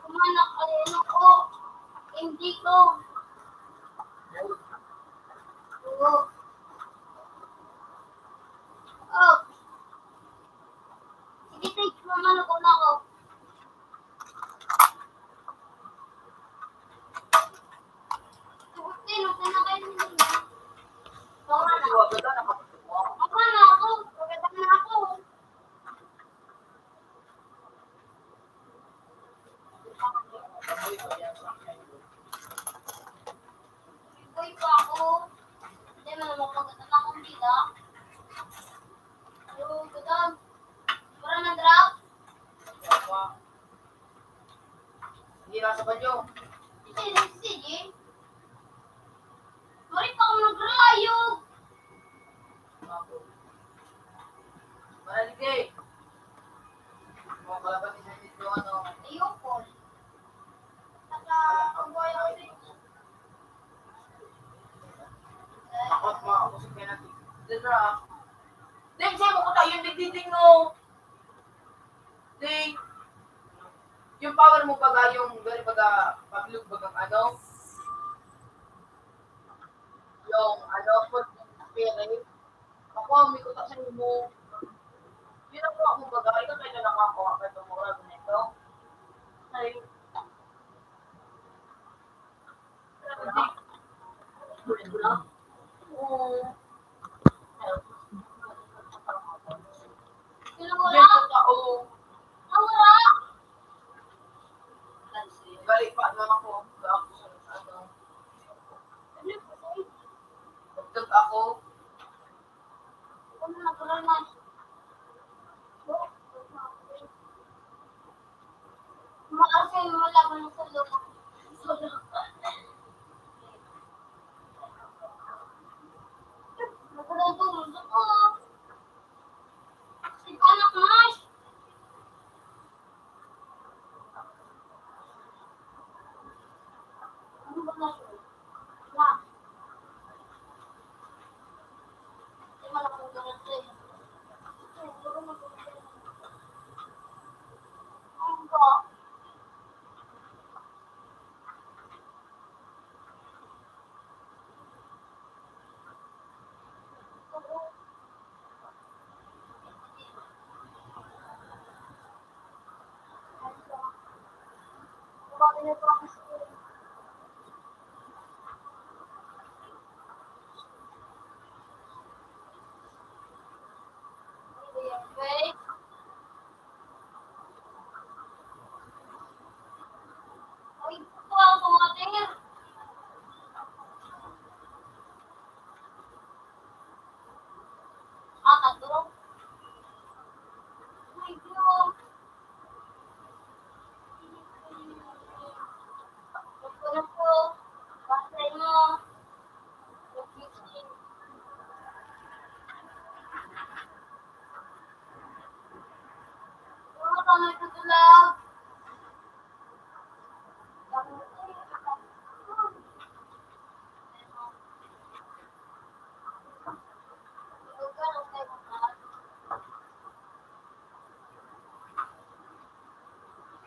kumanak ano ko. Hindi ko. Oo. Oh. Sige, take. Mamano ko na ako. Sino? Sino kayo nila? Ako na ako. Pagkatap na ako. Uy pa ako. Hindi mo naman pagkatap na akong bila. Yung gudam. Para na drop. Hindi nasa banyo. Sige. Sorry pa ako naglayog. Manalig eh. Mga kalaban ni Sir Tito, ano. Ayoko. Saka, ang boy ako din. Takot mga kapusok kayo natin. Dindra. Ding, sa'yo mo ko tayo yung nagdiding no. Ding. Yung power mo baga, yung gari baga, paglug bagang ano. Yung ano, put yung spirit. Ako, may kutak sa mo. Yun ang kuha mo baga, ikaw kayo na nakakuha ka itong mga ganito. Ay. Sino Yung wala? tao. Ah, wala. Balik pa naman ako. Ako sa ano. Tugtog ako. Ano na, wala na. Maasin mo laban sa loob. Nagulong ko. Si anak mas. Ano ba na siya? Na. Di man ako ganito eh. Ang ba? Okay. Ay, ito ang kumatir. Ah, tatlo. Ay, Diyos. Ito po. Pasay mo. Ano ka may tutulog?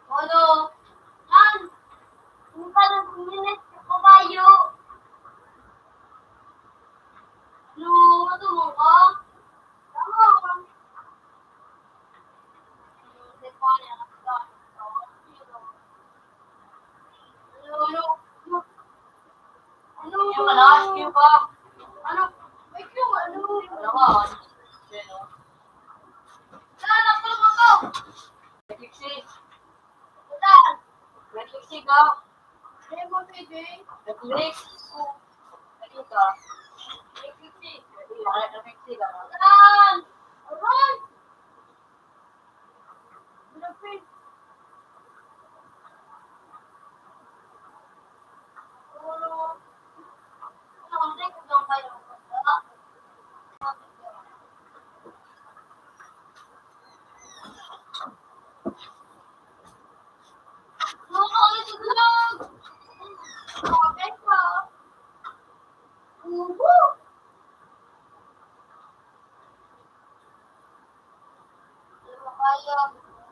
Ano? An? Hindi ka lang minutes ko kayo. No, matumo ka? Tama. Hindi pa niya nakita. Ano? Ano? Yung alas, yung pa. Ano? May yung ano? Ano ka? Yan o. Saan natulog ako? Netflixi. Saan? Netflixi ka. Ay, mo pwede. Netflix. Nakita. Netflixi. Netflixi ka. Saan? Aray! Lapit.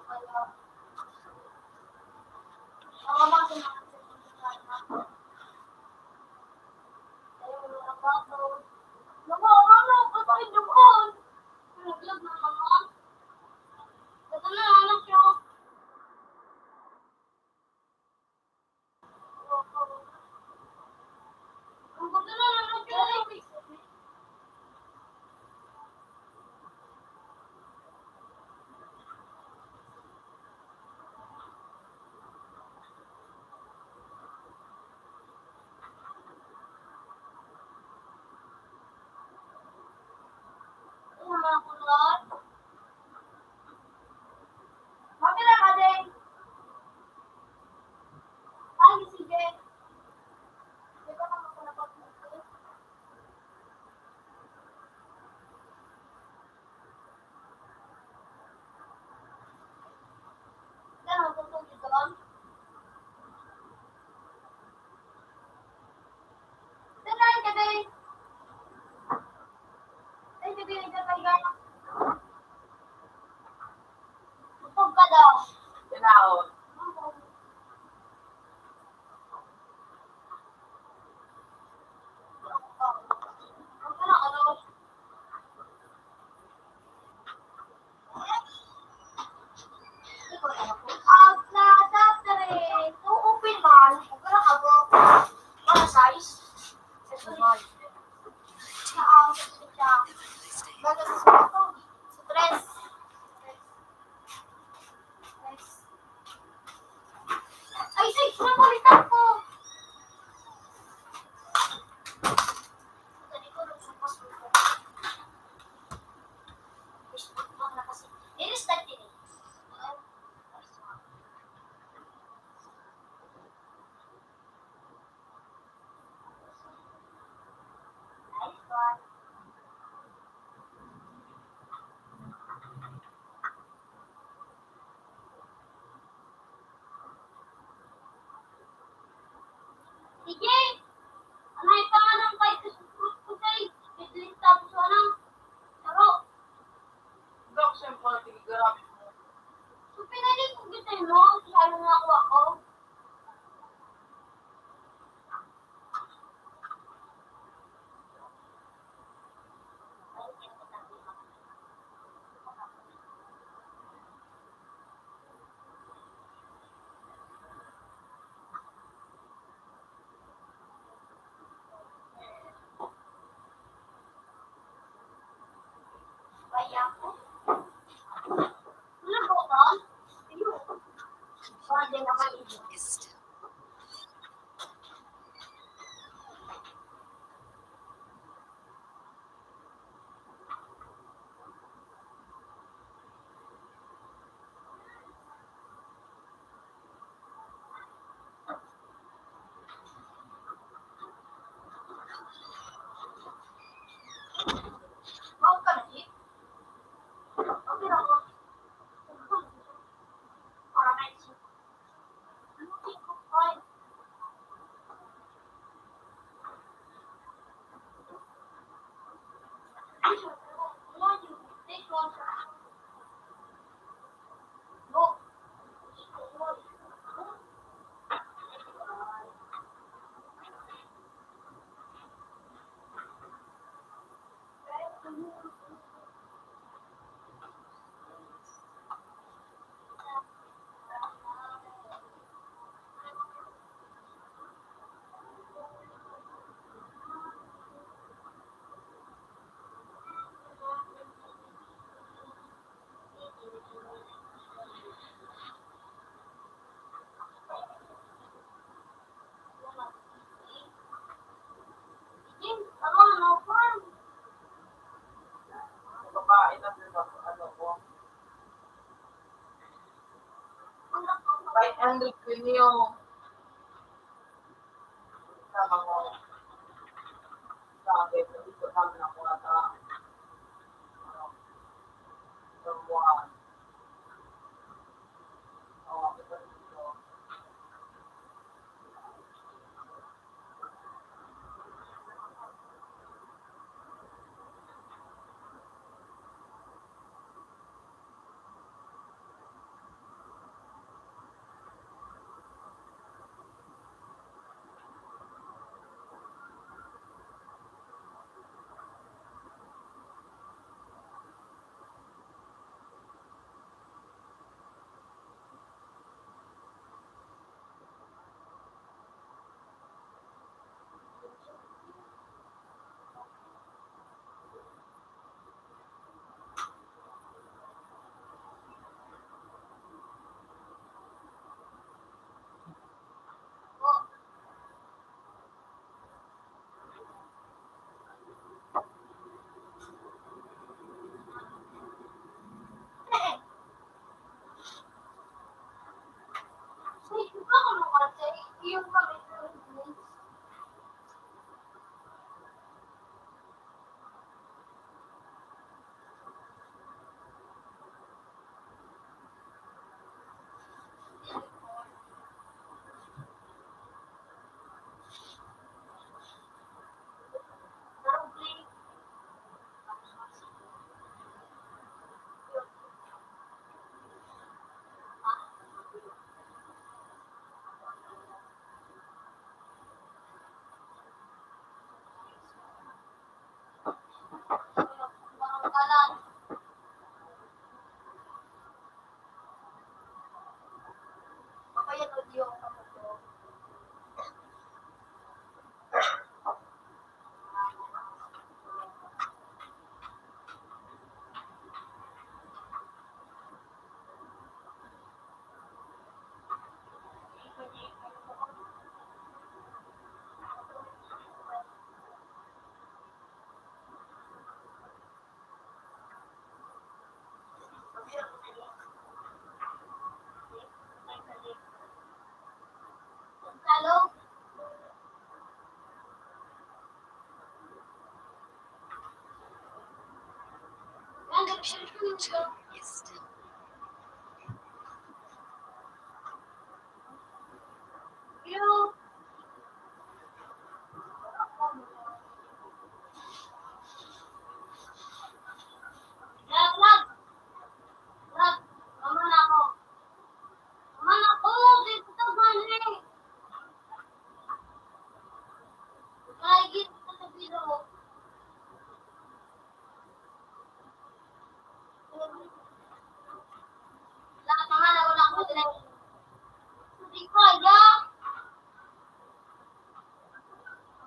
Kaya, ang mga sinasabi. Ayaw mo na bato. Naku, ano? Ba't kayo doon? Naglag na naman. Ito na, anak nyo. Ang ganda na, anak nyo. Ano mga kulot? Mabila ka din. Ay, sige. Di ba naman ko napag-ibig? Ano, tutong dito lang? Sinayin ka din. Ay, hindi ka talaga. Tutog ka daw. Tinaon. Ay, say, napalitan ko. Tadi ko nung supas ko. Facebook mo na kasi. I-restart din eh. Nice one. Sige! Ano yung pangalan kay Facebook ko kay? I-delete tapos ano? Laro. Dok, siyempre, tigigarap mo. So, pinalit ko kita mo. Salo na ako. Kaya ko. Ano ba ba? Ayun. Parang din naman ito. Is still Mau ka na, Chief? Okay na ako. Para na ito. Ano Chief ko? Ay. Wala yun. Take one. Go. Jim, ano, ano, farm? Babae na din ako, ano ko. Ano, ano, 500 ko yung sama ko. Sabi ko, dito namin ako ata. Ano, buwan. Oo, ito dito. computer 2 is still You. Lag. Aman ako. Dito sa mani. Kahit dito sa video. Lahat naman ako na ako din. Hindi ko ya.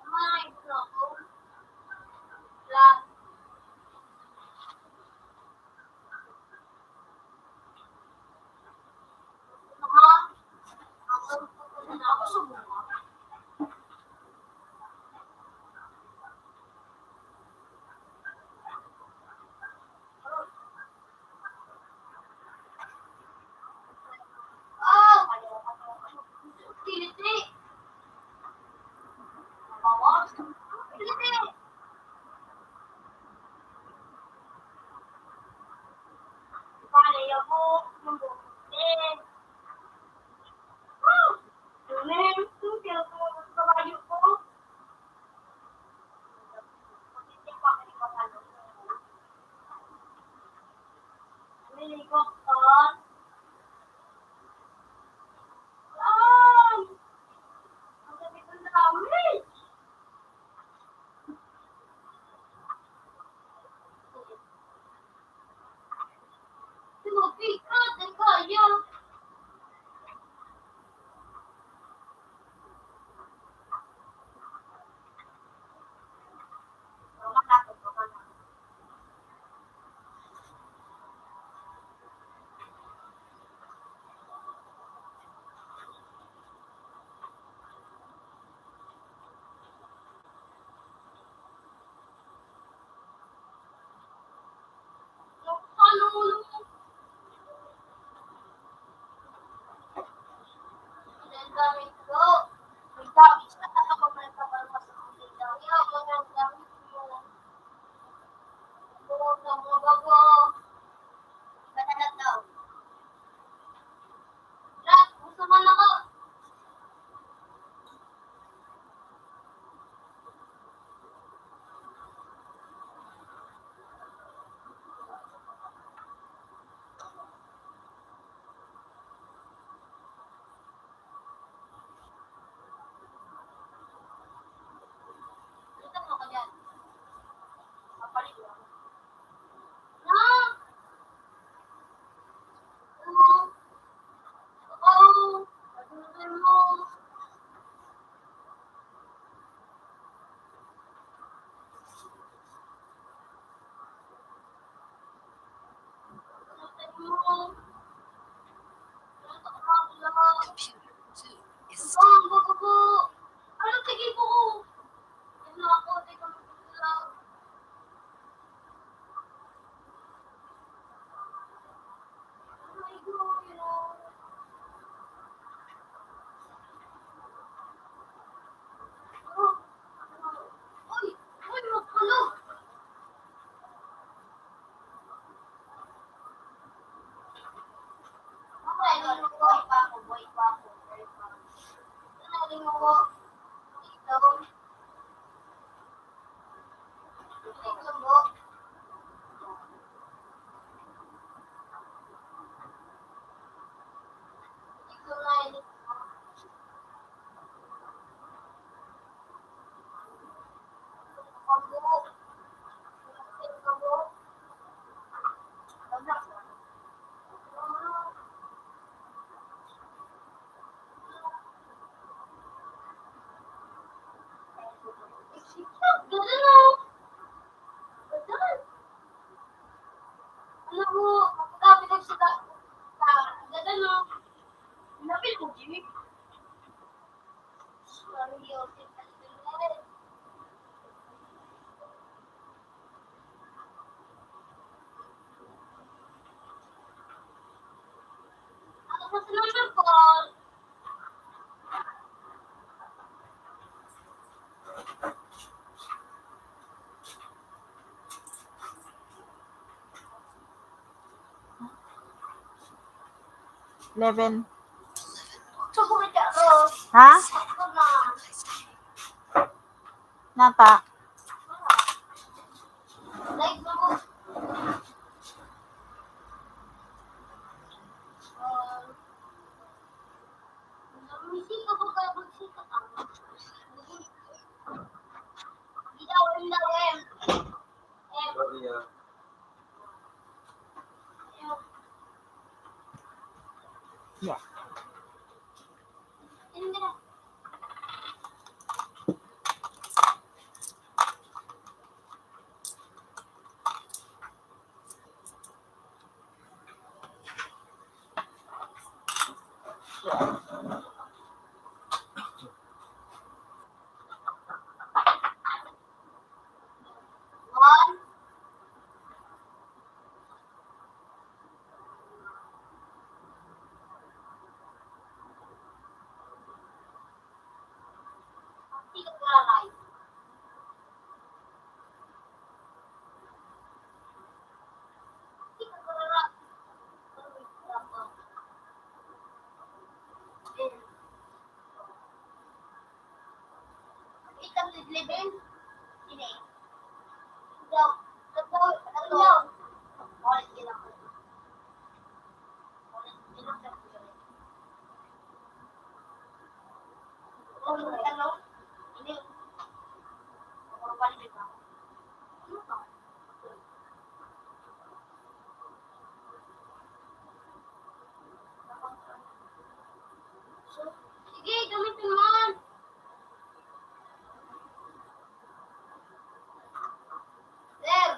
Aman ito ako. Lahat. Ako sa bunga. Kiliti. Bawas. Kiliti. Paano ako? Yeah. computer 2 is still Ano tigil po ko? Ano ako? Tigil ko lang. Oh my God, you know. Uy! Uy, magkulog! Okay, buhay pa ako. Nanaling ako. Ito. Ito mo. Ito na yun. 11. Subukan ka, Ros. Ha? Sakto na. Nata. Like, subukan. Misika ko ka, magsika ka. Ilaw, ilaw, Sorry, Yeah. Hindi na. One. Masika ka, Rai. Masika ka, Rai. Ikan liblibin? Sini. Ilaw. Ilaw. Ilaw. Ulit ilaw. Ulit ilaw. Ilaw. Ini. Balik ka. Ano ka? Sige, gamitin mo. Sir.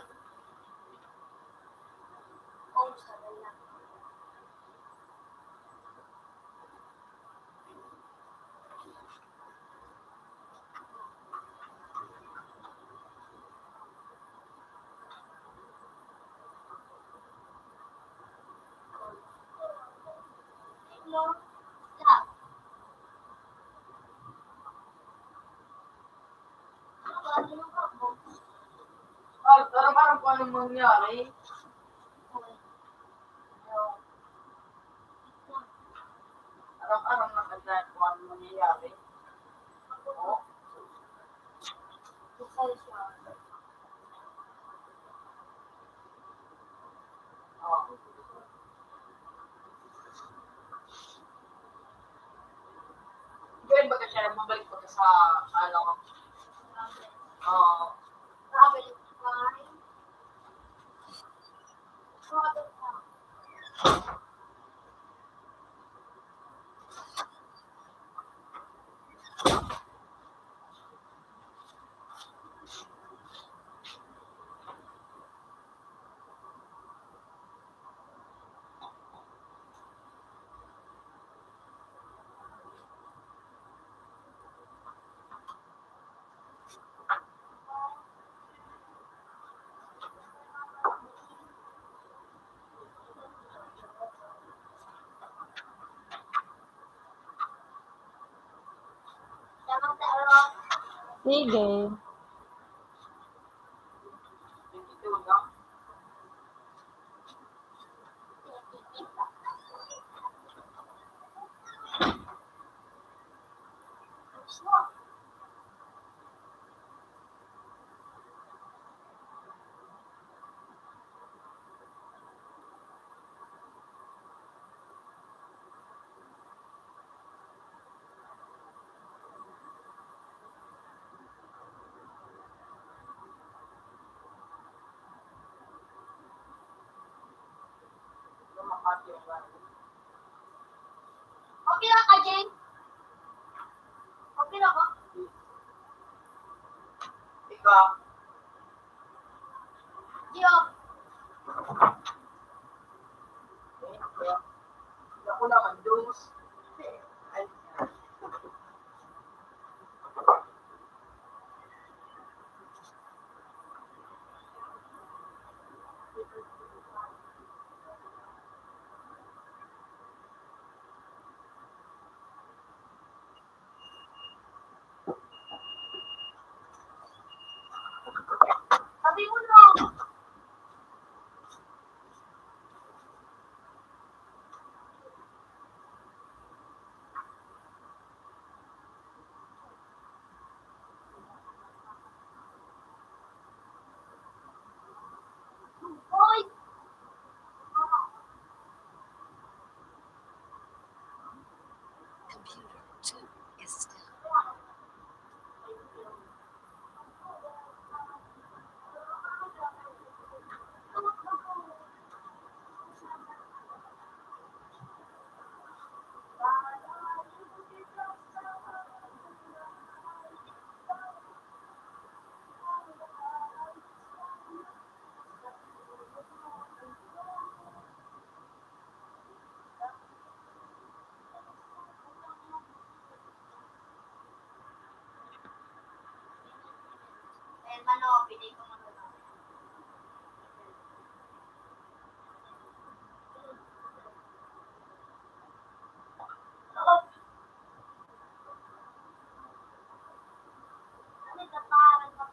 Oh, sabi na. Hello. Stop. Ano ka po? Parang kung anong mangyari. Arang-arang na kasi kung anong mangyayari. Oo. Bukal siya. Oo. Gawin ba ka siya, mabalik pa ka sa, ano, Grabe, fine. Grabe ka. Tama sa araw. Sige. 22 na. Lumakad yung gano'n. Okay lang ka, Jane? Okay lang ka? Ikaw, Gio. ako naman, Diyos. Ay, Sabi mo lang. Computer 2 is still. Eh, mano, pinay ko muna. Ano ka pa? Ano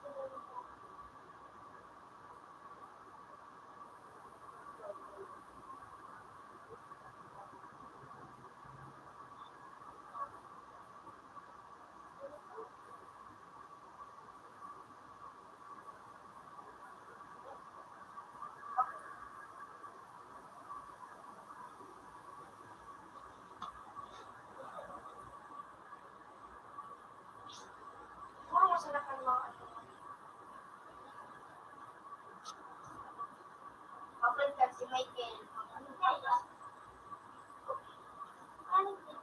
masarap ang mga ano? Kapag ka si Michael. Ano ba? Ano ba?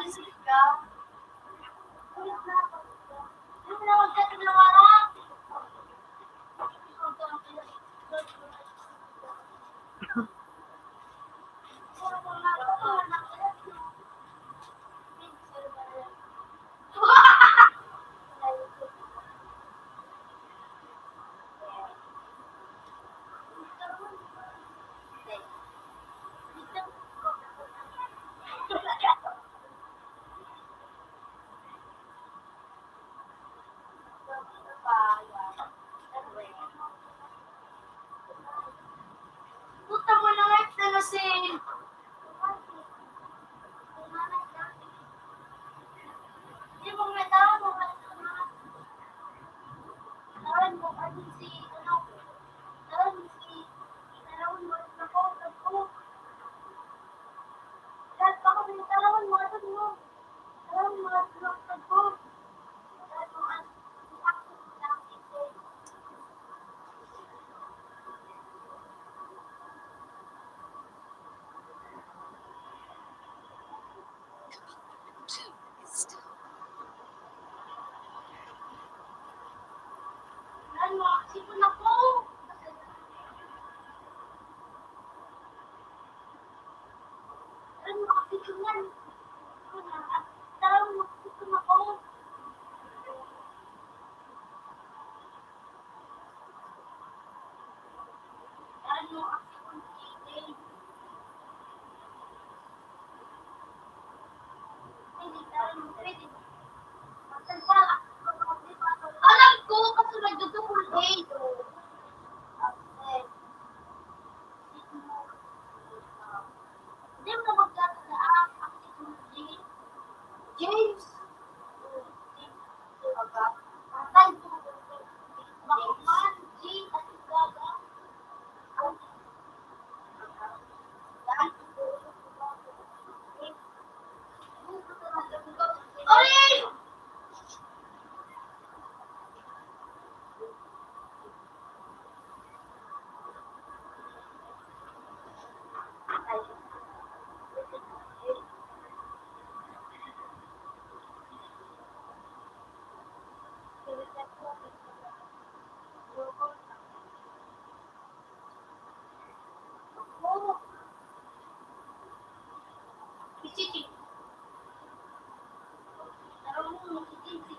Marisip ka. Ulit na ako. Hindi mo na magkatid ng harap. Puta mo na nga ito kasi. Hindi mo nga tao mo. Taran mo, ano si, ano, taran mo na ko, lahat pa kami, taran mo, taran mo, taran mo, Two is still taran mo, sipon ako. Taran mo, sipon yan. Taran mo, sipon ako. Taran mo, sipon ako. Hindi, taran mo, pwede. Alam ko, kasi nagdudukul day. Hindi mo magkakalaan ang technology. James! Bakman, James, at Gaga. Orin! Cici. Taruh dulu, Cici.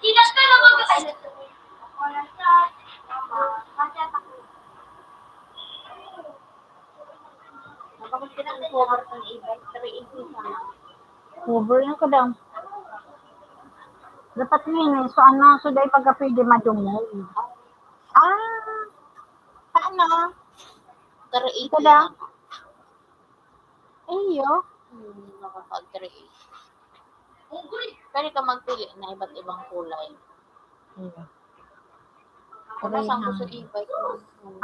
Tidak pernah magkakaila. Wala siya. Masya ako. Kapag pinag-cover ng e-bike, 380 sana. Cover na ko daw. Dapat ngayon, so ano, so dahil pagka pwede madungog. Ah, paano? 380 ko daw. Iyo. Nakapag-380. Pwede ka magpili na iba't ibang kulay. Kung nasaan ko sa e-bike.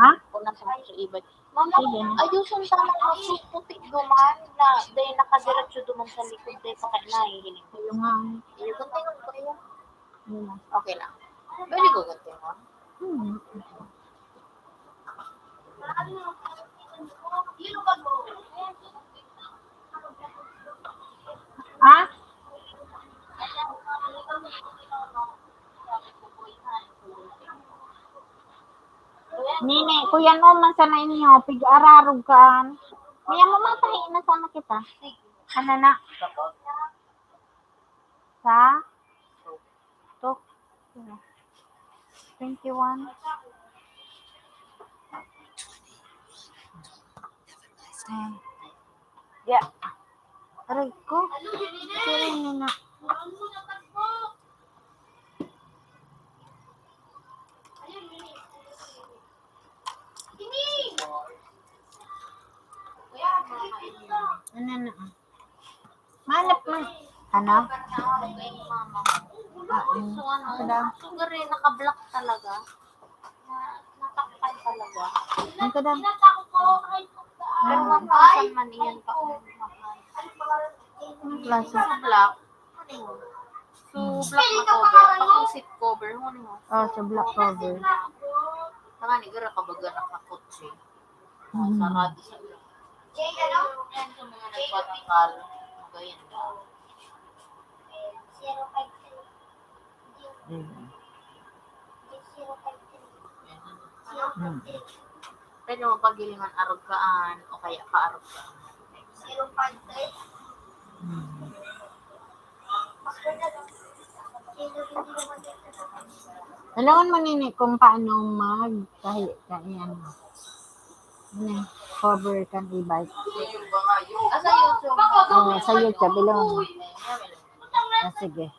Ha? Kung nasaan ko sa e-bike. Mama, ayusin tama na puti duman na dahil nakadiretso duman sa likod dahil pa kayo nahihiling. Ayun nga. Ayun, tingnan ko yun. Okay lang. Pwede ko continue. Ah? Nini, kuya no man sa na inyo, pig-ararog kaan. Kuya mo matahi na sana kita. Ano na? Sa? To? 21. Ah. Yeah. Aray ko. Siri na. Ano na? Manap man. Ano? So ano, sugar eh, naka-block talaga. Natakpan talaga. Ang kada. Natakot ko kahit pero 1,000 man iyan pa. Ang klase. So black. So black na cover. Ako seat cover. Ano mo? Oh, sa black cover. Nga ni gara kabaga nakakotse. Sarado sa black. Yan sa mga nagpatikal. Magayon na. Pero pagiliman arog kaan o kaya kaarog kaan. 053. Alam mo nini kung paano kahit yan. Ano, cover kan e-bike. Sa YouTube. Oh, sa YouTube. Alam mo. Ah, sige.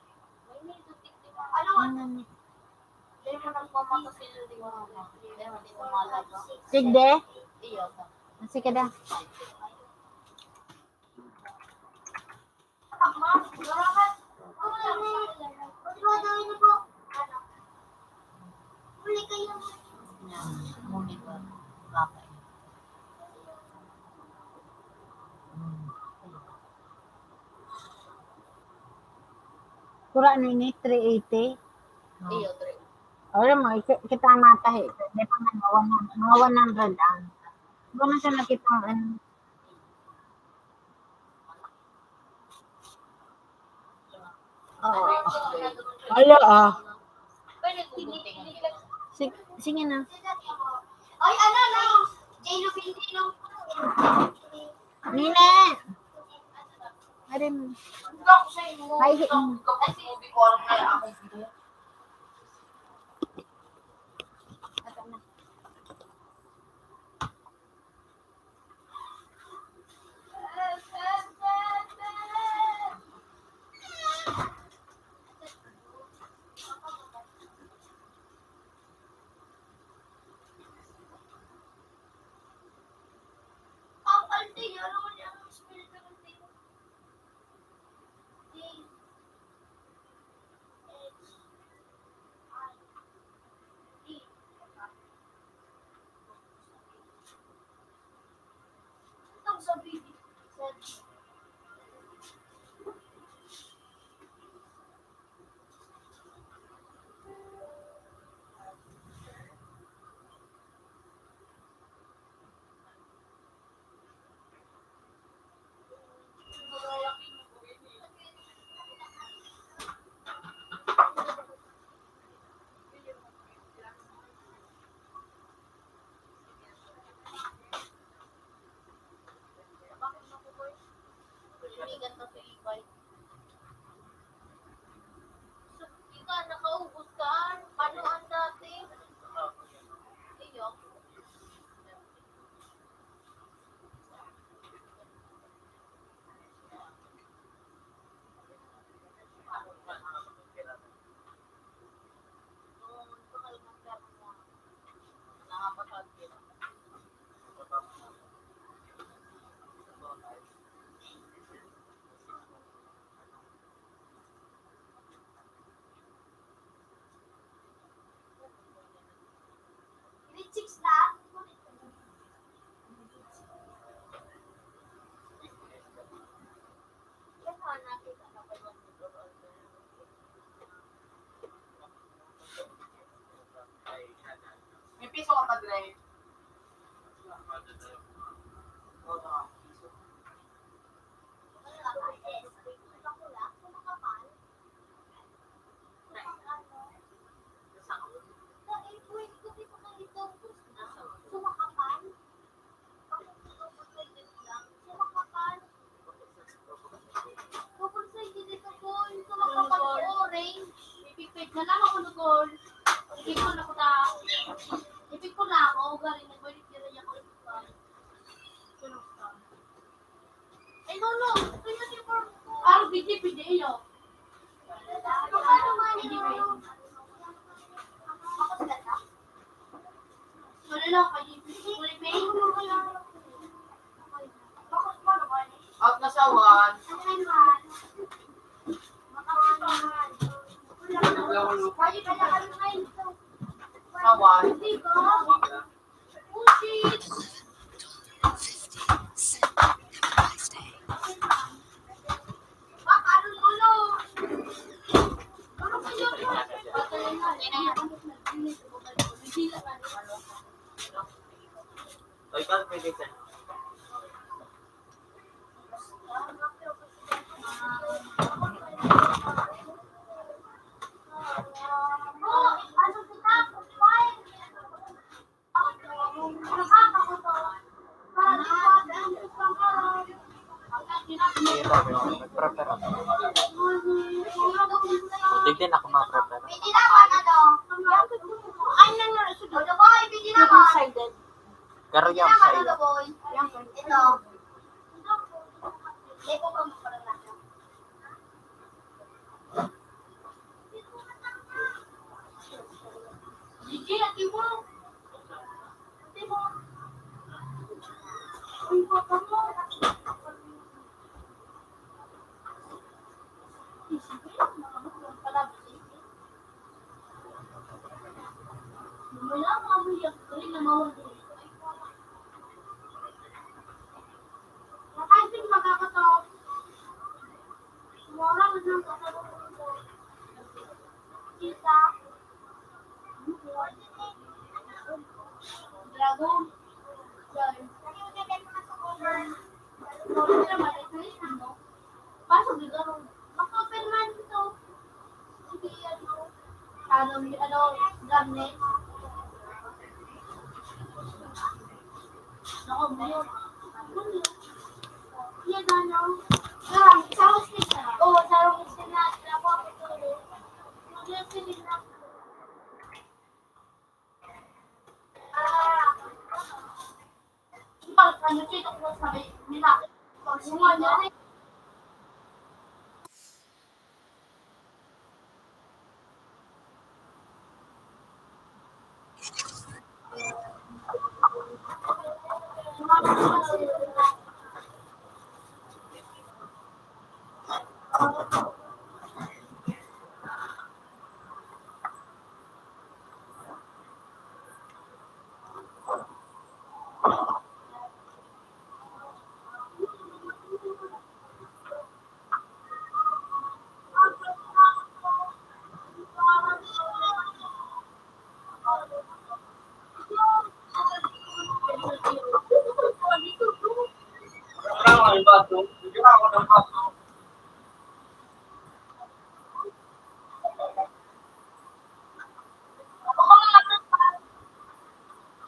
Hindi mo nagpamata sila di ba? Hindi mo dito malaga. Sige. Iyo. Sige da. Monitor. Bakit? Kura nini 380. Iyo, tre. Alam mo, kita matahi. Di pa nga mga 100 ang. Kung na siya nakita ano. Oo. Hala ah. Pwede ko buting. Sige na. Ay, ano na? Jelo Bindino. Nine! Arim. Ay, Kasi hindi ko alam kaya ako. Ang alti, ano mo niya? Ang espiritu ng tito. Itong sabihin. Kaibigan to sa e-bike. So, ika, nakaubos ka. Paano ang dati? Iyo. Hindi pwede iyo. Hindi pwede. Wala lang kayo. Wala pwede. Out na sa 1. Sa 1. $11.50. Have a nice day. O, ikaw, pwede ka. Sige, sabi mo, nag-prepare ako. Buti din ako ma-prepare. Two-sided. Pero yung sa iyo. Gigi, ati mo. Wala kami yung kaya na mawala. Nakaisin magkakatap. Wala mo nang kakatap. Kita. Dragon. Pasok dito. Maka-open man ito. Sige, gamit. Ako, ngayon. Yan, sa hospital. Oo, sa hospital. Ako ako tuloy. Mag-hospital na. Ano dito ko sabi nila. Pagsungan niya rin.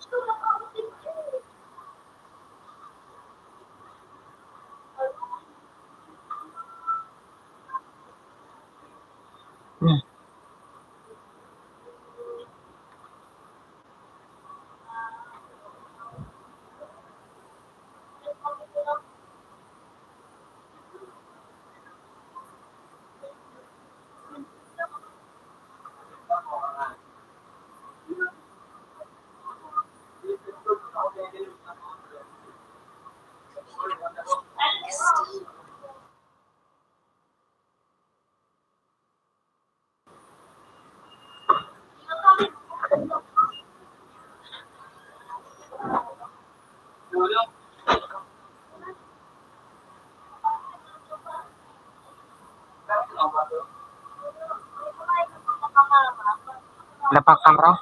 Still Lapakang raw?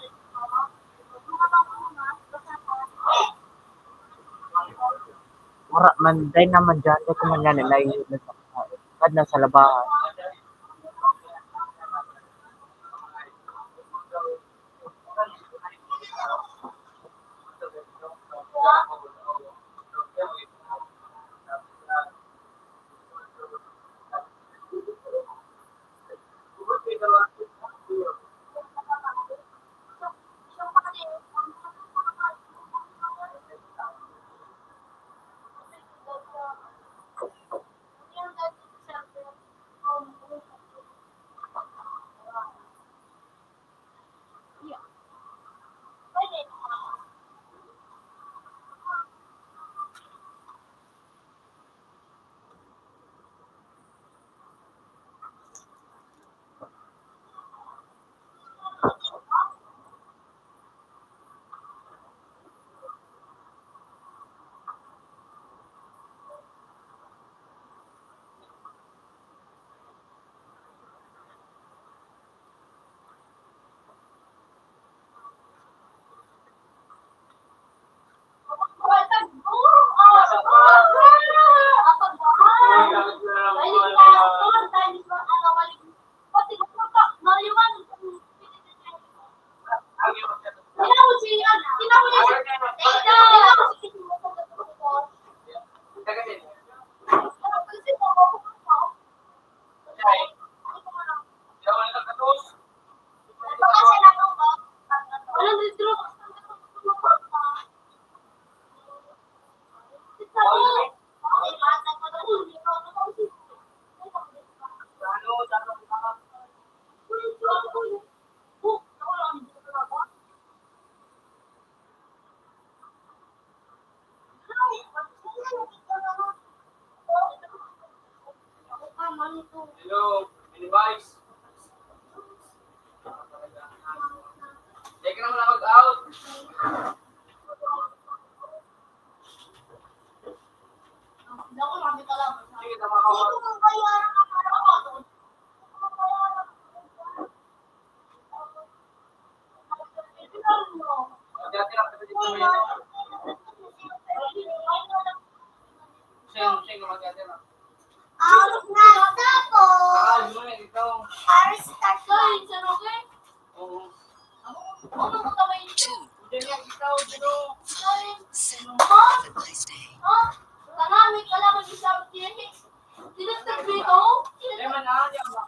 Mura man, dahil naman dyan, ito man yan, nalayo na sa kad na sa labahan. Hello, Minivice. Hindi ka naman mag-out. Hindi ako makita lang. Sige, tama ka. Hindi mo bayaran ang araw. Dati lang kasi dito may ito. Siyang mag-dati lang. Alis na tapos. Kakawin mo na, ikaw. Alis ka Sorry, sir, okay? Oo. Ano mo kamay niyo? Two. Diyan yan, ikaw, dito. Sorry. Seven. Ha? Have a nice day. Ha? Tanamit ka lang mag-isang tiyahin. Sinasagbi ko? Hindi man na, di ako.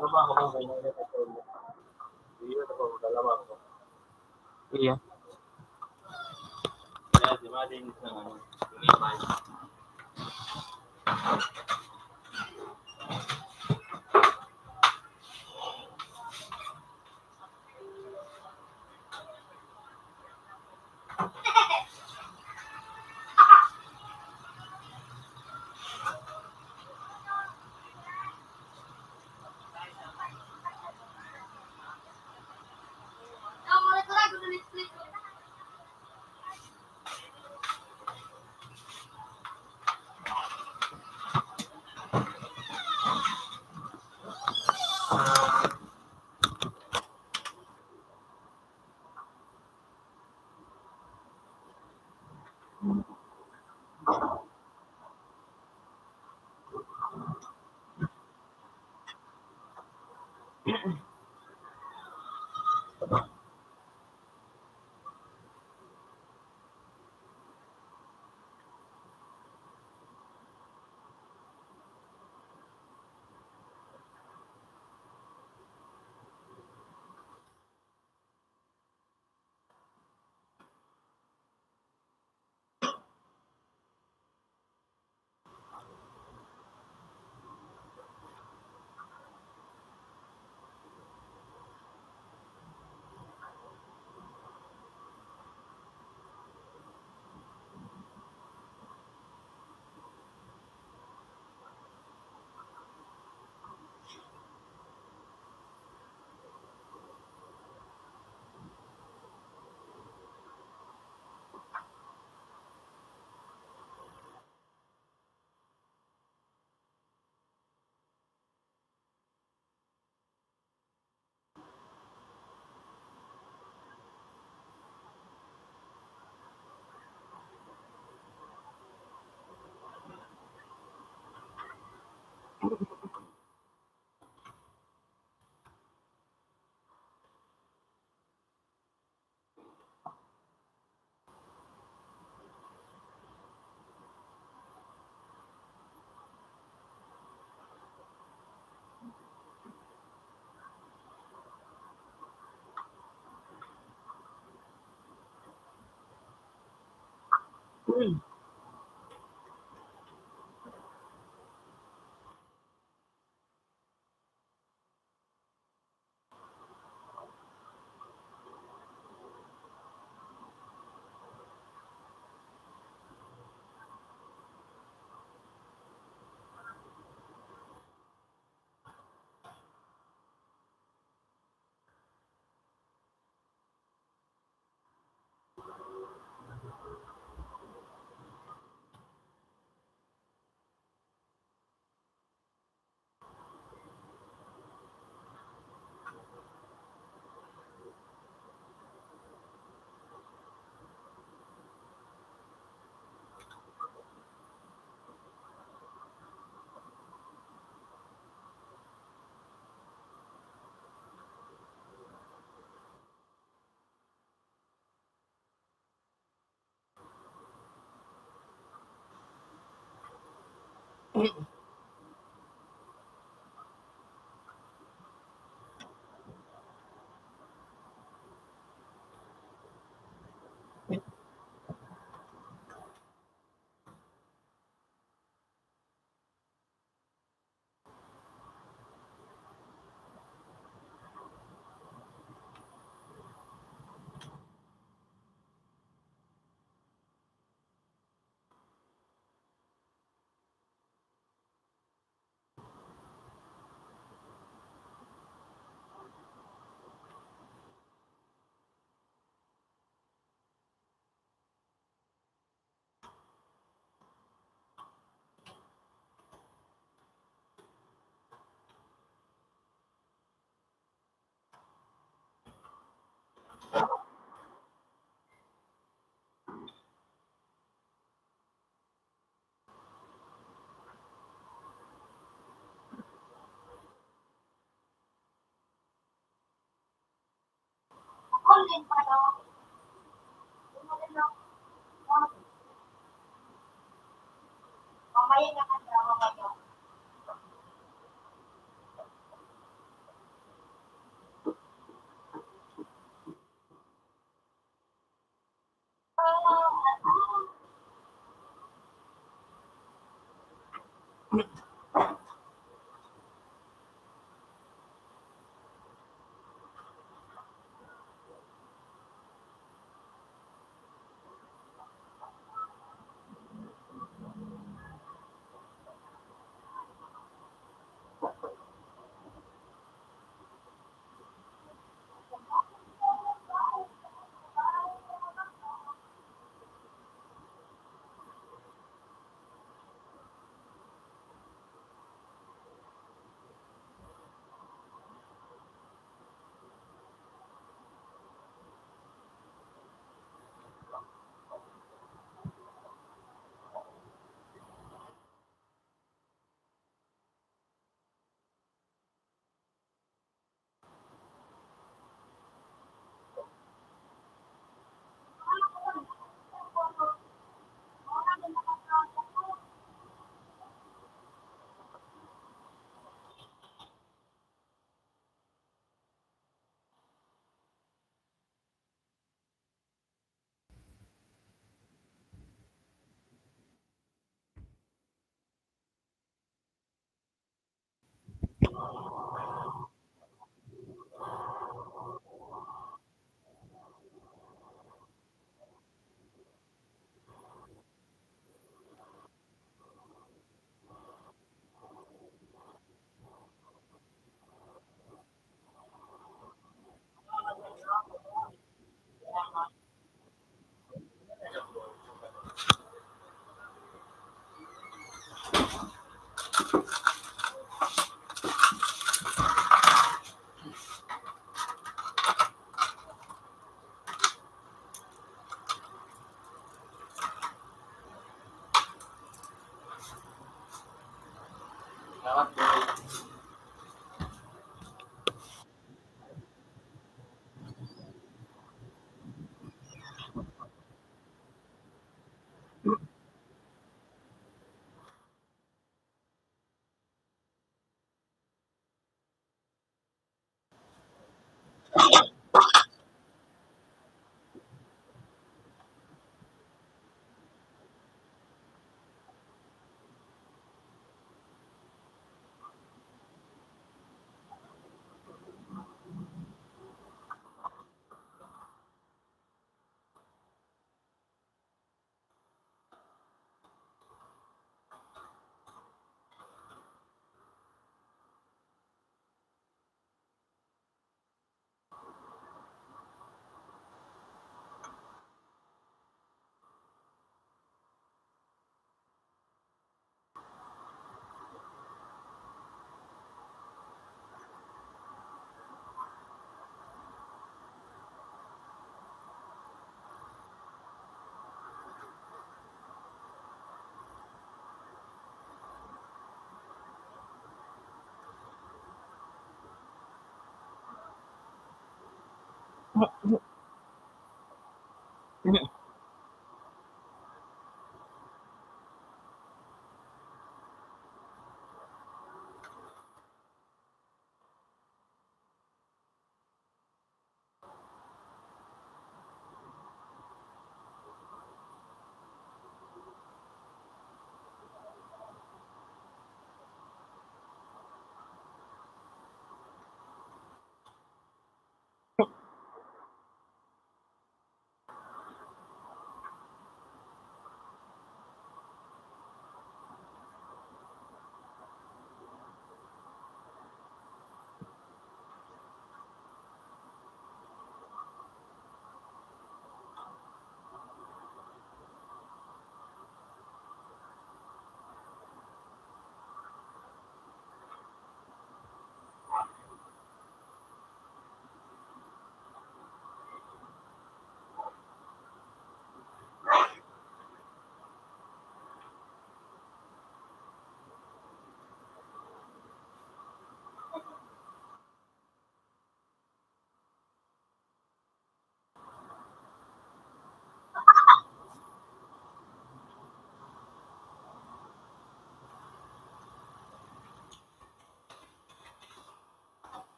Ano ba ako kung ganyan na ito? Iyo, ito ko, dalawa ko. Iya. Kaya, di ba din sa ano, yung imay. Online pa daw. Mamaya na ka drama ngayon.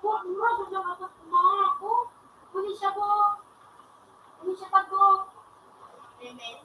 Huwag mo, sumagot na ako. Pulisya ko. Pulisya pa ko. Amen.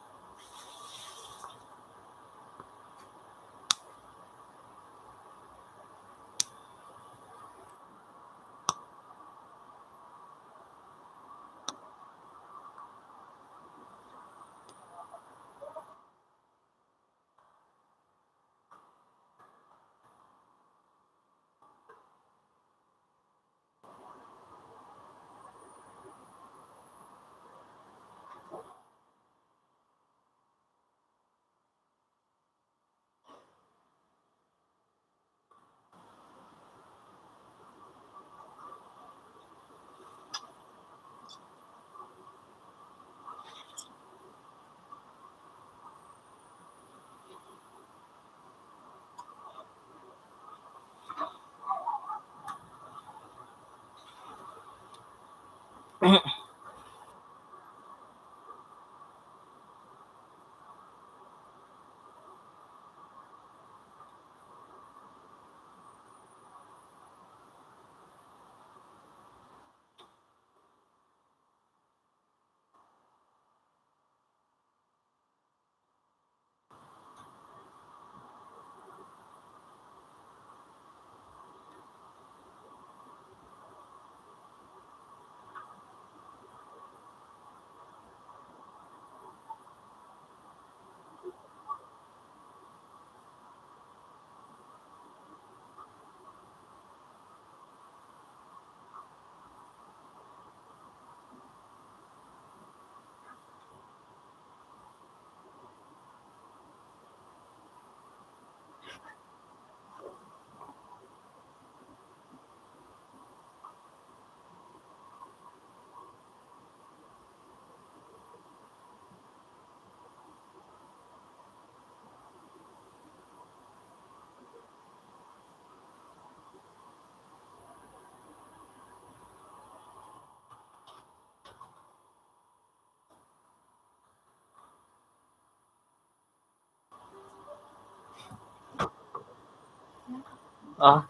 Ah,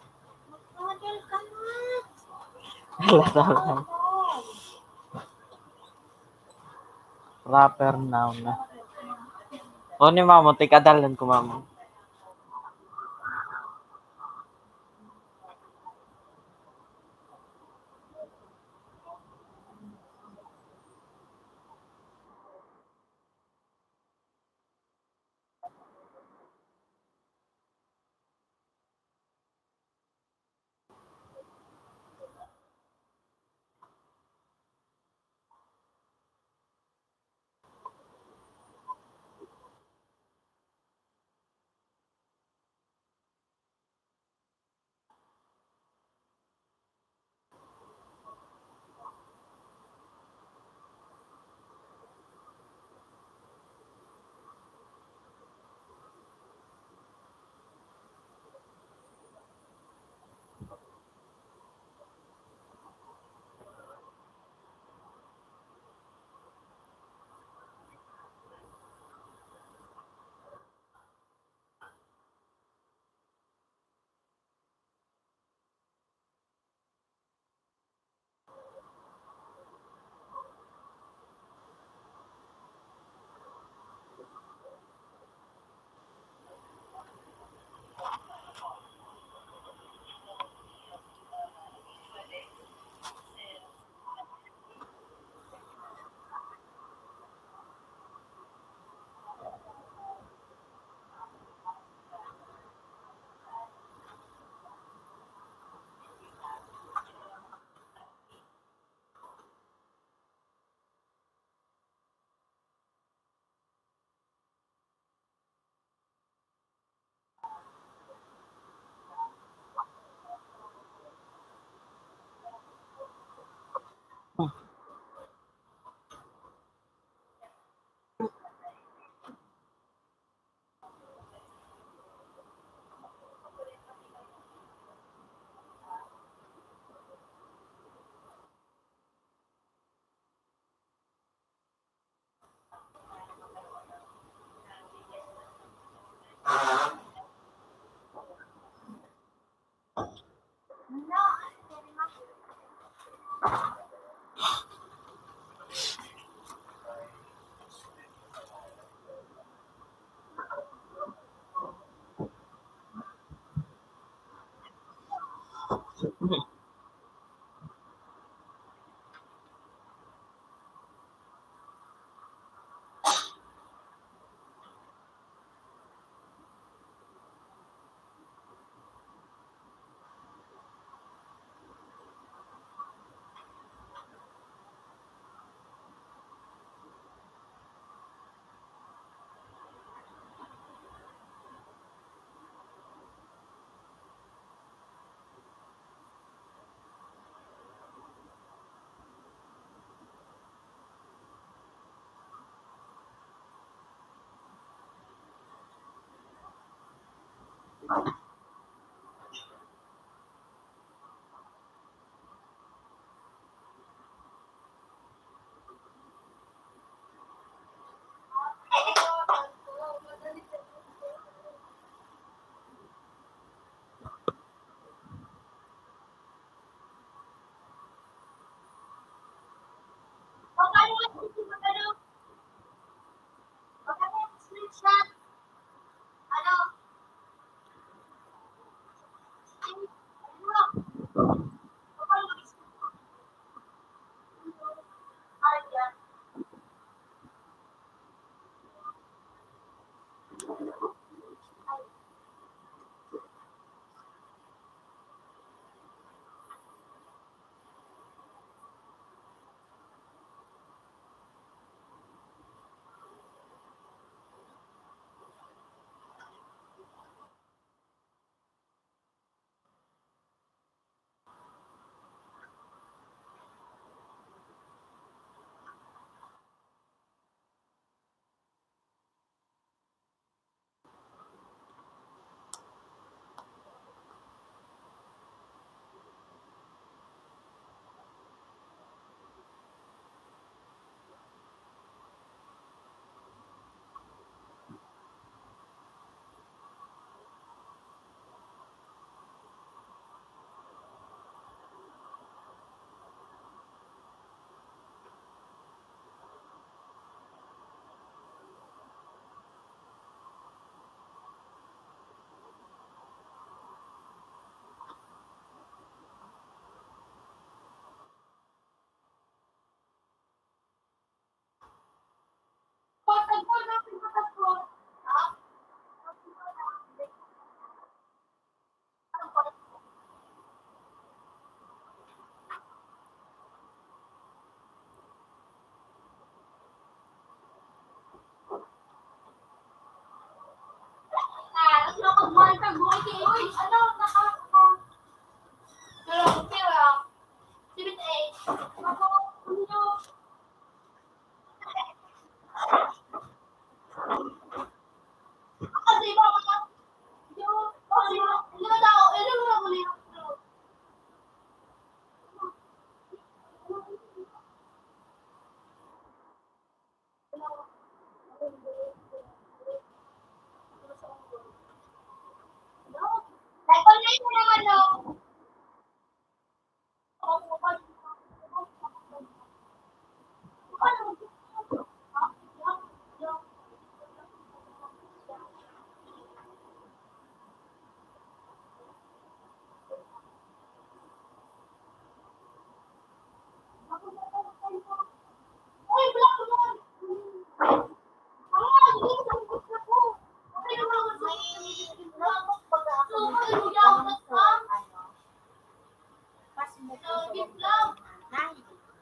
Magpapagil ka na. halata lang. Proper noun na. O ni mamo, tikadalan ko mamo.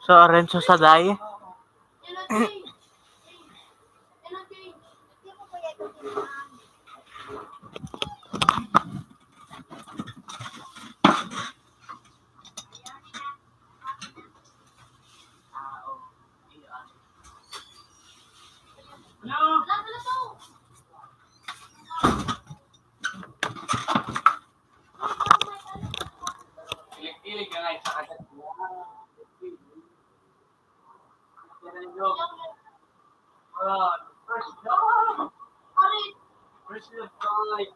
So, Renzo Saday. Wala pala to. Kilig-kilig ka nga sa kagat mo. First love. First love tayo.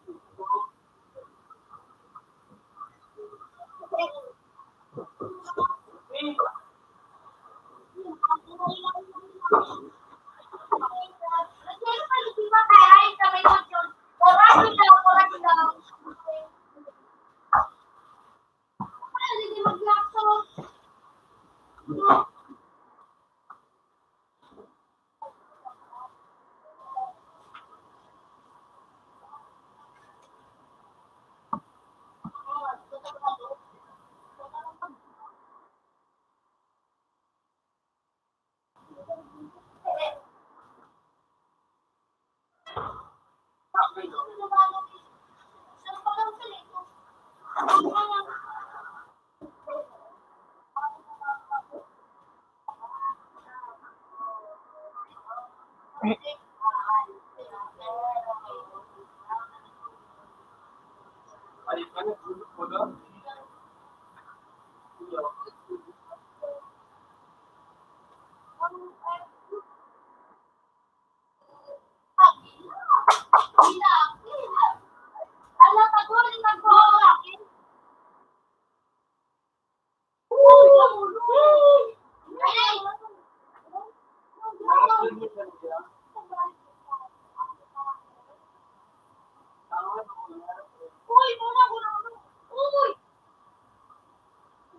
Ay, ano, pulo?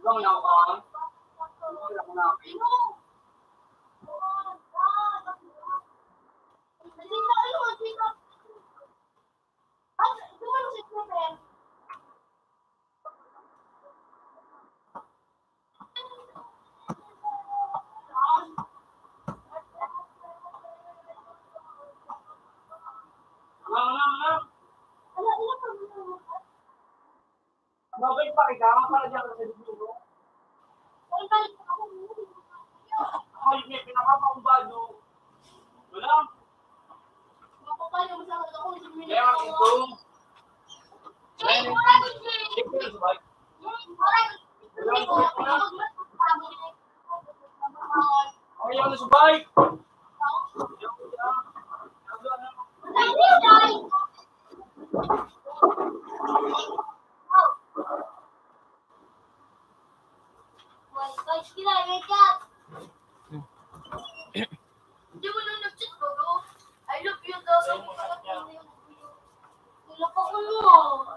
Ikaw na ako. Bakit pa ikaw? Para dyan ka sa dito. Ay, may pinakapaumbado. Wala. Kaya ang ito. Ayaw na subay. Hindi mo nang nag-chat ko, bro. I love you daw. Tulak ako mo.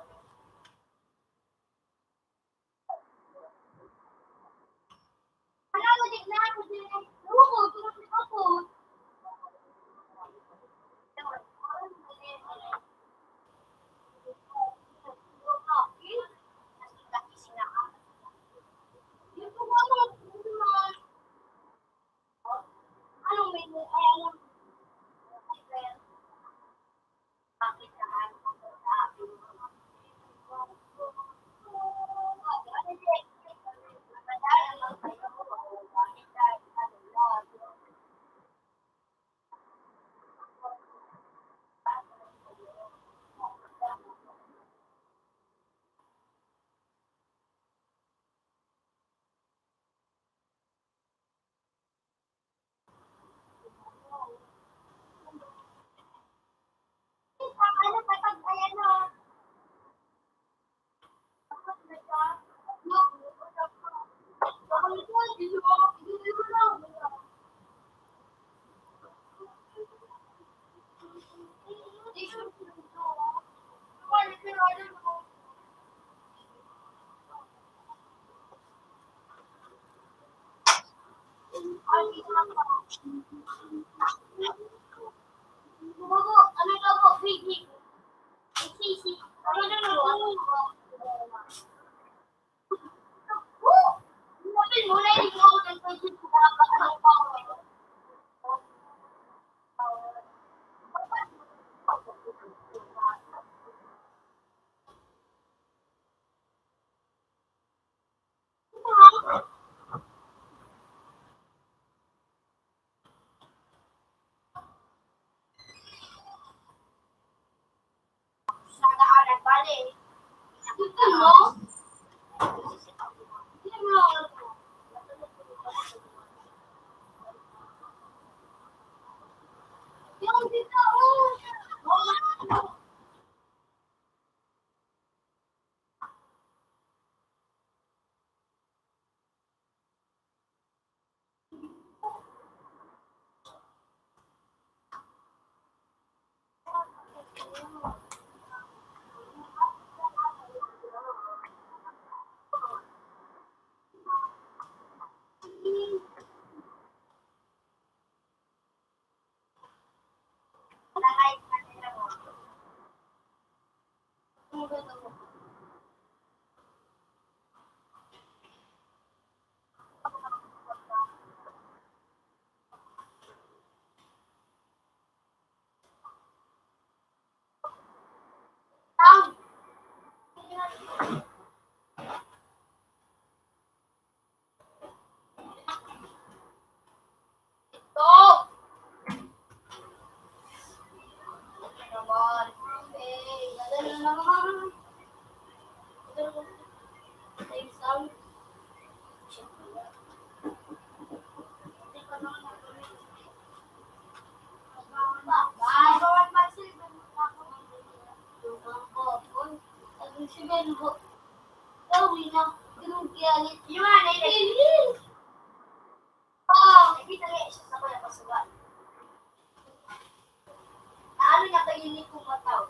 hindi ko mataw.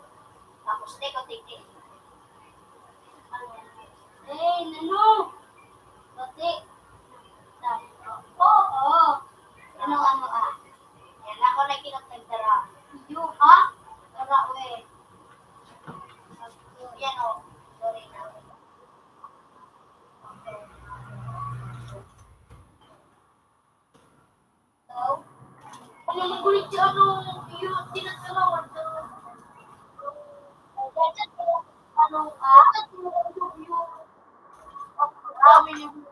Tapos teko. Eh, nano? Pati. Oo. Ano ah? Yan ako na kinagtagdara. You, ha? Tara, we. Yan o. Sorry na. So, ano magulit siya, yung tinatalawan to. Anong yung kami yung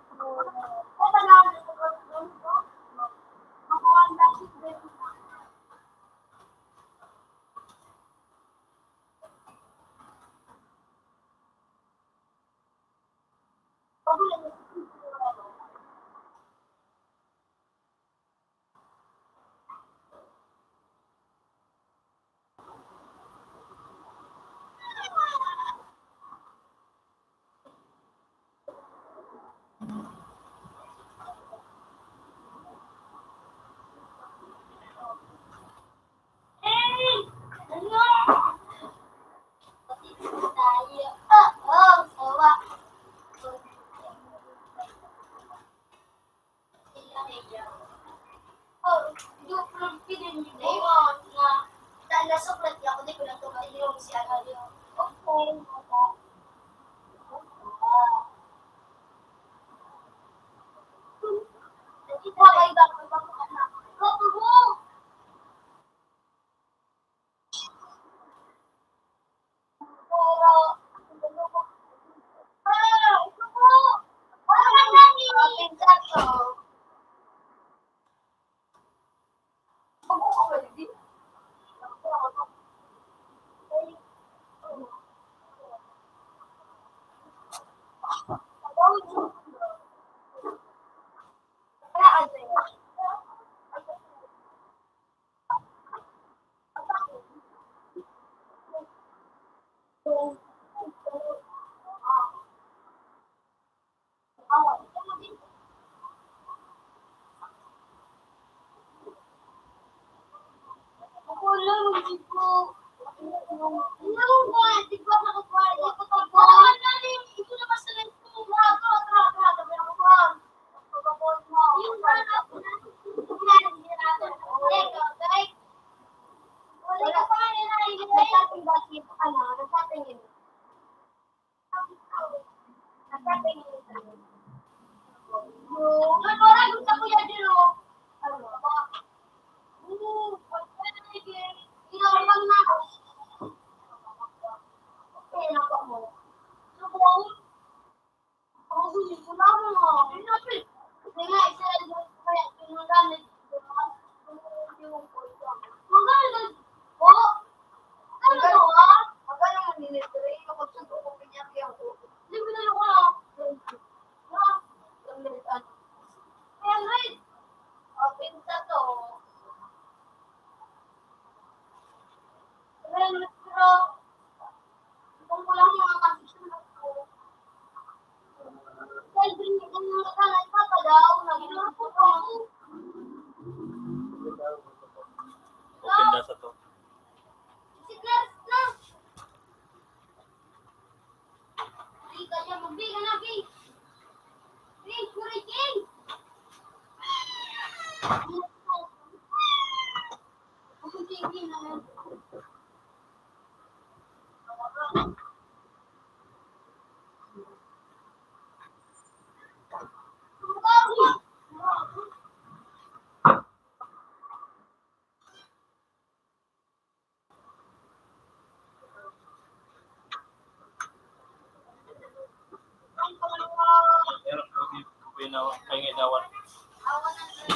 Open na sa to. Pero pinawa kay dawan.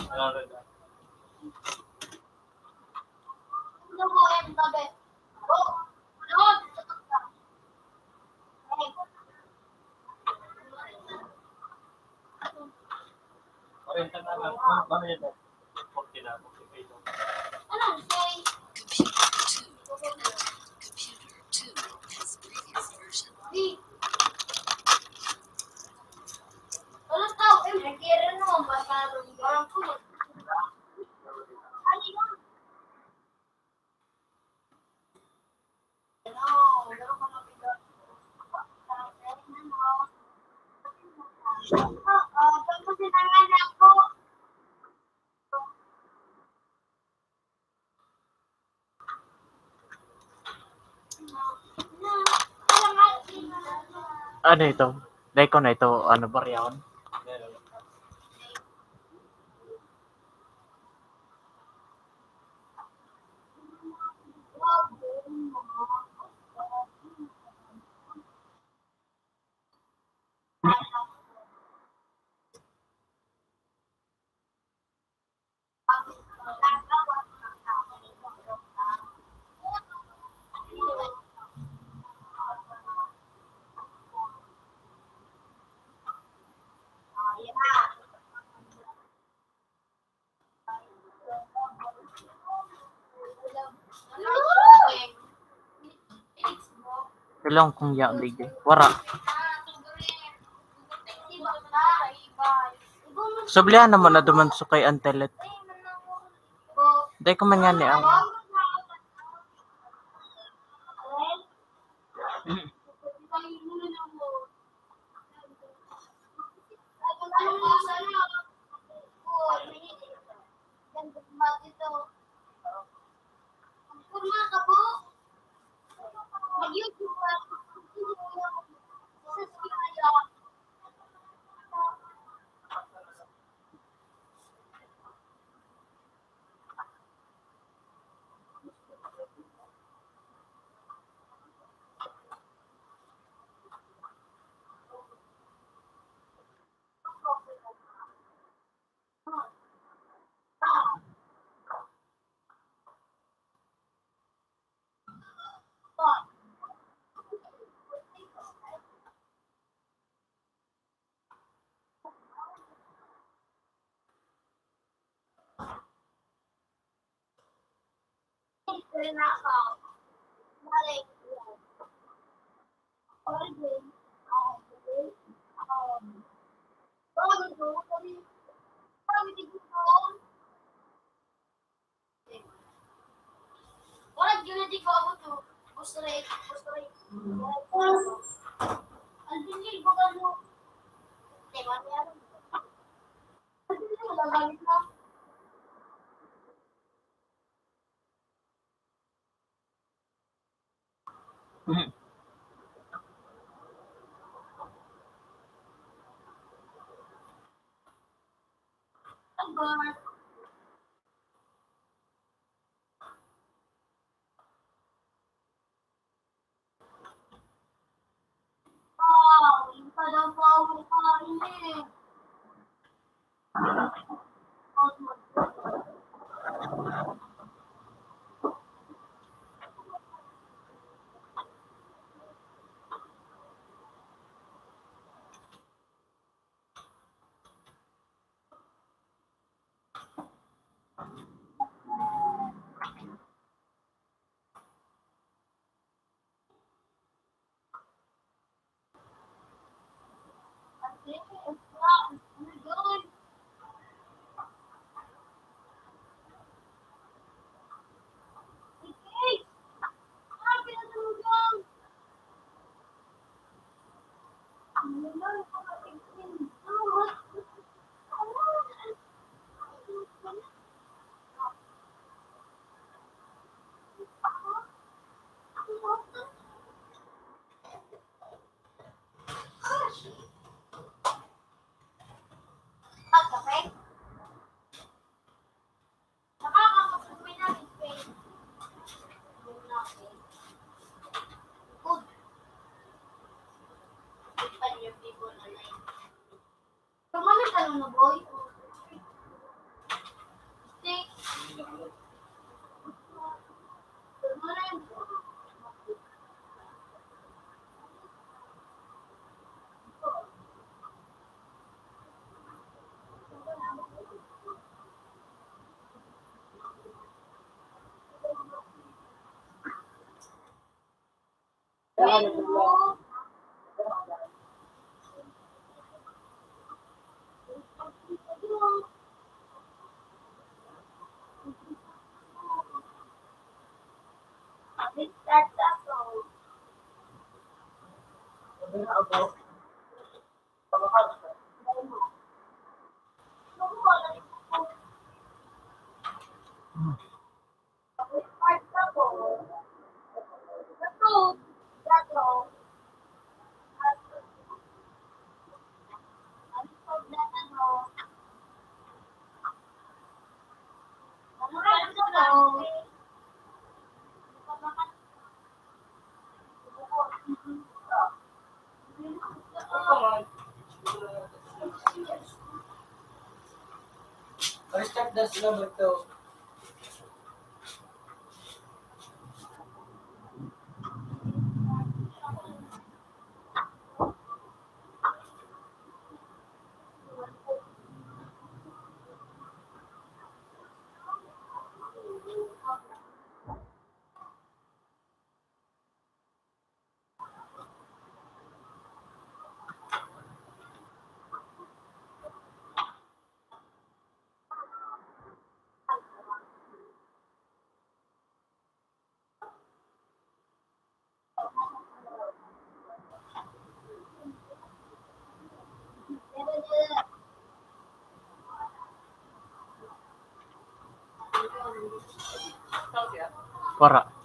Ano rin. Orientan na lang. Ano yun? 40 na. 45. Computer 2 has previous version. Ano ito? Dahil ko na ito, ano ba riyan? Ilong kung ya digdi. Wara. Sablihan naman na duman sa kay Antelet. Dahil ko man nga ni ang... Kurma ka po. Mag-YouTube ka. Orang gila di kau tu, postray. Alvin bukan lu. Tengok ni ada. Alvin udah balik lah. Pada mau ini. Kemana kalau ngeboy? Stick. Kemana? Restart na sila mo ito. Para.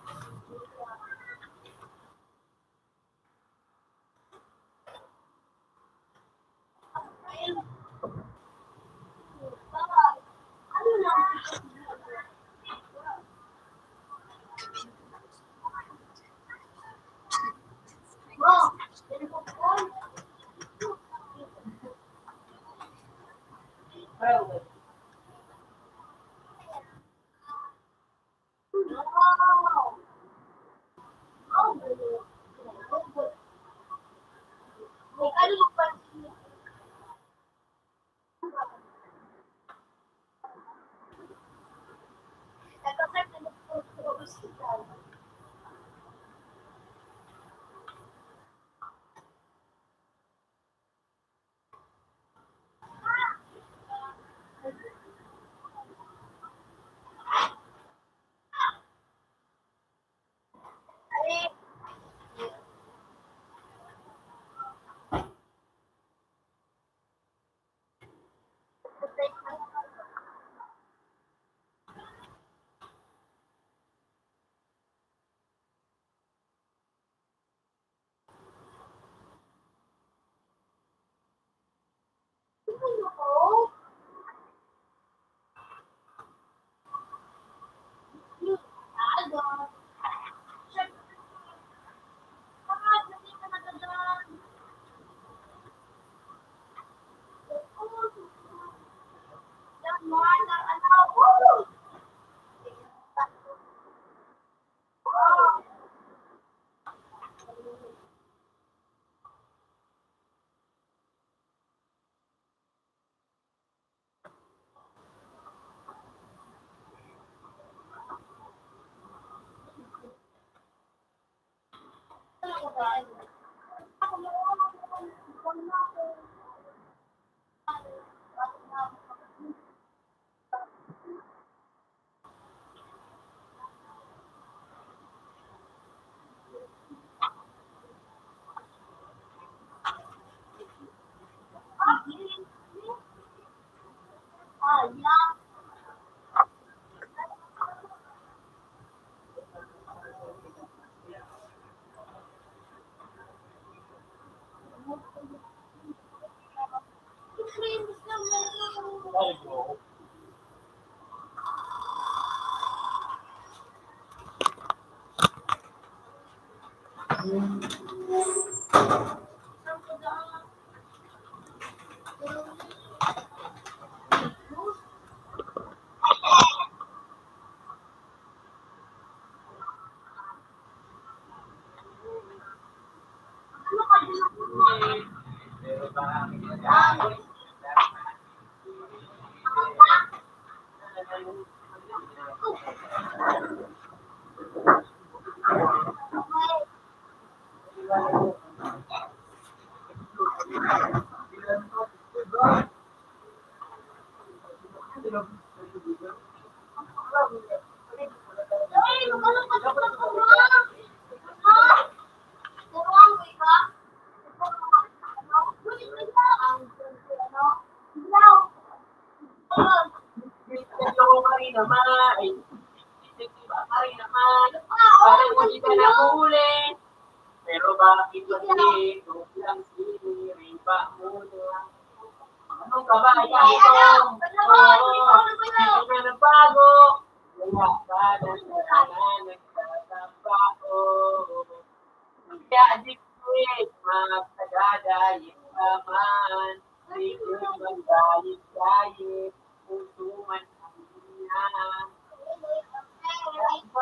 Pero bakit hindi? Lang siniriba mo na. Anong kabayan ito? Oo, hindi ka nagbago. Wala ka na nagtatrabaho. Kaya dikit, magtagadayit naman. Di ko magdayit-dayit. Puso man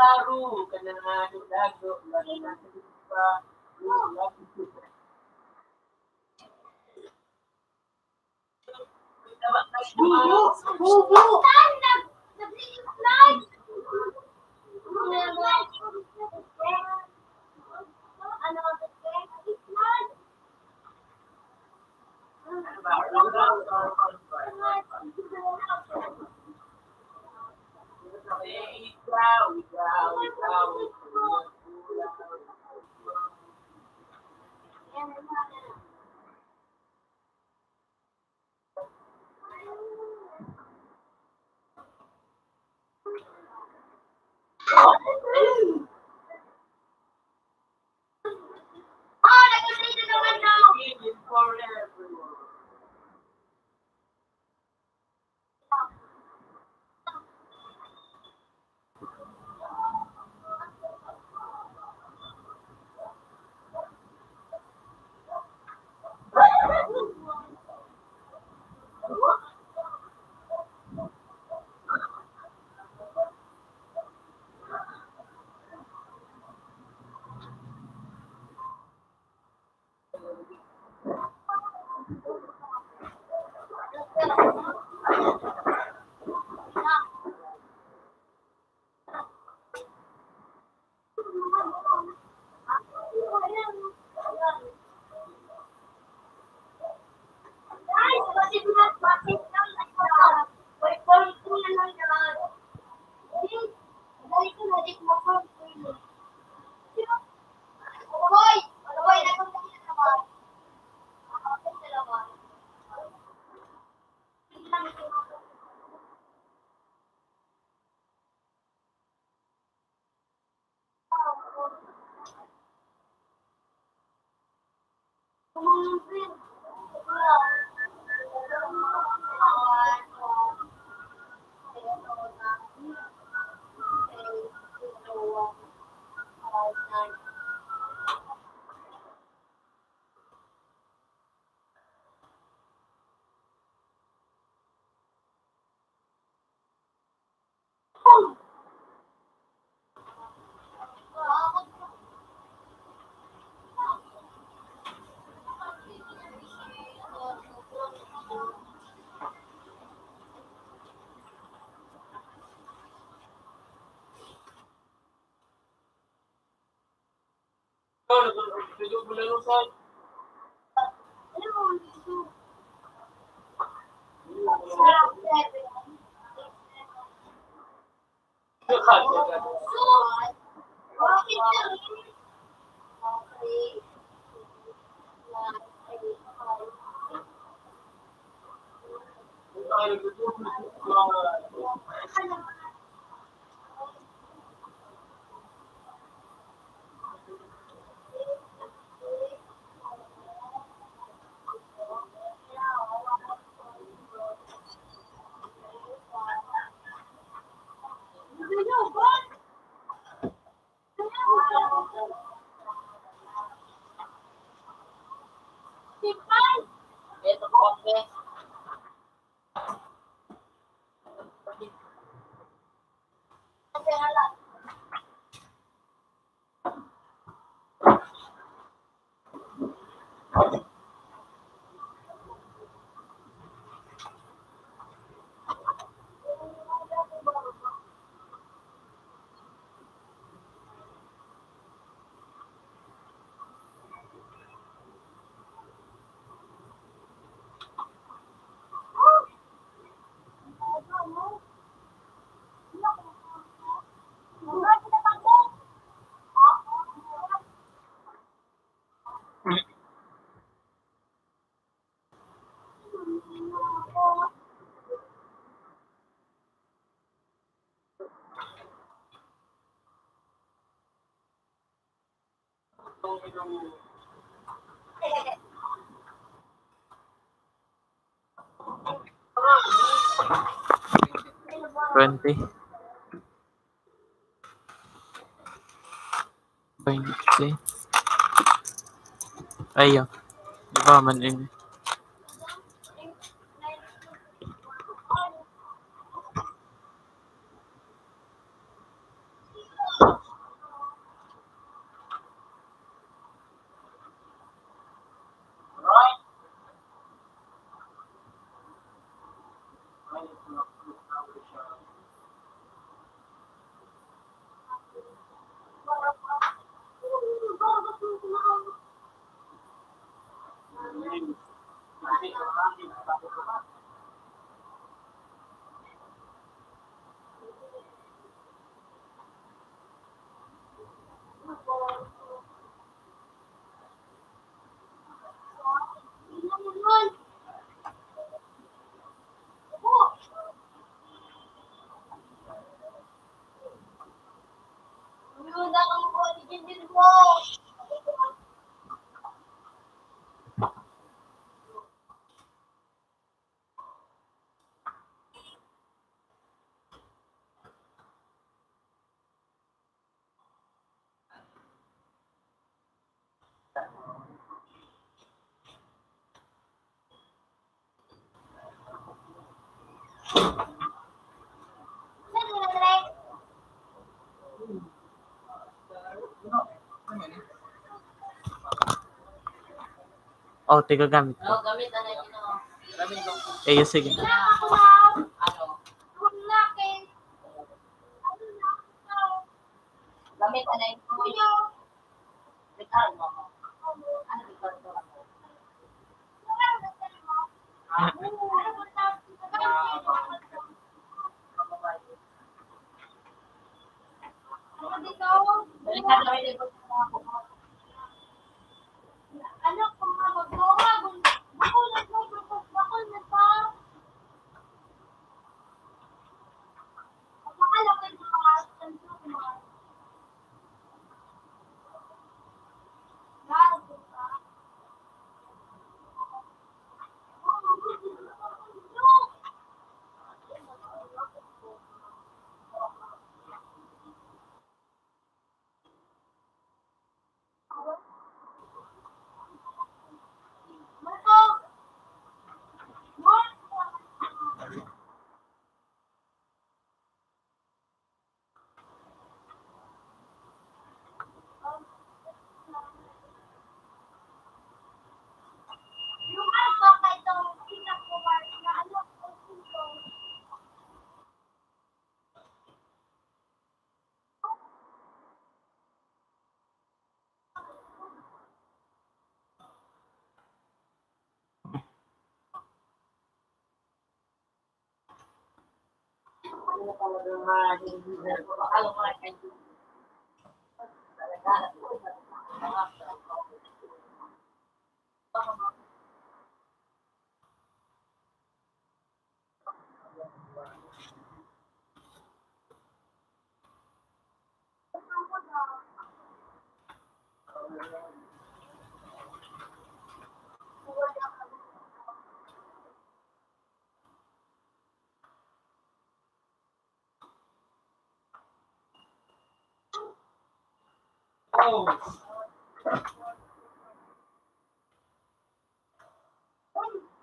baru kena lagu Ito po, okay. 20. 20. Ayo. Di ba man ini? Oh, tiga gamit ko. Ano, gamit na yung Gamit ko. Eh, sige. ano, gamit na yung Ricardo. Ano Ricardo? Ricardo, hindi ko Ano kung magmura, bakul na pa. Akala ko yung mga consumer. Yung ano ba kayo itong pinakuwar na ano ano talaga mga hindi na ko. Akala ko na kayo. Talaga.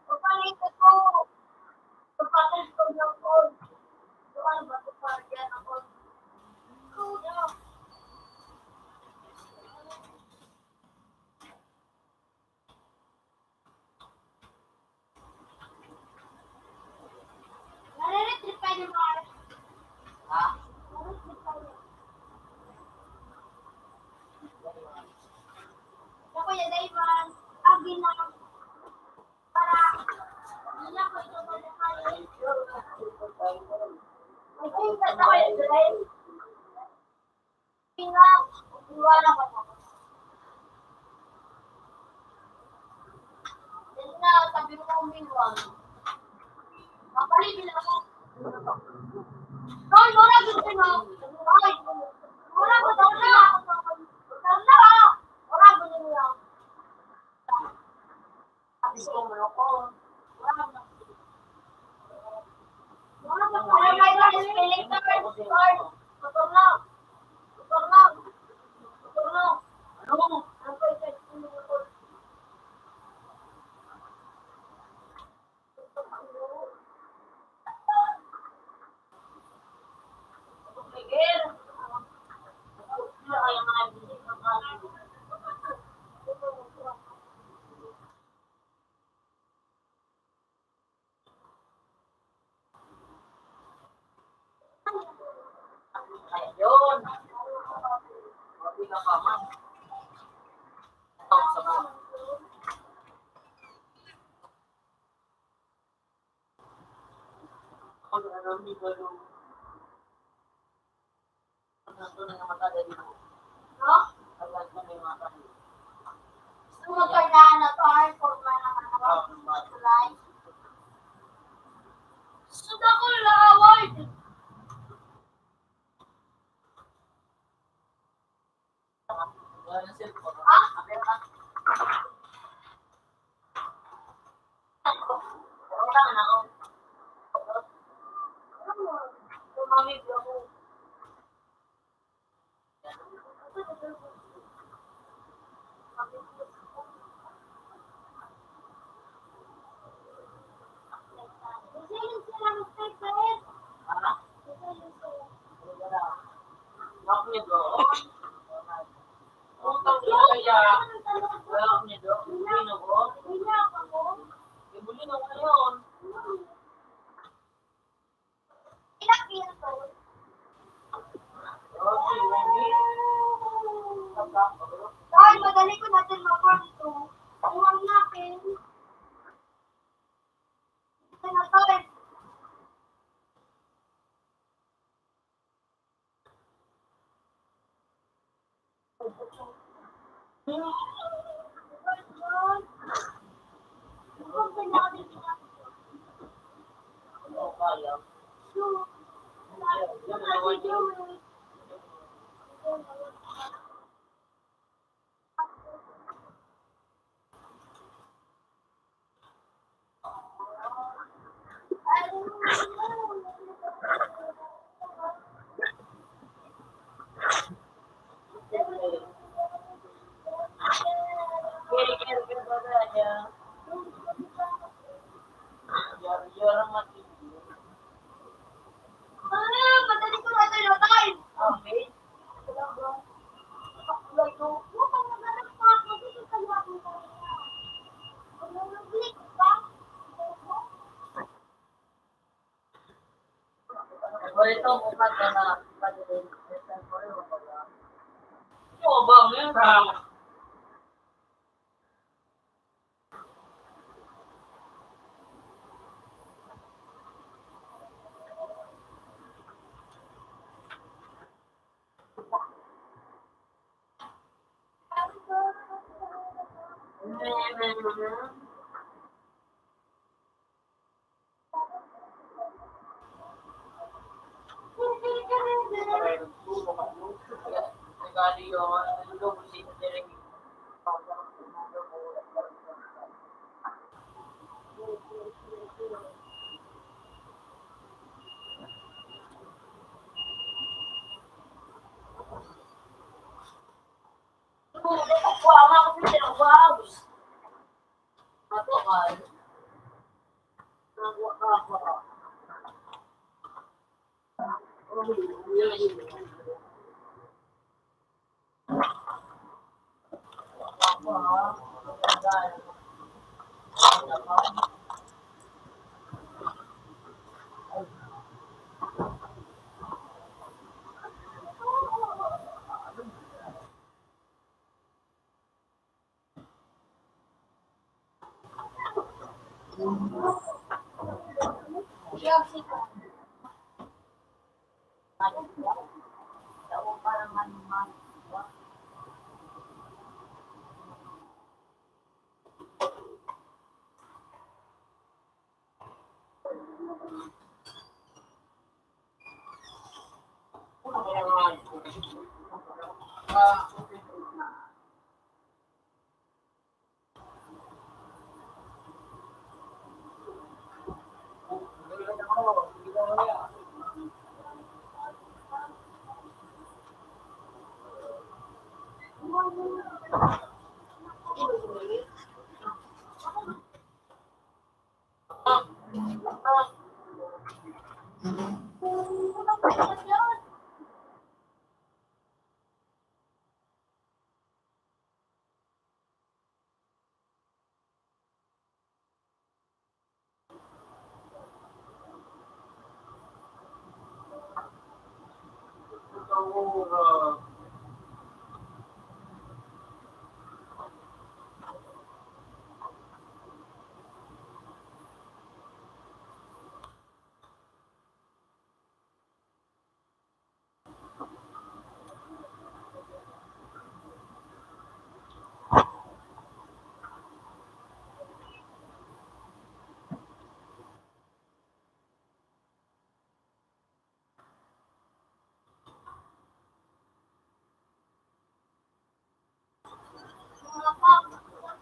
Papalit ko. Papalit ko ng code. Ano ba ito pa dyan ako? Code. Nare-retrip pa yung mga Ha? nare-retrip pa yun. Ako yung Dayman, agi na para nila ko ito malakay. Mag-ingat ako yung drive. Pinang, iwala ko na. Yan na, sabi mo kong biwang. Mapaligil ako. Roy, wala gusto mo. Roy, wala gusto na. Wala na. Wala gusto mo lang. Atis ko mo ako. Wala na. Wala na. Wala na. Spelling card. Card. Motor lang. Motor lang. Motor lang. Ano? Ang pwede sa motor. Miguel. Ay, mga bisig ng kanin. Ayun. Sabi ka pa man. Ito sa mga. Ako na alam ni Galo. Nandun na yung mata dali mo. No? Agad ko na yung mata dali. Gusto mo kailangan na card for mga tulay. Suda ko laward. Wala na cellphone. Ha? Apel ka. Wala na ako. Tumamig ako. Kasi sila mag-type Uminom ngayon. Ilang pinto? Okay, Wendy. Ay, madali ko natin mapanto. Uwang natin. Ito na tayo. Oo, kaya. Kiri-kiri ka ba niya? Yar-yar mati. Ah, madali ko natin na tayo. Okay. Ito mukha ka na pag-ibig. Oo ba? Meron. Regalo yun. Lugo si Jeremy. Wala ako pinag-wow. Ako ay.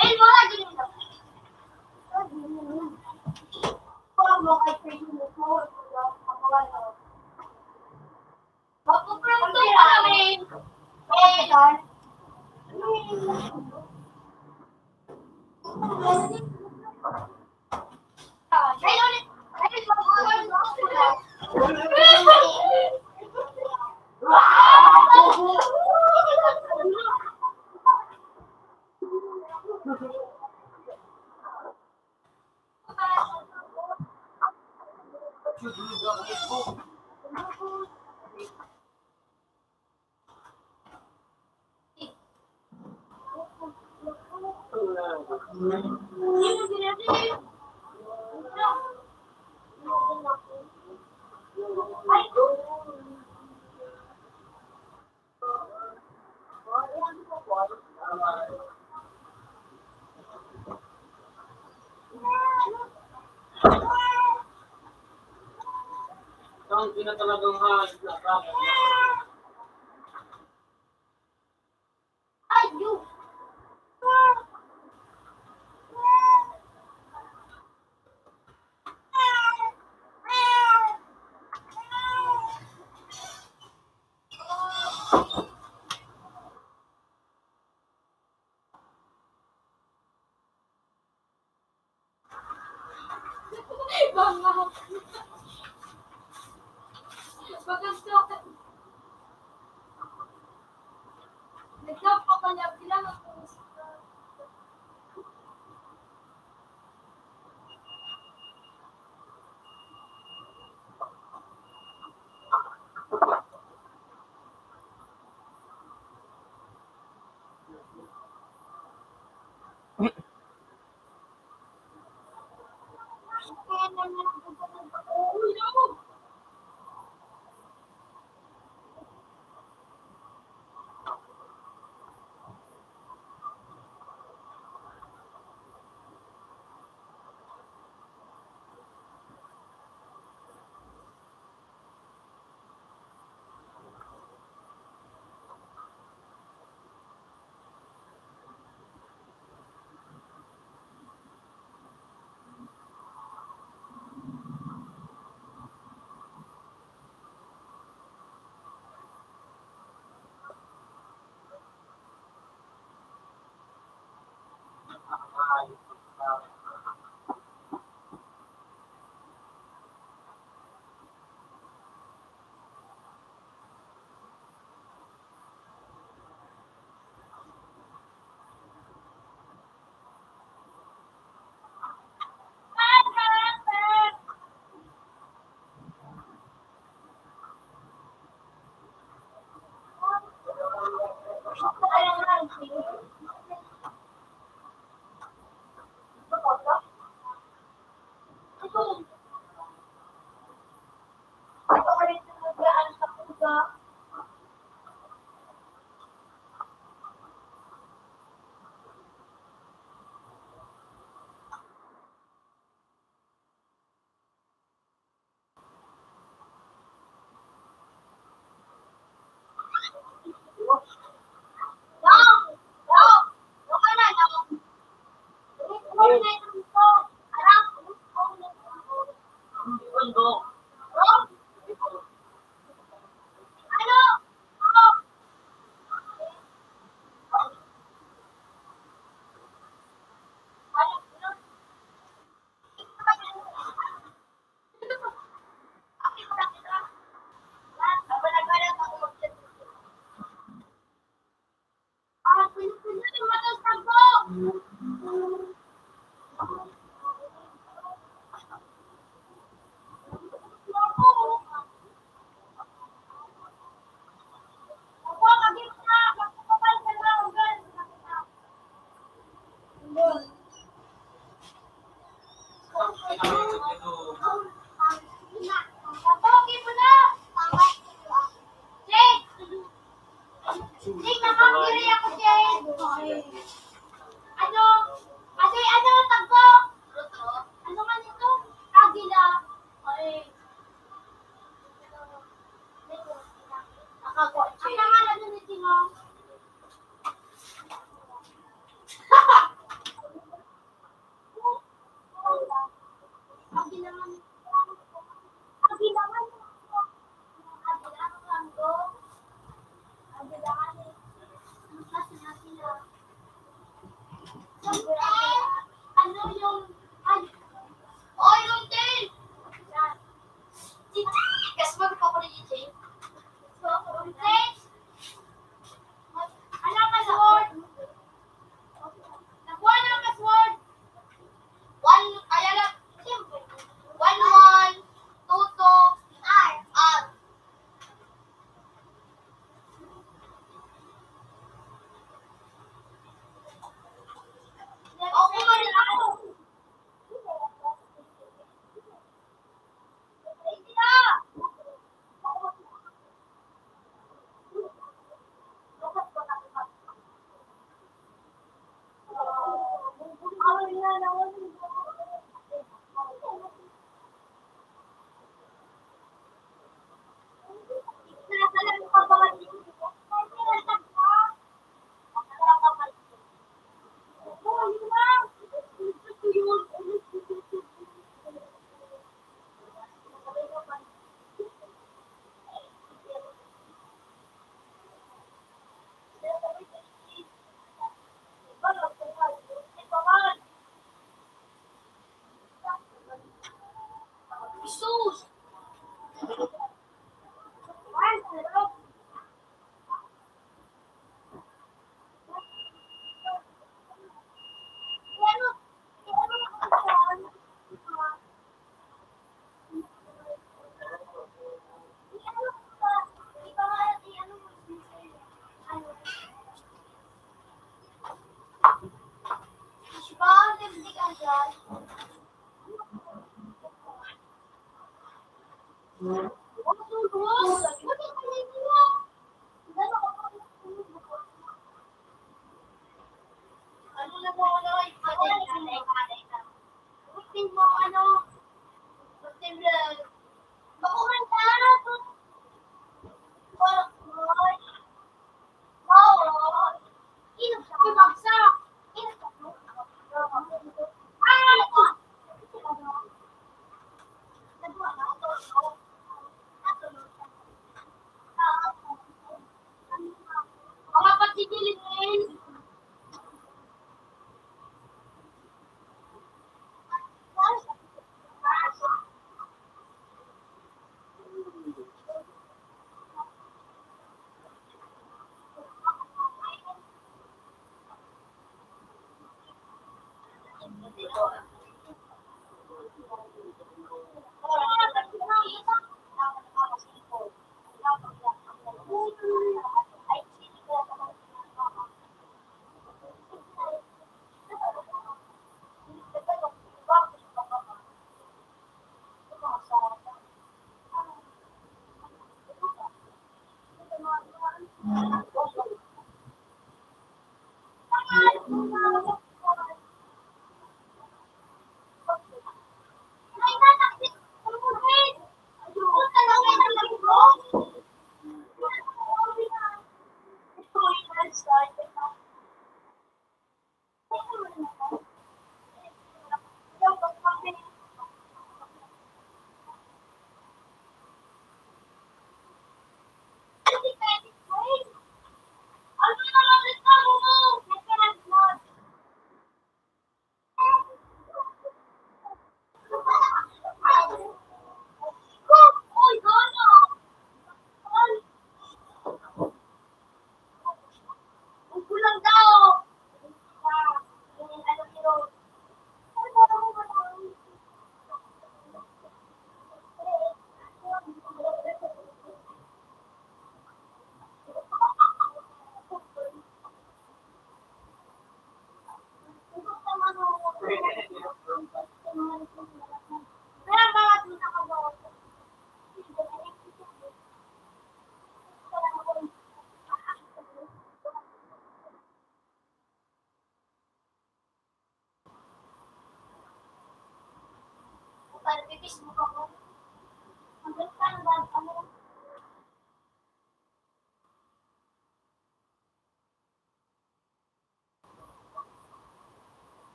Ayun, wala din ito. Kung mo kay Facebook mo, magpupranto namin. Ito ang tinatalagang hayop na bagay. Ay, you! Bangat. Bagag. Nagkapakalap lang ako.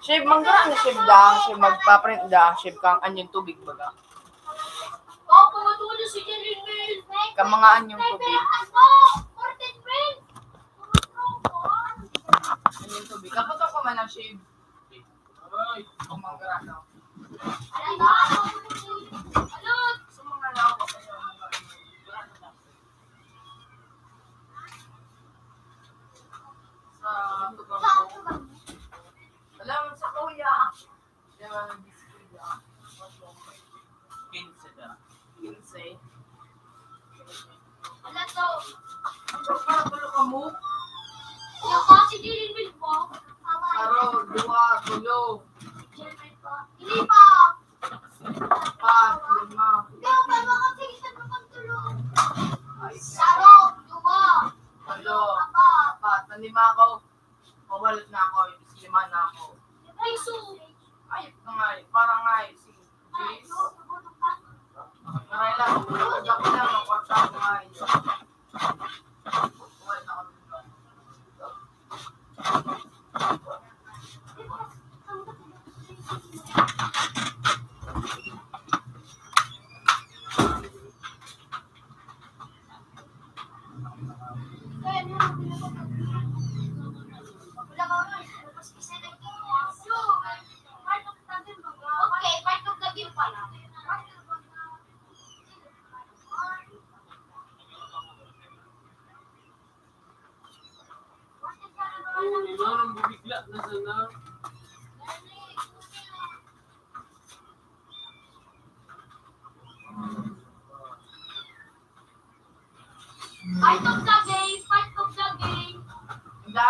Shave mangga na shave dang, shave magpaprint dang, shave kang anyong tubig baga. Mga anyong tubig. Anyong tubig. Kapag ako man ang shave. Ay, mangga na. Sumanga na ako. Salamat sa kuya. Diba, nag-display ah. 15 na. 15. Wala to. Para tulo ka mo. Yung kasi dinilbil po. Aro, dua, tulo. Hindi pa. 4, 5. Ikaw ba mga tingin mo kang tulong? Ay, Saro, dua. 3, 4. Nalima ako. Mawalat na ako. 5 na ako. Ay, so. Ay, ito nga eh. Parang nga eh. Si Jace. Maray lang. Pagka ko lang. Magkwarta ko nga eh. Mawalat na ako dito. Okay, part of the game pala. Nang bumigla na sana. Part of the game, part of the game. Hindi.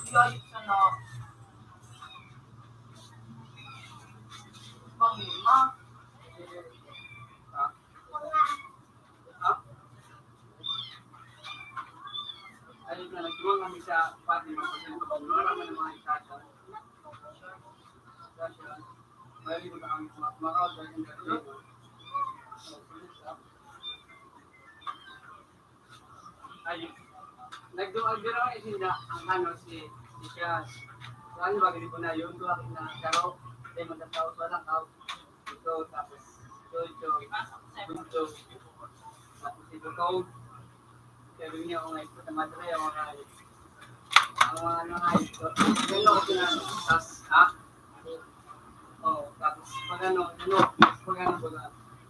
Iyayip sa na. Pag-lima. Ay, na nagtuwang kami sa pati mga wala man mga isasya. May ko kami makaw dahil dito. Ay, nagduwag-dira ang isinda ang ano si Cash. Ano ba ganito na yun? Doon akin na karo. Dahil magkataos walang out. Ito tapos Jojo. Bunto. Tapos ito Code. Kaya rin niya kung ito na madre ang mga ano nga ito. Ganyan ako na. Tapos ha? Oo. Tapos pag ano ba na?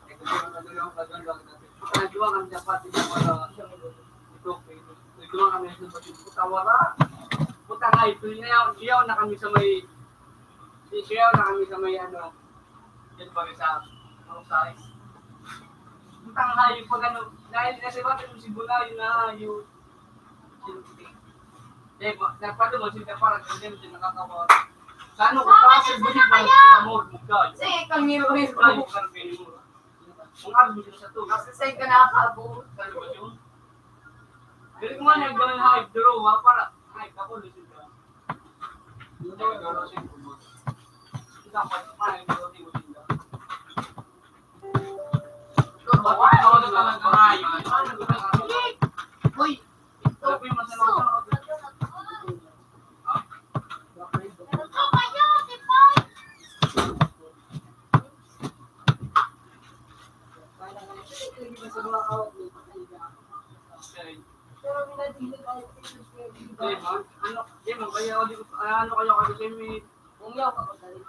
Ito yung kadulong kadulong natin. Nagduwag kami dapat din mga nagduwag kami sa pagkutawara. Puta nga ito. Siyaw na kami sa may ano. Yan ba sa size. Puta nga yung pag ano. Dahil kasi bakit yung sibula yun na yung nagpado mo sila para hindi mo sila nakakawa. Sa ano ko pa sa bulit ba sa mo mugay. Sige, kang hero-hero. Ay, parang pinimura. Kung ano mo sila sa to. Kasi sa'yo ka nakakaabot. Ano ba yun? Dili ko man nagdawin hype draw para hype ako lusin ka. Hindi ko garo sin ko. Kita pa pa nagdawin ko sila. Bakit ako na lang karay? Uy! Ito yung masalaw. Ano kaya ako kasi may umiyaw ka ba dali?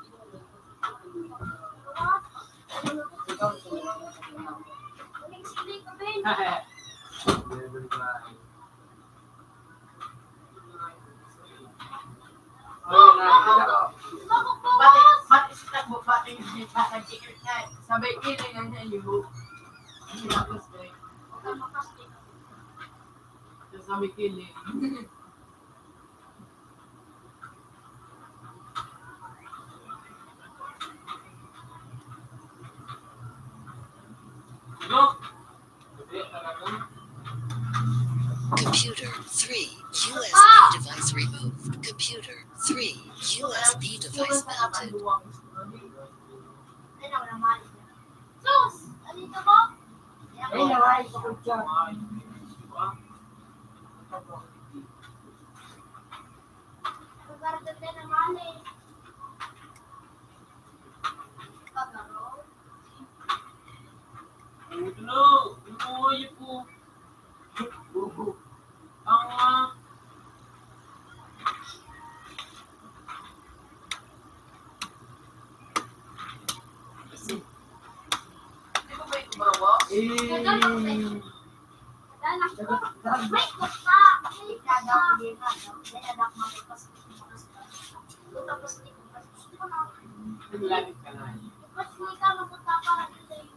Sabay kini nga niya yung sabay kini. Computer 3 USB device removed. Computer 3 USB device mounted. Sus! Alito mo? Ay, naway ko dyan. Pagkarga din naman eh. Pagkaro? Ulo, umuwi po. Ang Di ba ba yung barawa? Danak ko. May kusa! May kusa! Tapos di ko pa. Naglalit ka na. Mas hindi ka mapunta para dito eh.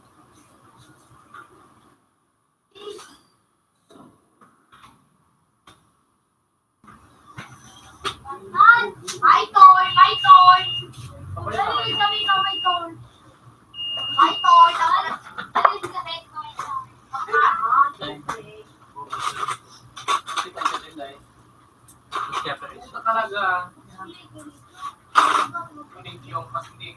My toy! My toy! Dali, sabi ka, my toy! My toy! Dali, sabi ka, my toy! Kita ka din dahil. Ito talaga. Kuning yung pastig.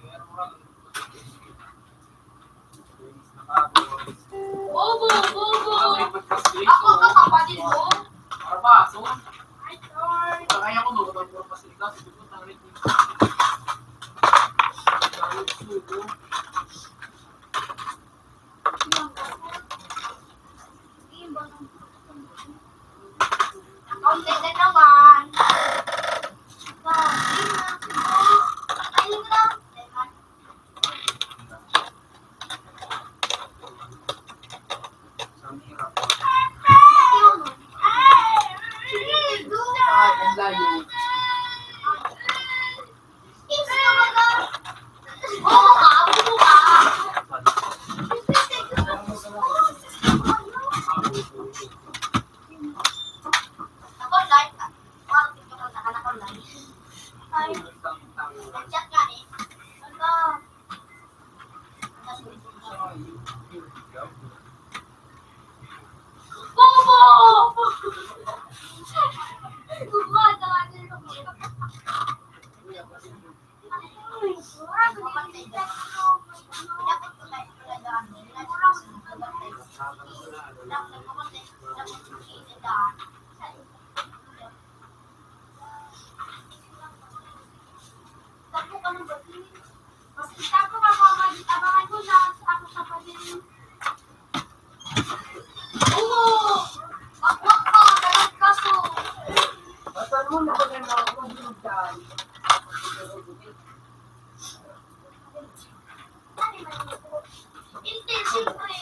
Bobo! Bobo! Pastig. Ako ka kapatid mo? Arba, so. My toy! Kaya ko magpapuro pastig kasi dito tangalit ni. Konti na naman. Ayun na. Ang layo. Oo, Tapo ka ng batin. Mas kita ko abangan ko na ako sa pagin. Oo! Wak ka! Dalag kaso! Basan mo na pag nakakulog ka. Hindi, siyempre.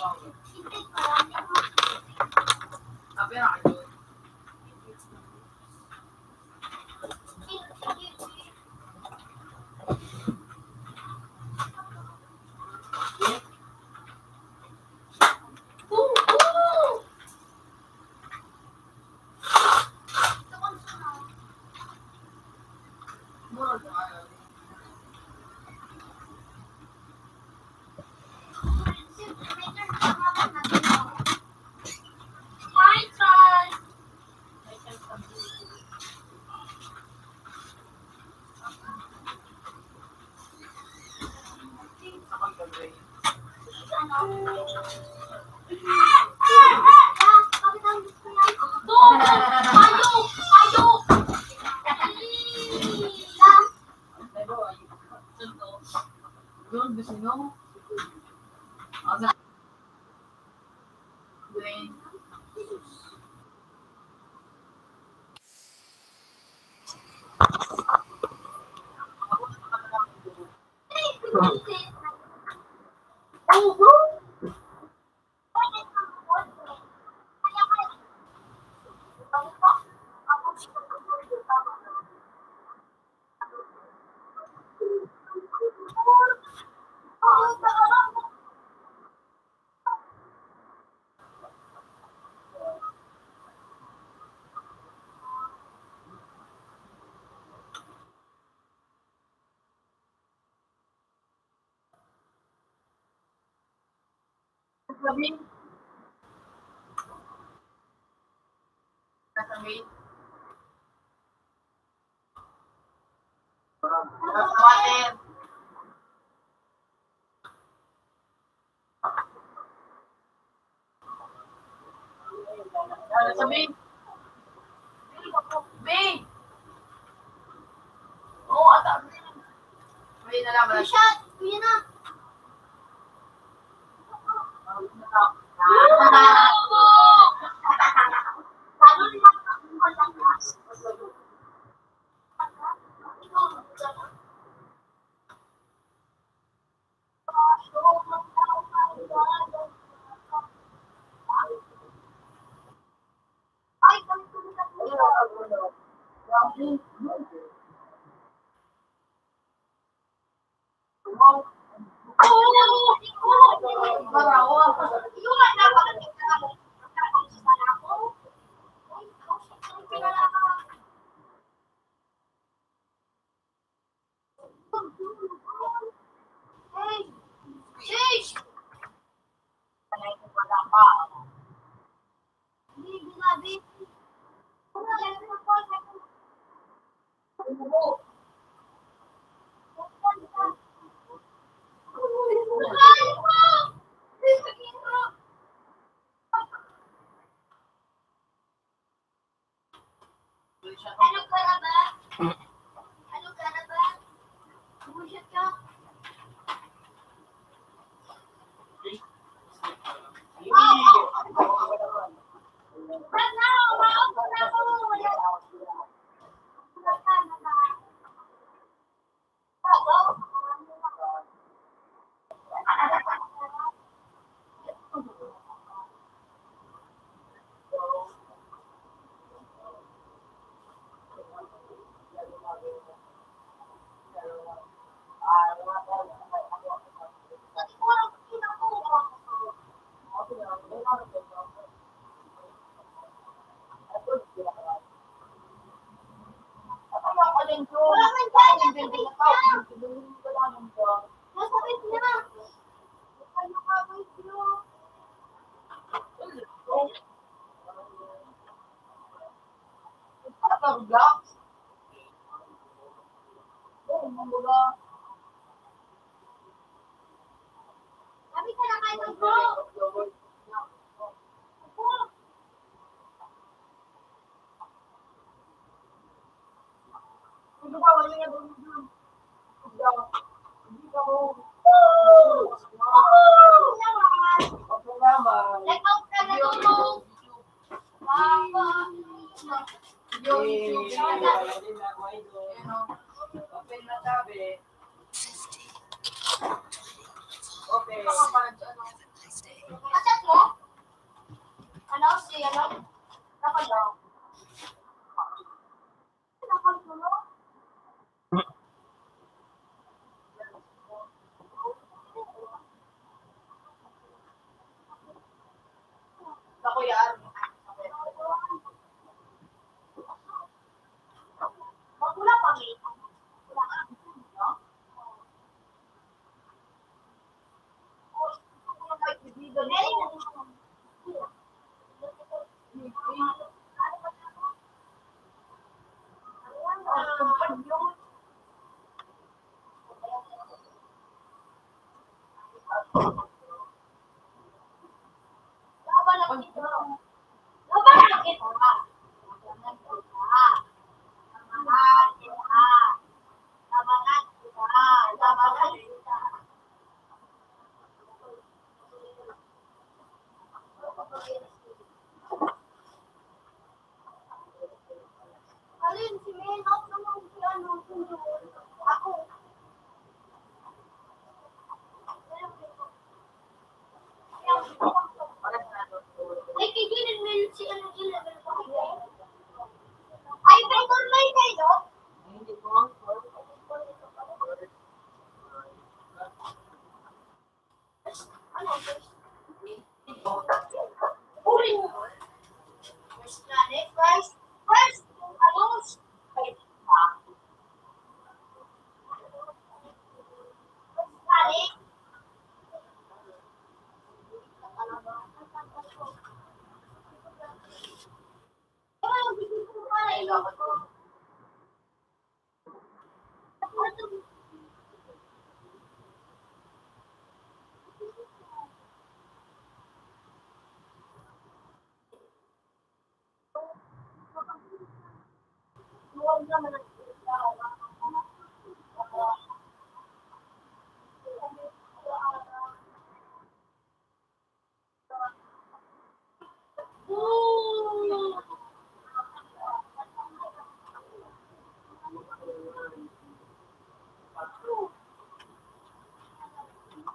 Hindi, marami ako. Sabi na kayo. Murag na. My turn! Yun, gusto nyo? Ano? Green. Oh, bro! Sabi. Sabi. Water. Ano sabi? B. Oo, ata. May nalaman na siya. Shot! Yun na! Ano ka na ba? Ano ka na ba? Bullshit ka? Sabi ka na kayo, bro. ba? Check out ka na YouTube. Baba. YouTube. Wala. Yun o. Open na tabi. 50. Okay. Baka pa na dyan, ano. Have a nice day. Kachat mo? Ano? Si ano? Nakalaw. Nakalaw? Sa Kuya Arno. Wala pa may. Wala ka. No? Galing na din. Laban lang ito. Laban lang ito. Labanan kita. Labanan kita. Labanan kita. Labanan kita. Alin si Min? Out naman si ano? Ako. Ay, kay Gilid Min si ano Gilid. Ay, may turmay kayo? Hindi ko. Ano? Uri mo. First planet, first, ano? First planet.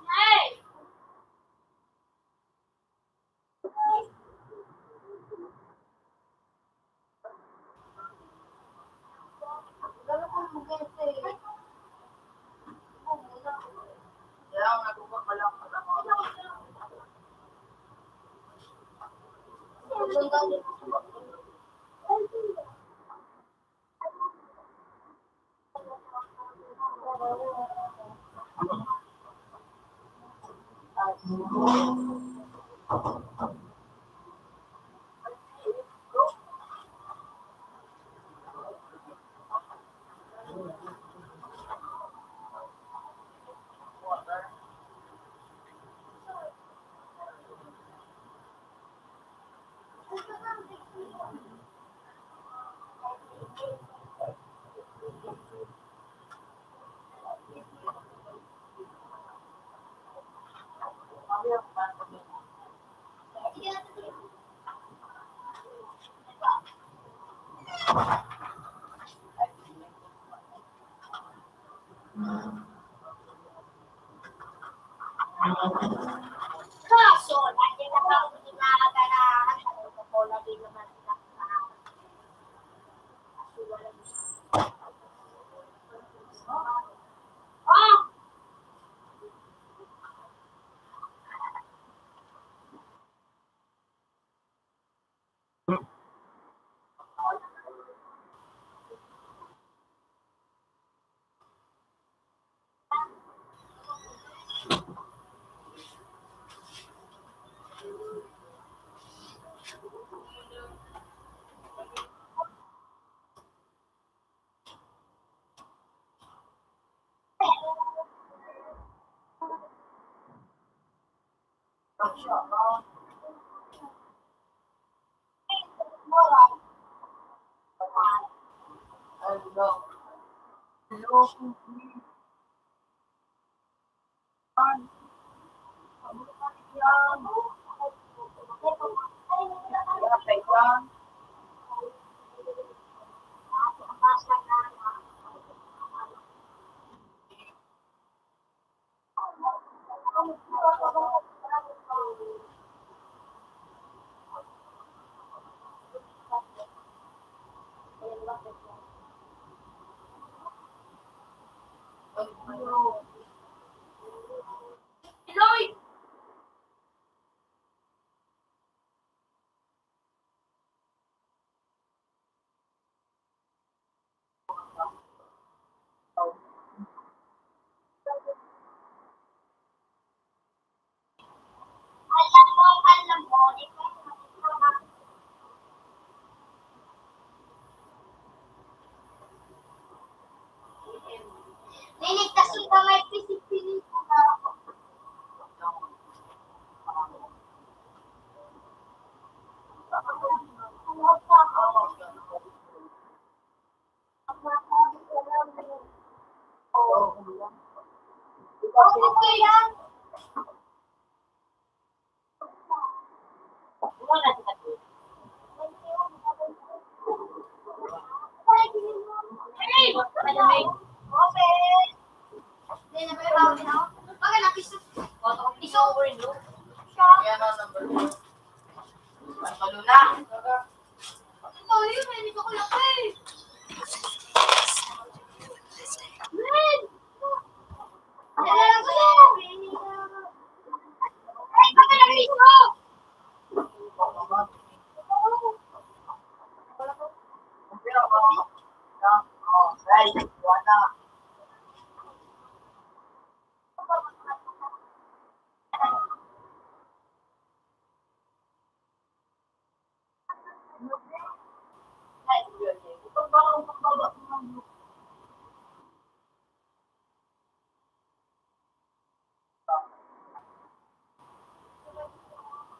Hey! Kaya ako nagubak ka lang. Kaso, nandiyan na ako ginaganahan. Ano ko lagi naman sila. Ah! Hello. Hello. Yan. yan. Lloyd! Alam mo, di ba? Niligtas yung kamay pisik-pisik ko na ako. Ano ko yan? Hey! Open! Hindi na ba yung tawag na ako? Bakit nakiso? Iso ko rin, no? Yan ang number 2. Ano na? Ito yun, may nito ko lang eh. Red! Yan lang ko yan. Ay, bakit nakiso? Right, wala.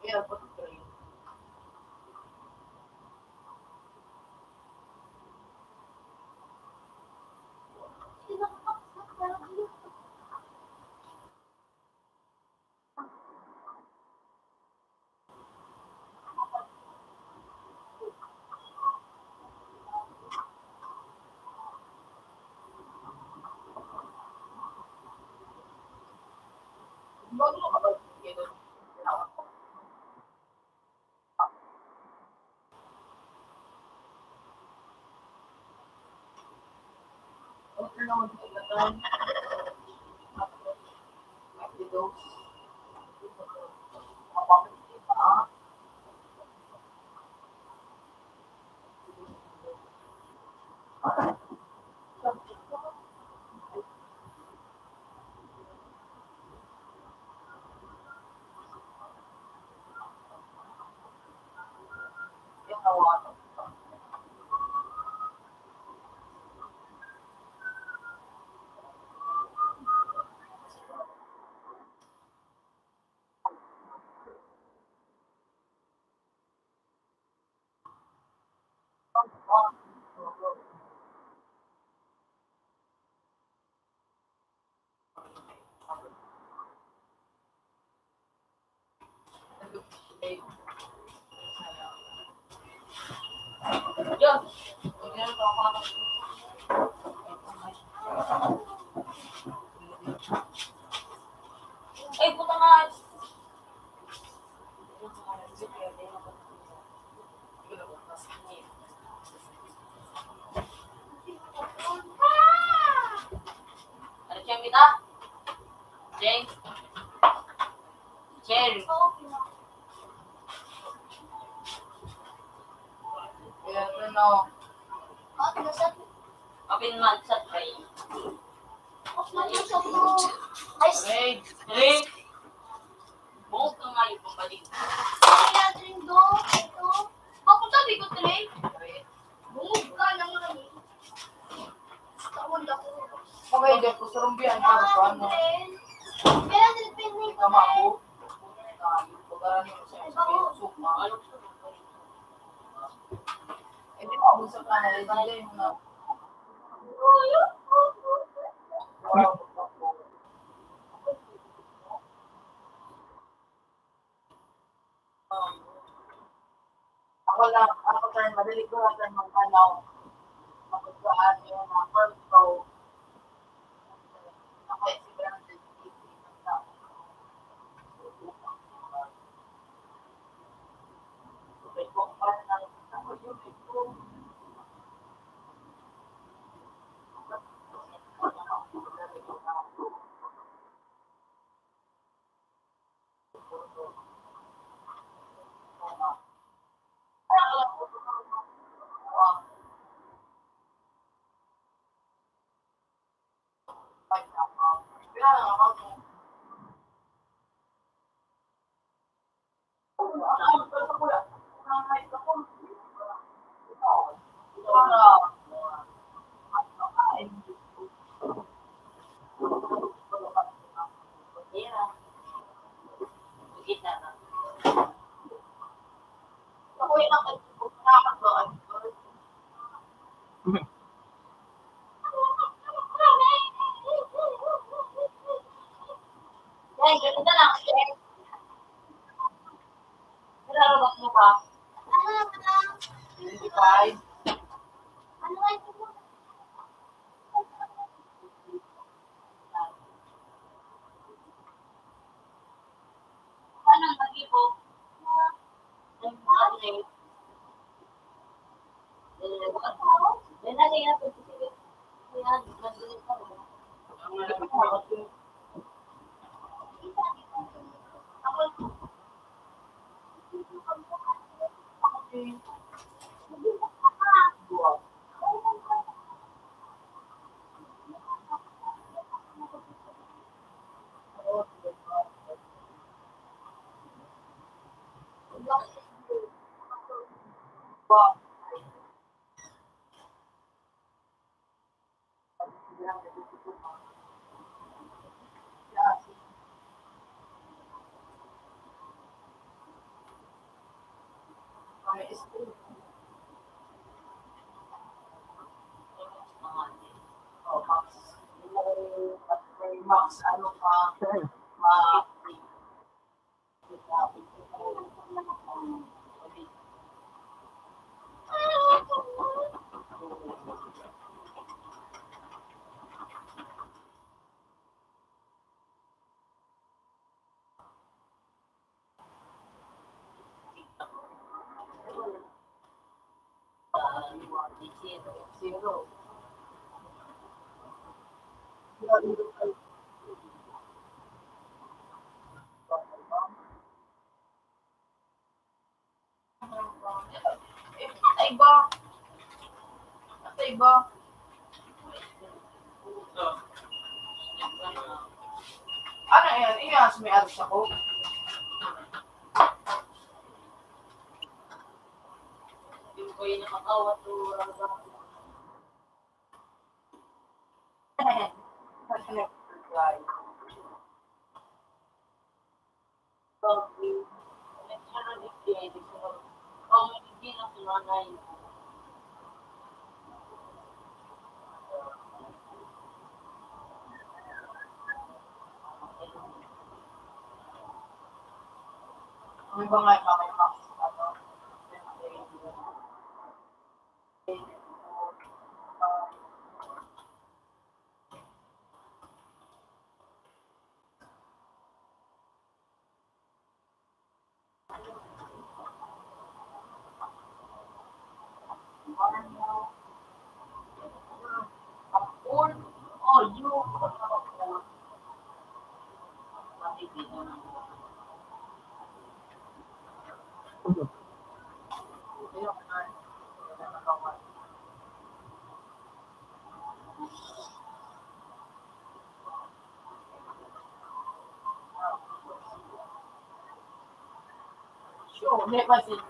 Yeah, but bago mo kapag okay naman sila tayo. Dito. Yan. Ay, puta nga. Ano siyang kita? Jeng? Chen? Kaya ano? Open man sa tray. Hey, hey. Buong ka nga yung pambalik. Papunta ko tuloy. Bungog ka lang lang. Okay, dyan ko sa rumbiyan ka pa ano. Kaya nilipinin ko Tama na ko. Pag-aran mo sa sukma. Eh, di ba usap ka na rin din na. wala, ako tayo, madali ko lang tayo magkanaw. Magkasaan yun, first row. Okay, si Brandon. Okay, kung paano na ako yung ito. Ay, ganito na lang. Nilalabat mo ba? Ano? 25. Ano nga ito? Ano, mag-ibo? Max, ano pa, zero. Iba. Iba. Ano yan? Iyas, may aras ako. Yung ko yung nakakawat to. May ba nga yung may Max? Ano? Apple? Oh, you. Sure, never did.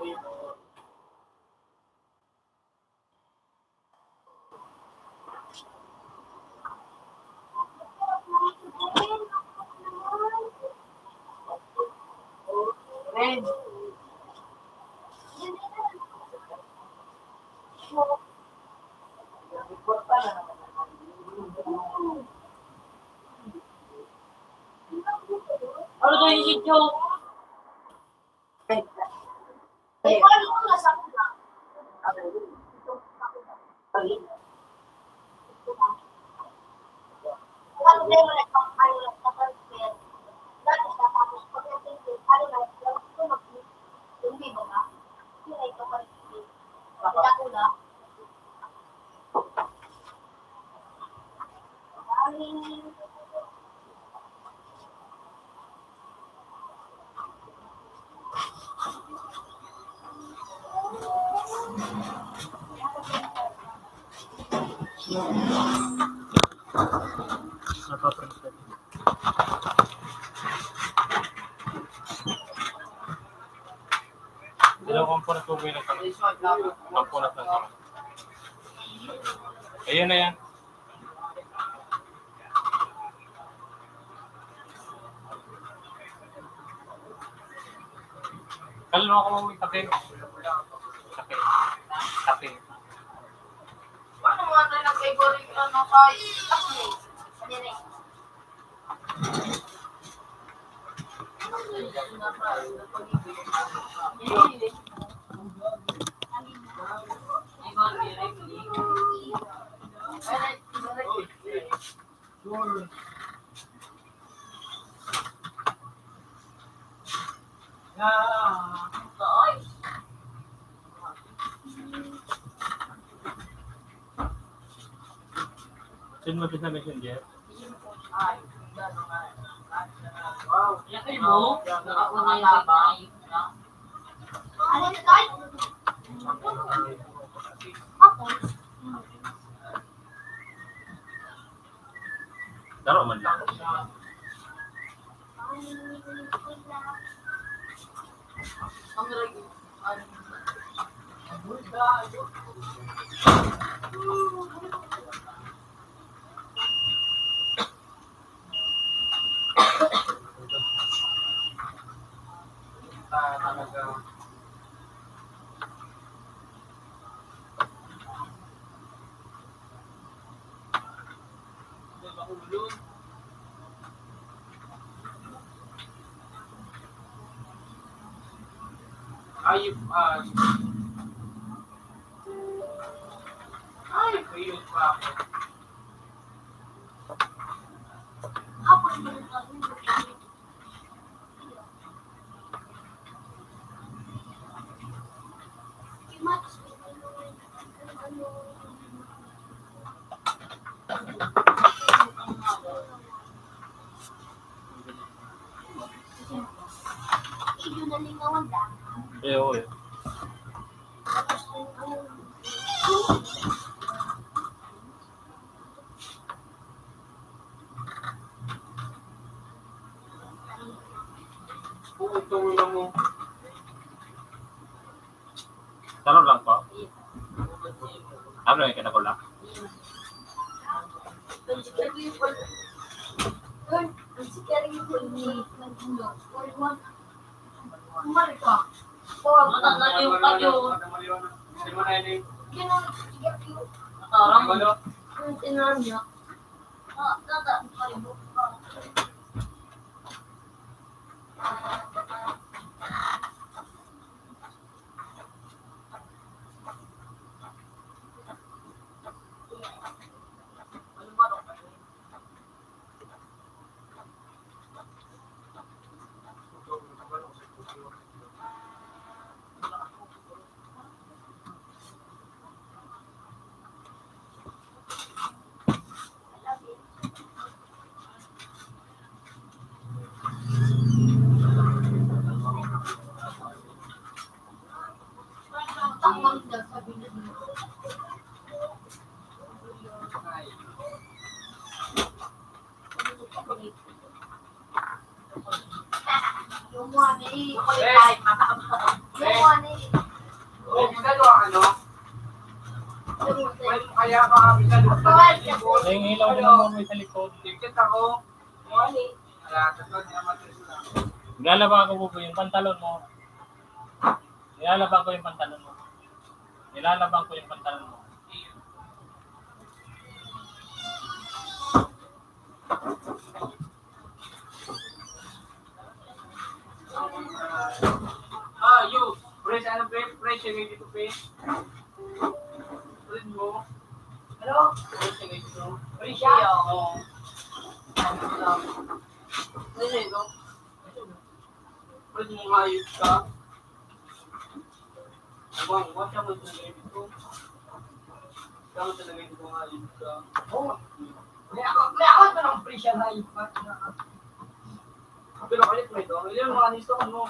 Red. Ano to yung si Joe? Eh, paano kung nasa kuna? Ano ba yung mga ano lang sa transfer? Dati siya, tapos pagdating din, ano lang, hindi ba ba? Yun ay kapag-ibig. Wala ko na. Napaprinted. Ilang komponent po ba yung nagkaroon? Komponent ng karoon. Ayun na yan. Kalma ko mo kape. Kape. Kape. Paano mo tayo nag-favorite ano kay Ashley? Hindi na. Sino mo sa messenger? Laki mo? Nakauna yung labang. Ano na tayo? Ako. Laro man lang. Ang rag Ayup, ayup, ayup pa ako. Ako naman ang gagawin. Match. Iyo na lingawan da. Eh, oo eh. Puto na mo. Laro lang po. Ano yung kinakula? Mata na yung kayo. Nakarang. Yung money. Kahit mataas. Yung money. Kaya makapit sa likod. Yung ilaw din naman may sa likod. Ticket ako. Wala, tatlo niya matris lang. Nilalaba ko po yung pantalon mo. Nilalaba ko yung pantalon mo. Nilalabang ko yung pantalon mo. You. Press, ano ba? Press yung dito, press. Press mo. Ano? Press yung dito. Press siya. Oo. Press ito. Press mo ayos ka. Abang, watch out mo talaga dito. Kaya mo talaga dito ayos ka. Oo. May ako ito ng press siya na ipat na. Pero kalit mo ito. Ilan mga nisto ko mo.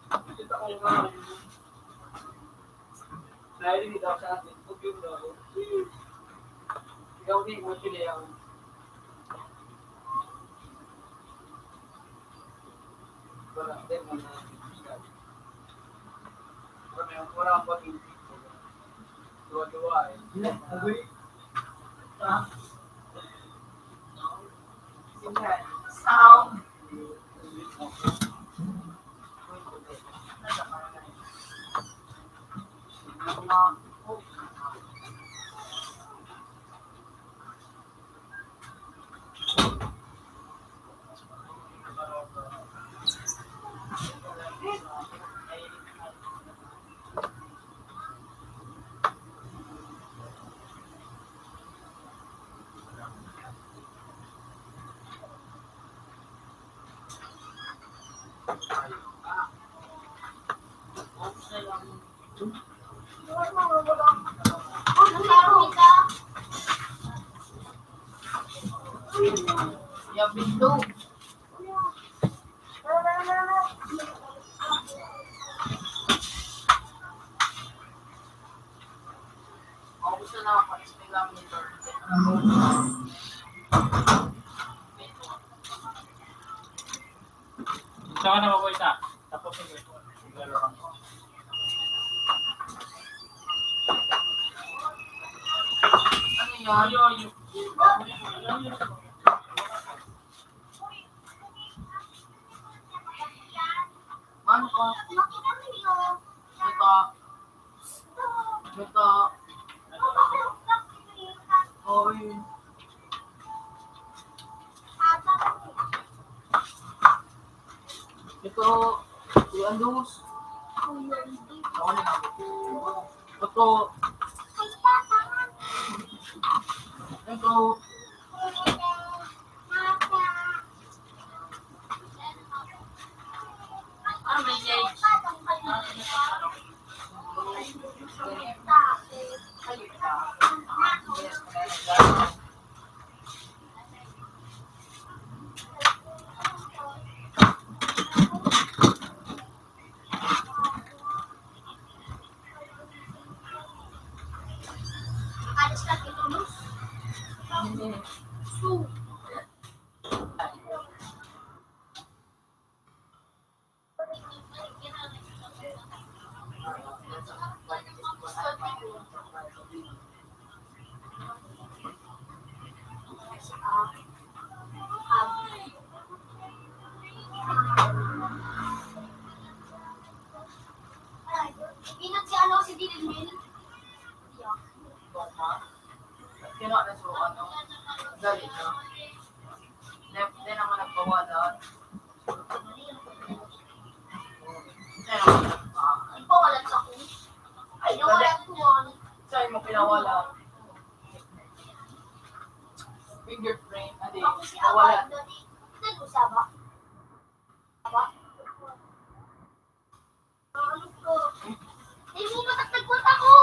Kita ko yung mga narinig daw sa atin. Huwag yung daw. Ikaw din mo sila yan. Wala, din mo na. Wala ang pag-ibig. Dua-dua eh. Agree? Ha? Sound. Yung pinto. Ako gusto na ako pa-explain lang nito. Saan ka na mabuhay tapos yung ito. Ano yan? Ano ka? Mika. Oy. Ito, si Andus. Ako na. Ito. Ito. Ano message? Alis ka kitulog. Su. Ingat si ano si Dylan Mill. Kaya na so, ano, dali na. Left din naman nagpawalan. Kaya naman nagpawalan. Ipawalan sa ko. Ay, nawalan ko on. Sa'yo mo pinawalan. Fingerprint, adi, Ako si pawalan. Abad. Nag-usaba. Aba? Ano ko? Hindi mo matatagpunta ko.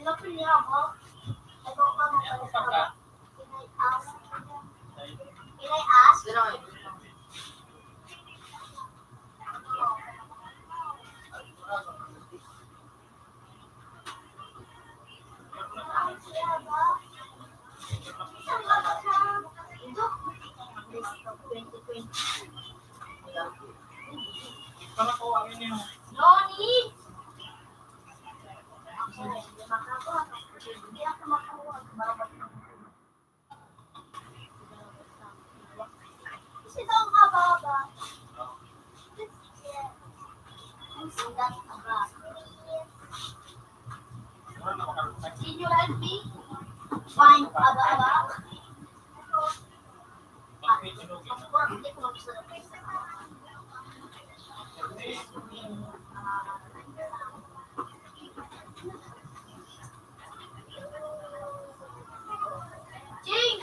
Lapin niya ako. Ito ka na pala sa baba. Can I ask? Sino kayo? Para ko, ano yun? Noni! Sino ang mababa? Ang sigat na ba? Can you help me? Fine, aba-aba. Hindi ko gusto na pesa. Ching!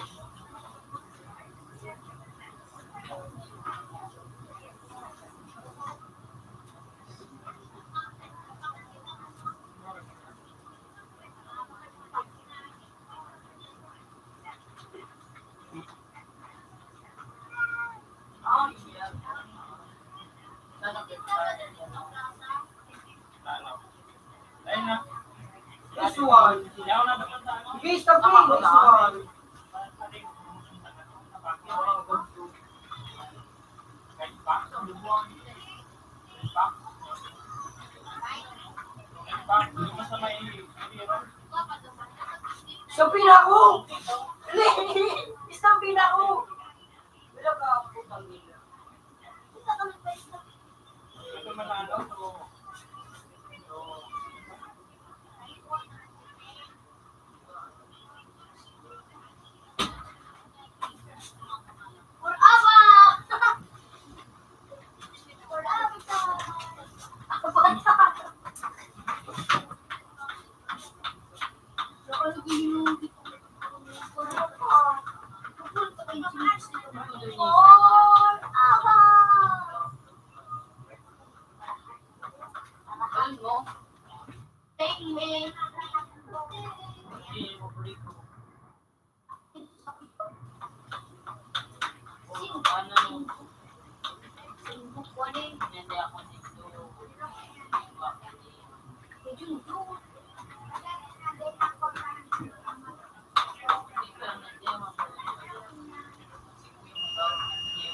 Ayun na. This one. Yaw na naman tayo. Sige, stop mo. This one. Stop ako! Stop ako! Wala ka ako putang nila.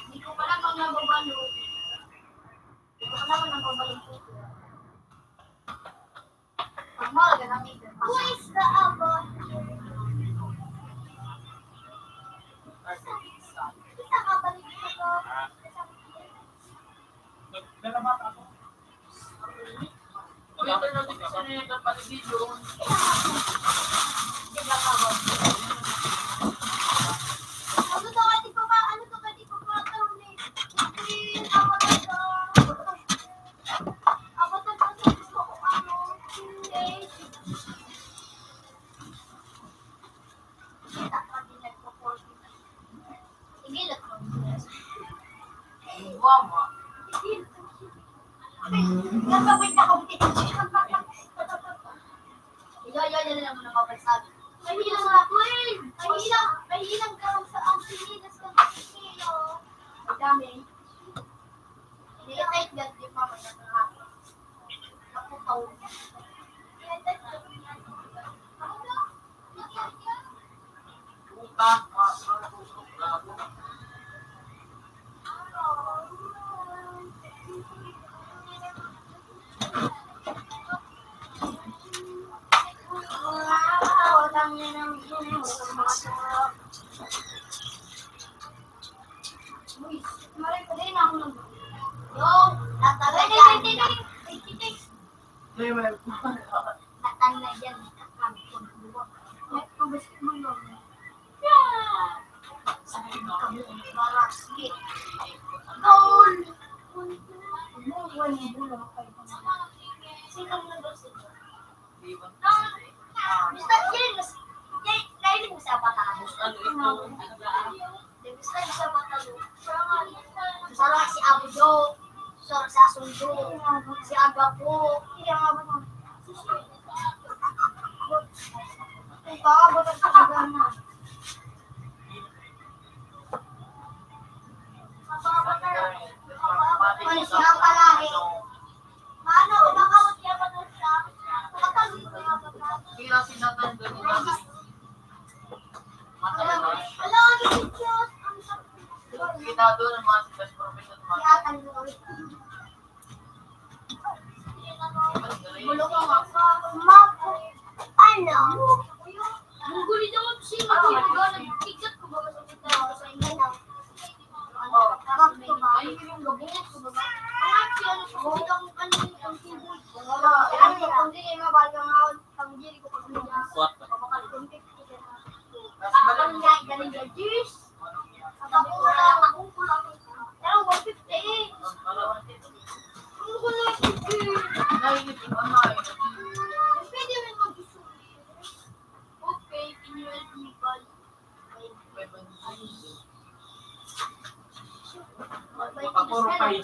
Hindi ko pala mga nababalo. Hindi ko pala mga nababalo po. Mahalaga namin. Who is the aba? Kita nga balik ko. Ito natin kasi nito paligid yun. Ano to kati pa ba? Ano to kati pa ba? Ako to kasi gusto ko ano. Kita ka din nagpo-40. Sige lang ko. Mama. Nagpapit na competition. Yan lang muna mapasabi. Mahilang ako eh. Mahilang ka sa Angelinas ng Kilo. Ang dami. Niyatay that di pa magkakahapon. Ako tawag. Puta. Tusok labo. Maray pa din ako ng Yo, natagay yan. Natagay yan. basketball lang. Basket. Goal! Mr. James, nailing mo sa Batangas. Ano ito? Mr. sa Batangas. Salah si Abu Jo, sa Sundo, si Agapo. Baka batas ka na. Manis nga pala eh. Mano, nakawat niya ba doon siya? Nakatagin ko niya ba doon? Kaya sinatanda nila. Alam mo, si Diyos. Kita doon ang mga best profession mga. Tiyatan mo. Bulok ang ako. Mako.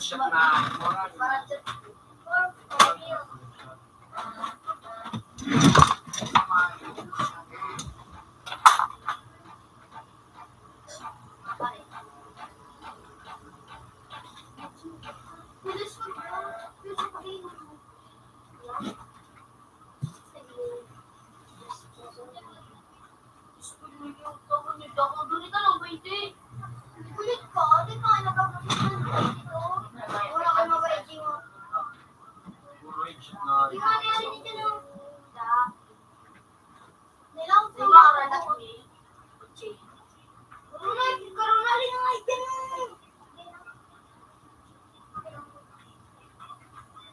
shot na. Parang chat. Bilis ko. Bilis ko din. Kulit ka, di ka nagkakasin ng dito. Wala kayo mabaiking. Puro yung shot na. Di ka narinig dito ng... Nilang Di ba ka na Corona rin ang item.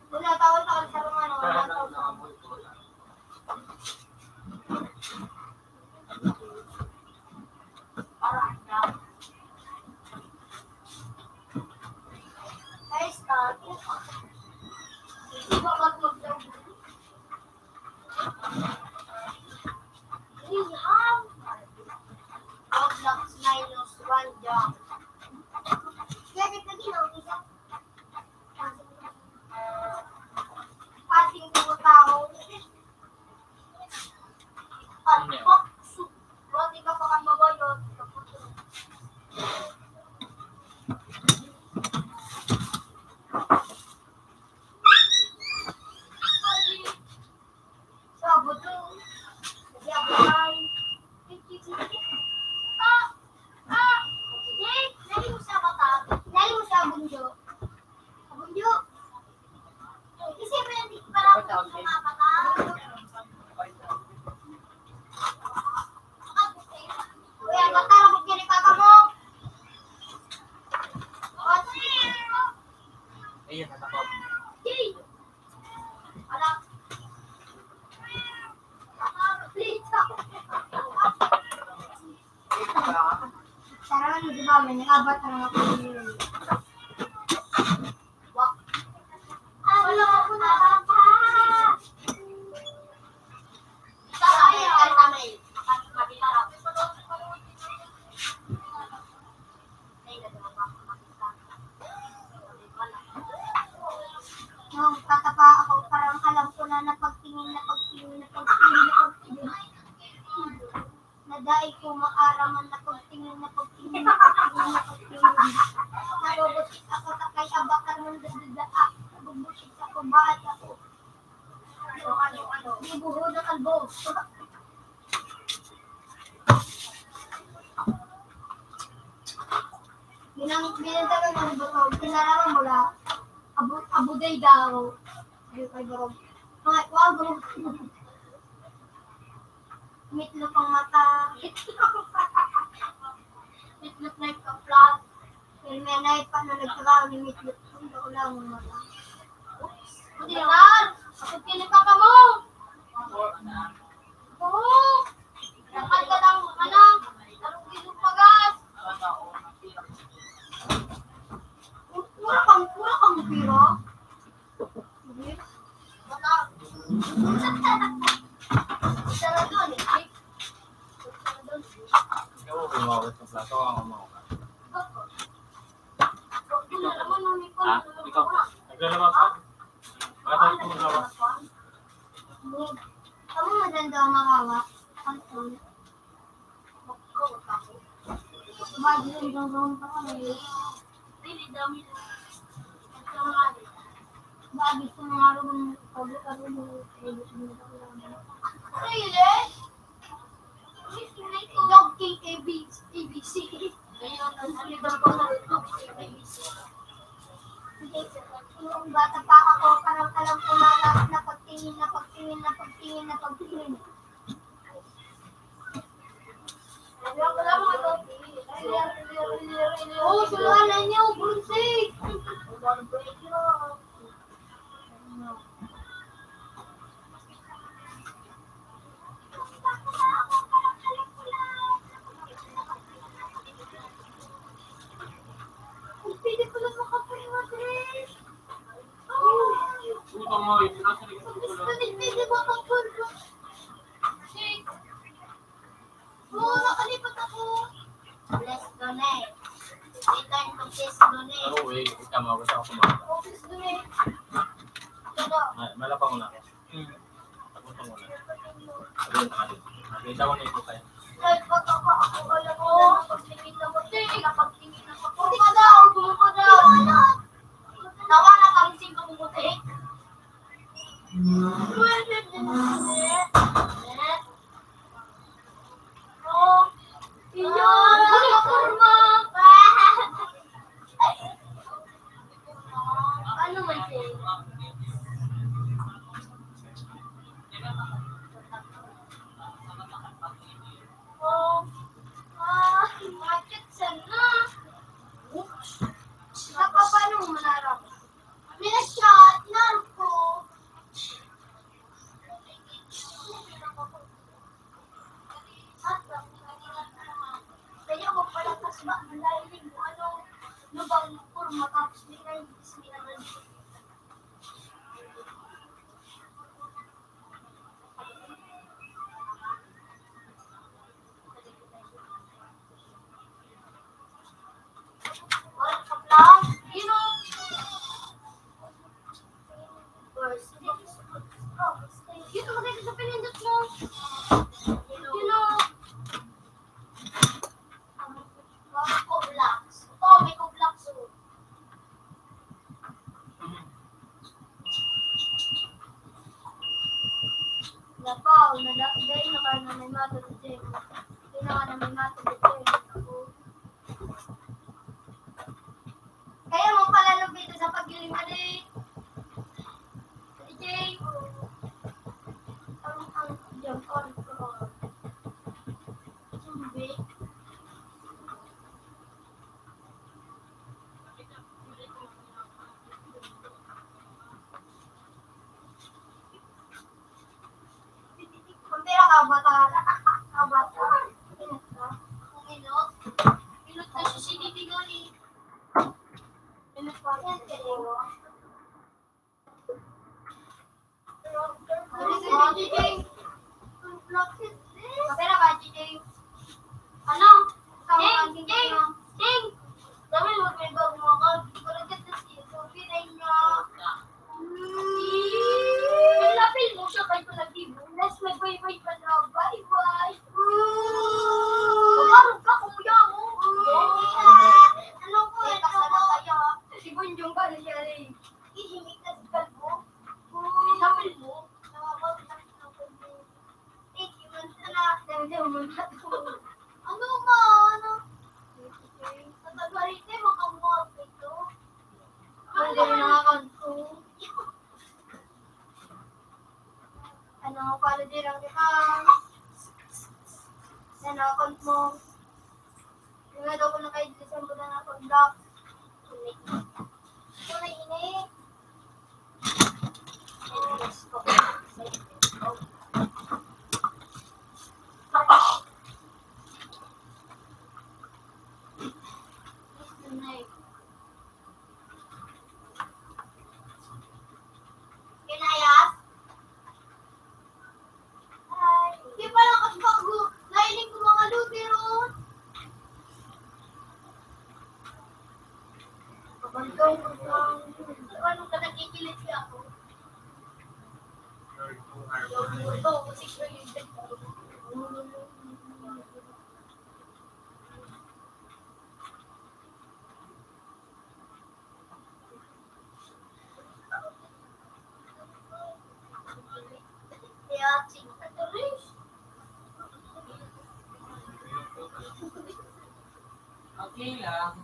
Wala, tawal-tawal sa mga ano. Wala, tawal-tawal. Ay, stop. Hindi ba mag-lockdown? Rehab. Roblox -1 jump. Kaya na din ang isa. Passing po tao. Pagpok. Roti ka pa kang mabayot. Sabado. Yabay. Lali mo sa bata. Lali mo sa bunjo. Sa bunjo. Kasi hindi para ako sa mga bata. Kuya, bata lang kung kinipata mo. Ayun, natakot. Jay! Anak. Please, Sarang di ba may nakabat ang mga pagkakas. Wak. Wala ako na pa. Sabi ay tamay. Makita na. Nung tatapa ako, parang alam ko na napagtingin. Nadai ko maaraman na pagtingin. Nabubusit ako takay abakan ng dadadaa. Nabubusit ako baat ako. Ano? Di buho na kalbo. Binantagan mo ba ito? Pinaraman mo lang. Abuday daw. Ay, barog. Wow, barog. Mitlop ang mata. Mitlop na ika-flat. Pero may anay pa na nagkakaroon ni Mitlop. Ang daula ang mata. Oops! Hindi naman! Kapag kinipaka ka mo! Oo! Lakad ka ng anak! Tarong gilong pagas! Pura kang pira? Hindi? Bata! Sarap doon eh. Ikaw, kumawag sa plato, ako mawag. Wala naman nung Nicole. Ha? Ikaw? Naglalabas ka? Bakit ako kumawag? Kamu maganda ang makawak. Pantun. Makawak ako. Bagay yung gawin pa kami. Really dami. Bagay ko nga rin pag-aaral mo. Really? Dog King ABC. Ngayon, nalibang ko na Dog King ABC. Nung bata pa ako, parang alam ko na pagtingin. Alam mo ito? Oo, sulahan niyo, Brunswick! Pwede ko lang makapahiwa, Dres. Utang mo, hindi na sa likod ko lang. Pwede mo makapahiwa. Shake. Oo, nakalipat ako. Bless donate. Return to this donate. Oo, eh, tama ko sa ako Nakita ko na ito kayo. Kahit pagkaka ako, alam mo, pagtingin na ko, pagtingin na ko. Puti ka daw, gumuko daw. Tawa na kami sing kumuti. Oh, iyon, kurma. Ano man siya? Oh, bakit sana? Saka paano mo manarap? Minashot na ko. Kaya mo pala kasma, malalim mo ano, lubang kurma tapos nilay, ismi naman. Wala ka lang, Dito maganda sa pinindot mo. Kublaks. Oh, may kublaks. Napaw, nalakday na ka na may mata dito. Hindi na ka na may mata dito. Kaya mo pala nabito sa paggiling adi. DJ. Ang jump on ko. Sumbi. Kumpira ka bata. Pinot ka. Pinot. Pinot na siya sinitigani. Pinot pa. Yan kayo. DJ. Kumpira ka, DJ. Ano? Ding! Ding! Dami mo pinagbago mo ako. Kuragat na siya. Sophie na niya. Lapil mo siya kahit palagibo. Let's mag-bye-bye pa na. Bye-bye. Kumarog ka, kuya mo. Ano ko? Kasama kaya. Si Bunjong ka na siya rin. Ihimik na si Kalbo. Lapil mo. Ano ba? Ano? Sa Tagarite, makamuha ito. Ano nakakanto? Ano, pala din ang ka. Ano, account mo. Yung nga daw ko na kayo December na ako-block. Ito na init. Kinayas? Ay, hindi pa lang kasi bago. Nailing ko mga lutero. Kapagdaw ko lang. Ano ka nakikilit siya ako? Ito, kasi ko yung Okay lang.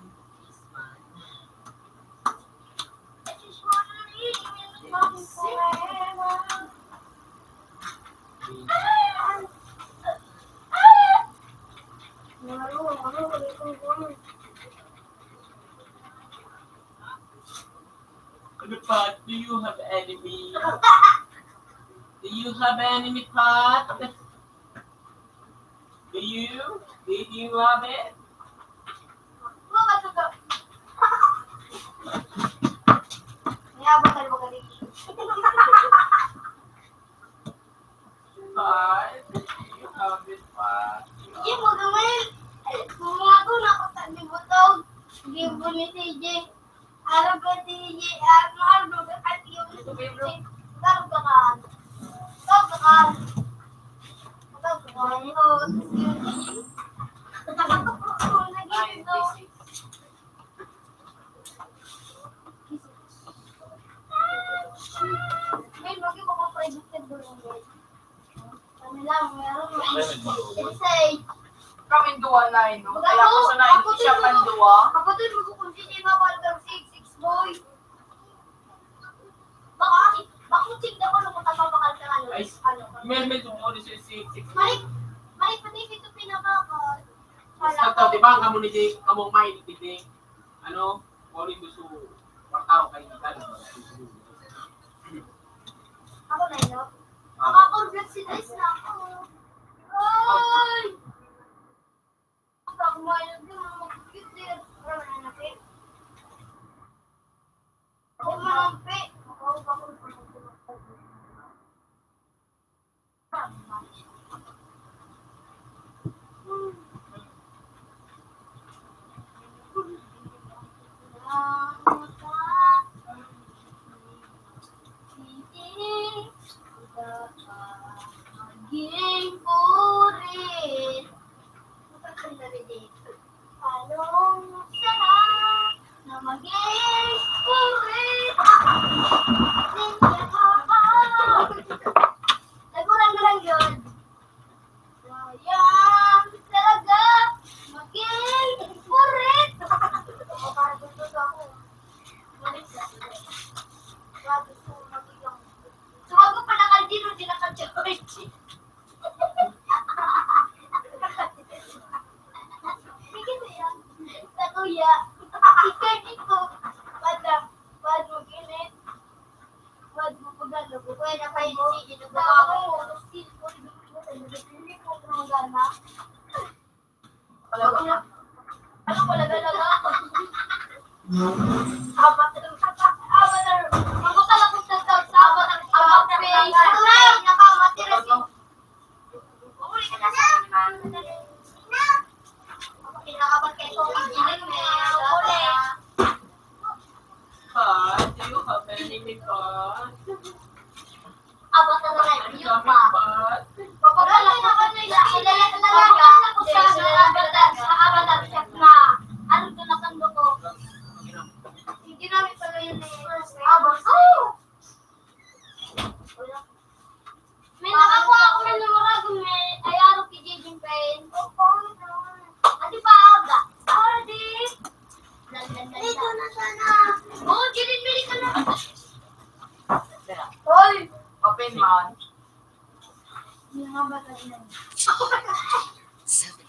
Pot, do you have enemy? Do you have enemy pot? Do you? Did you have it? Pot, you have it, pot. Iya, mo gawin. Kumago na ako sa libutog. Gibo ni TJ. Araw ka TJ. Araw ka at yung TJ. Araw ka ka. Araw ka ka. May lagi ko pa predicted doon. Kami lang, meron mo. Kami duwa na yun, no? Kaya ako sa nain siya panduwa. Ako din magkukunti na mga 6 boy. Baka check na ko nung matapapakal ka ano. Ay, may tumuli siya si Malik pati ito pinabakal. Sa di ba kamu ni kamu main di ano, mori gusto tao kay kita. Ako na yun, no? Makakonvert si Dice na ako. Ay! Ako mayroon din mga mag-computer. Wala na natin. Ako marampi. Maging purit. Palong sarap na maging purit. Nagurang na lang yun. Sayang talaga maging purit. Parang gusto ako. Sumagot pa na kaldino, di na ka-George. Sa kuya, ikaw dito. Wad mo ginit. Wad mo pagano. Kuya na kayo si dito. Ako, still ko hindi ko magana. Ano pala galaga? Abat na. Magkakala ko sa abat na. Nakamatira si. Uli ka na sa kinakabat kayo kung engineer uli. But do you have any pot? Abat na lang yun pa. But Papagala na ka na ilala ka talaga. Sa abat chef na. Ano doon na kando ko? Hindi namin pala yun eh. Abat. May nakakuha ako ng numero may ayaro kay Jijin Pain. Adi pa aga. Adi. Dito na sana. Oh, Jilin ka na. Hoy! Open man. Yung nga ba tayo? 75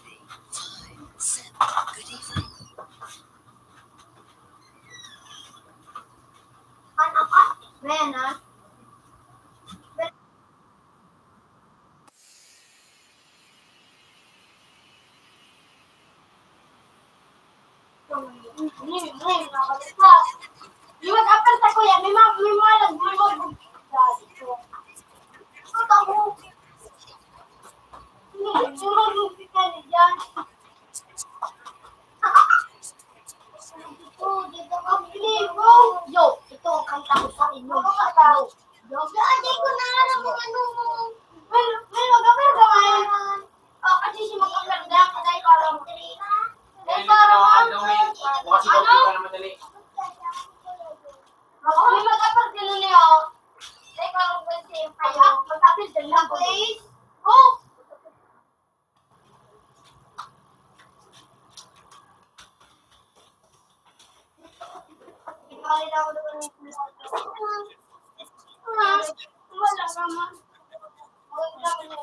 cent. Good evening. Ano ka? Mena? Liwag apal sa kuya, may malag, may malag. Ang taho. Sumagod ka ni Jan. Yo, ito ang kanta ko sa inyo. Yo, adi ko na alam mo ano mo. May mag-apal ka ngayon. Kasi si mag-apal ka kasi parang kasi ano? ka na madali. May mag-apal ka na niyo. Ay, parang kasi ayaw. Mag-apal ka na please. Oh! Wala naman. Wala naman.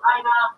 Ay na.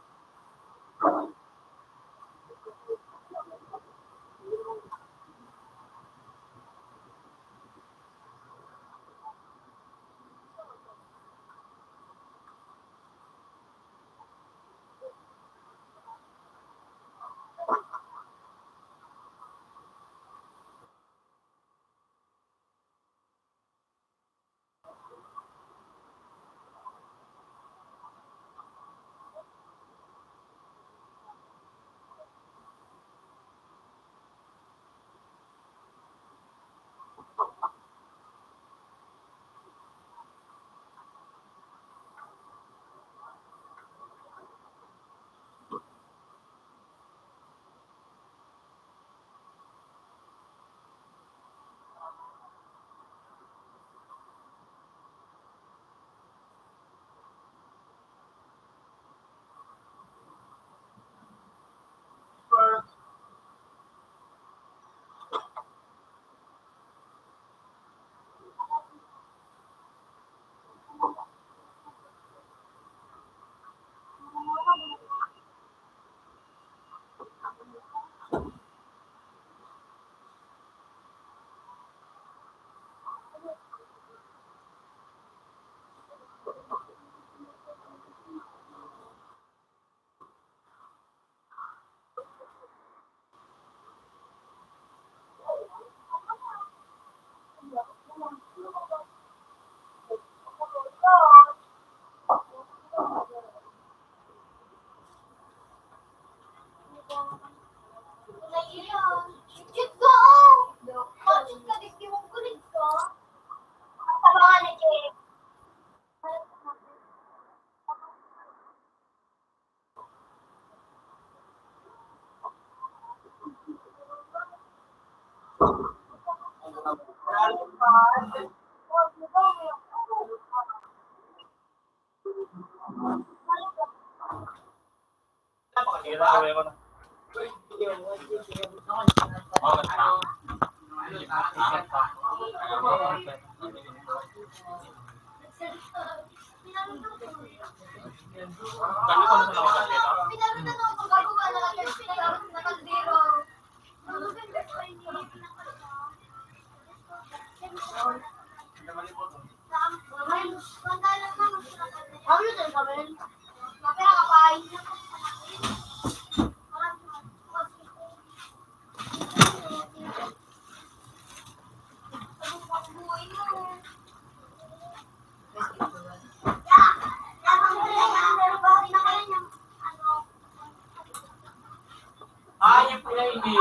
Ayop na ini.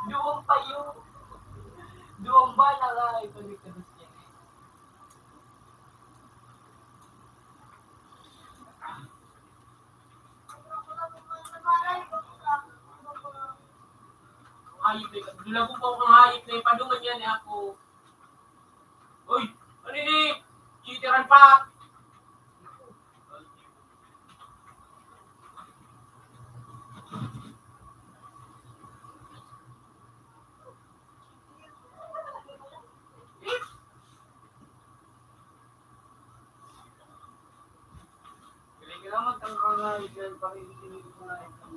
Doon pa yun. Doon ba na nga ipagkakabas niya? Hayop na yun. Dula ko po ang hayop na yun. Padungan yan eh ako. Uy! Ano ini? Chitiran pa! Kailangan kang kangayos yan. Pakikinig ko na ito.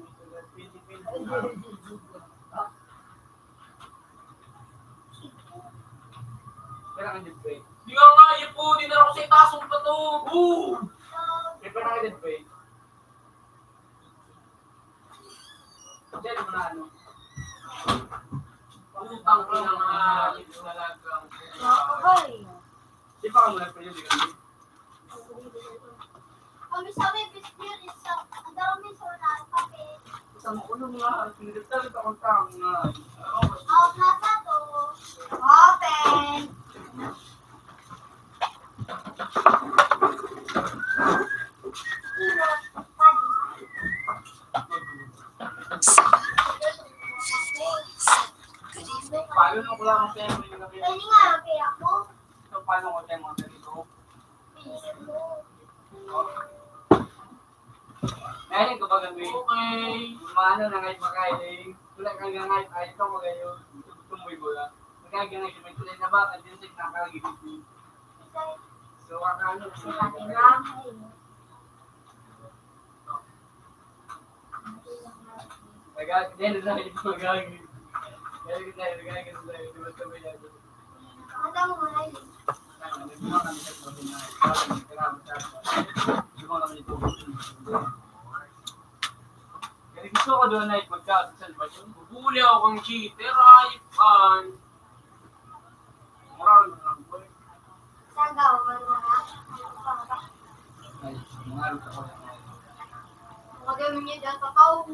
Kailangan din pray. Di nga nga, yun po, di na ako sa itasong pa to. Boom! Kailangan din pray. Diyan mo na ano. Pangutang ko na nga, ito talagang. Di pa ka mo nag-pray, di ka rin. Kami sabi, biscuit is ang dami sa na kape. Isang ulo nga, sinigit-talit akong tang nga. Out na sa to. Open. Good evening. Paano na wala akong tempo yung gabi? Pwede nga, kaya ako. So, paano ko tempo ang ganito? Pinisip mo. Ngayon ko ba gawin? Okay. Maano na ngayon makain. Tulad kang ngayon, ay ito ko ngayon. Tumuy mo lang. Magkagyan ngayon, may tulad na ba? At din sa nakalagibig niyo. So, ano? Dahil sa ito magagawin. Dahil sa ito magagawin. Diba ito ba yan? Nakata mo na yun. Nagbuha kami sa ito na. Nagbuha kami ito. Kasi gusto ko doon na magkasal ba yun? Bubuli ako kang cheater, ayip an. Moral na lang po. Saan ka? Wala na. Ay, mangarap ako. Magamin niya dyan sa pao.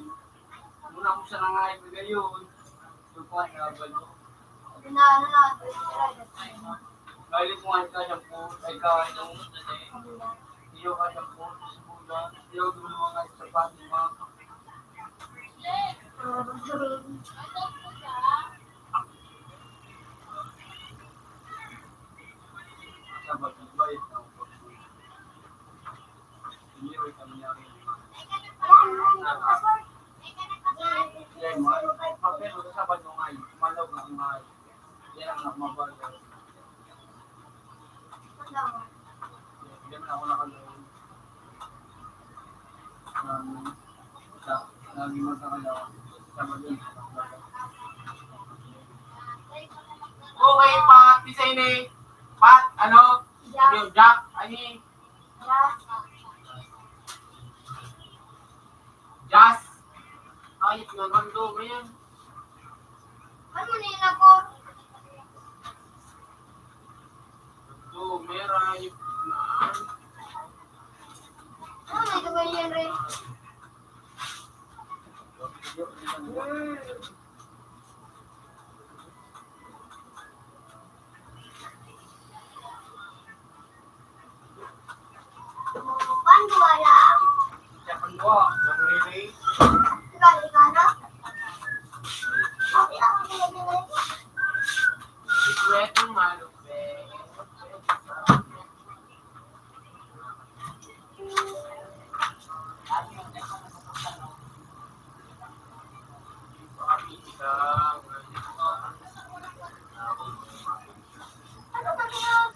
Muna ko siya nangayon na gayon. Supuan na ba ito? Ano na. Kahit kumain ka siya po, ay kain ng iyo ka siya po, sa bulan, iyo dulo mga sapat mga sabat ng bayit na po. Iyo ay kami niya rin. Yan mo, pero sa sabat ng ay, malaw na ang ay. Yan ang nakmabagal. Hindi man ako nakaloon. Lagi mo sa kalawan. Sama din. Okay, Pat, isa ini. Pat, ano? Yung Jack, ani? Jazz. Ayip nga gando mo yan. Ano nila ko? So, meron ayip na. Ano may gawin yan rin? Paano wala? Siya kang gawa. Yung relay. Sekali ka na? Sabi ako nila. Ikwetong malupit. Ano ba yun?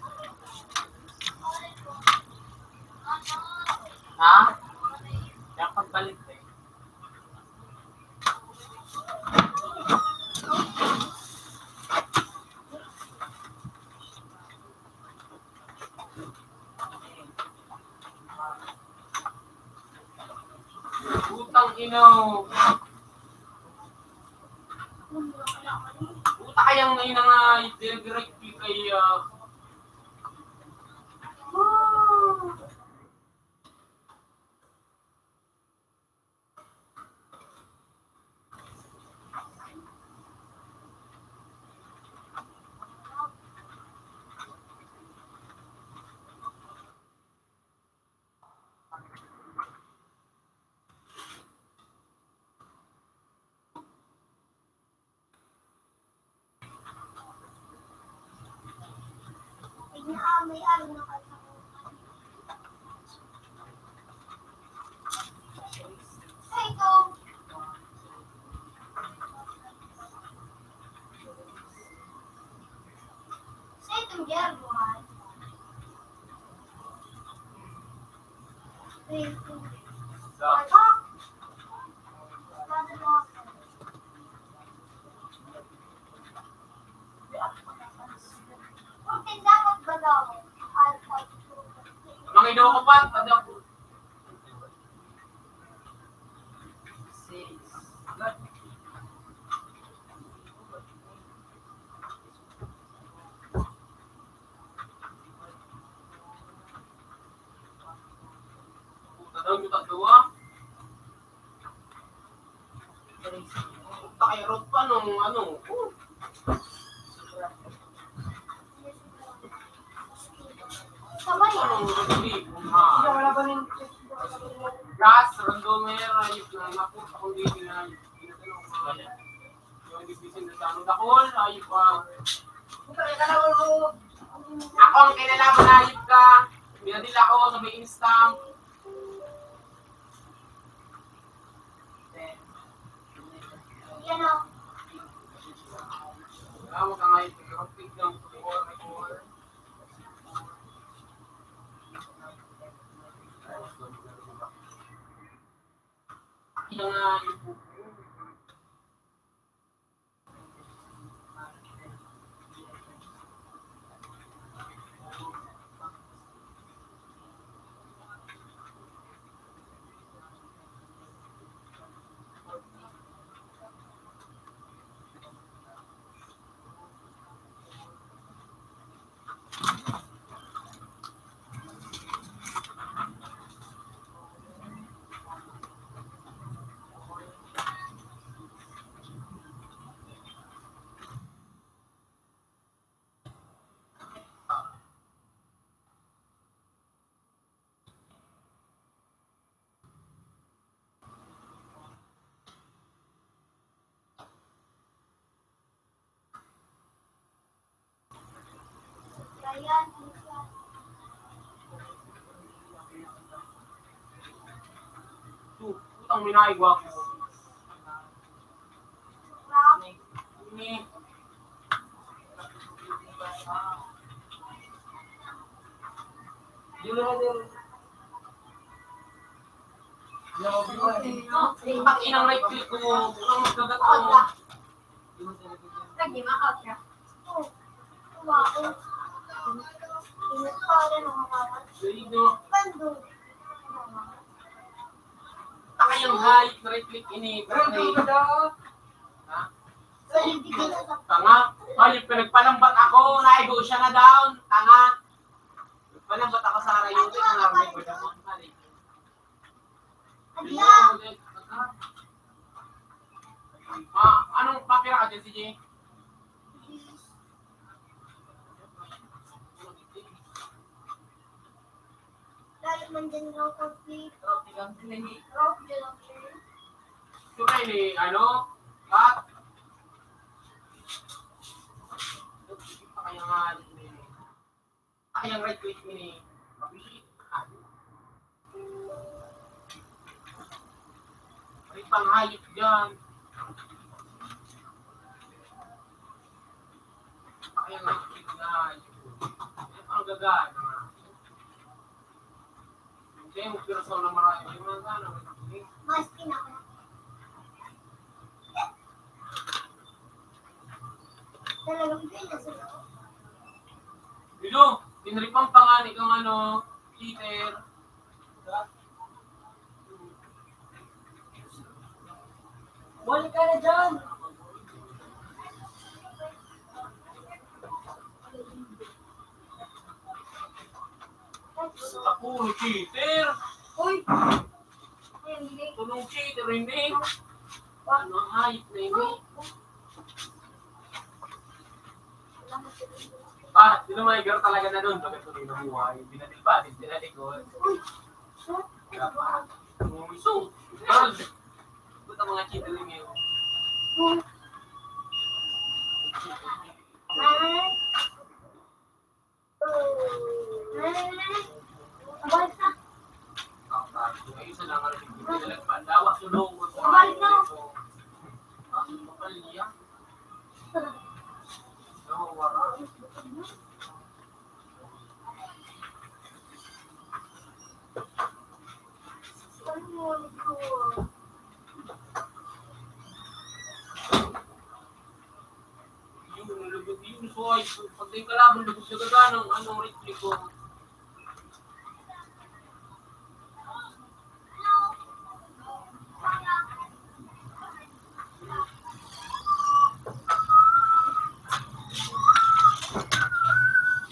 Ha? Kaya pagbalik eh. Utang inaw. Uta kayang ngayon na nga direct kay May ano na kasi. Hey, go! Sa itong gagawa. Wait, ano? Kung tindapat ba daw? mga ido ko pa, tada ko. Daw yung tatluwa. Takirot pa nung ano. Sabay. Anong rugby? Wala ba rin? Gas, randomer, ayip na napunta kong dito na yung division na sa anong dakol, ayip ka. Ako ang kinalaban na ayip ka. Binadila ako sa may instamp. Yan o. Alam mo ka ngayon, pag-rapid ng 4x4. Yung Ayan. Putang minaigwa ko. Ini. Dilo na din. Pag inang right click ko, ang magkagat ko. Lagi makaw siya. Wow. Inasara ng mga Dito. bando. Takayang height, right click ini. Ha? Tanga. Ay, pinagpalambat ako. Naigo siya na down. Tanga. Palambat ako sa rayuti. Kung narinig ko siya mo. Anong papira ka dyan, CJ? Dahil man din raw coffee. Roti kang sinahi. Raw lang siya. Ito kayo ni, ano? Kat? Kaya nga, kayang right click ni. May panghayop dyan. Kayang right click na. Ang gagana. Hindi, magpirasaw na marami. Yung mga gana. Mas pinaka. Talagang pinasalo. Dilo, tinripang panganik ang ano, cheater. Balik ka na dyan. Ako, cheater. Uy! Hindi. Tulong cheater, hindi. Ano, hayop na hindi. Sino may girl talaga na doon? Bakit tuloy na buhay? Binatilpatin, binalikod. So, girl. Buta mga cheater rin ngayon. Balik na. Ay, isa lang ang pinalagpan. Dawa, sulong. Balik na. Ang kapal niya. No, wala. Yung soy, pag di kalaban, lubog sa gaganang, anong ritli ko.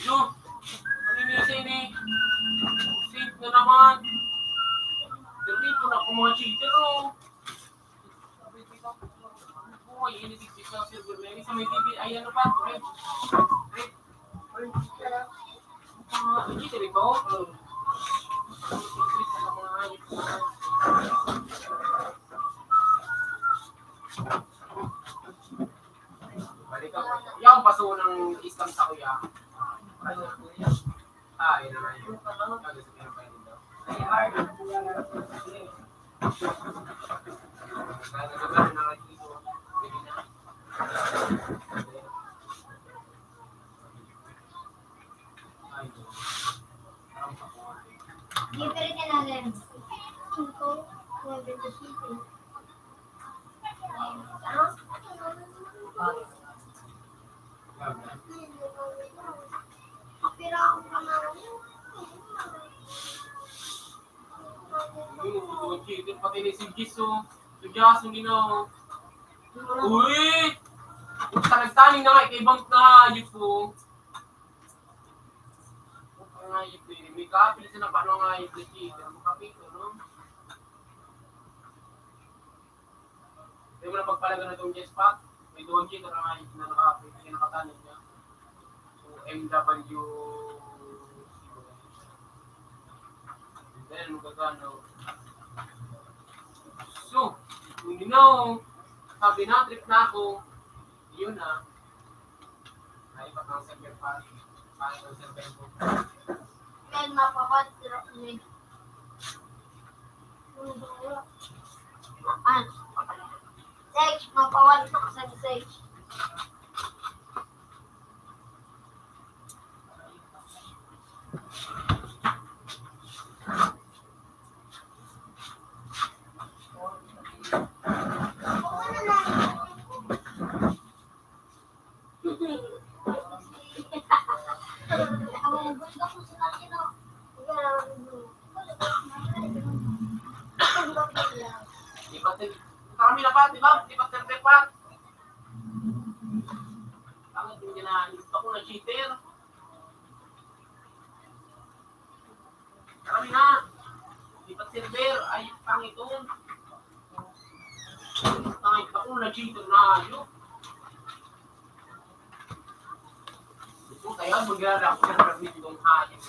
Yo, maninisi ni. Safe na naman. Dito na ako mga cheater, oh. Buhay, initigpit sa silver lane. Sa may TV, ay ano pa? Red. Cheater ito? Balik ako. Yung paso ng isang sa kuya. Yun naman yun. Kagasakin na pa yun daw. Kagasakin na lang dito. Pwede na. Ay, ito. Libre ka na rin. 5, 9, 7. Kapira ako kamara. Yung cheater pati ni si Giso. Si Jason ginawa. Uy! Nagtaning na nga, ibang na hayop ko. Ang hayop ko yun. May kapil siya na paano ang hayop ni cheater. Makapit ko, no? Hindi mo na pagpalaga na itong jetpack. May doon cheater ang hayop na nakapit. Hindi nakatanig niya. So, MW... Then, magkagano. So, kung you know, sabi na, trip na ako, yun na. Ay, bakang second part. Pangit ang server ko. Yan, mapapad. Ah. Sage, mapawal ito sa Sage. Di ba, kami na pa, di ba? Di ba server pa? Pangit yung ginahit ako na cheater. Kami na. Di ba server? Ay, pangit ito. Pangit ako na cheater na ayok. Ito kaya mag-alala ako ng review itong hayop.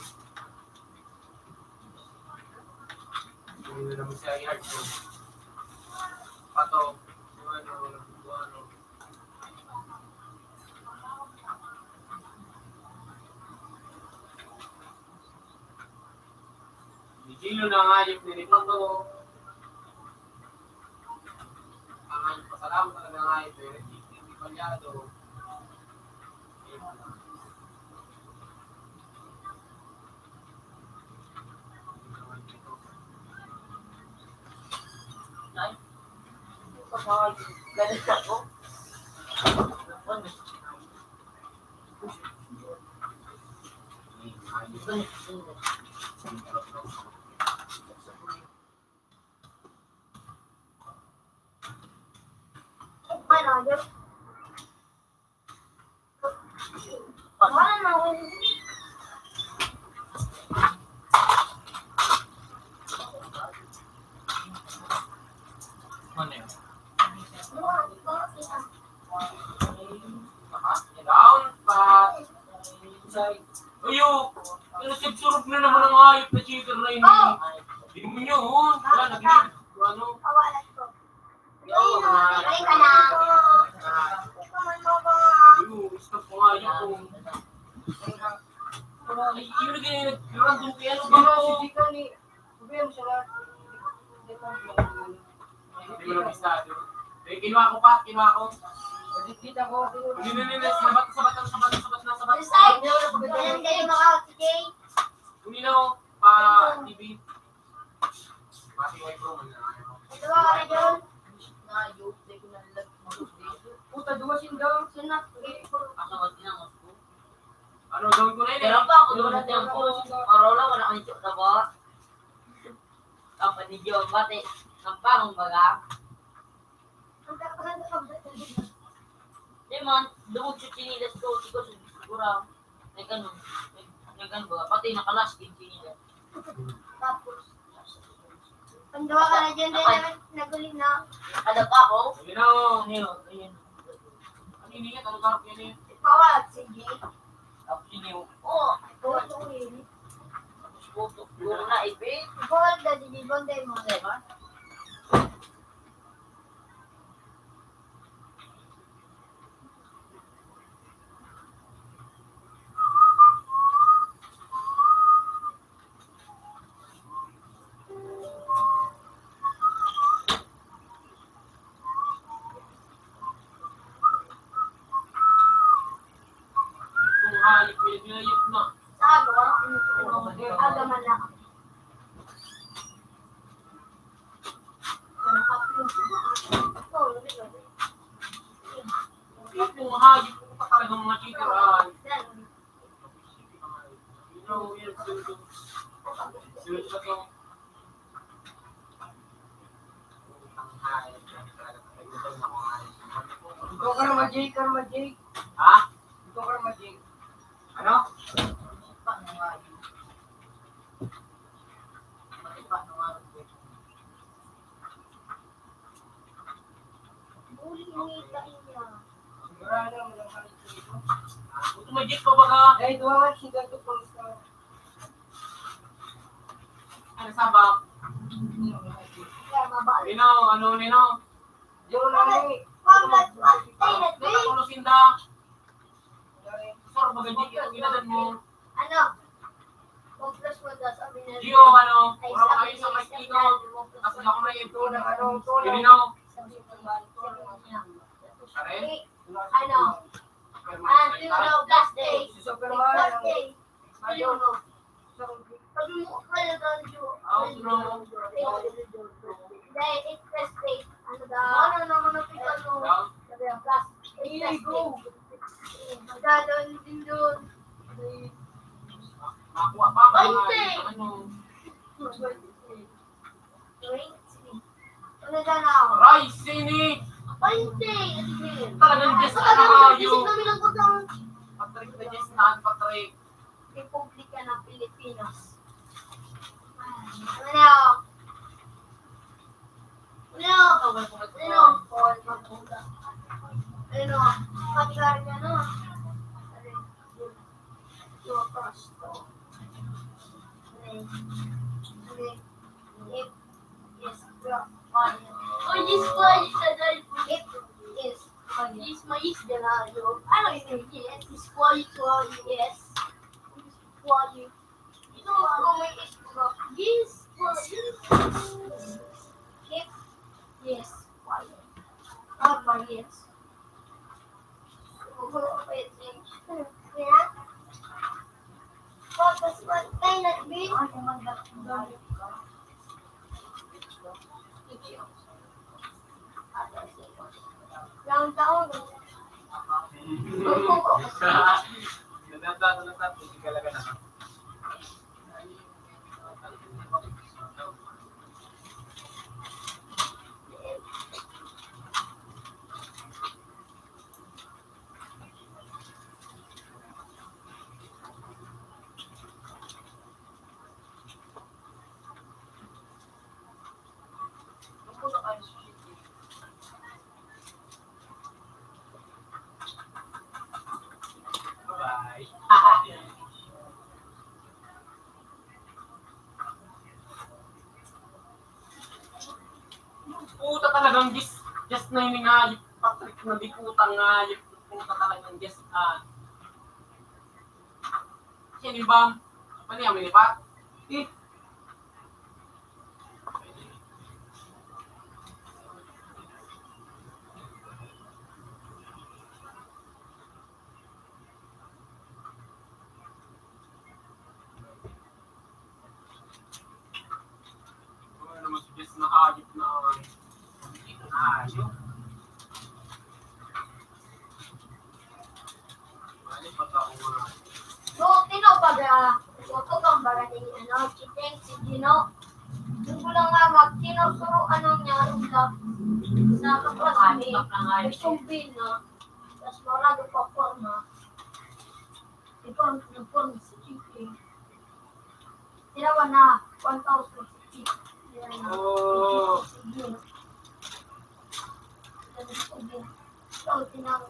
Hindi na naman siya i-hard ko. Pato. Ano. Gilo na ang hayop ni Pato. Ang hayop, pasalamat talaga ang hayop ni Hindi Palyado. Galit ako. Ano yun? Down, pa. Uyo, sinusip-surop na naman ang hayop na cheater na yun. Hindi mo nyo, wala, nag-leave. Ano? Uyo, stop ko nga yun. Ay, yun na ganyan, nag-random kaya ano ba ako? Hindi mo na bistado. Eh, kinuha ko pa, kinuha ko. Hindi, sabat. Kuminaw, pa TV. Mati White Pro, Puta, dumasin daw. ano gawin ko na yun? Pero pa ako doon natin ang po. Parola, wala kang itsok na ba? Ang panigyo, bate. Ang pangong baga. Di man, dumog siya chinilas ko. Ikaw sigura. May ganun. May ganun ba? Pati nakalas din chinilas. Tapos, pandawa ka na dyan, naguling na. Kada pa ako. Kuminaw. Ayun. Ano yun yan? Ano karap yan yun? Pawag, sige. Tapos siniw. Oo. Pawag ko yun. Tapos puto. Puro na ipi. Pawag na, di bonday mo. Diba? Kung hayop, pinayop na. Sa agaw, agaman lang. Kung hayop, pa talagang mga cheater ay. Yun, sunod pa to. Ikaw ka naman, Jake. Ha? Ikaw ka naman, Jake. Ano? Paano nga yun? Pati paano nga yun? Uling mo itain niya. Sigurado mo lang kami dito. Tumajik pa ba ka? Dahil duwangan si Gato Polska. Ano sabak? Kaya mabalik. Nino, ano nino? Yung nani. Pagkat, ay, Ano nagbiling. kulusinda? score, maganda yung ginadan mo. Ano? 1 plus 1 daw sabi niya. Gio, ano, Ay, parang sabi kayo sa niya, Kastino. Kasi ako na ito. Ito ng ano, ito ng... Yun, no? Karen? Ano? Two daw plus day. Si Superman. Plus day. Ayun. Sabi mo kayo daw yung... Outro. Day, 8 plus day. Ano daw? Ano naman napitan mo? Down. Sabi niya, plus 8 plus day. Magdadaan din doon. Makuha pa ba? Ano? 20. Ano daw na ako? Aray, sini! 20! Talagang Diyos Saka na naman, kayo. isip namin ang kutang Patrick na Diyos na, Patrick. Republika ng Pilipinas. Ano? Ano? Ano? Pagkari niya, no? Oh, yes, boy, yes, yes, mais ganado. Ano yun? Yes, is quality, yes. Quality. Ito, kung may is ko. Yes, yes. Yes, quality. Apa, yes. Yeah. Tapos, what kind of beat? Ilang taon? Puta talagang Diyos na yun nga, yung Patrick na bikutang nga, yung puta talagang Diyos na. Sino ba? Mali ang minipat? Eh. Ano naman si Diyos na hayop na hindi na hayop. Mali pa tao nga. No, Tino, pag ito kang barating, chiting, si Tino. Yung ko lang nga Tino, suro niya, sa kapasami, may sumbin na, tapos marado pa forma. Ipon si Chichi. Tinawa na, 1,000 si Chichi. Oh. So, tinawa.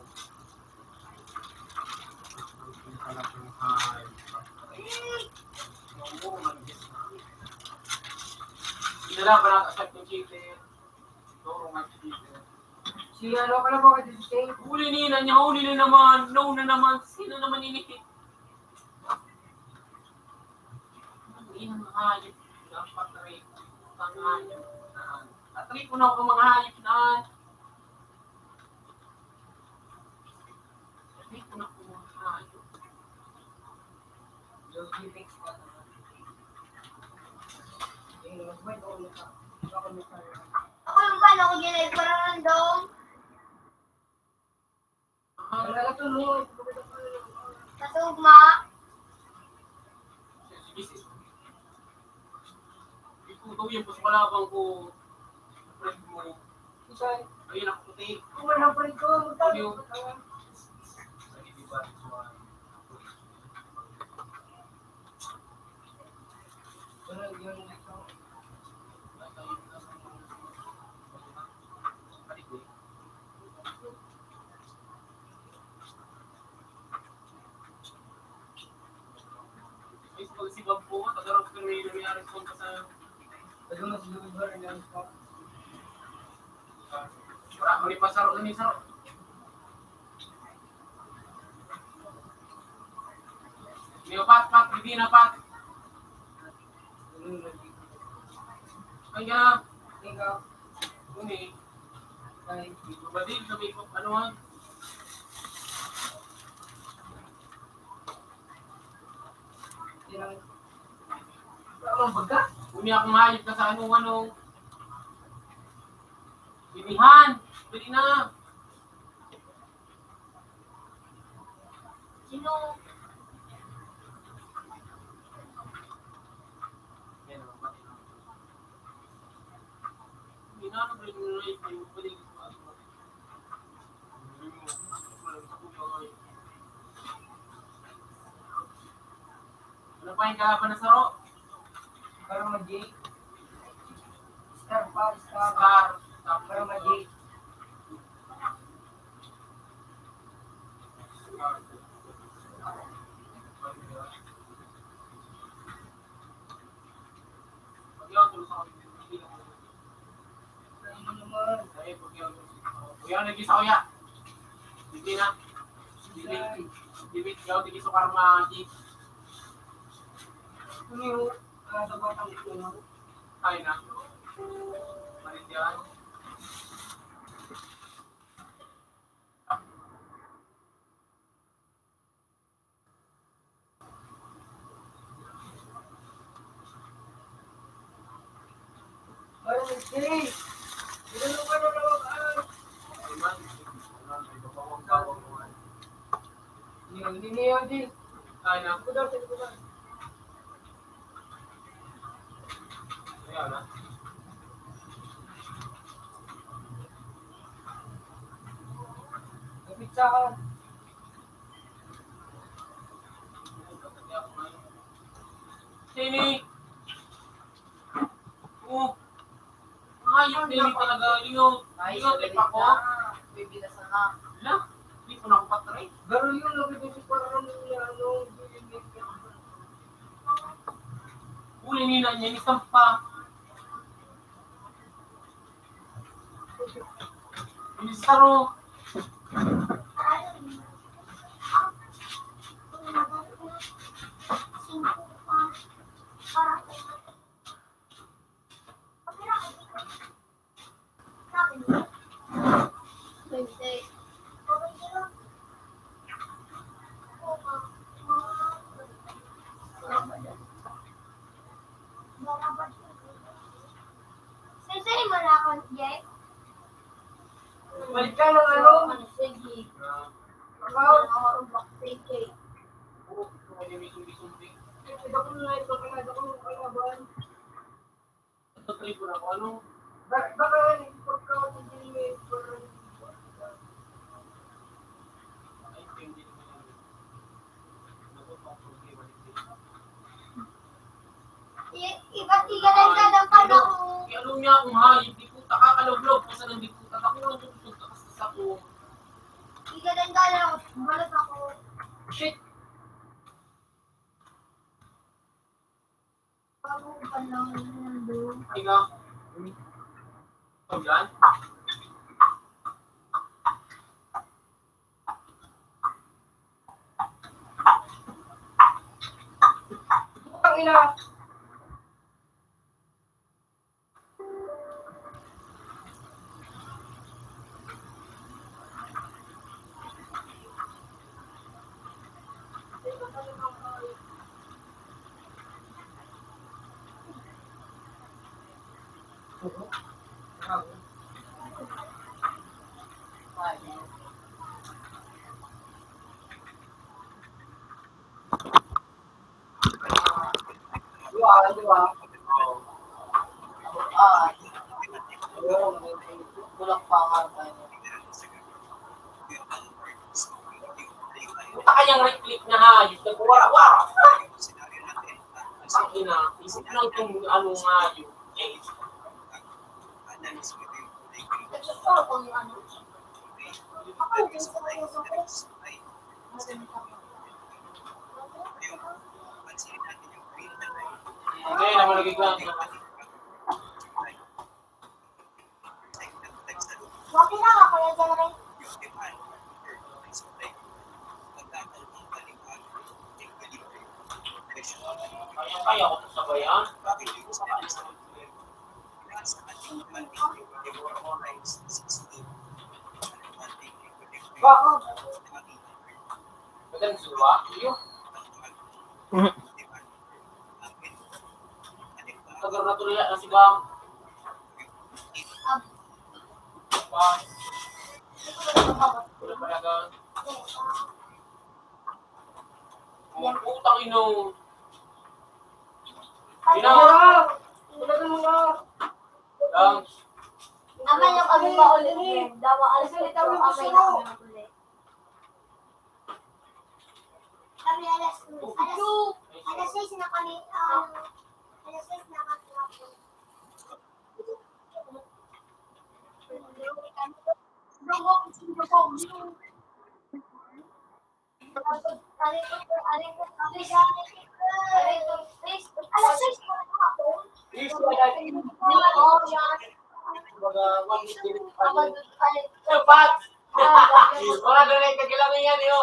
Inala pa nakasag ng chicken. Turo nga chicken. Si ano ka na ba kasi si Shane? Huli nina niya, huli na naman. No na naman. Sino naman inihit? Ang inang hayop. Ang Patrick. Ang hayop. Patrick ko na ako mga hayop na. Patrick ko na ako mga hayop. Yung G-Fix ka na. Eh, wait, ulit ka. Baka may tayo. Ako yung paano ko ginay para random. Wala ka tuloy. Kasugma. Sige, sige. Ikuto yun po sa kalabang ko. Patrick mo. Isa, Ayun ako puti. kung wala pa rin ko, magtayo. Sige, diba? Wala, yung ito. Si Bob po, tagarap ko rin yung respond ko sa... Pag mas lugar niya ito. Wala ko rin pasaro ni Saro. Hindi pat, hindi na pat. Ay nga, Ikaw, Uni, ay, badil, sabi ko, ano ha? ilang, ang baga? Uni akong hayop ka sa ano. Binihan, bili na. Sino? Yan, pati na. Hindi na, bili mo na yung bili mo. Ano pa yung kalaban na saro? Parang mag-J. Star pa, star. Parang mag-J. Ano naman? Kuya, nagisa ko ya. Hindi na. Dibit, yaw, di kiso karma, di. Ano yung, sa batang ito, no? Kaya na. Marindiyan. Parang mag-J. Ilan ka na naman? Hindi niya din. Kaya na. Ako daw, sabi ko lang. Kaya na. Napitsa ka. Sini. Oh. Ayun, dili talaga. Lingot, lipa ko. Bibida sana. Wala. Hindi ko na ako patry. Pero yun, lagi ko si parang ano, Uli nina niya, isang pa. Inisaro. Sensei mo na ako, Jay. balik ka ng ano, Sige. account. Sige. Ito ko na ito, kinada ko ng kalaban. Tatry ko na ako. Ano? Baka import ka ako sa Gmail. Ay, hindi naman yan. Iba't igalan ka ng kano. Ano niya akong hayop, di ko takakaloglog kung saan hindi ko tatakulang tututog sa ko. Igalan ka lang. Balat ako. Shit! Bago pa lang nandun. Ay nga. Oh, yan? Putang ina. Di ba? Bulak pa nga tayo. Punta kayang right-click na hayop, nagwara-wara. Ang ina, isip lang itong ano hayop. Eh, Nagsusunod ko yung ano. Ako yung pinsan ko. ngayon naman nagiglang. Bakit na ako yung dyan rin? Kaya ko ito sabayan. Bakit hindi ko sa alis na mag-ulit? Nasa ating banding demoralize 16. Banding Bakit? Magandang suwa. Iyo. Tagar na tuloy na si Bang. Bang. Wala talaga. Putang ino. Lang. Naman yung kami pa ulit. Dawa alas ulit ako amay na kami ulit. Kami alas 6 na kami. Alas 6 na kami. Cepat. Orang dari kegilaan yan yo.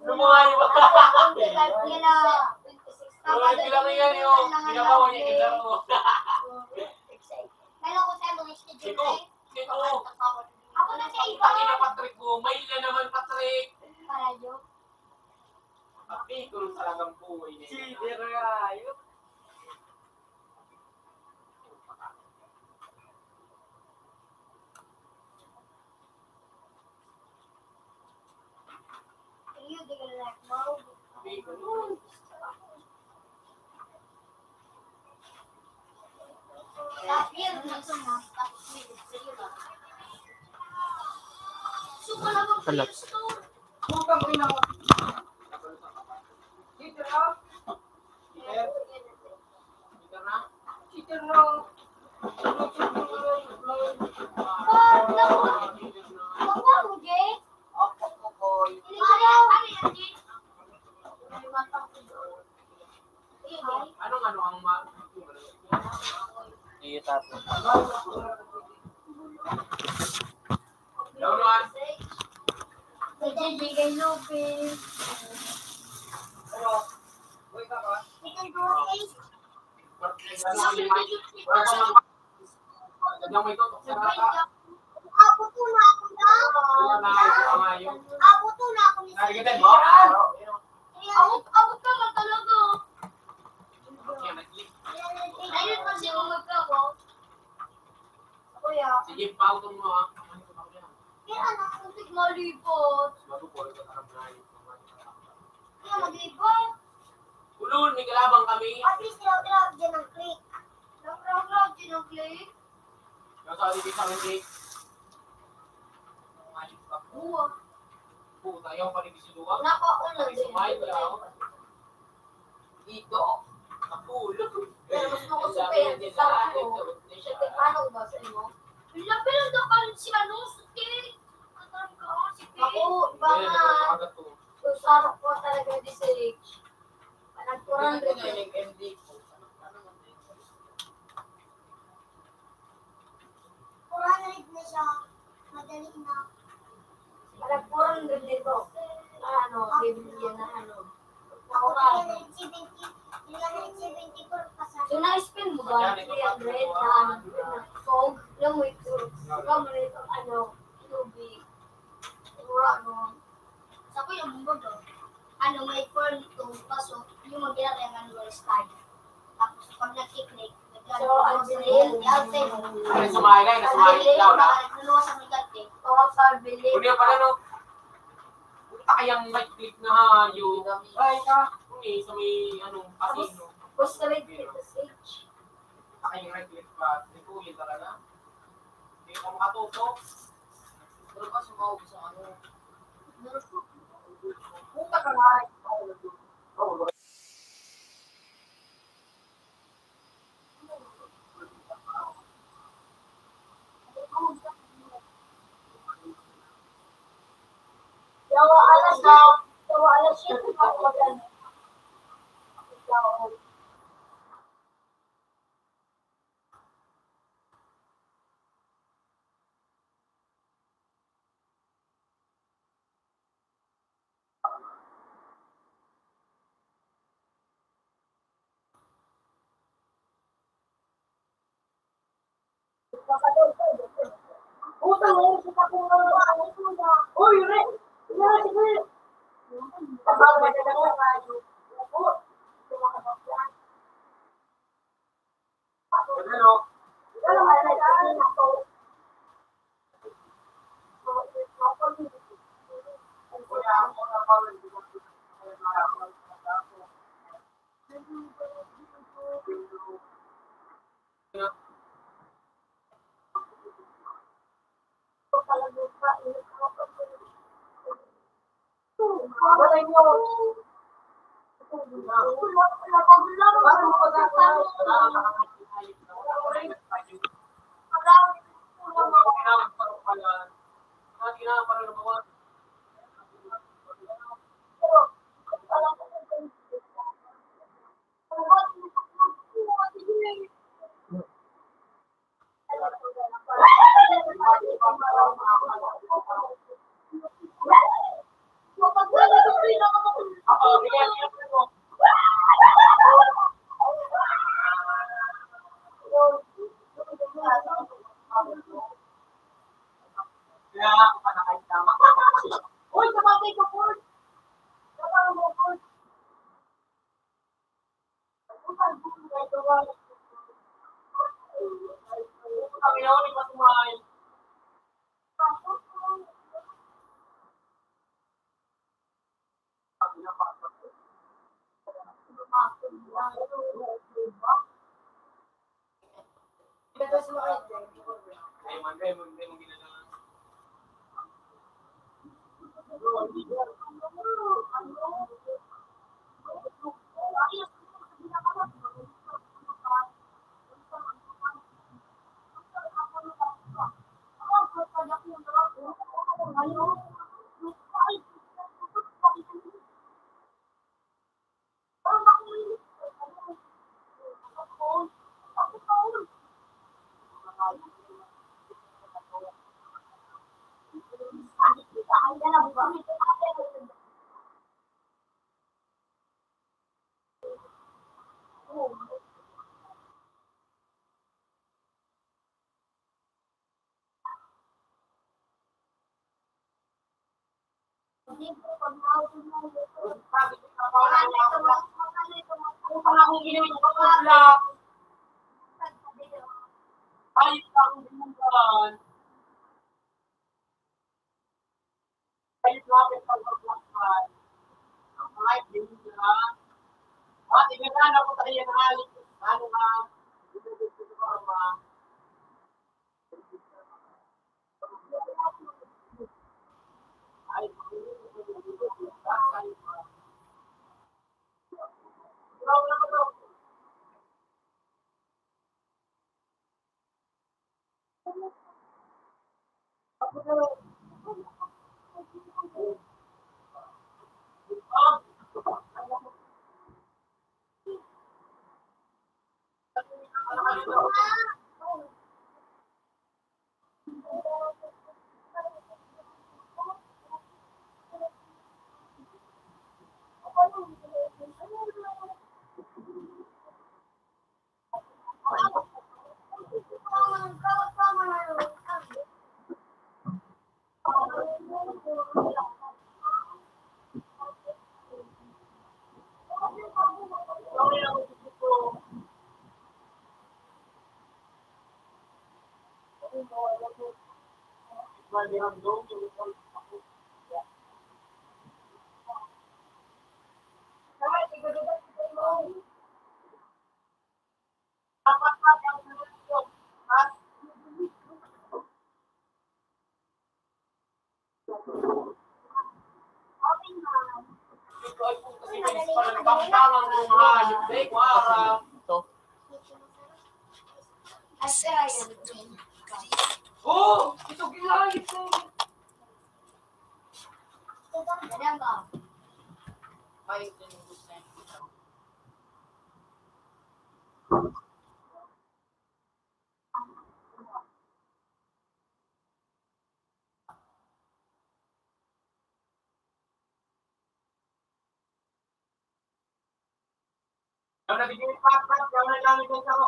Lumayo ba? Orang kegilaan yan yo. Ginagawa niya ginagawa. Meron ko tayo mga schedule Ito. Ito. Ako na sa iba. Putang ina Patrick ko. May ila naman Patrick. Paradyo. Tapi kung talagang buhay niya. Sidirayo. Iyo, di ka like mo. Tapir, nasa mo. Suka na bang Alam. Putang ina. Sidira. Ika na. Sidira. Bawa mo, Jay. Ako ko boy. Anong ano ang ma... Iya tapo. Lawan. Bigay Lupin. Ano? Uy ka ba? Chicken broth. Yang may tutok sa rata. Abo to na ako na. Wala na ito nga yung... Abo to na ako ni Narigitan mo? Abo ka man talaga. Kaya nag-click. Ayun kasi kung magkawa. Kuya. Sige, pautong mo ha. Kaya anak, kuntik malipot. Bago po, ito tarap na yun. Kaya maglipot. Ulun, may kalabang kami. At least raw dyan ang click. Raw dyan ang click. Yung sa alibig sa amin, Buwa. puta, yung palibig si Luwag. Nakaulan din. Sumay, wala ako. Dito, napulo. Pero mas makusupin. Sa ako. Siyempre, paano ba sa inyo? Lapilan daw ka si ano, si Kate. Katawag ka, si Kate. Ako, baka usarap ko talaga di si Rich. Panagpuran rin yun. Puran rin na siya. Madali na. Panagpuran rin dito. Ano, bibigyan na ano. Ako rin. So, na-spin mo ba? 300 na ano. So, alam mo ito. Ikaw mo rin itong ano, tubig. Ano. Sa ko yung bumbago. Ano, may form ito. Kaso, yung mag-ginagawa yung manual style. Tapos, pag nag-click, so, ang bilhin, outside mo. Ay, sumaylay, nasumaylay ikaw na. Naluwas ang nagkati. Oo, sa bilhin. Kundi pala no, punta kayang may click na ha, yung... Ay ka. Sa may, ano, casino. Gusto rin dito sa H. Punta kayang right click pa. Hindi po yun talaga. Hindi ko makatutok. Pero pa sumawag sa ano. Puta ka nga. Yawa alas na. Yawa alas yun. Ako maganda. Utang mo, kita ko nga. Uy, Re! Sige. Kapag maganda mo, radyo. Opo. Ano? Ano nga na ako? Wala ako na pawin. Uy, sabagay ka, Paul. Sabagay mo, Paul. Kami na ulit matumahay. Ay, Monday mo ginagawa. Ay, ang buwan. Ay, grabe pagpapalakad. Ay, dinila. Tingnan na po tayo ng halik. Ano nga? Ito ma. Ay, ito ay kung kasi may parang bangbangan ng mga hayop. Day, wara. Assess. Green. Oh! Ito gila ito! Ay, ito yung gusto na ito. Ang nabigyan yung papat, yung nalamin ko sa ako.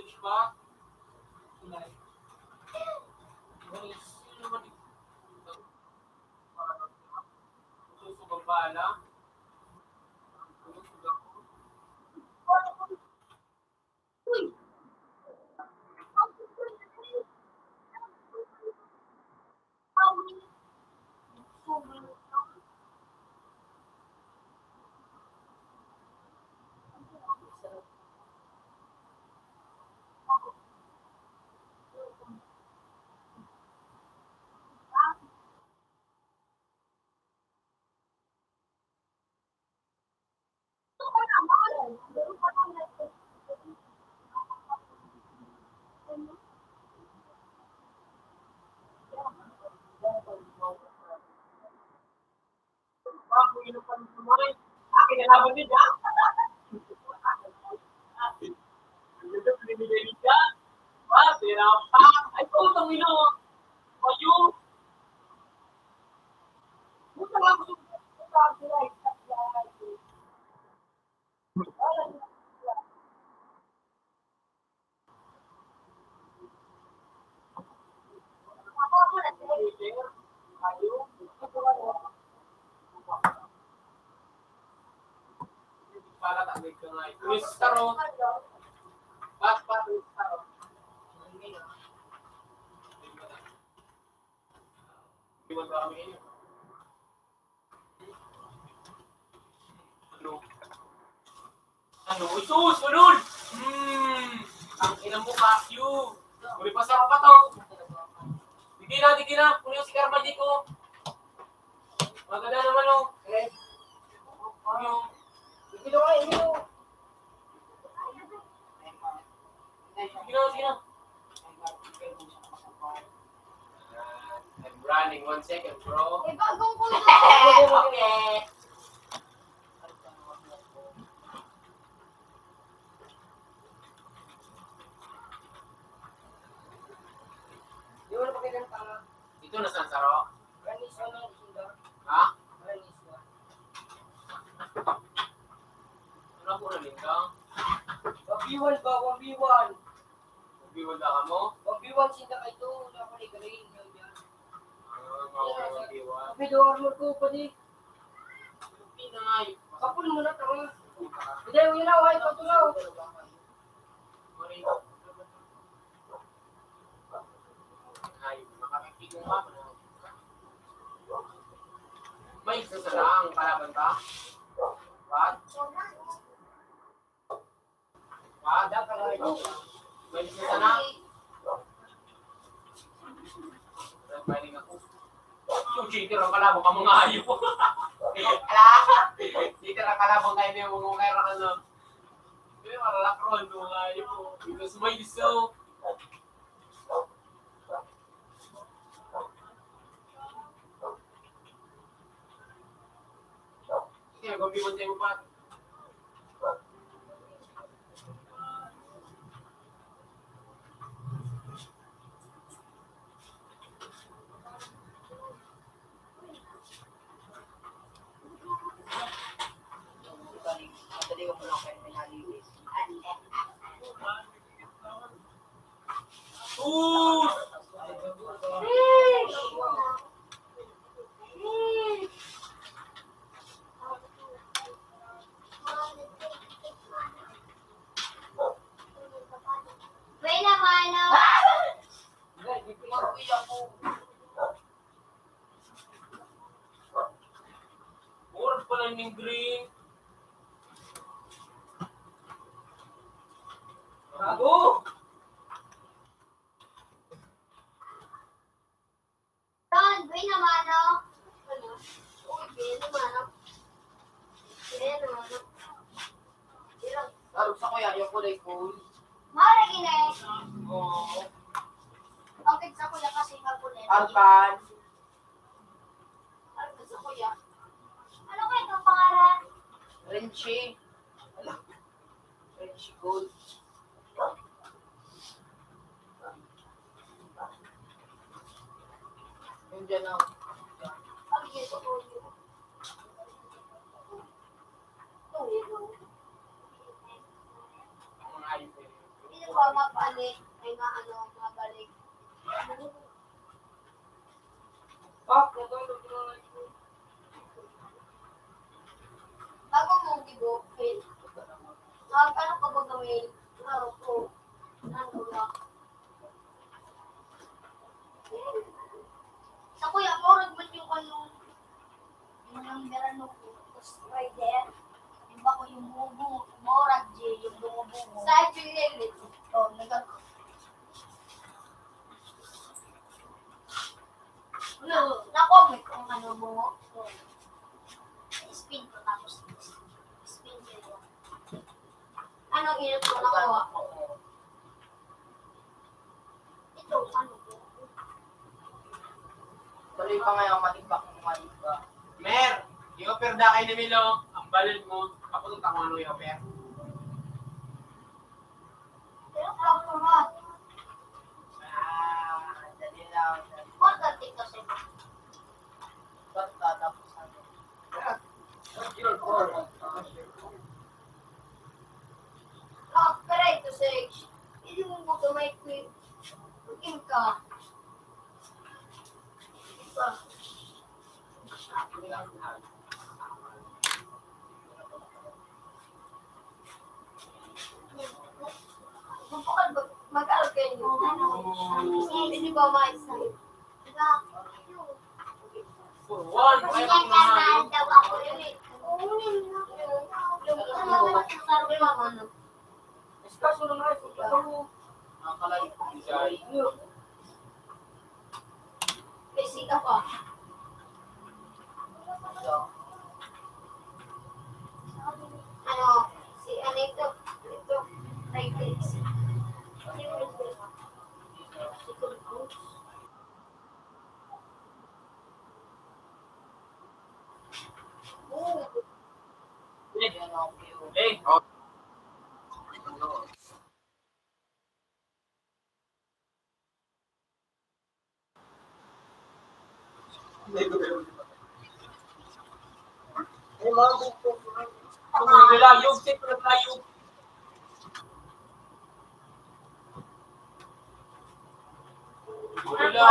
Rich ba? Sino naman ito? Susubang bala? Susubang akin na laban din ha? Ito, pinibigay niya. Tira pa. Ay, putang ina. Ayun. Buta nga ako pala tagig ka nga. Twist taro. Twist taro. Iwan ba kami ini? Ano? Isus! Ulul! Ang inang mo, Kakyu. Uli pasarap pa to. Digi na. Kung yung si Karmaji ko. Maganda naman o. Yung... Sige na. I'm running 1 second, bro. Bagong ko Okay. Ito na Sansaro. Ha? Ano po na lingkang? 1v1 ba? 1v1. Biwag ka mo? 1v1 sinta ka ito. Wala ko ni galing. Biwag. Kapit ang armor ko pa di. Pinay. Kapul mo na tama. Hindi, yun na. Ay, patulaw. Ay, makakipigong ka. May isa sa lang kalaban ka? What? What? May isa sa lang? Pwede ako. Yung cheater ang kalabang ka mga ayaw. Ala! Cheater ang kalabang kayo may mga kaya ka na. Pero malalakron mga ayaw. Because may so. Kaya gawin tayo pa. May naman no. Oras pa lang yung green. Bago! Ron, may naman no. Uy, may naman no. May naman no. Tarog sa kuya, yung kulay cool. Mara ginay. Oo. Bakit sa kuya kasi magulit? Arpan. Bakit sa kuya? Ano kayo itong pangalan? Renchi. Renchi gold. Yung dyan na. Ang yeso ko yun. Mga ayaw. Hindi na ba mapalik? Ay nga ano, mabalik. Bago mong gibukit. Ano ka ba gawin? Ano ko? Ano ba? Sa kuya, morag man yung anong yung verano ko. Tapos right there. Iba ko yung bubo. Morag, J. Yung bungo-bungo. Sa yung lilit. Oh, nakomit kung ano bungo. So, spin ko tapos spin ko yun. Anong init ko nakuha? Ito, ano po? Tuloy pa ngayon, matigbak ng maliba. Mer, i-offer na kayo ni Milo. Ang balon mo. Kapunta ko ano i-offer. Pero ako naman. Dali lang. Huwag ka tika sa iba. Ba't tatapos ano? Pero ito sa age. Hindi mo mo gamay quick. Looking ka. Iba. Mag-aaral kayo nyo. Hindi ba maisa? Diba? For one, ay Ganyan mga ka daw ako yun eh. Kaso na nga, ito mo. nakakalayo ko siya. Kasi ka pa. Ano, si ano ito? Ito, right legs. Eh, May mga buko. kung nilayog, siyempre nilayog. Wala,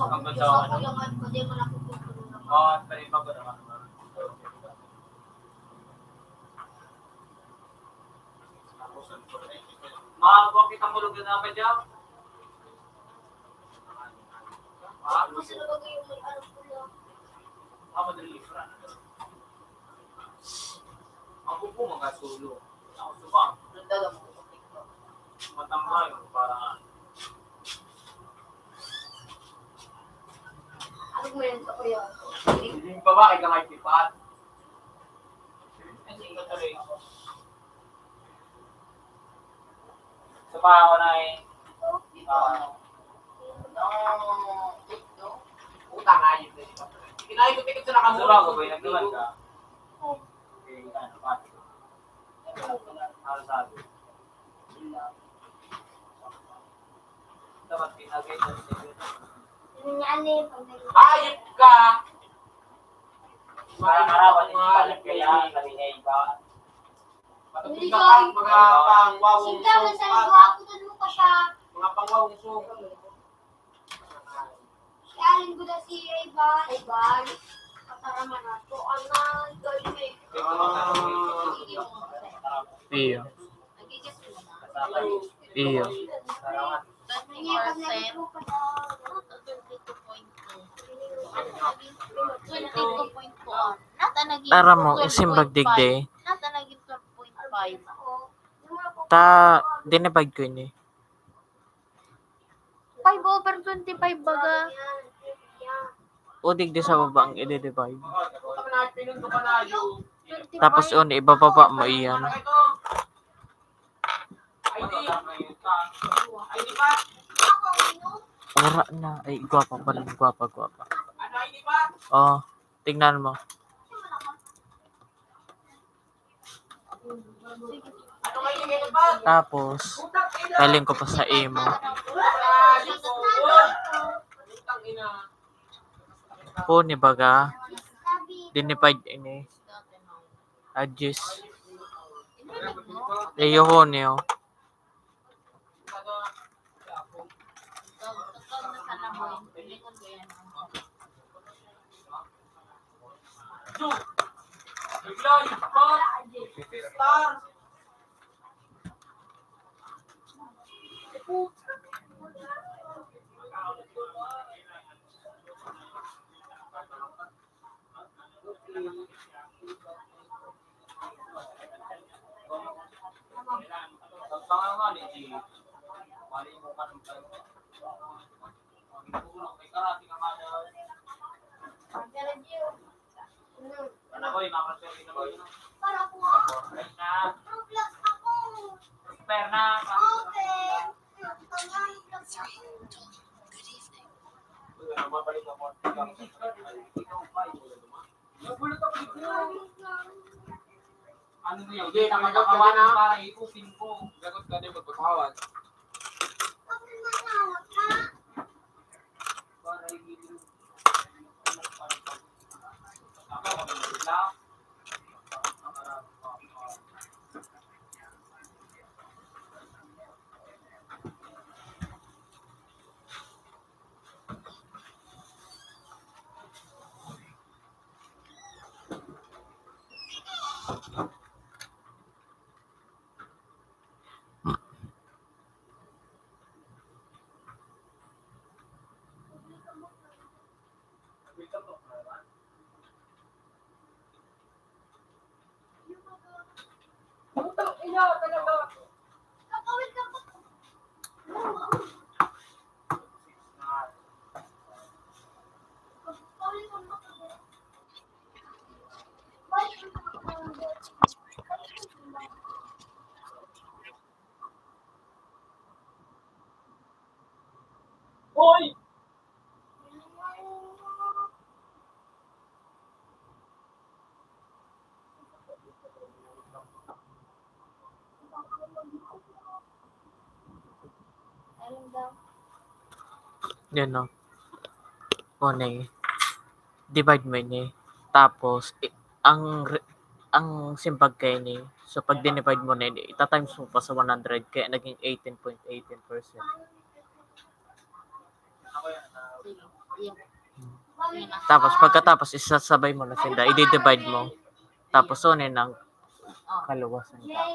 Ang ganda ako naman, pwede mo na kukulo naman. pwede ba naman? Mga kita mo lugar namin dyan. Gusto na ba yung may ano ko lang? Madali libra. Ako po mga sulo. Ako subang. Nandala mo sa TikTok. Matambay para Ano mo yun sa kuya? hindi pa ba kay kamay pipat? Hindi ka tuloy. Sa pa ako na eh. TikTok. Utang ayun din. Kinain ko ticket sa nakamura. Sarang ko ba yung nagduman ka? Okay, ano pa? Ano sabi? Dapat pinagay sa ticket. Hayop ka! Marawan yung palit kaya, kanina iba. Patutog na pa, mga pangwawong Sinta mo sa linggo, ako doon mo pa siya. mga pangwawong song. Si Alin ko na si Rayban. Rayban. Pataraman na. So, ano, gawin mo eh. Iyo. Nagigis mo na. Iyo. Hindi ka nag-pro pa na. 22.2. Nata naging Tara mo, isimbag digde. Nata naging 12.5. Ta, dinipag ko ni. 5/25 baga. O digde sa baba ang i-divide. Utang na, pinundo ka na yung... 25. Tapos on, ibababa mo iyan. ID. ID pa? Ora na. Ay, gwapa pala. Gwapa. Ano ID pa? Oh, tingnan mo. Ano kayo ngayon ba? Tapos, galing ko pa sa emo. Utang ina. Po ni baga, dinipag ini. Ajis. Inanod mo. Leo Honeo. Tawag na sana mo. Inanod ko yan. Naglayos pa! Star! Pagpangangan eh, mali mo ka ng tayo. Magtulong, may karate ka nga daw. Ano ko, makaswerte na ba yun? Para po. Right na. Roblox ako. Spare na. Okay. Roblox ako. 3. Tom, good evening. Mabalik ako. Nagulat ako dito. Ano na yun? Hindi, nakagawa na para ikupin ko. Gagot ka din magpagkawad. Ako manawag ka. Para i-video. Ako, magandang lang. Putang ina talaga. Kakawin ka po. Kakawin ka po. Hoy! Alam daw. Yan no. Kone. Divide mo ni. Tapos, ang simpag kayo ni. So, pag dinivide mo na, ita-times mo pa sa 100, kaya naging 18.18%. Sige. Yan. Yan na. Tapos, pagkatapos, isasabay mo na sila. I-divide mo. Tapos, so, ng Oh. kaluwasan ka.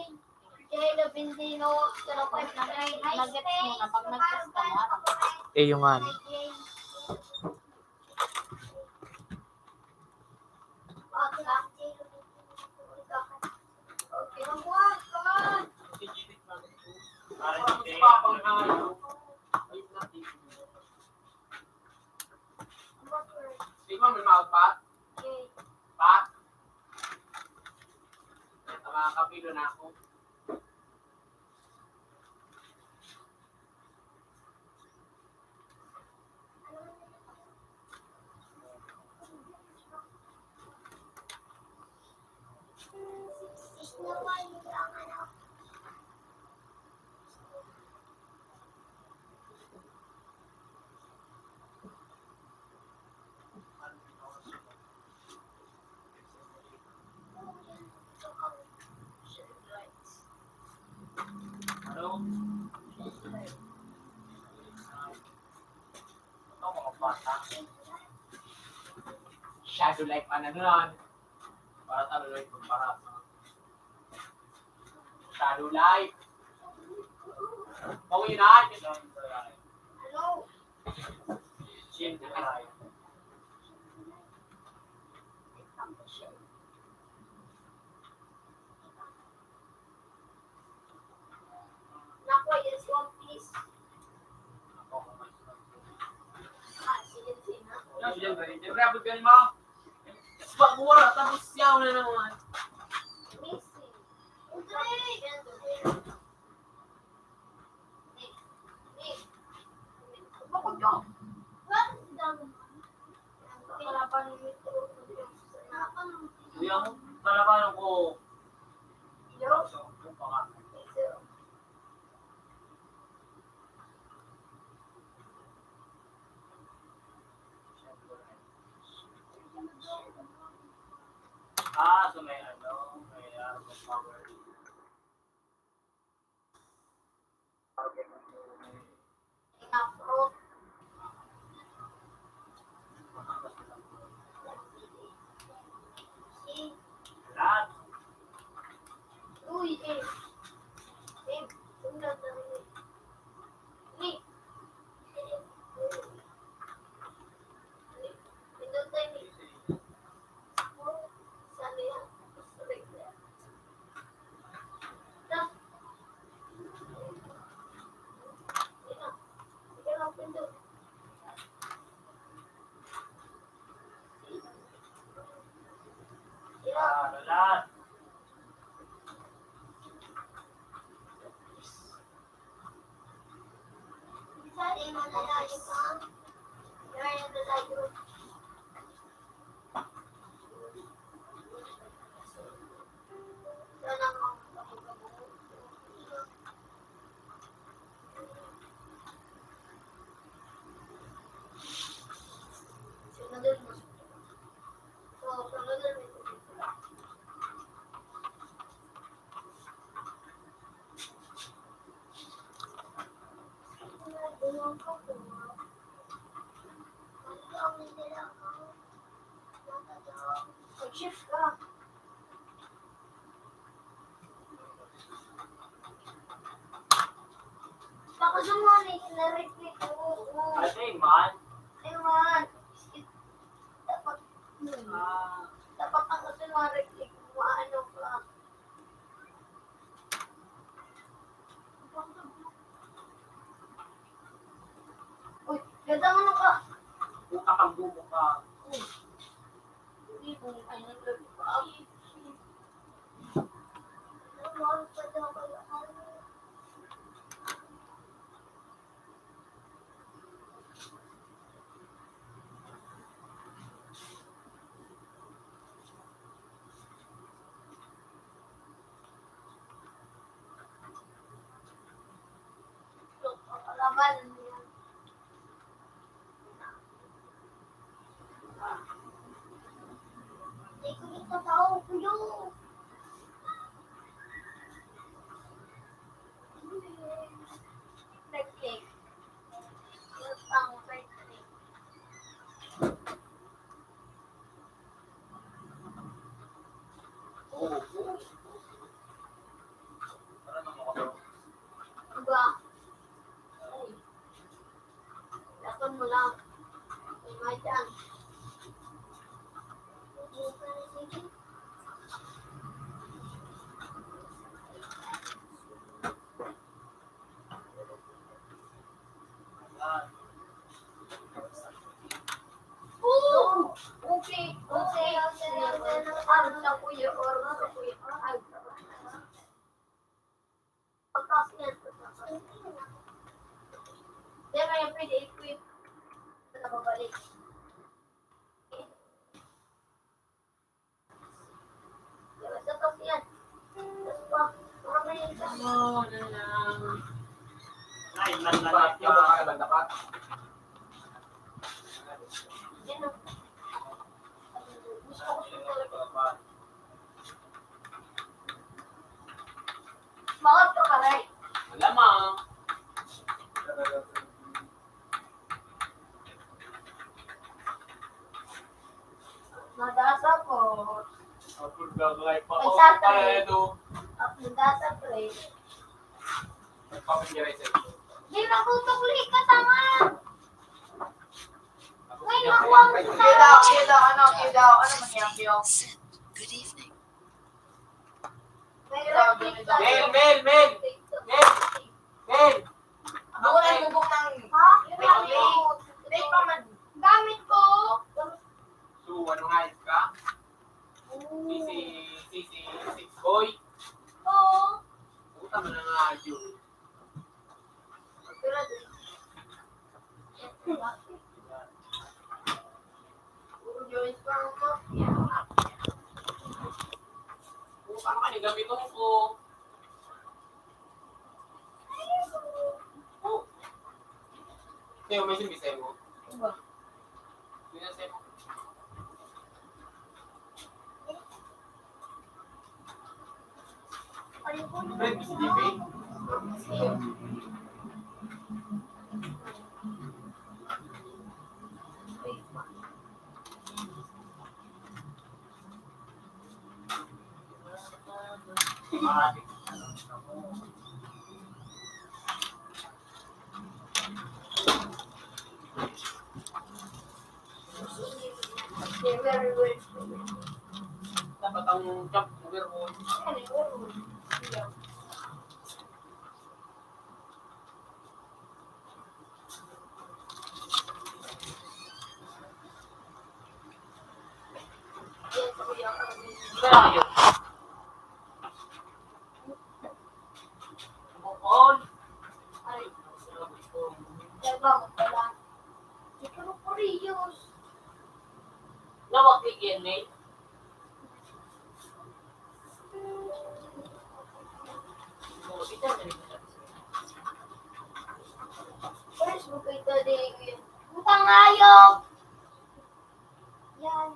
Jay, the Benzino, 05 na Nag-gets mo na. Pag nag-gets ka na, Eh, yung ano. Di ba may mouthpad? Pat? Nakakapilo na ako. Ano? Ito mga bata. Shadow light pa na nun. Para talo light kung para sa shadow light. Pawin na. Hello. Shield light. Naku, yes, one piece. Sige, sige. Siyempre, abot ka mo. Pag-wara, tapos siyaw na naman. Missing. Hindi. Bakit ka? What? Kalaban mo ito. Hindi ako, talabanan ko. Yo. Yung pangalan. So may ano, Ina-fruit. Uy, eh. Eh, sundan na rin. Ni. Pindot tayo ni. Sana yan. Sorry. Tas. Ina. Sige lang, pindot. Ina. Sorry, malalayo ka. Sorry, malalayo. Sana sunodin mo. So, sunodin mo. Mag-shift ka. Baka sumali, na-repeat mo. Man. Ayun. Dapat ang kasi ma-repeat mo. Ano ka. Uy, ganda mo ka. Buka kang buko ka. Hindi mo ay nag-repeat ka. Ano pa daw kayo? Kalaban niya. Hindi ko ito tao kuyo. Right-click. Pang right-click. Diba? Ay. Lakon mo lang. Ay, may dyan. Sige. Okay. Ano sa kuya or sa kuya? Ay. Pagkas yan. Di ba yung pwede equip? Sa babalik. Diba sa tas yan? Tas pa. Marami yung tas. Ay, nanlalat yung dapat. Yan o. Gusto ko siya talaga. Bakit ka ka, right? Malamang. Nadasa ko. Approve daw like pa. Ay, Saturday. Paredo. Nadasa ko eh. Nagpapingiray sa ito. Di nakutukli ka tama. May makuwang Ano man yan, Kiyo? Send. Good evening. Mel! Ako na yung bubong ng... Ha? Take pa man. Gamit ko. So, ano nga ka? Sisi, six boy. Oo. Puta mo na nga yun. Pero din. Puro Joyce pa ako. Puta ka ni gamiton ko. Oh. Sa'yo, may sinisay mo. Diba? Sinasay mo. Friend, si JP. Dapat ang job overall. Kaya yun. Bukod. Ay, lawak bigyan eh. Utang ayok. Yan.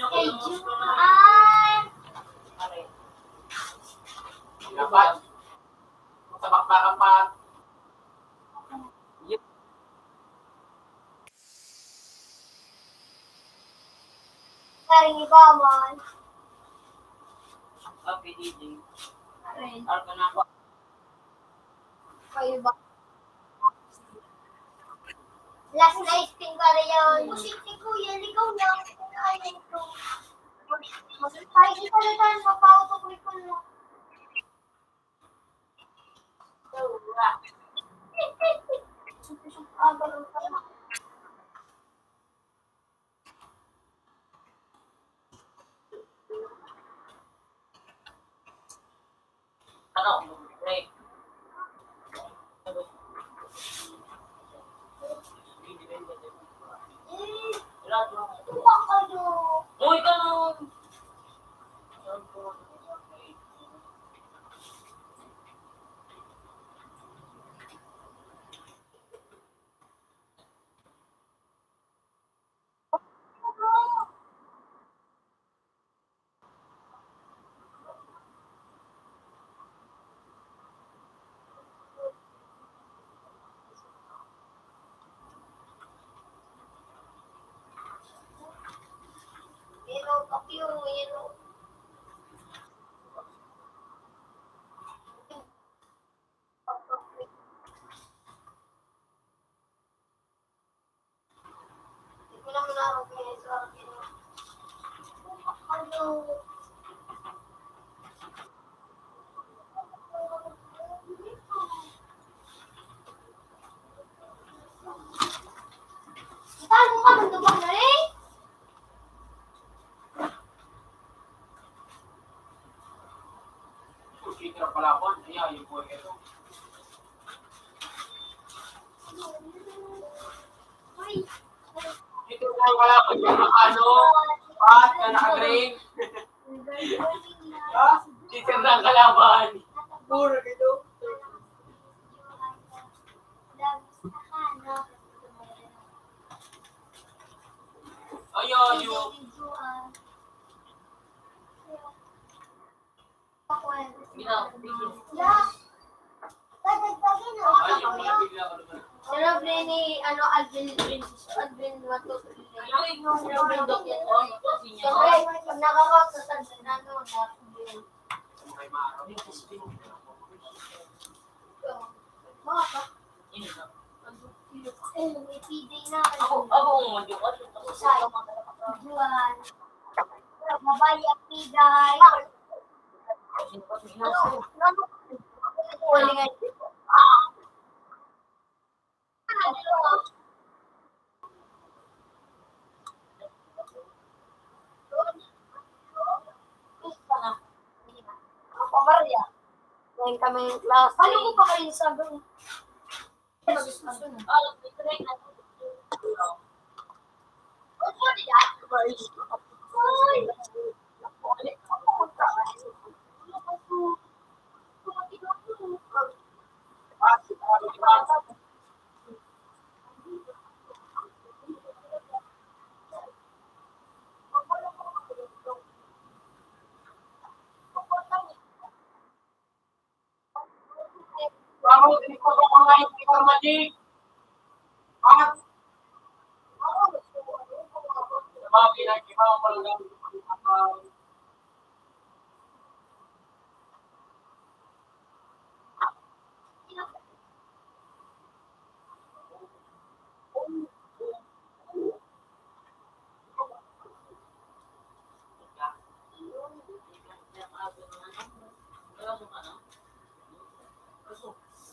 Kay Juan. Dapat. Sa bakbakan pa. Karing ibawan. Okay, DJ. Karing. Arka na ako. Kayo ba? Last night, tingkara yun. Musik ni Kuya, ligaw lang. Ano ito? Kahit di pala tayo mapautok ko lang. Ano? Break. Uy, ganun! Yellow, kapyo, yellow. Hindi ko naman nakakaya sa akin. Ano? Tago ka, mandubang na rin. Cheater pala po. Kaya yung po ito. Uy. Cheater pala po yung ano. Pat na naka-green. Cheater na ang kalaban. Puro ito. Ayun, yung ayun, bigla ko naman. Sarap rin ni Alvin Mato. Siyempre, pag nakakasasad na May maaraw. may PD na. Ako ang madyo ka. Juan. Babae ang piday. Huli nga. Maria. Ngayon kami yung class. Paano ko pa kayo sabi? ako, hindi ko ba mga ito magic? At, mga pinag-ibaw ko lang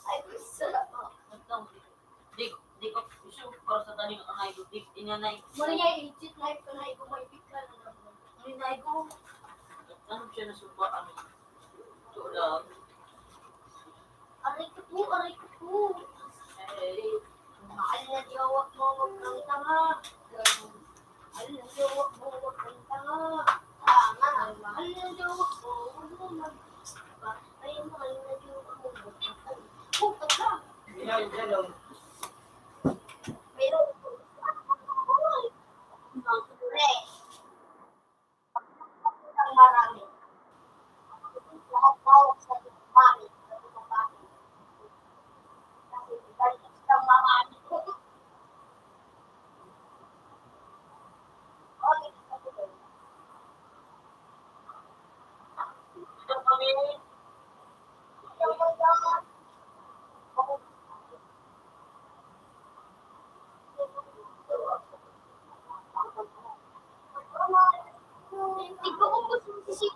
Ay, sarap. Di ko isu para sa taning anay ko di inanay. Muna niya i-cheat life ko na ikaw may pika na naman. Inanay ko. Ano siya na suba ano? Tulang. Aray ko po, aray ko po. Eh, Mahal na jawak mo, wag kang tanga. Mahal na jawak mo, wag kang tanga. Mahal na jawak mo, wag mo mag... Ay, mahal na jawak mo, wag kang tanga. Bukat ka. Pero, pre, ang marami. Lahat tawag sa mami. Kasi balik sa marami. Okay, ito kami. Tignan ko po si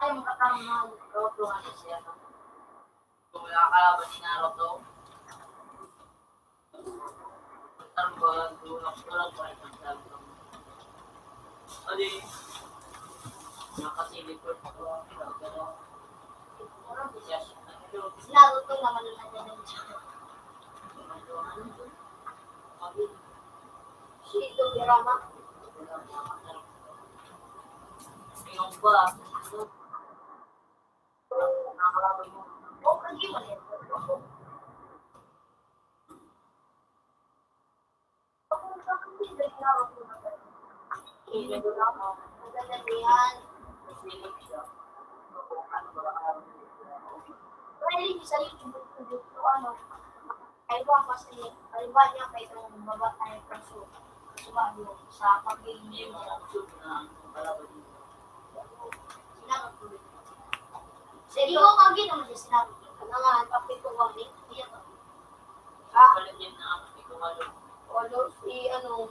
Ay, makatama na Roto ano siya. Kung nakakalaban ni Naruto. Tambal, tulak pa rin ang sabi ko. Adi, nakasilip ko pa ko. Naruto naman na natin siya. Shito Birama. Yung ba? Nakakalaban mo. Oh, hindi mo yan. Maganda yan. Pwede niyo sa YouTube dito ano. Ay ba kasi ay ba niya kay itong babae kaso sumabi sa pag-ibig mo sinabi ko sige ko kagi naman siya sinabi ano nga topic ko kami iya ka Balik din na ako. Ikaw malo. Olo si ano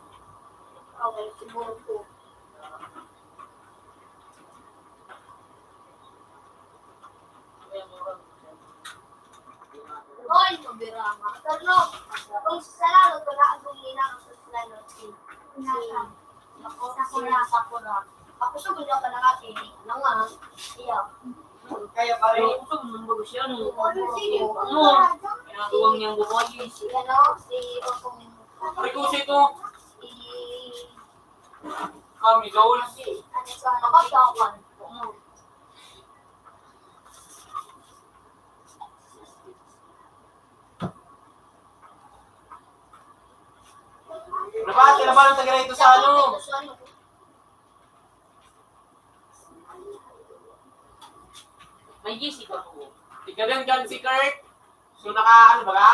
okay siguro ko Oy, mabirama. Pero, kung sarado ko na ang guminang sa slano si Sakura. Ako sa gusto ka na kasi, ano nga, iya. Kaya pa rin. Gusto mo nang bago siya. Ano? Sige, Ginagawang niyang buhay. si ano, si Okong. Pare ko ito. Kami, goals. Nakatakan. Laban, kailan ng taga ito sa ano? May GC ko po. Ikaw din dyan si Kurt. So naka, ano ba ka?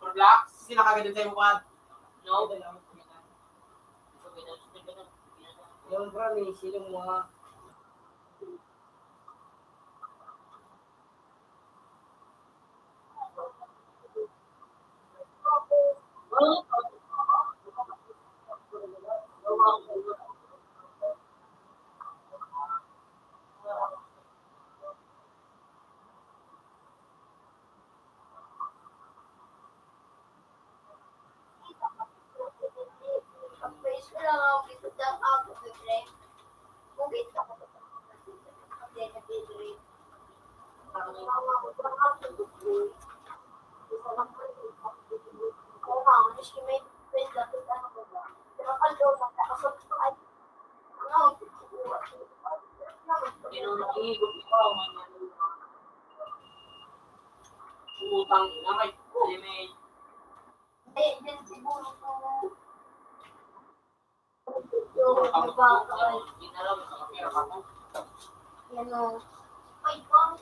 For black? Sino nakagad sa mukha? No? Yung promise, yung mga... Praise ko lang ako dito sa ako bigre. Bukit ako. Hindi na bigre. Nakikigot ko. Utang ina kay Jimmy. Hindi siguro ko. Yung magkakay. Ginalaw sa kapira ka mo. Yan o. Ay, bang.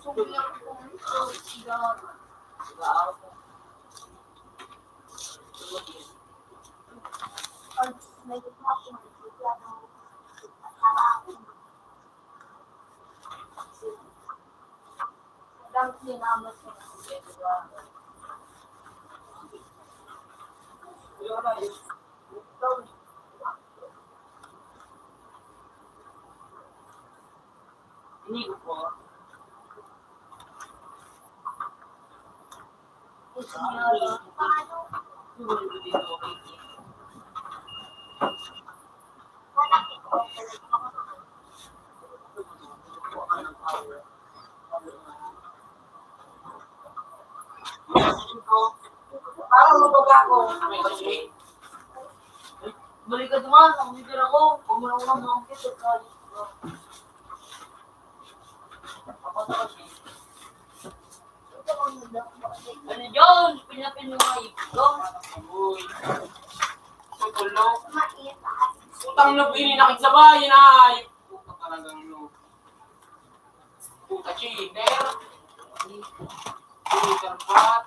Subi ako kung ito. Sigaro. Sigaro ko. Ay, may ako. Lang sinama sa Inigo ko. paano? Sumunod ko dito. Malaki ko. Parang mabaga ko. May kasi. Balik ka naman. Ang bigyan ako. Huwag mo na ko ng mga kito. Ako sa kasi. Ano yun? Pinapin mo nga ito. Uy. Tutulong. Mait. Utang na ininakit sa bayan ay. Puta talagang no. Puta cheater. Cheater pat.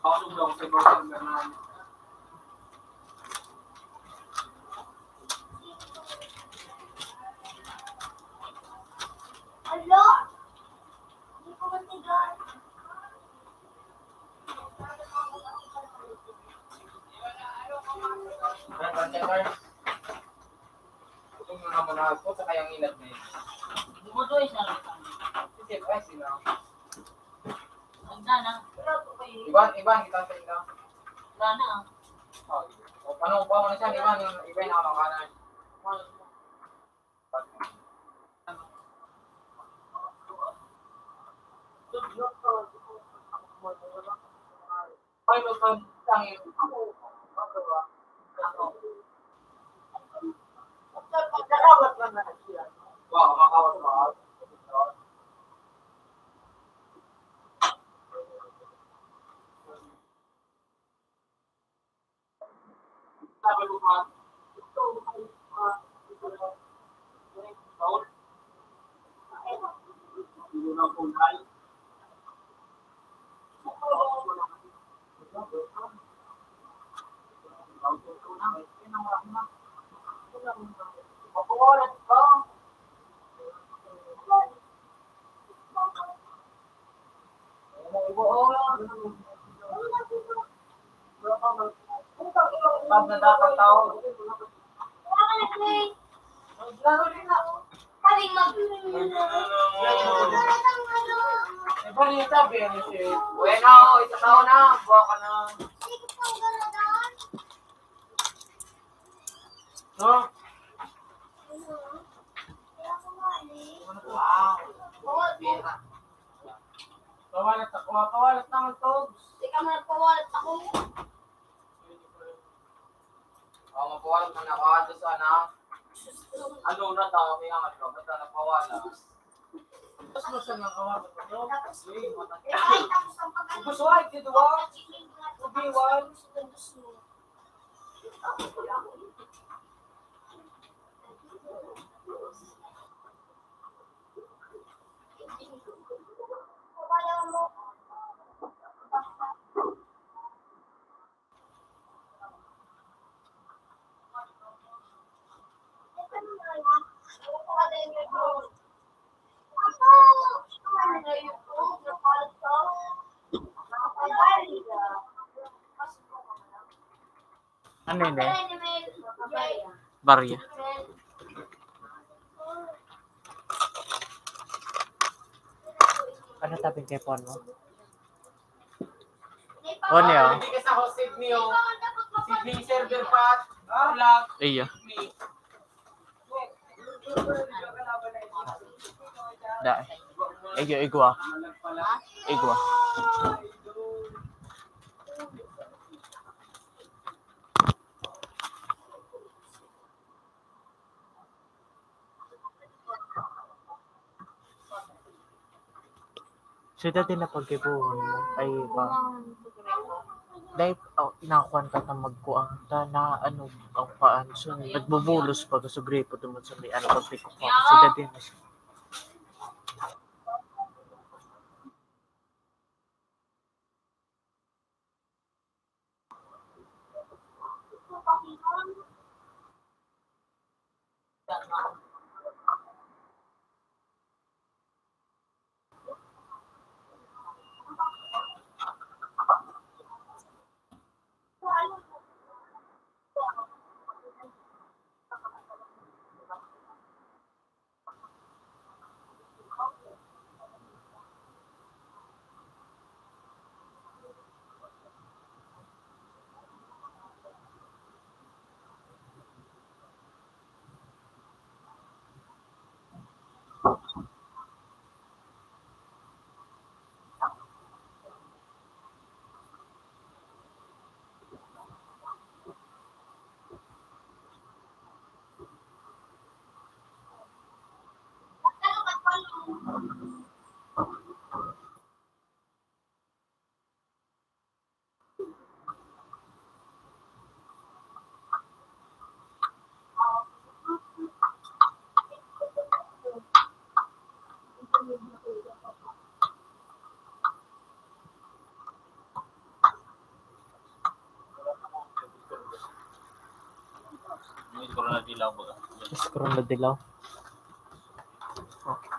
Ako lang sa Border Bernal. Alo! Hindi ko matigas. Kung mo naman ako sa kayang ilat na yun. Bumudoy siya. Kasi ay sila. Ang dana. Iban kita sa ila. Dana. O paano pa mo na siya, iban yung nakamakanan. Ay, magpapangin. Nakawat lang na siya. Wow, makawat mo. Sabi mo pa, pag na dapat tao. Kaling mag... Iba niya sabi, ano siya? Bueno, isa tao na, buwa ka na. No? Wow. Pira. Pawalat naman to. Teka, magpawalat ako. nagkawalan ka na ako sana. Ano na tao, may angat ka, ba't na napawala? Tapos masa nga kawalan ko to. Tapos, Eh, matake. ay, tapos ang pag-ano. Gusto ay, dito ba? Ubiwan. Kaya mo, Ano yun eh? Barya. Ano tabing kay Pon mo? Pon yun? Hindi ka sa host Sydney, oh. Sydney server pat. Ulag. Iya. Sydney. Da. Igwa. Igwa. So dati na pagkipuhan mo ay ba? Dahil nakuhan ka na magkuang ta na ano ang paan. So nagbubulos pag sa gripo dumon sa may ano pagpikok mo. So dati na siya. Scroll na dilaw. Okay.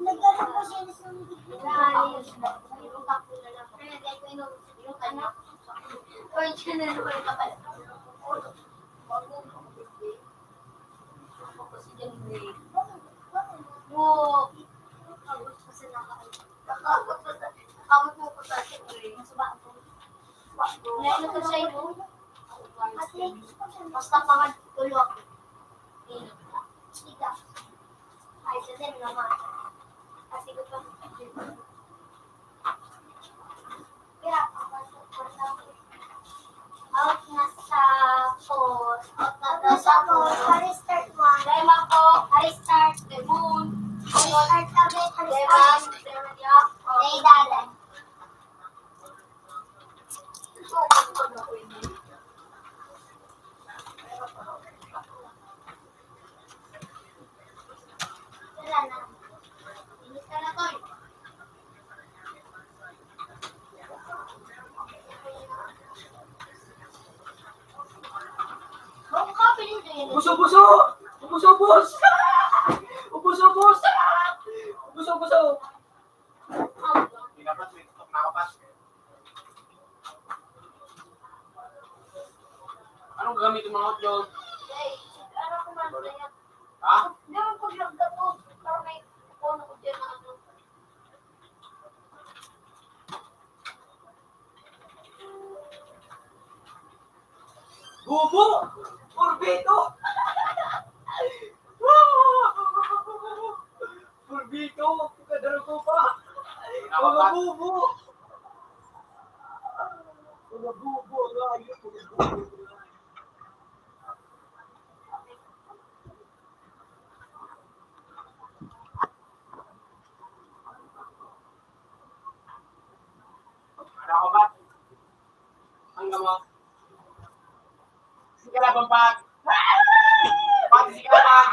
nagkaroon ko siya sa basta pangatulog ako. Ika. Ay, sa din naman. Kasi ko pa. Kaya, out na sa post. Out na sa post. Pa-restart mo. Ubuso-buso! Ubuso-bus! Ubuso-bus! Ubuso-buso! Hindi dapat may tutok nakapas. Anong gagamitin mga hotdog? Ano ko man, kaya. Ha? Hindi mo paglagda to. Parang may puno ko dyan na ano. Bubo! Purbito! Purbito! Kadaro ko pa! Mga bubo! Mga bubo! Mga bubo! Ano ako ba? Hanggang mo. Si Kalabang Pat! Pati si Kalabang!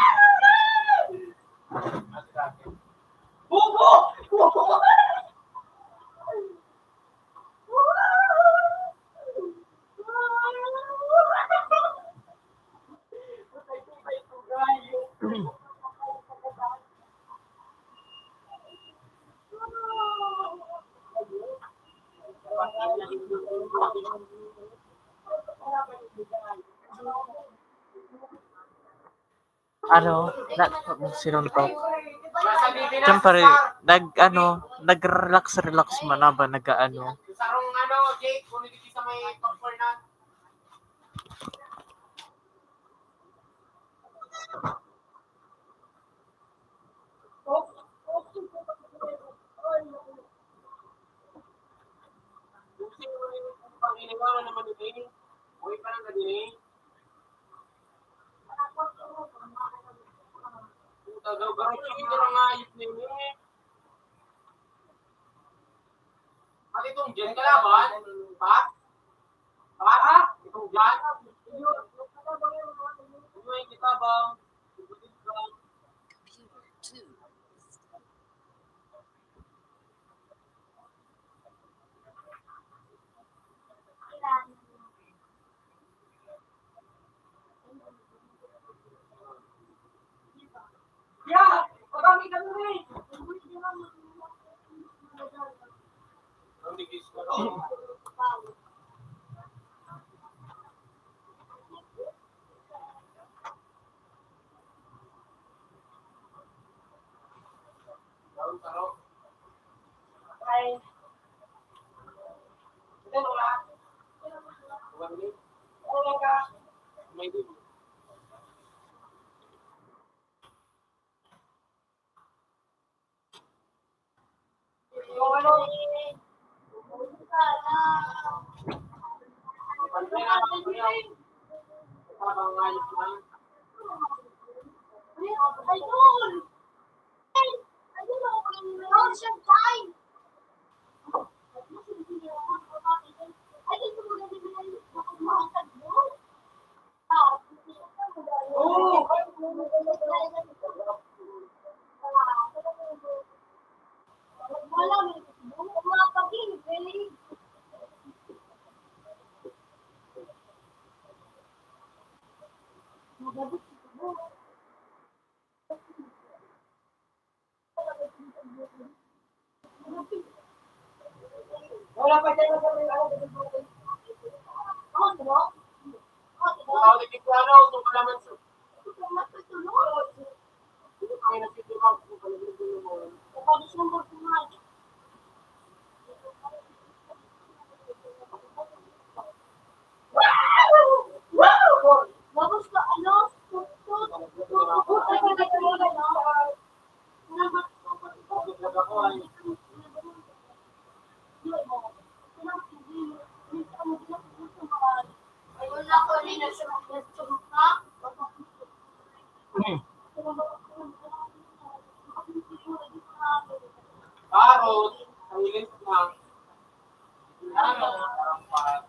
Bubo! Bubo! Ano, sinuntok. Nasa Bibinas, Siyempre, Sar. nag-relax man na ba, nag-ano. Sarong ano, Jake, kung hindi sa may popcorn na. Kasi pang iniwanan naman yung ini. Uwi pa lang ka din eh. Puta daw, garo chicken ka nga ayos na yun eh. At itong dyan ka laban? Pa? Pa? Itong dyan? Ano yung kita bang? Computer 2. Yeah! Pagami ka nun eh! Ang nigis ko. Sarong. Bye! Ito wala. Wala ni. Wala ka! May din. Yung ano? Pantay na ako niya. Habang ayos na. Idol! Idol ako kanina. Oh, siya time! Idol ko mga nilay. Makagmakad mo. Wala mo. Mga pagin. Really? Wala pa tayo na kami. Oh, diba? Oh, diba? Tawag ni Piano, kung malaman sa ay nasitulog kung palagulo mo. Tapos ka, ano? Ay, wala ko rin na siya. Ha? Karot, ang ilis na. Ano? Parang pa.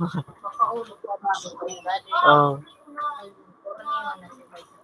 Makaulog pa ba ako kayo dati? Oh, Karaniwan na si Vice.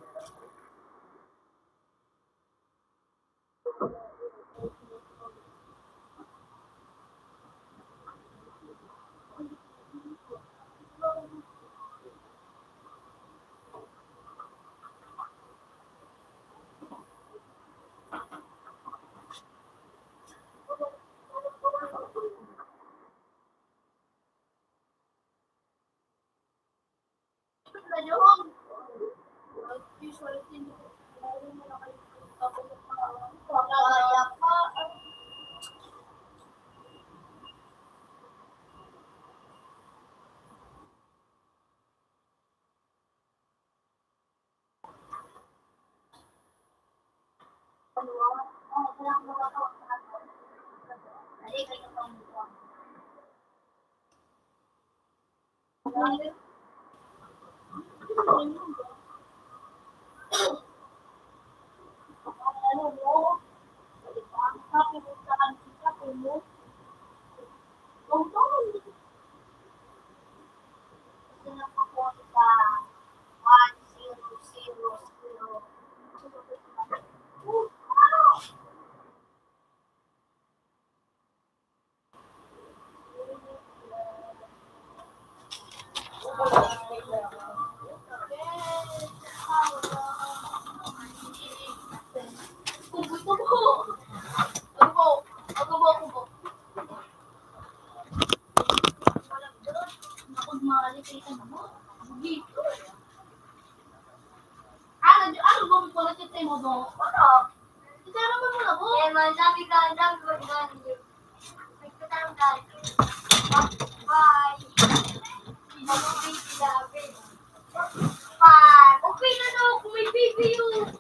Okay na no, kung may baby yun.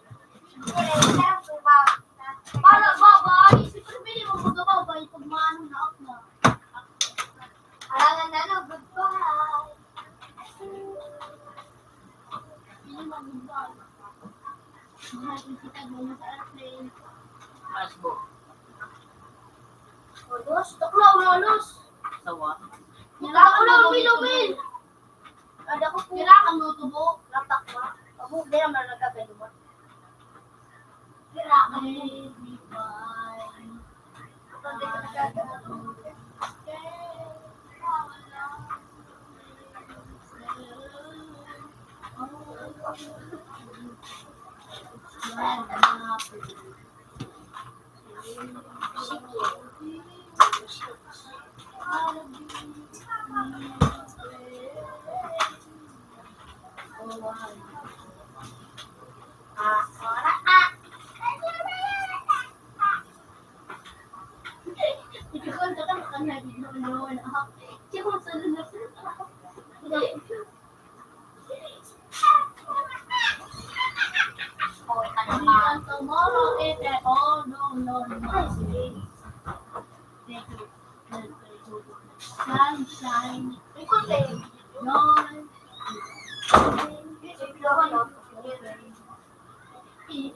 Para baba, isip ko pili mo magababay pag maano na ako na. Alangan na no, goodbye. Pili mo goodbye. Mahal kong kita mo sa airplane. Masbo. Olos, taklaw na olos. Sawa. Kailangan na lumilubin. Ada ko po. Kailangan mo tubo. Latak ba? Abo, di naman nagkakaluwa. Kailangan mo lumilubin. Ito di ka nagkakaluwa. Tomorrow is at all no. Sunshine.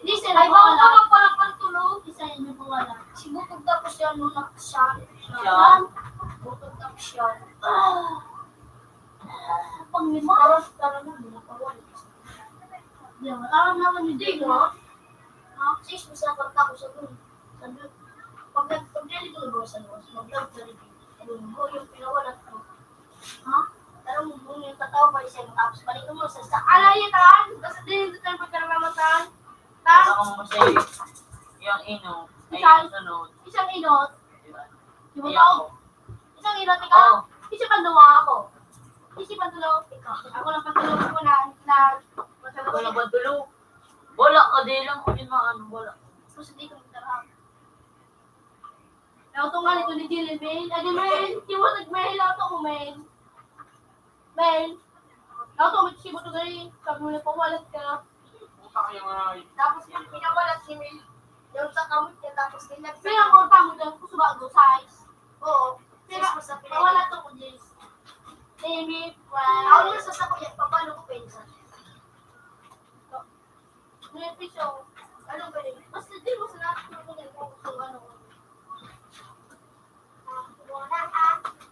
Listen, ay bawal ka para pagtulog. Isa yun yung wala. Sibutog tapos yan nung nakasyan. Butog tapos yan. Panglima. Tara na, nakawal. Alam naman yung day, no? Sis, bisa pagta ko sa doon. Pag-deli ko ba sa doon? Mag-vlog sa rin. Yung pinawalat ko. Ha? Alam mo, yung tatawa pa isa yung tapos balik mo sa alay tan! Kasi din ito tayo pagkaramatan. Tan! Ako mo sa'yo. Yung ino. Ay yung sunod. Isang inot. Yung Ay tao. ako. Isang inot, ikaw. Isipan duwa ako. Isipan tulog. Ikaw. Ako lang patulog ko na. Ako na ba tulog? Wala ka din lang. Kung yung mga ano, wala. Tapos hindi ko magtarap. Nauto nga nito ni Jilly Mail. Adi Mail, di mo nag-mail auto ko Mail. Mail. Auto mo si mo to gari. Sabi mo na pawalat ka. Puta kayo nga. Tapos yung pinawalat si Mail. Yung sa kamot niya tapos nilag. Pero ang korta mo dyan, kuso ba go size? Oo. Pero pawalat to ko Jace. Amy, wow. Ako naman sa ko yan, papalo ko pensa. Ngayon piso, ano ba rin? Basta di mo sa natin ko yan kung ano.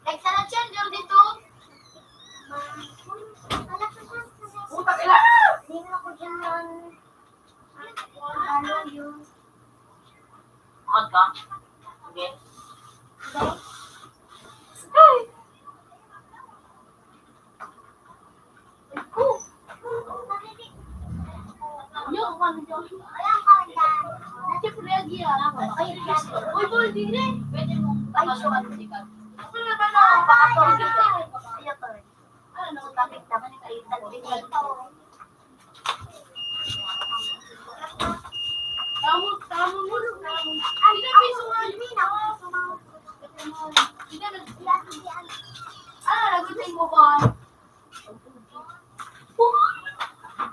Like sa na-change yung dito. Lakad ka? Sige. Yung ano dyan? Siyempre, lagi ah. Uy, boy, di rin. Pwede mo. Ay, so, ano sikat? Ano na ba na? Baka to, dito. Ayaw to. Ano, tapik naman yung kaitan. Tamo mo. Ay, napiso nga yun. Nagutin mo ba?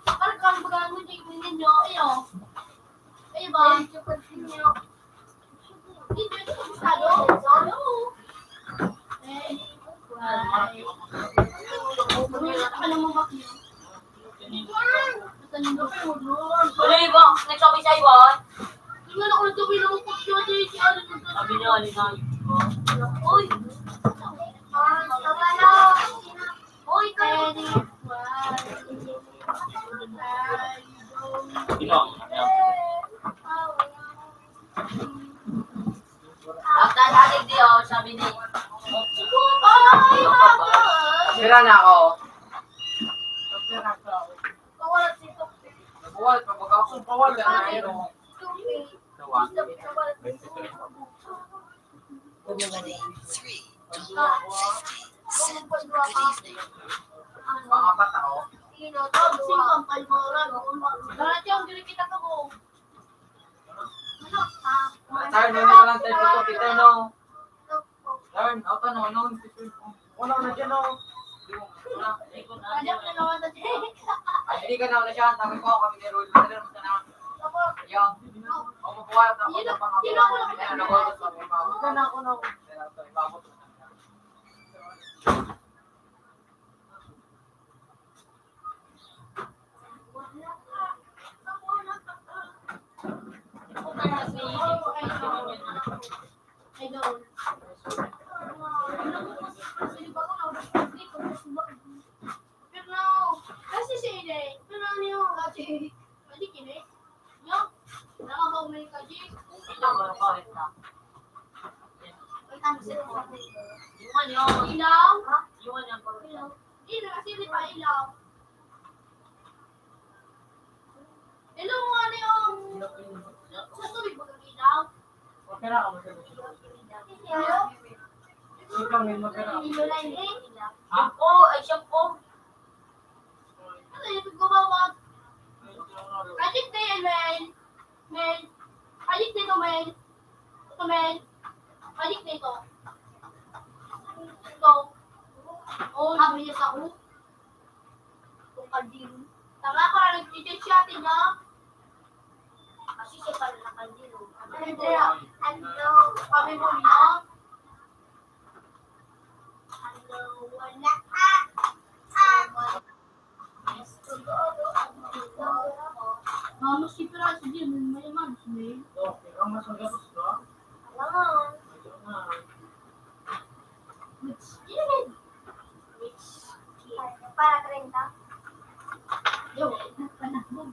Parang kang bagang mo dyan ninyo. Ayo. Ayo ba? Hindi, ito sa salo. Salo. Alam mo ba kayo? Ano ba? Nagsabi sa'yo ba? Tingnan ako ng gabi na mukot siya. Sabi niya, alin na. Uy! Uy, Teddy! Ito. After natin di, oh, sabi ni. Sira na ako. Kawalat si Tukti. Bawal, kapag ako bawal, ano. Nawa. 3:50. Good evening. Pangapat ako. Singkang kalmoran. Lahat yung gilikita ko ko. Turn, hindi ka lang tayo ito. Kita no. Turn, auto no. Una na dyan no. Kajak na naman na siya. Hindi ka na siya. Tawag ko kami ni Rul. Salir mo na. Yung. Ako mabuhay. Ako na pangabuhay. Ano ko. Ika na ako no. Ibabot. I don't. Pero, kasi siya eh. Pero ano yung kasi, pwede kini? Yung, nakakaw may kaji. Ito, bakit na? Ay, tama sila mo. Yung ano, Ilaw? yung ano, Ilaw. Ilaw, kasi di pa ilaw. Ilaw mo ano yung, sa tubig ba kang ilaw? Okay na ako. Ilaw? Ikaw may magkano. Ilaw lang eh. Shampoo, ay shampoo. Ano yung gumawag? Project na yan, men. Men. Project na ito, men. Ito, men. Project na ito. Ito. Oh, sabi niya sa ako. Itong kaldero. Tama ka, nag-check siya, tina. Kasi siya pala na kaldero. Ano? Sabi mo niya? Ano? Wala. Mama, si Pira, si Jim, may man, si May. Okay, ang masagapos ka. Alam. Which kid? Which kid? Para 30. Yo, nagpanahon.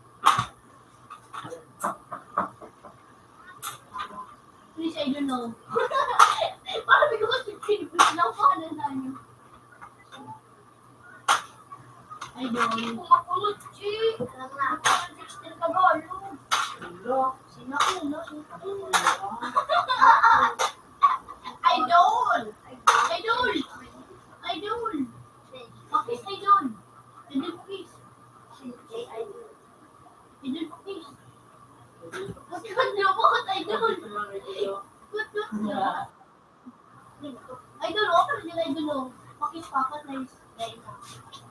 Please, I don't know. Para bigyan ko si Pira, lang pa na namin. I don't know. Kumakulot, Chi. Alam na. 16 ka ba? Ano? Sino ko, no? Idol! Idol! Idol! Bakit idol? Idol please. Idol please. Bakit idol? Idol, okay na nila idol. Bakit pakat na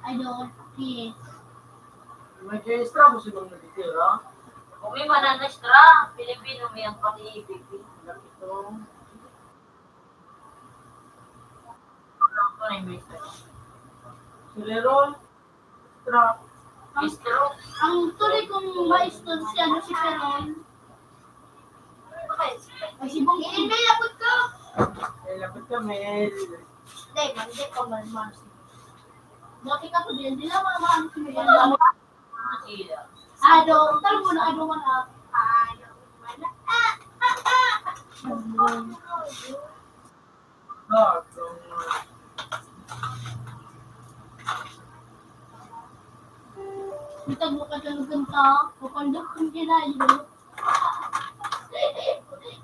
idol, please. May extra mo silang nagtitira. Kung may mananastra, Pilipino may ang pati baby. Ito. Ito na yung mister. Silero. Extra. Mister, Ang tuloy kong maestro si ano si Peron. Ay, si Bong May labot ko! May lapit ka, Mel. Hindi, hindi ko man. Dati ka po din, hindi lang mga si May. sila. Ado, talo mo na, ado man up. Kita buka talagang ta, papandakan kinayo.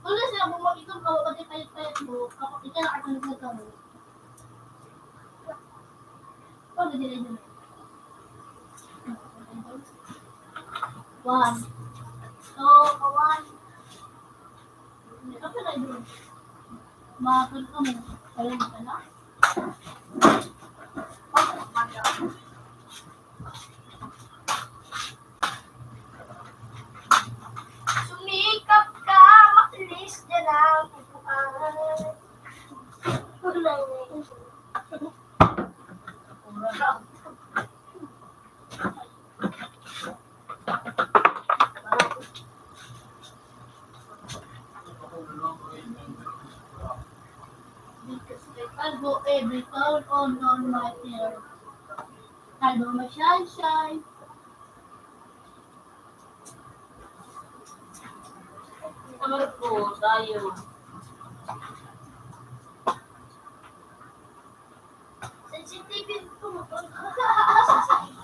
Wala siya bumakitong kawa pati payat-payat mo, kapag ika nakatulog na kamo. Paano din yun? 1. So, 1. Apa na yun? Makakal ka mo. Alam ka na? Sumikap ka, makilis dyan ang pupuan. Because they can go every cloud on my hair. Hello, my sunshine. Kamar ko, tayo. Sensitive po.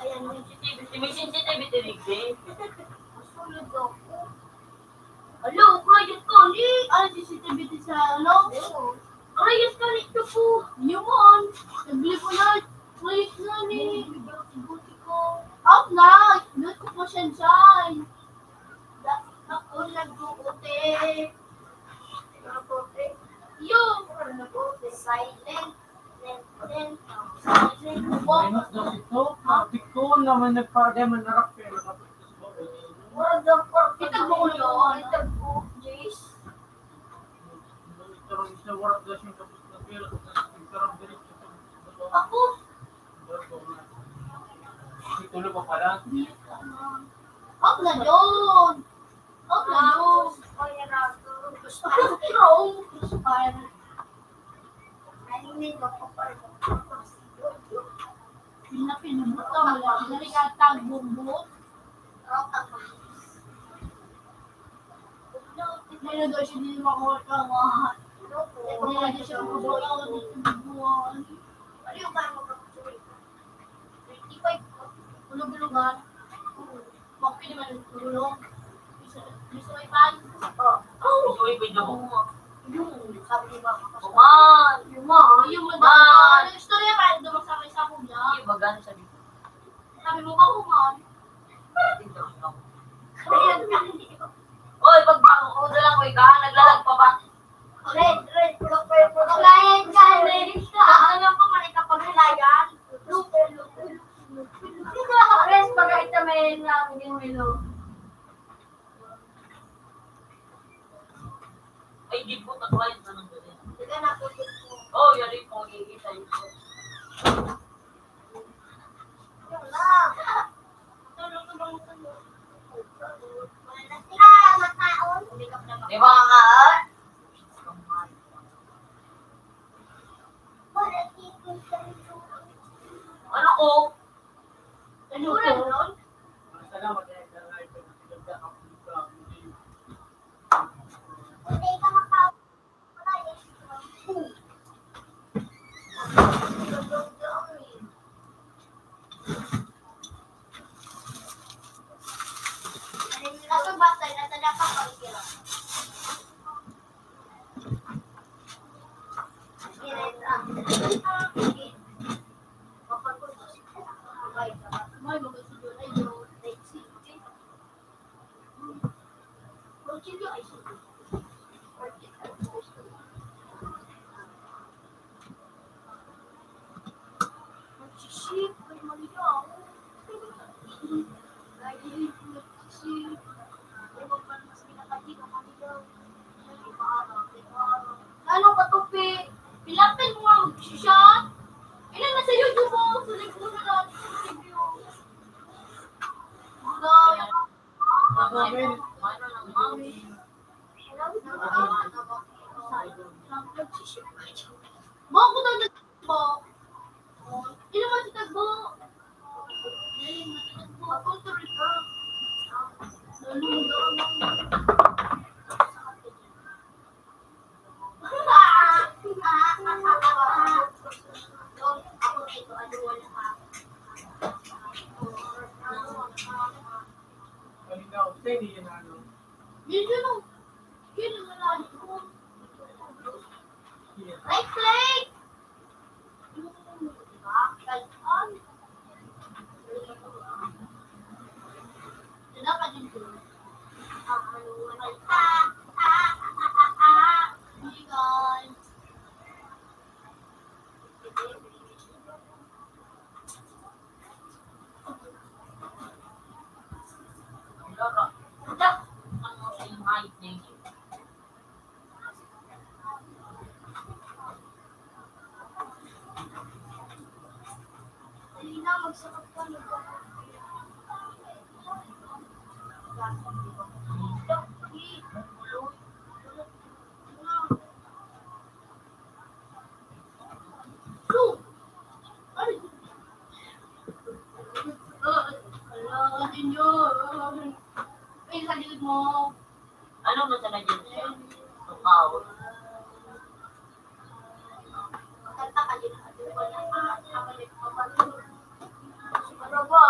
Ayan, May sensitivity rin din. masulog ako. Hello, quiet ka ni. Ano sensitivity sa ano? Quiet ka ni. Ito po. Yun. Nabili ko na. Quiet na ni. Buti ko. Out na. Not ko pa sunshine. Ako nag-uute. Nag-uute. Yun. Nag-uute. Silent. Silent. Minus daw ito. Ito naman nagpa-demo na rock pero Wala daw po. Itag mo ulo ko. Itag po. Jace. Ako. Tulog pa pala. Out na yun. Out na yun. Gusto ko. Gusto pa. Narinig ako pa. Pinapinubot ka. Wala. Narigatag bumbot. Mayroon daw siya din makuha. Mayroon daw siya makuha ng buwan. Ano yung ba mo kapatuloy? 35. Ulog-ulogan. Bakit hindi man tulong? Gusto mo ipan? Gusto yung video mo. Yung sabi ni Mama. Kuman! Yung madama. Yung istorya pa rin dumasakay sa kuya. Hindi, magano sabi ko. Sabi mo ka kuman. Tingnan mo. Oy, pagbago ko na lang, ka, naglalag pa ba? Red. Paglayan ka, red ka. Ano pa man ikapaglayan? Luper. Res, pagkakita may lang yung milo. Ay, di po, taklayin na ng ganyan. Sige na po po. Oh, yari po, gigita yun. Yung lang. Tulog. Mataon. Di ba nga? Ano ko? Ano ko? Salamat. Hindi ka makaw. Kaso basta, nasa dapat pagkira. Clay! Diba? Ganon. Diba ka din doon? Bigan. Loro. Udah. Ano sa yung height niya? Dali na, magsakot ka. Sa likod mo. Ano ba sa dyan siya? Tukaw. Kanta ka din. Ano ba?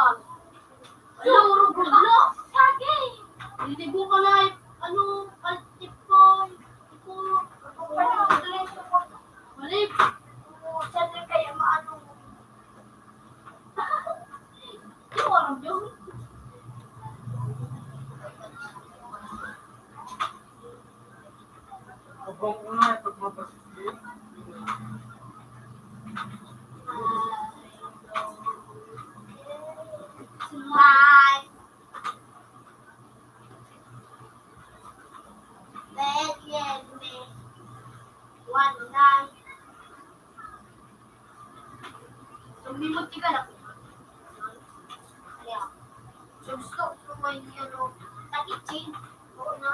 Ano, Roblo? Sige! Hindi mo ka na, ano, kaltip ko. Ito, malip. Siyempre kaya maano. Hindi mo alam yun. Abang ko nga, pag mapasipin. Bye. Let me. One night. Sumimot ka na. Kaya. Gusto ko may ano. Takichin. Oo na.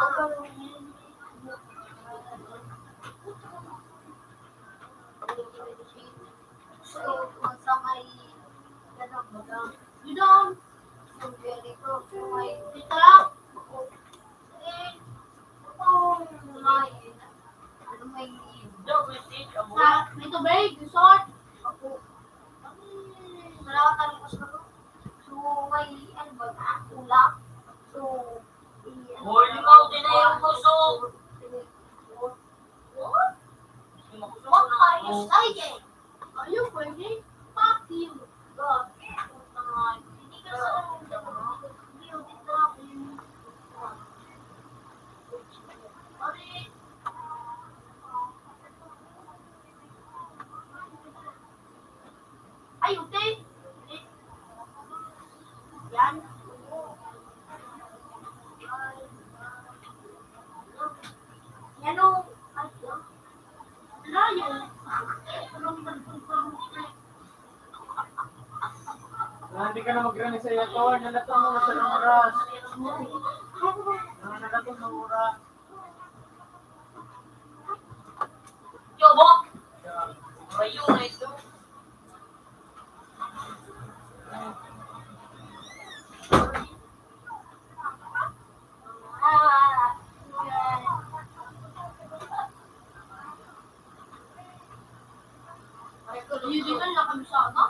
So, kung sa may ganang bagang yun, so very good. May dito may ano may Double seat. sa may tubig, resort. Ako. Wala ka talong ko. So, may ano ba na? Ulap. So, Hoy, ikaw din na yung gusto. What are you saying? Are you crazy? Fuck you. God. Hindi ka sa hindi ko dito ako. Sorry. Ay, ute. Yan. Yan o. Ay, yan. Layo. Hindi ka na mag-rani sa iyo to. Nalatong mo sa ng oras. Nalatong ng oras. Yobo. Mayo na ito. Hindi ka na kami sa ano?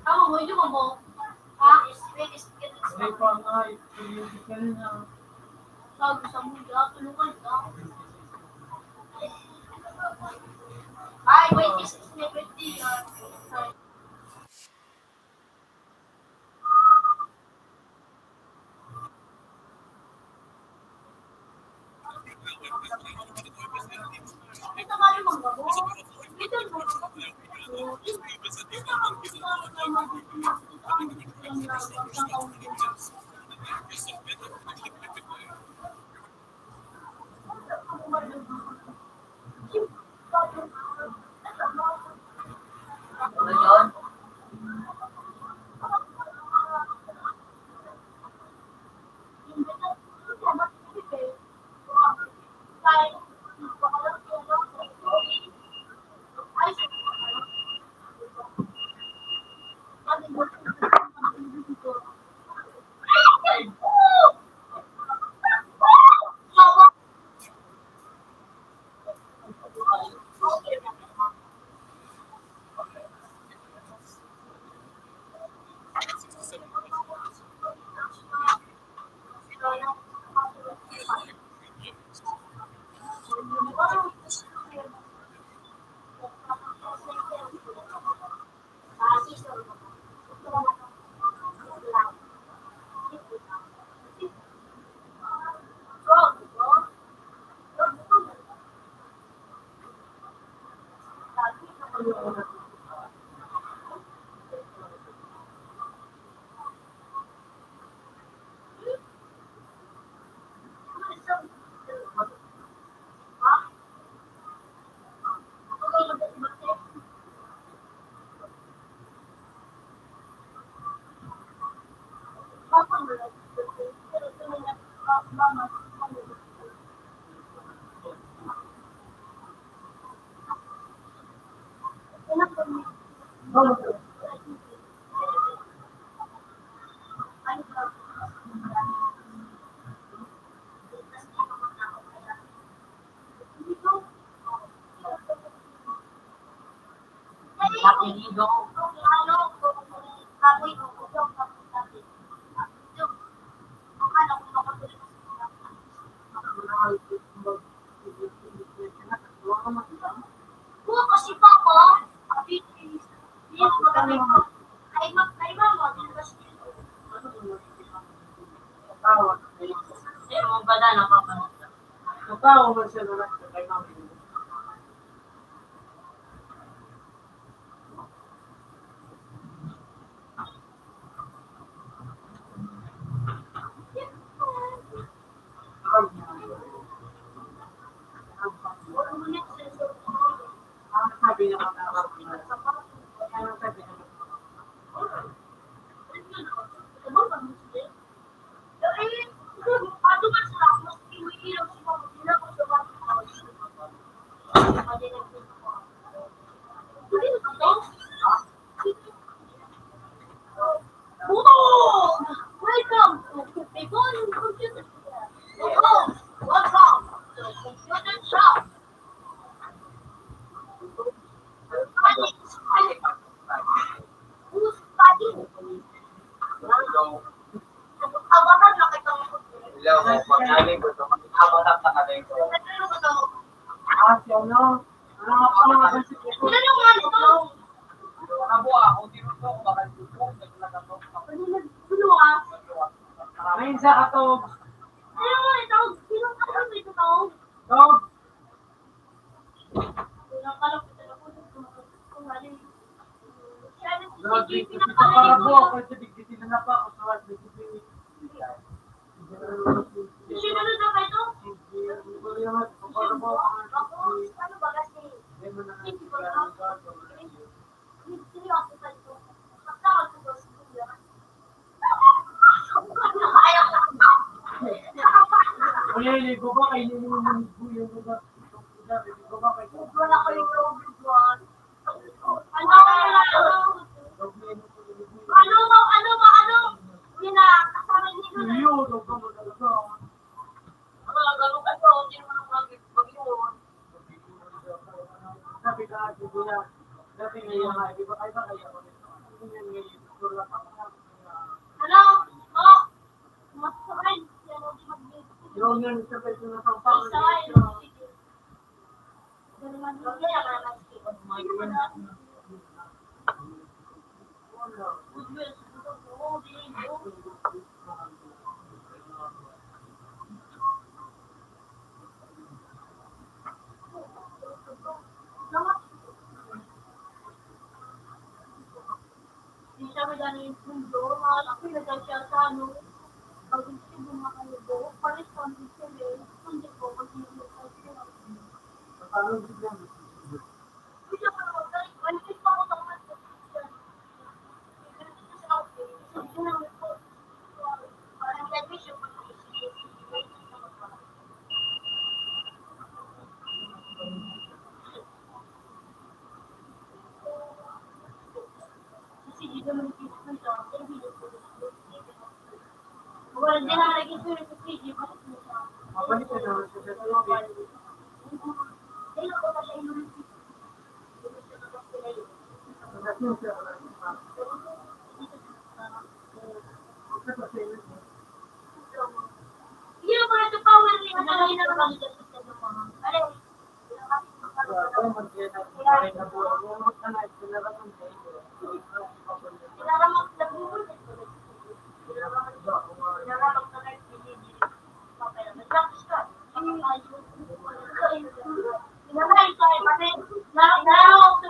Tama mo, hindi mo. Ha? Hindi pa nga. Physical na. Sabi sa muda, tulungan ka. Ay, wait, this is my birthday. Ito ka yung mga mo. Ito mo. Napiligo. Kasi papa, ay mama, Mo ba na nakapanood? Natawa man siya na lang kay mami. Sabi niya welcome to Pipon Computer. Welcome to Computer Shop. Who's studying? Abakan na kitang Hello, magkali ko ito. Abang na ka rin ko. siya no. Ano nga si Kiko? Ano nga ito? Ano ako, dito ko, bakal dito, naglaga ko. Ano ah? May isa ka to. Ano nga ito? Sino ka ba ito to? Dog. Dog, para po ako sa bigbitin na pa. Ako sa bigbitin. Sino na daw ito? Para po ako. Ano ba kasi? Hindi ko lang. Hindi ako sa ito. Magkakal ko ba sa ito? Ayaw ko. Kuya, ligo ba kayo yung buyo mo ba? Ligo ba kayo? Wala ko yung Robin Juan. Ano? Uy na, kasama niyo na. Buyo, dog ka mo talaga. Ano lang ganun ka to? Hindi naman ako mag-yun. Sabi ka, ligo na. Dati ngayon nga, di ba kayo ba kayo? Hindi nga ngayon. Ano? Oh, masakay. Yung nga, sabay ko na pampang. Sabi dahil yung mundo, mga pinagay siya sa ano, pag hindi bumakalubo, pares kami sila, hindi po mag-iingat siya. Paano bigla? Hindi ko naman, dahil manipis pa ako sa mga parang television pa kasi dito manipis pa siya, television pa wala din na lagi sa PG, bakit mo siya? Mabalik ka naman sa television. Dahil ako pa siya inulit. Hindi mo na ito power ring. Ano lang na lang dito sa mga. Ano? Pinaramak na buwan. Pinaramak na lang PG. Nag-practice ka. Pinaramak ka. Pinaramak ka. Pinaramak ka.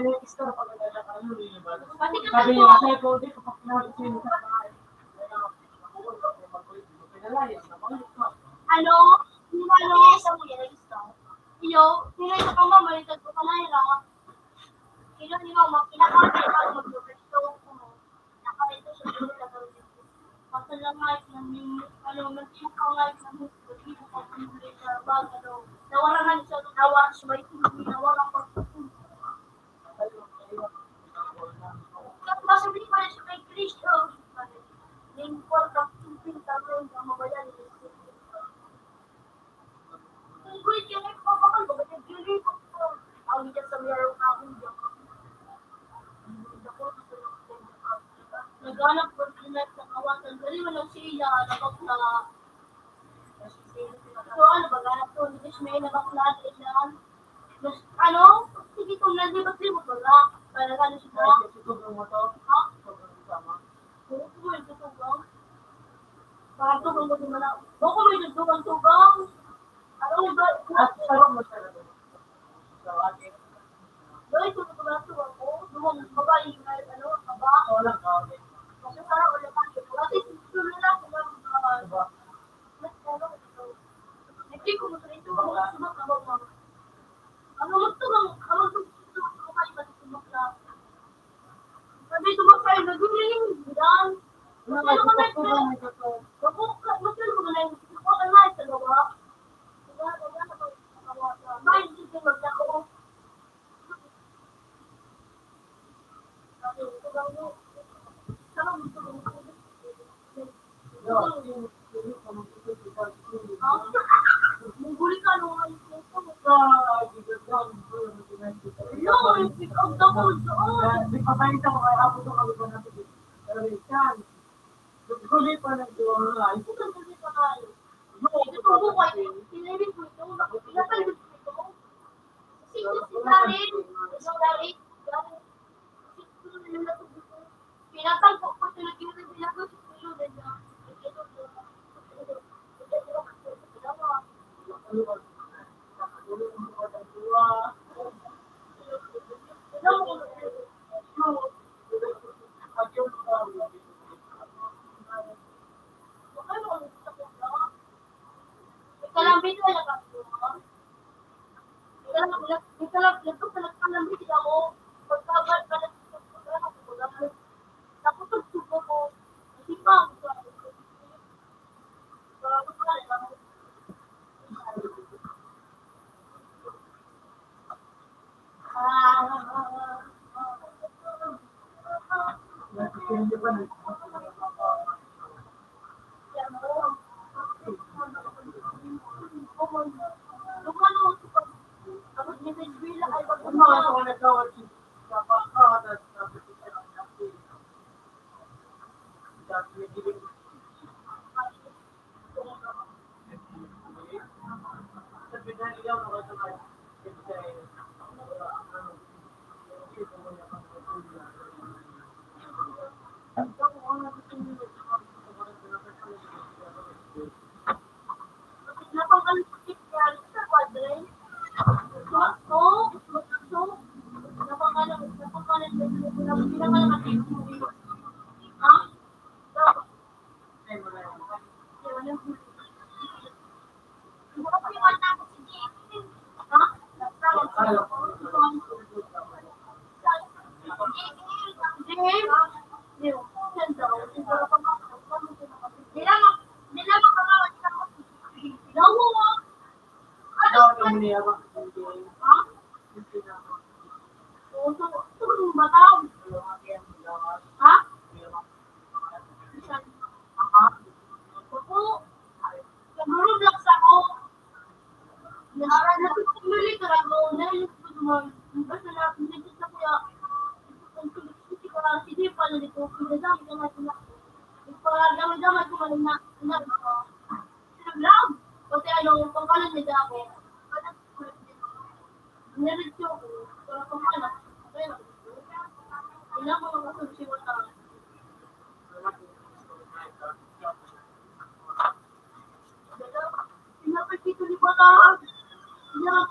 na-extra pag ano, Pati ka sabi po. niya, kasi po, di ko pa pinag-sino sa bahay. Ano? Ano? Iyo, nilay sa kama, malitag ko kanayra. Ilo ni mama, kinakain pa mag-resto ko. Nakarito siya dito na gawin. Pasalangay ng ano, nagsimangay ng hindi ko pa pinuli sa bag, ano. Nawarangan siya, nawaran siya, may hindi nawaran pa. Basta hindi pa rin siya kay Cristo. Lingkol ka, pimpin ka rin, ang mabayan. Kung kulit yan ay papakal, bakit nag-gili ko po? Ang hindi sa mayroon na akong diyan. Naghanap ko sila sa kawatan. Dali mo lang siya, nabakla. So ano ba, ganap ko, hindi siya may nabakla, ilan. Ano? Sige kung nalibot-libot ba nga? Para gano'n siya. Ha? Oo, kung may tutugang. Parang tugang ko din mo na. Bako may tutugang. Ano ba? At sarap mo siya na doon. So, ate, Dahil tutugang ko. Dumang babae na ano, aba. walang kawin. Kasi parang ulit ang ito. Kasi tuloy na ako ng Diba? hindi ko mo ito. Subak na ba? Ano mo ito? Ano mo ito? Subak na. Sabi subak sa'yo, nag-uling. Bidan. Masalo ka na ito. Masalo ka na ito. Ako ka na ito. Bayan dito magdako. Muguli ka nung alis mo ito. No, pick up the food doon. Di pa tayo ito, kaya ako ito kami ba natin. Pero yan, huli pa nag-doon na. Ito ang hindi pa kayo. Ito ang bukay. Sinilin ko ito. Pinapalibot ko ito. Kasi ito si Darin. Si Darin. Pinapalibot ko ito. Naging nila ko si Kulo na niya. Kalambit wala ka po. Ito kalambit ako. Pagkabat ka na nakutog suko ko. Hindi pa ako sa Hindi pa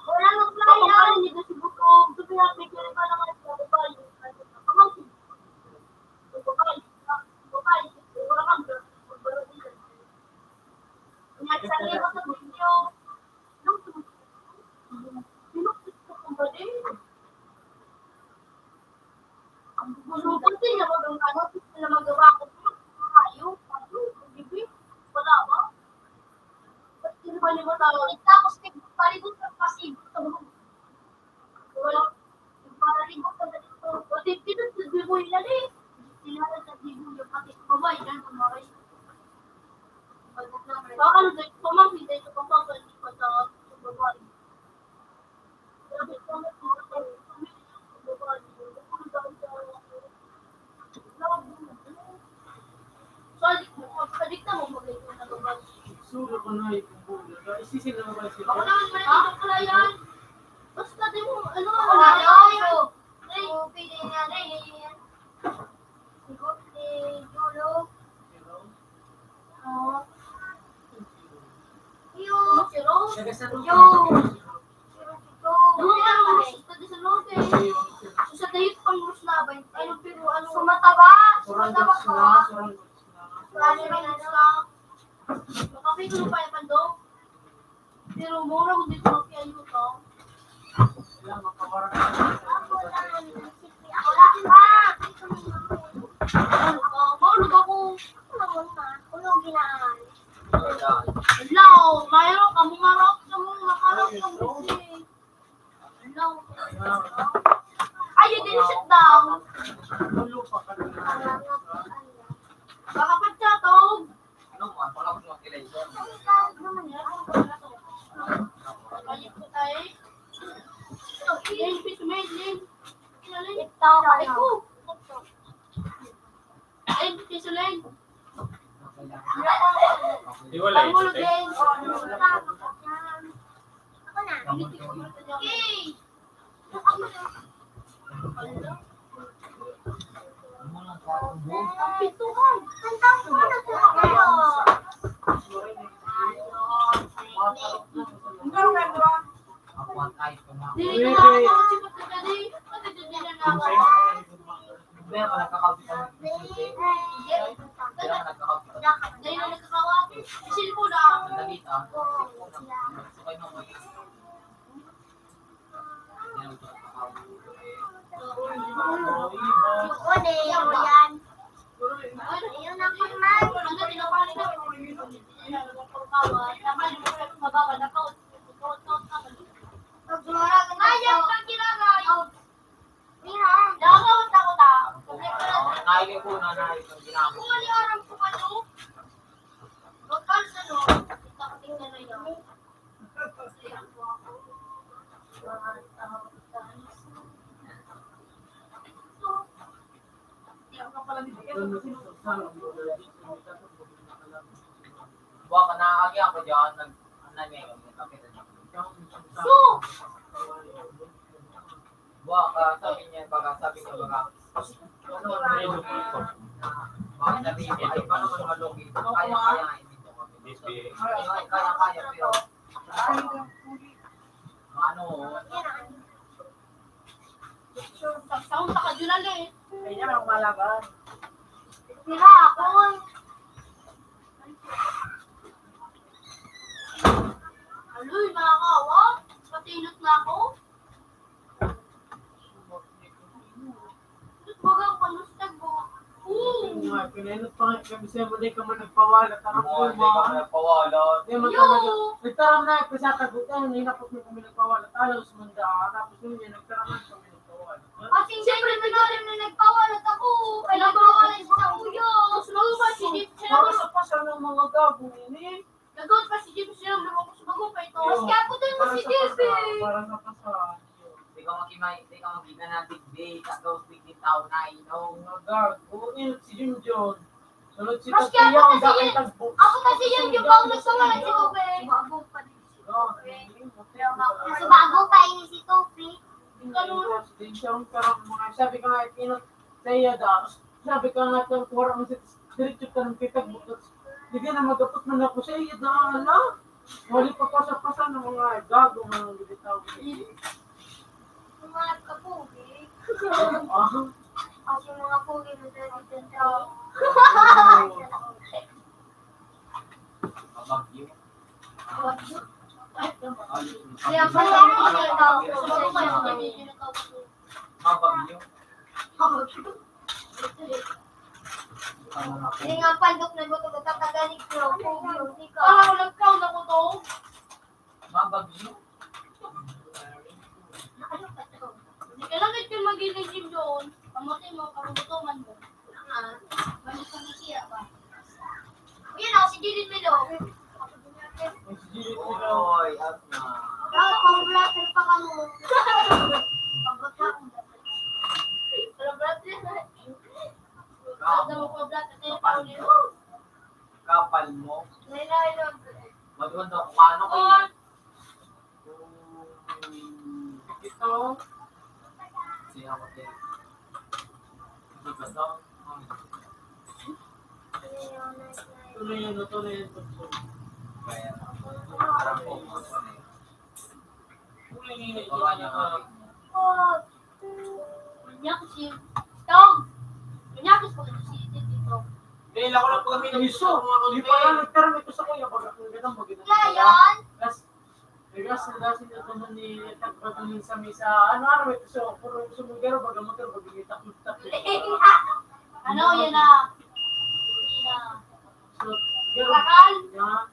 Wala nang playa. Hindi kasi bukong. Sabi natin, kaya ka naman Gusto niya mag-ang ano, gusto na magawa ko. Ayaw, bibi, wala ba? Ba't kinabalimutan? Tapos, palibot ka kasi. Wala. Palibot ka na dito. O, dito, mo ilan eh. Sinahan sa dibo yung pati. Babay, yan, kumari. Baka ano, pamangkin dito, pamangkin dito sa babay. Sadikta mo mag-ito na babay. Sulo ko na yung bulo. Isisin na naman sila. Ako naman manitong pala yan. Basta di mo, ano, pili nga rin. Sigot ni Jolo. Yung, sa dahil pang ruslabay, ano pero ano, sumataba ka. Makapito pa yung pandong. Pero mura kung dito makiayo ka. Maulog ako. Hello, mayroon ka mong harap sa mong nakarap sa mong hello. Ayun din, sit down. Baka pagchatog. Ano mo? Wala ko siya kilay. Balik ko tayo. Lin, piso may, Lin. Lin, piso Lin. Iwalay. Pangulo din. Ako na. Okay. Ang pituhan. Hantang ko na po kayo. Dili ko na ako sipat na dali. Pati dili na ako. Hindi ako nagkakapit ng Dali na nagkakawat. Isil ko na. Nalita. Ode, yan. Ayun na po man. Ano tinapalin na? Mababa na ka. Ayaw ka kinagay. Mihan. Nakakawat ako ta. Nailin ko na nailin ang ginamit. Kung maliarang ko ka no? Lokal sa no? Tingnan na yun. Baka nakakagi ako dyan. Nagkapitan niya. So, Baka sabi niya baga. Baka sabi niya, ay paano ko malugin? Kaya hindi ko kami. Kaya, pero ano? saksaon ta ka dyan ali. Kaya lang malaban. Tira ako. Aloy, nakakawa. Patilot na ako. Bagang panustag mo. Pinenot pa nga kami sa'yo, hindi ka man nagpawala. Tarap ko Hindi ka nagpawala. Hindi man talaga. Nagtaram na yung pisatagutan, hinapot mo kami nagpawala. Talos manda, tapos yun yung nagtaram na kami nagpawala. Kasi siyempre pinalim na nagpawalat ako. Ay, nagpawalat sa uyo. Sunod pa si Jeep. Para sa pasal ng mga gabo, ini. Nagawad pa si Jeep. Sinang naman ko sa magupay to. Mas kaya po din mo si Jeep eh. Para sa pasal. Hindi ka makita ng tigbi, tapos tigbi tao na inom. Mga gago, inot si Junjun. Sunod si Mas kaya Tatiyang, po kasi dakay yun. tagbo. Ako kasi yung bang nagpawalat si Kobe. Bago pa din si Kobe. Mas bago pa ini si Topi. Sabi ka nga, inot sa'yo da. Sabi ka nga, kurang mo diretso ka ng kitagbo. Hindi ka na magapot man ako sa'yo da. Ala, wali pa pasap-pasap ng mga gago mga bibitaw. Mga kapugi. Ah, Kasi mga pugi mo sa dito. Mabagyo. Kaya pa lang ako. Sumagot kayo. Mabagyo. Hindi nga pandok na gusto ko tatagalig ko. Hindi ka. Parang ako nag-count ako to. Mabagyo. Hindi ka lang ito mag-gym doon. Pamatay mo, karugutuman mo. Balik ka nasiya ba? Yun ako, si Judith Milo. Oy, at na. Dapat pang-blatter pa ka mo. Pag-blatter. Ada mo pa blat at yung tao nila. Kapal mo. Nailailog. Magawin daw kung ano kayo. Ito. Siya ko din. Ito ba ito? Tuloy yun. Kaya, parang po mo ito na yun. Baka niya ka. Manyak si Tong. Manyak ko si Tito. Dahil ako lang pagkakita ng iso. Hindi pa lang nagkaroon ito sa kuya. Pag ang ganang magandang Ngayon, Regas na dasin ito naman ni Tagpatunin sa misa. Ano ito so? Puro sumugero baga motor baga itak-itak. Ano yan na? So, gero. Bakal? Ya.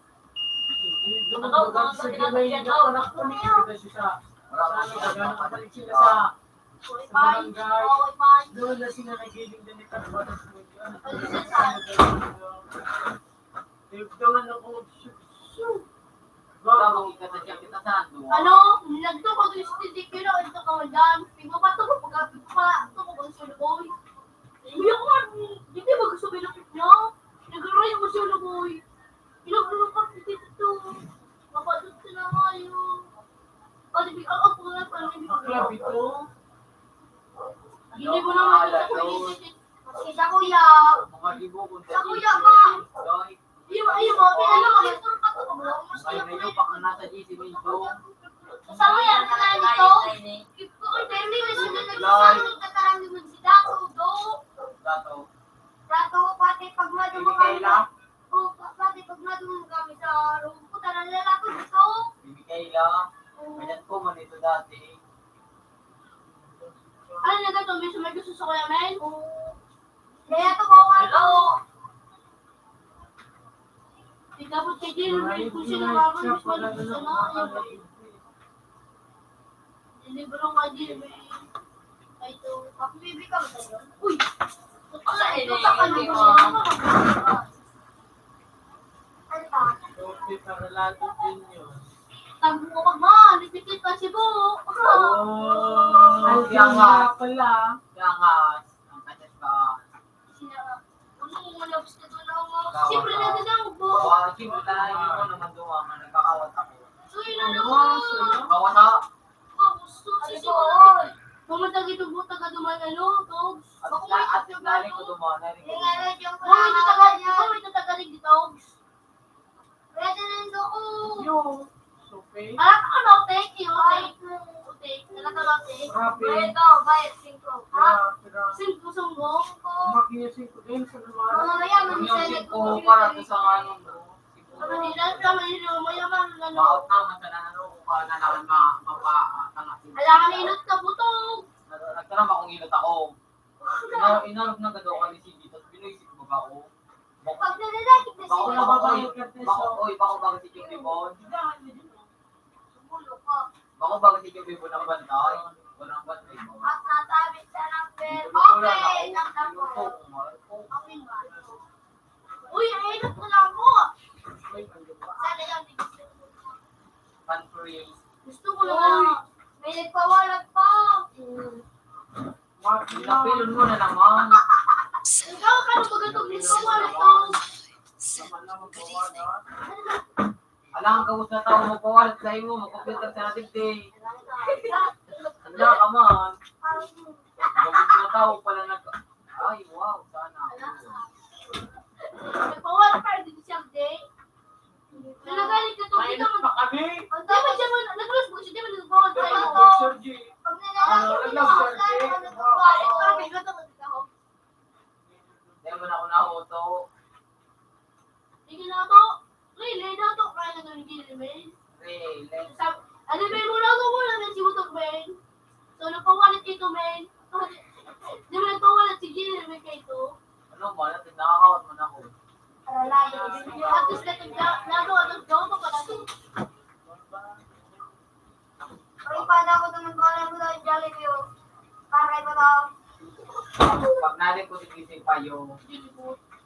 Doon baga sa gimay na anak ko ni kita siya sa ano baga nakabalik sila sa barangay. Doon na sila nagiling din ni Tagpatunin. Doon ako Wala mong ikata kita sa ano. Ano? Nagto ko doon si Tito Kiro. Ito ka wadan. Pigmo pa ito ko pag ito ko kung sila boy. Hindi ako hindi ba gusto bilapit niya? Nag-aray mo sila boy. Pinagulong ka si Tito. Mapadot sila ngayon. O, di ako po nga pa. club ito. Hindi mo naman ito si sa kuya. Mga libo kung Sa kuya ka. Doy. Ayun, ano ka? Puro pa ito. Kayo na yun, baka nasa GC Minto. Kasama yan na lang ito. Ito ko hindi mo sila nagsasama nagtatarang naman si Dato. Dato. Dato, pati pag madumong kami. Kayla. Pati pag madumong kami sa room ko, tarang lalako dito. Bibi Kayla. Ganyan ko man ito dati. Ano na ito? May gusto sa kuya, men? Kaya ito ko ano. Dapat kay Jill, kung sino ka mas malapit sa na, Nilibrong ka Jill, ay ito, kapibibi ka ba yun? Uy! Ito ka ka naman Ano pa? Okay, para lahat din yun. Tagbo ko pag ma, nagpikit pa si Bo. Ay, Kaya nga. pala. Kaya nga, ang kanyas ka. Ano, malabas na doon ako. Siyempre na doon ako, Bo. Siyempre tayo ko naman duwa ka. Nagkakawat ako. Uy, ano? Bawasa. Gusto, pumunta dito po taga duman ano, dogs. At nari ko dumana. Ito tagalig dito. President ako. Yung, okay. Alam ko ano, take you, take. Nagkatawag take. Grabe. Ito, bayad 5. Ha? Simple sumbong ko. Makinising ko din sa lumaran. Mamaya, Yung mamisalit ko para sa ano mo. Manila, mayaman, ano. Maot naman sa nanalo ko ka na naman mapatangapin. Alam ka inot ka butog. Nagtanong akong inot ako. Inarap na gado ka ni Sige. Tapos binoisip mo ba ako? Pag nalalakit na Bako sila. na babayot ka bako bago si Kim Bibon. Sumulo ka. Bako bago si Kim Bibon ang bantay. Walang bantay mo. At natabit siya ng bell. Okay, nakapos. Okay ba? Uy, inot ko lang po. Sana yung Pan-free. Gusto ko lang. may nagpawalat pa. Napilon mo na naman. Ikaw, kano ba gatong gusto mo ito? Alam ka kung sa tao mo pawalat sa imo, mag-computer sa natin day. Handa ka man. Gabot na tao pala nag... Ay, wow, sana. Nagpawala pa rin siya, day. Nalagalit ka to, dito mo. kami. Di ba siya mo, nag-lose mo siya, di ba nagpawala sa iyo? Sergi. Pag nalalakit na ako, sana nagpawalat pa. Sabi, gato mo dito ako. Hindi mo na ako nahuto. Sige na to. Really, na to. Kaya na gawin kili, men. Really? Ano, men, muna ako muna na si Utog, men. So, nagpawalit ito, men. Di mo nagpawalit Ano ba? Nakakawat man ako. At least nado daw pa pala to. Pada ako naman ko alam mo daw yung Jollibee oh. Para iba daw. Pag natin ko sinisip pa yung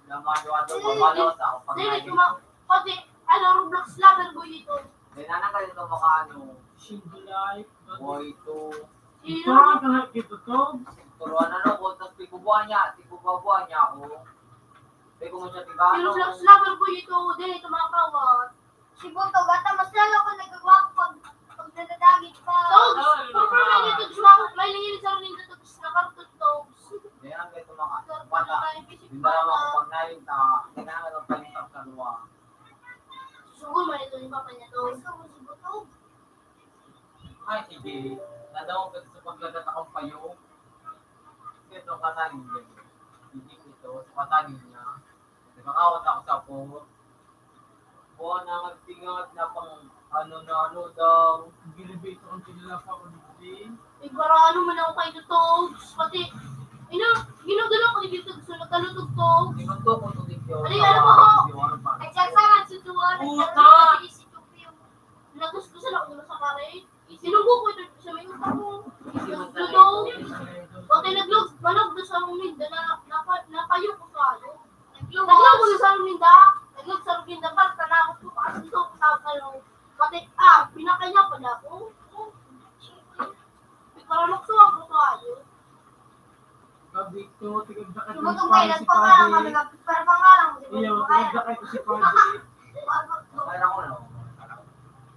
namado-ado, mamalos ako. Pag Dili natin, kuma pati Roblox lover boy ito. dinanang ka dito makaano, Single life. boy to, Ito ang kahit ito to. turuan ano ko, tapos tikubuhan niya ako. Hindi ko mo siya tigano. Roblox lover boy ito. Dili ito mga kawat. Si Buto, gata mas lalo ko nagagawa ko pag nadadagit pa. Dogs! Puro may dito may lingin sa rin dito na karton dogs. Dinanang ka ito mga bata. Hindi naman ako pag naling ta, dinanang ka ito palitak sa luwa. Sugol man ito yung papa niya dogs. Si Buto. Ay, sige. Nadawang ka sa paglagat akong payo. Ito ang katanin niya. Hindi ko ito, sa katanin niya. Nagkakawat ako sa po. Buwan na nagtingat na pang ano daw. Gilibito ang kinala pa ko dito. Para ano man ako kay dogs. Pati ginagalaw ko dito sa nagkalutog ko. Hindi man to kung tulig yun. Ano yan ako? Nagsasaran sa tuwan. Puta! Nagustusan ako dito sa kare. Sinubo ko ito sa may utak ko. Dogs. Pati naglog, manog doon sa ruminda na napayo ko sa ano. Naglog ko sa ruminda. Naglog sa ruminda para tanakot ko pa kasi ito sa ano. Pati pinakanya pa na ako. Para maksuwag ko sa ano. Kabito, tigagdakat Si ng Buto kayo, si nagpangalang kami. Paddy. Pero pangalang mo. Iyo, tigagdakat ko si Paddy. Kaya ko no.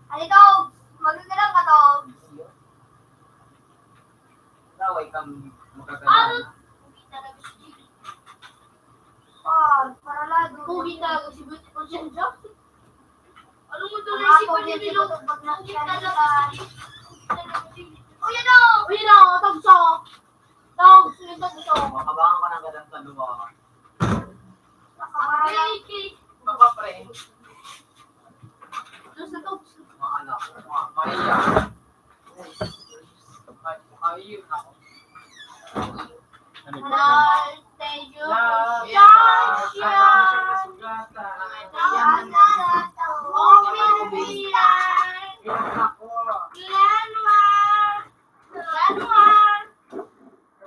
Ano dogs? Magagalang ka dogs. Laway kang magkaganda. Para lado. Pugi talaga si Buti ko dyan dyan. Ano mo tuloy Mga si pogi Buti si Bilo? Buto pag Pugi nakita talaga. Uy, ano? Uy na, tagso. Dogs, yung tagso. Makabangan ka ng gadang sa luwa. Okay. Baka pre, Doon sa dogs. mga anak, mga kaya. Ayun ako. Ano ba? Lord, thank you.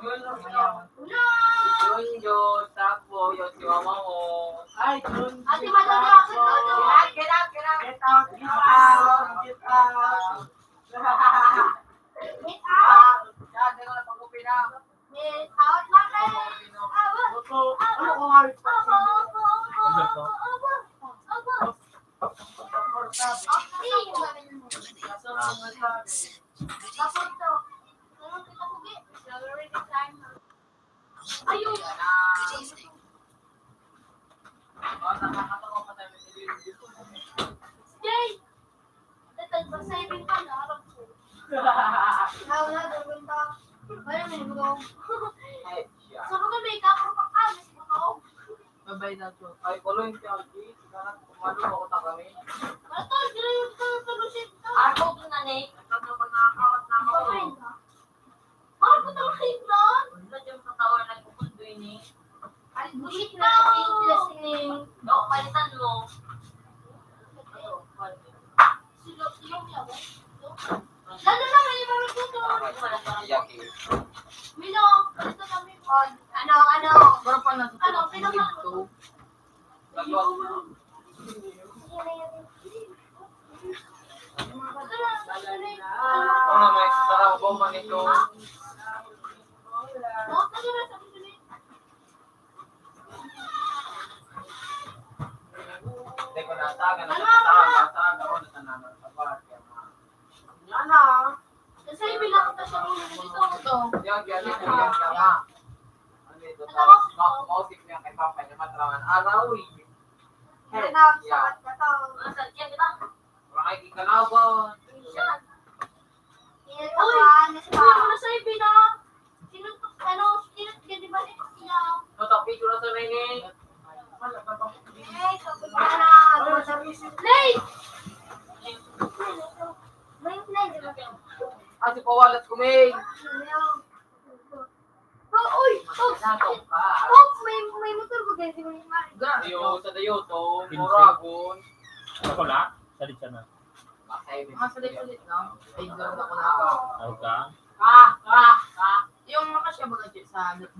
Yun yun, takbo, yung si mama mo. Ay, John. Ate, madali ako sa todo. Get out, get out. Get out, get out. Wait up. Yan, hindi ko na pag-upin na. Wait out lang kayo. Buto, ano ko nga rin? Ano to? Ayun. Good evening. Nakakatawa pa tayo ng dito. Jay! Tatag ba sa ibig pa na harap ko? Ay, siya. So, kung may kakapag alas mo ko, Babay na to. Ay, kulo yung tiyagi. Sana kumalo ako tagami. ito, sila yung talusin ito. Ako ito na ni. Pag nakakawat na ako. Parang ko talaking doon. Ba't yung katawan nagpupundoy ni? Bullshit na lasing. No, palitan mo. Silo niya ba? Lalo na may mga tuto. Tiyagi. Mino, ito kami po. Pero pa na Ano, pinaka. Nagluwag mo. Ano may sarang bomba nito? Hindi ko nasaga, nasaga ko na tananan sa bar. Kasi bilang ko siya muna dito ko. Yan, yan ka nga. Ano ito? Mausik niya kay Papa niya matraman. Araw eh. Yeah. Nasaan siya kita? Rakay kikalaban. Uy, ano sa ibi na? Sino di ba niya? Notok picture sa nene. Lay! Si Pawalat kuming. Uy! Natong ka. Oops! may motor ko guys, may Ga. Ayo, sa dayo to, Pinsi. Moragon. Ako na? Salit siya na. Mga salit-salit lang. Ay, gano'n ako na. Ako ka? Yung mga siya baga sa notebook.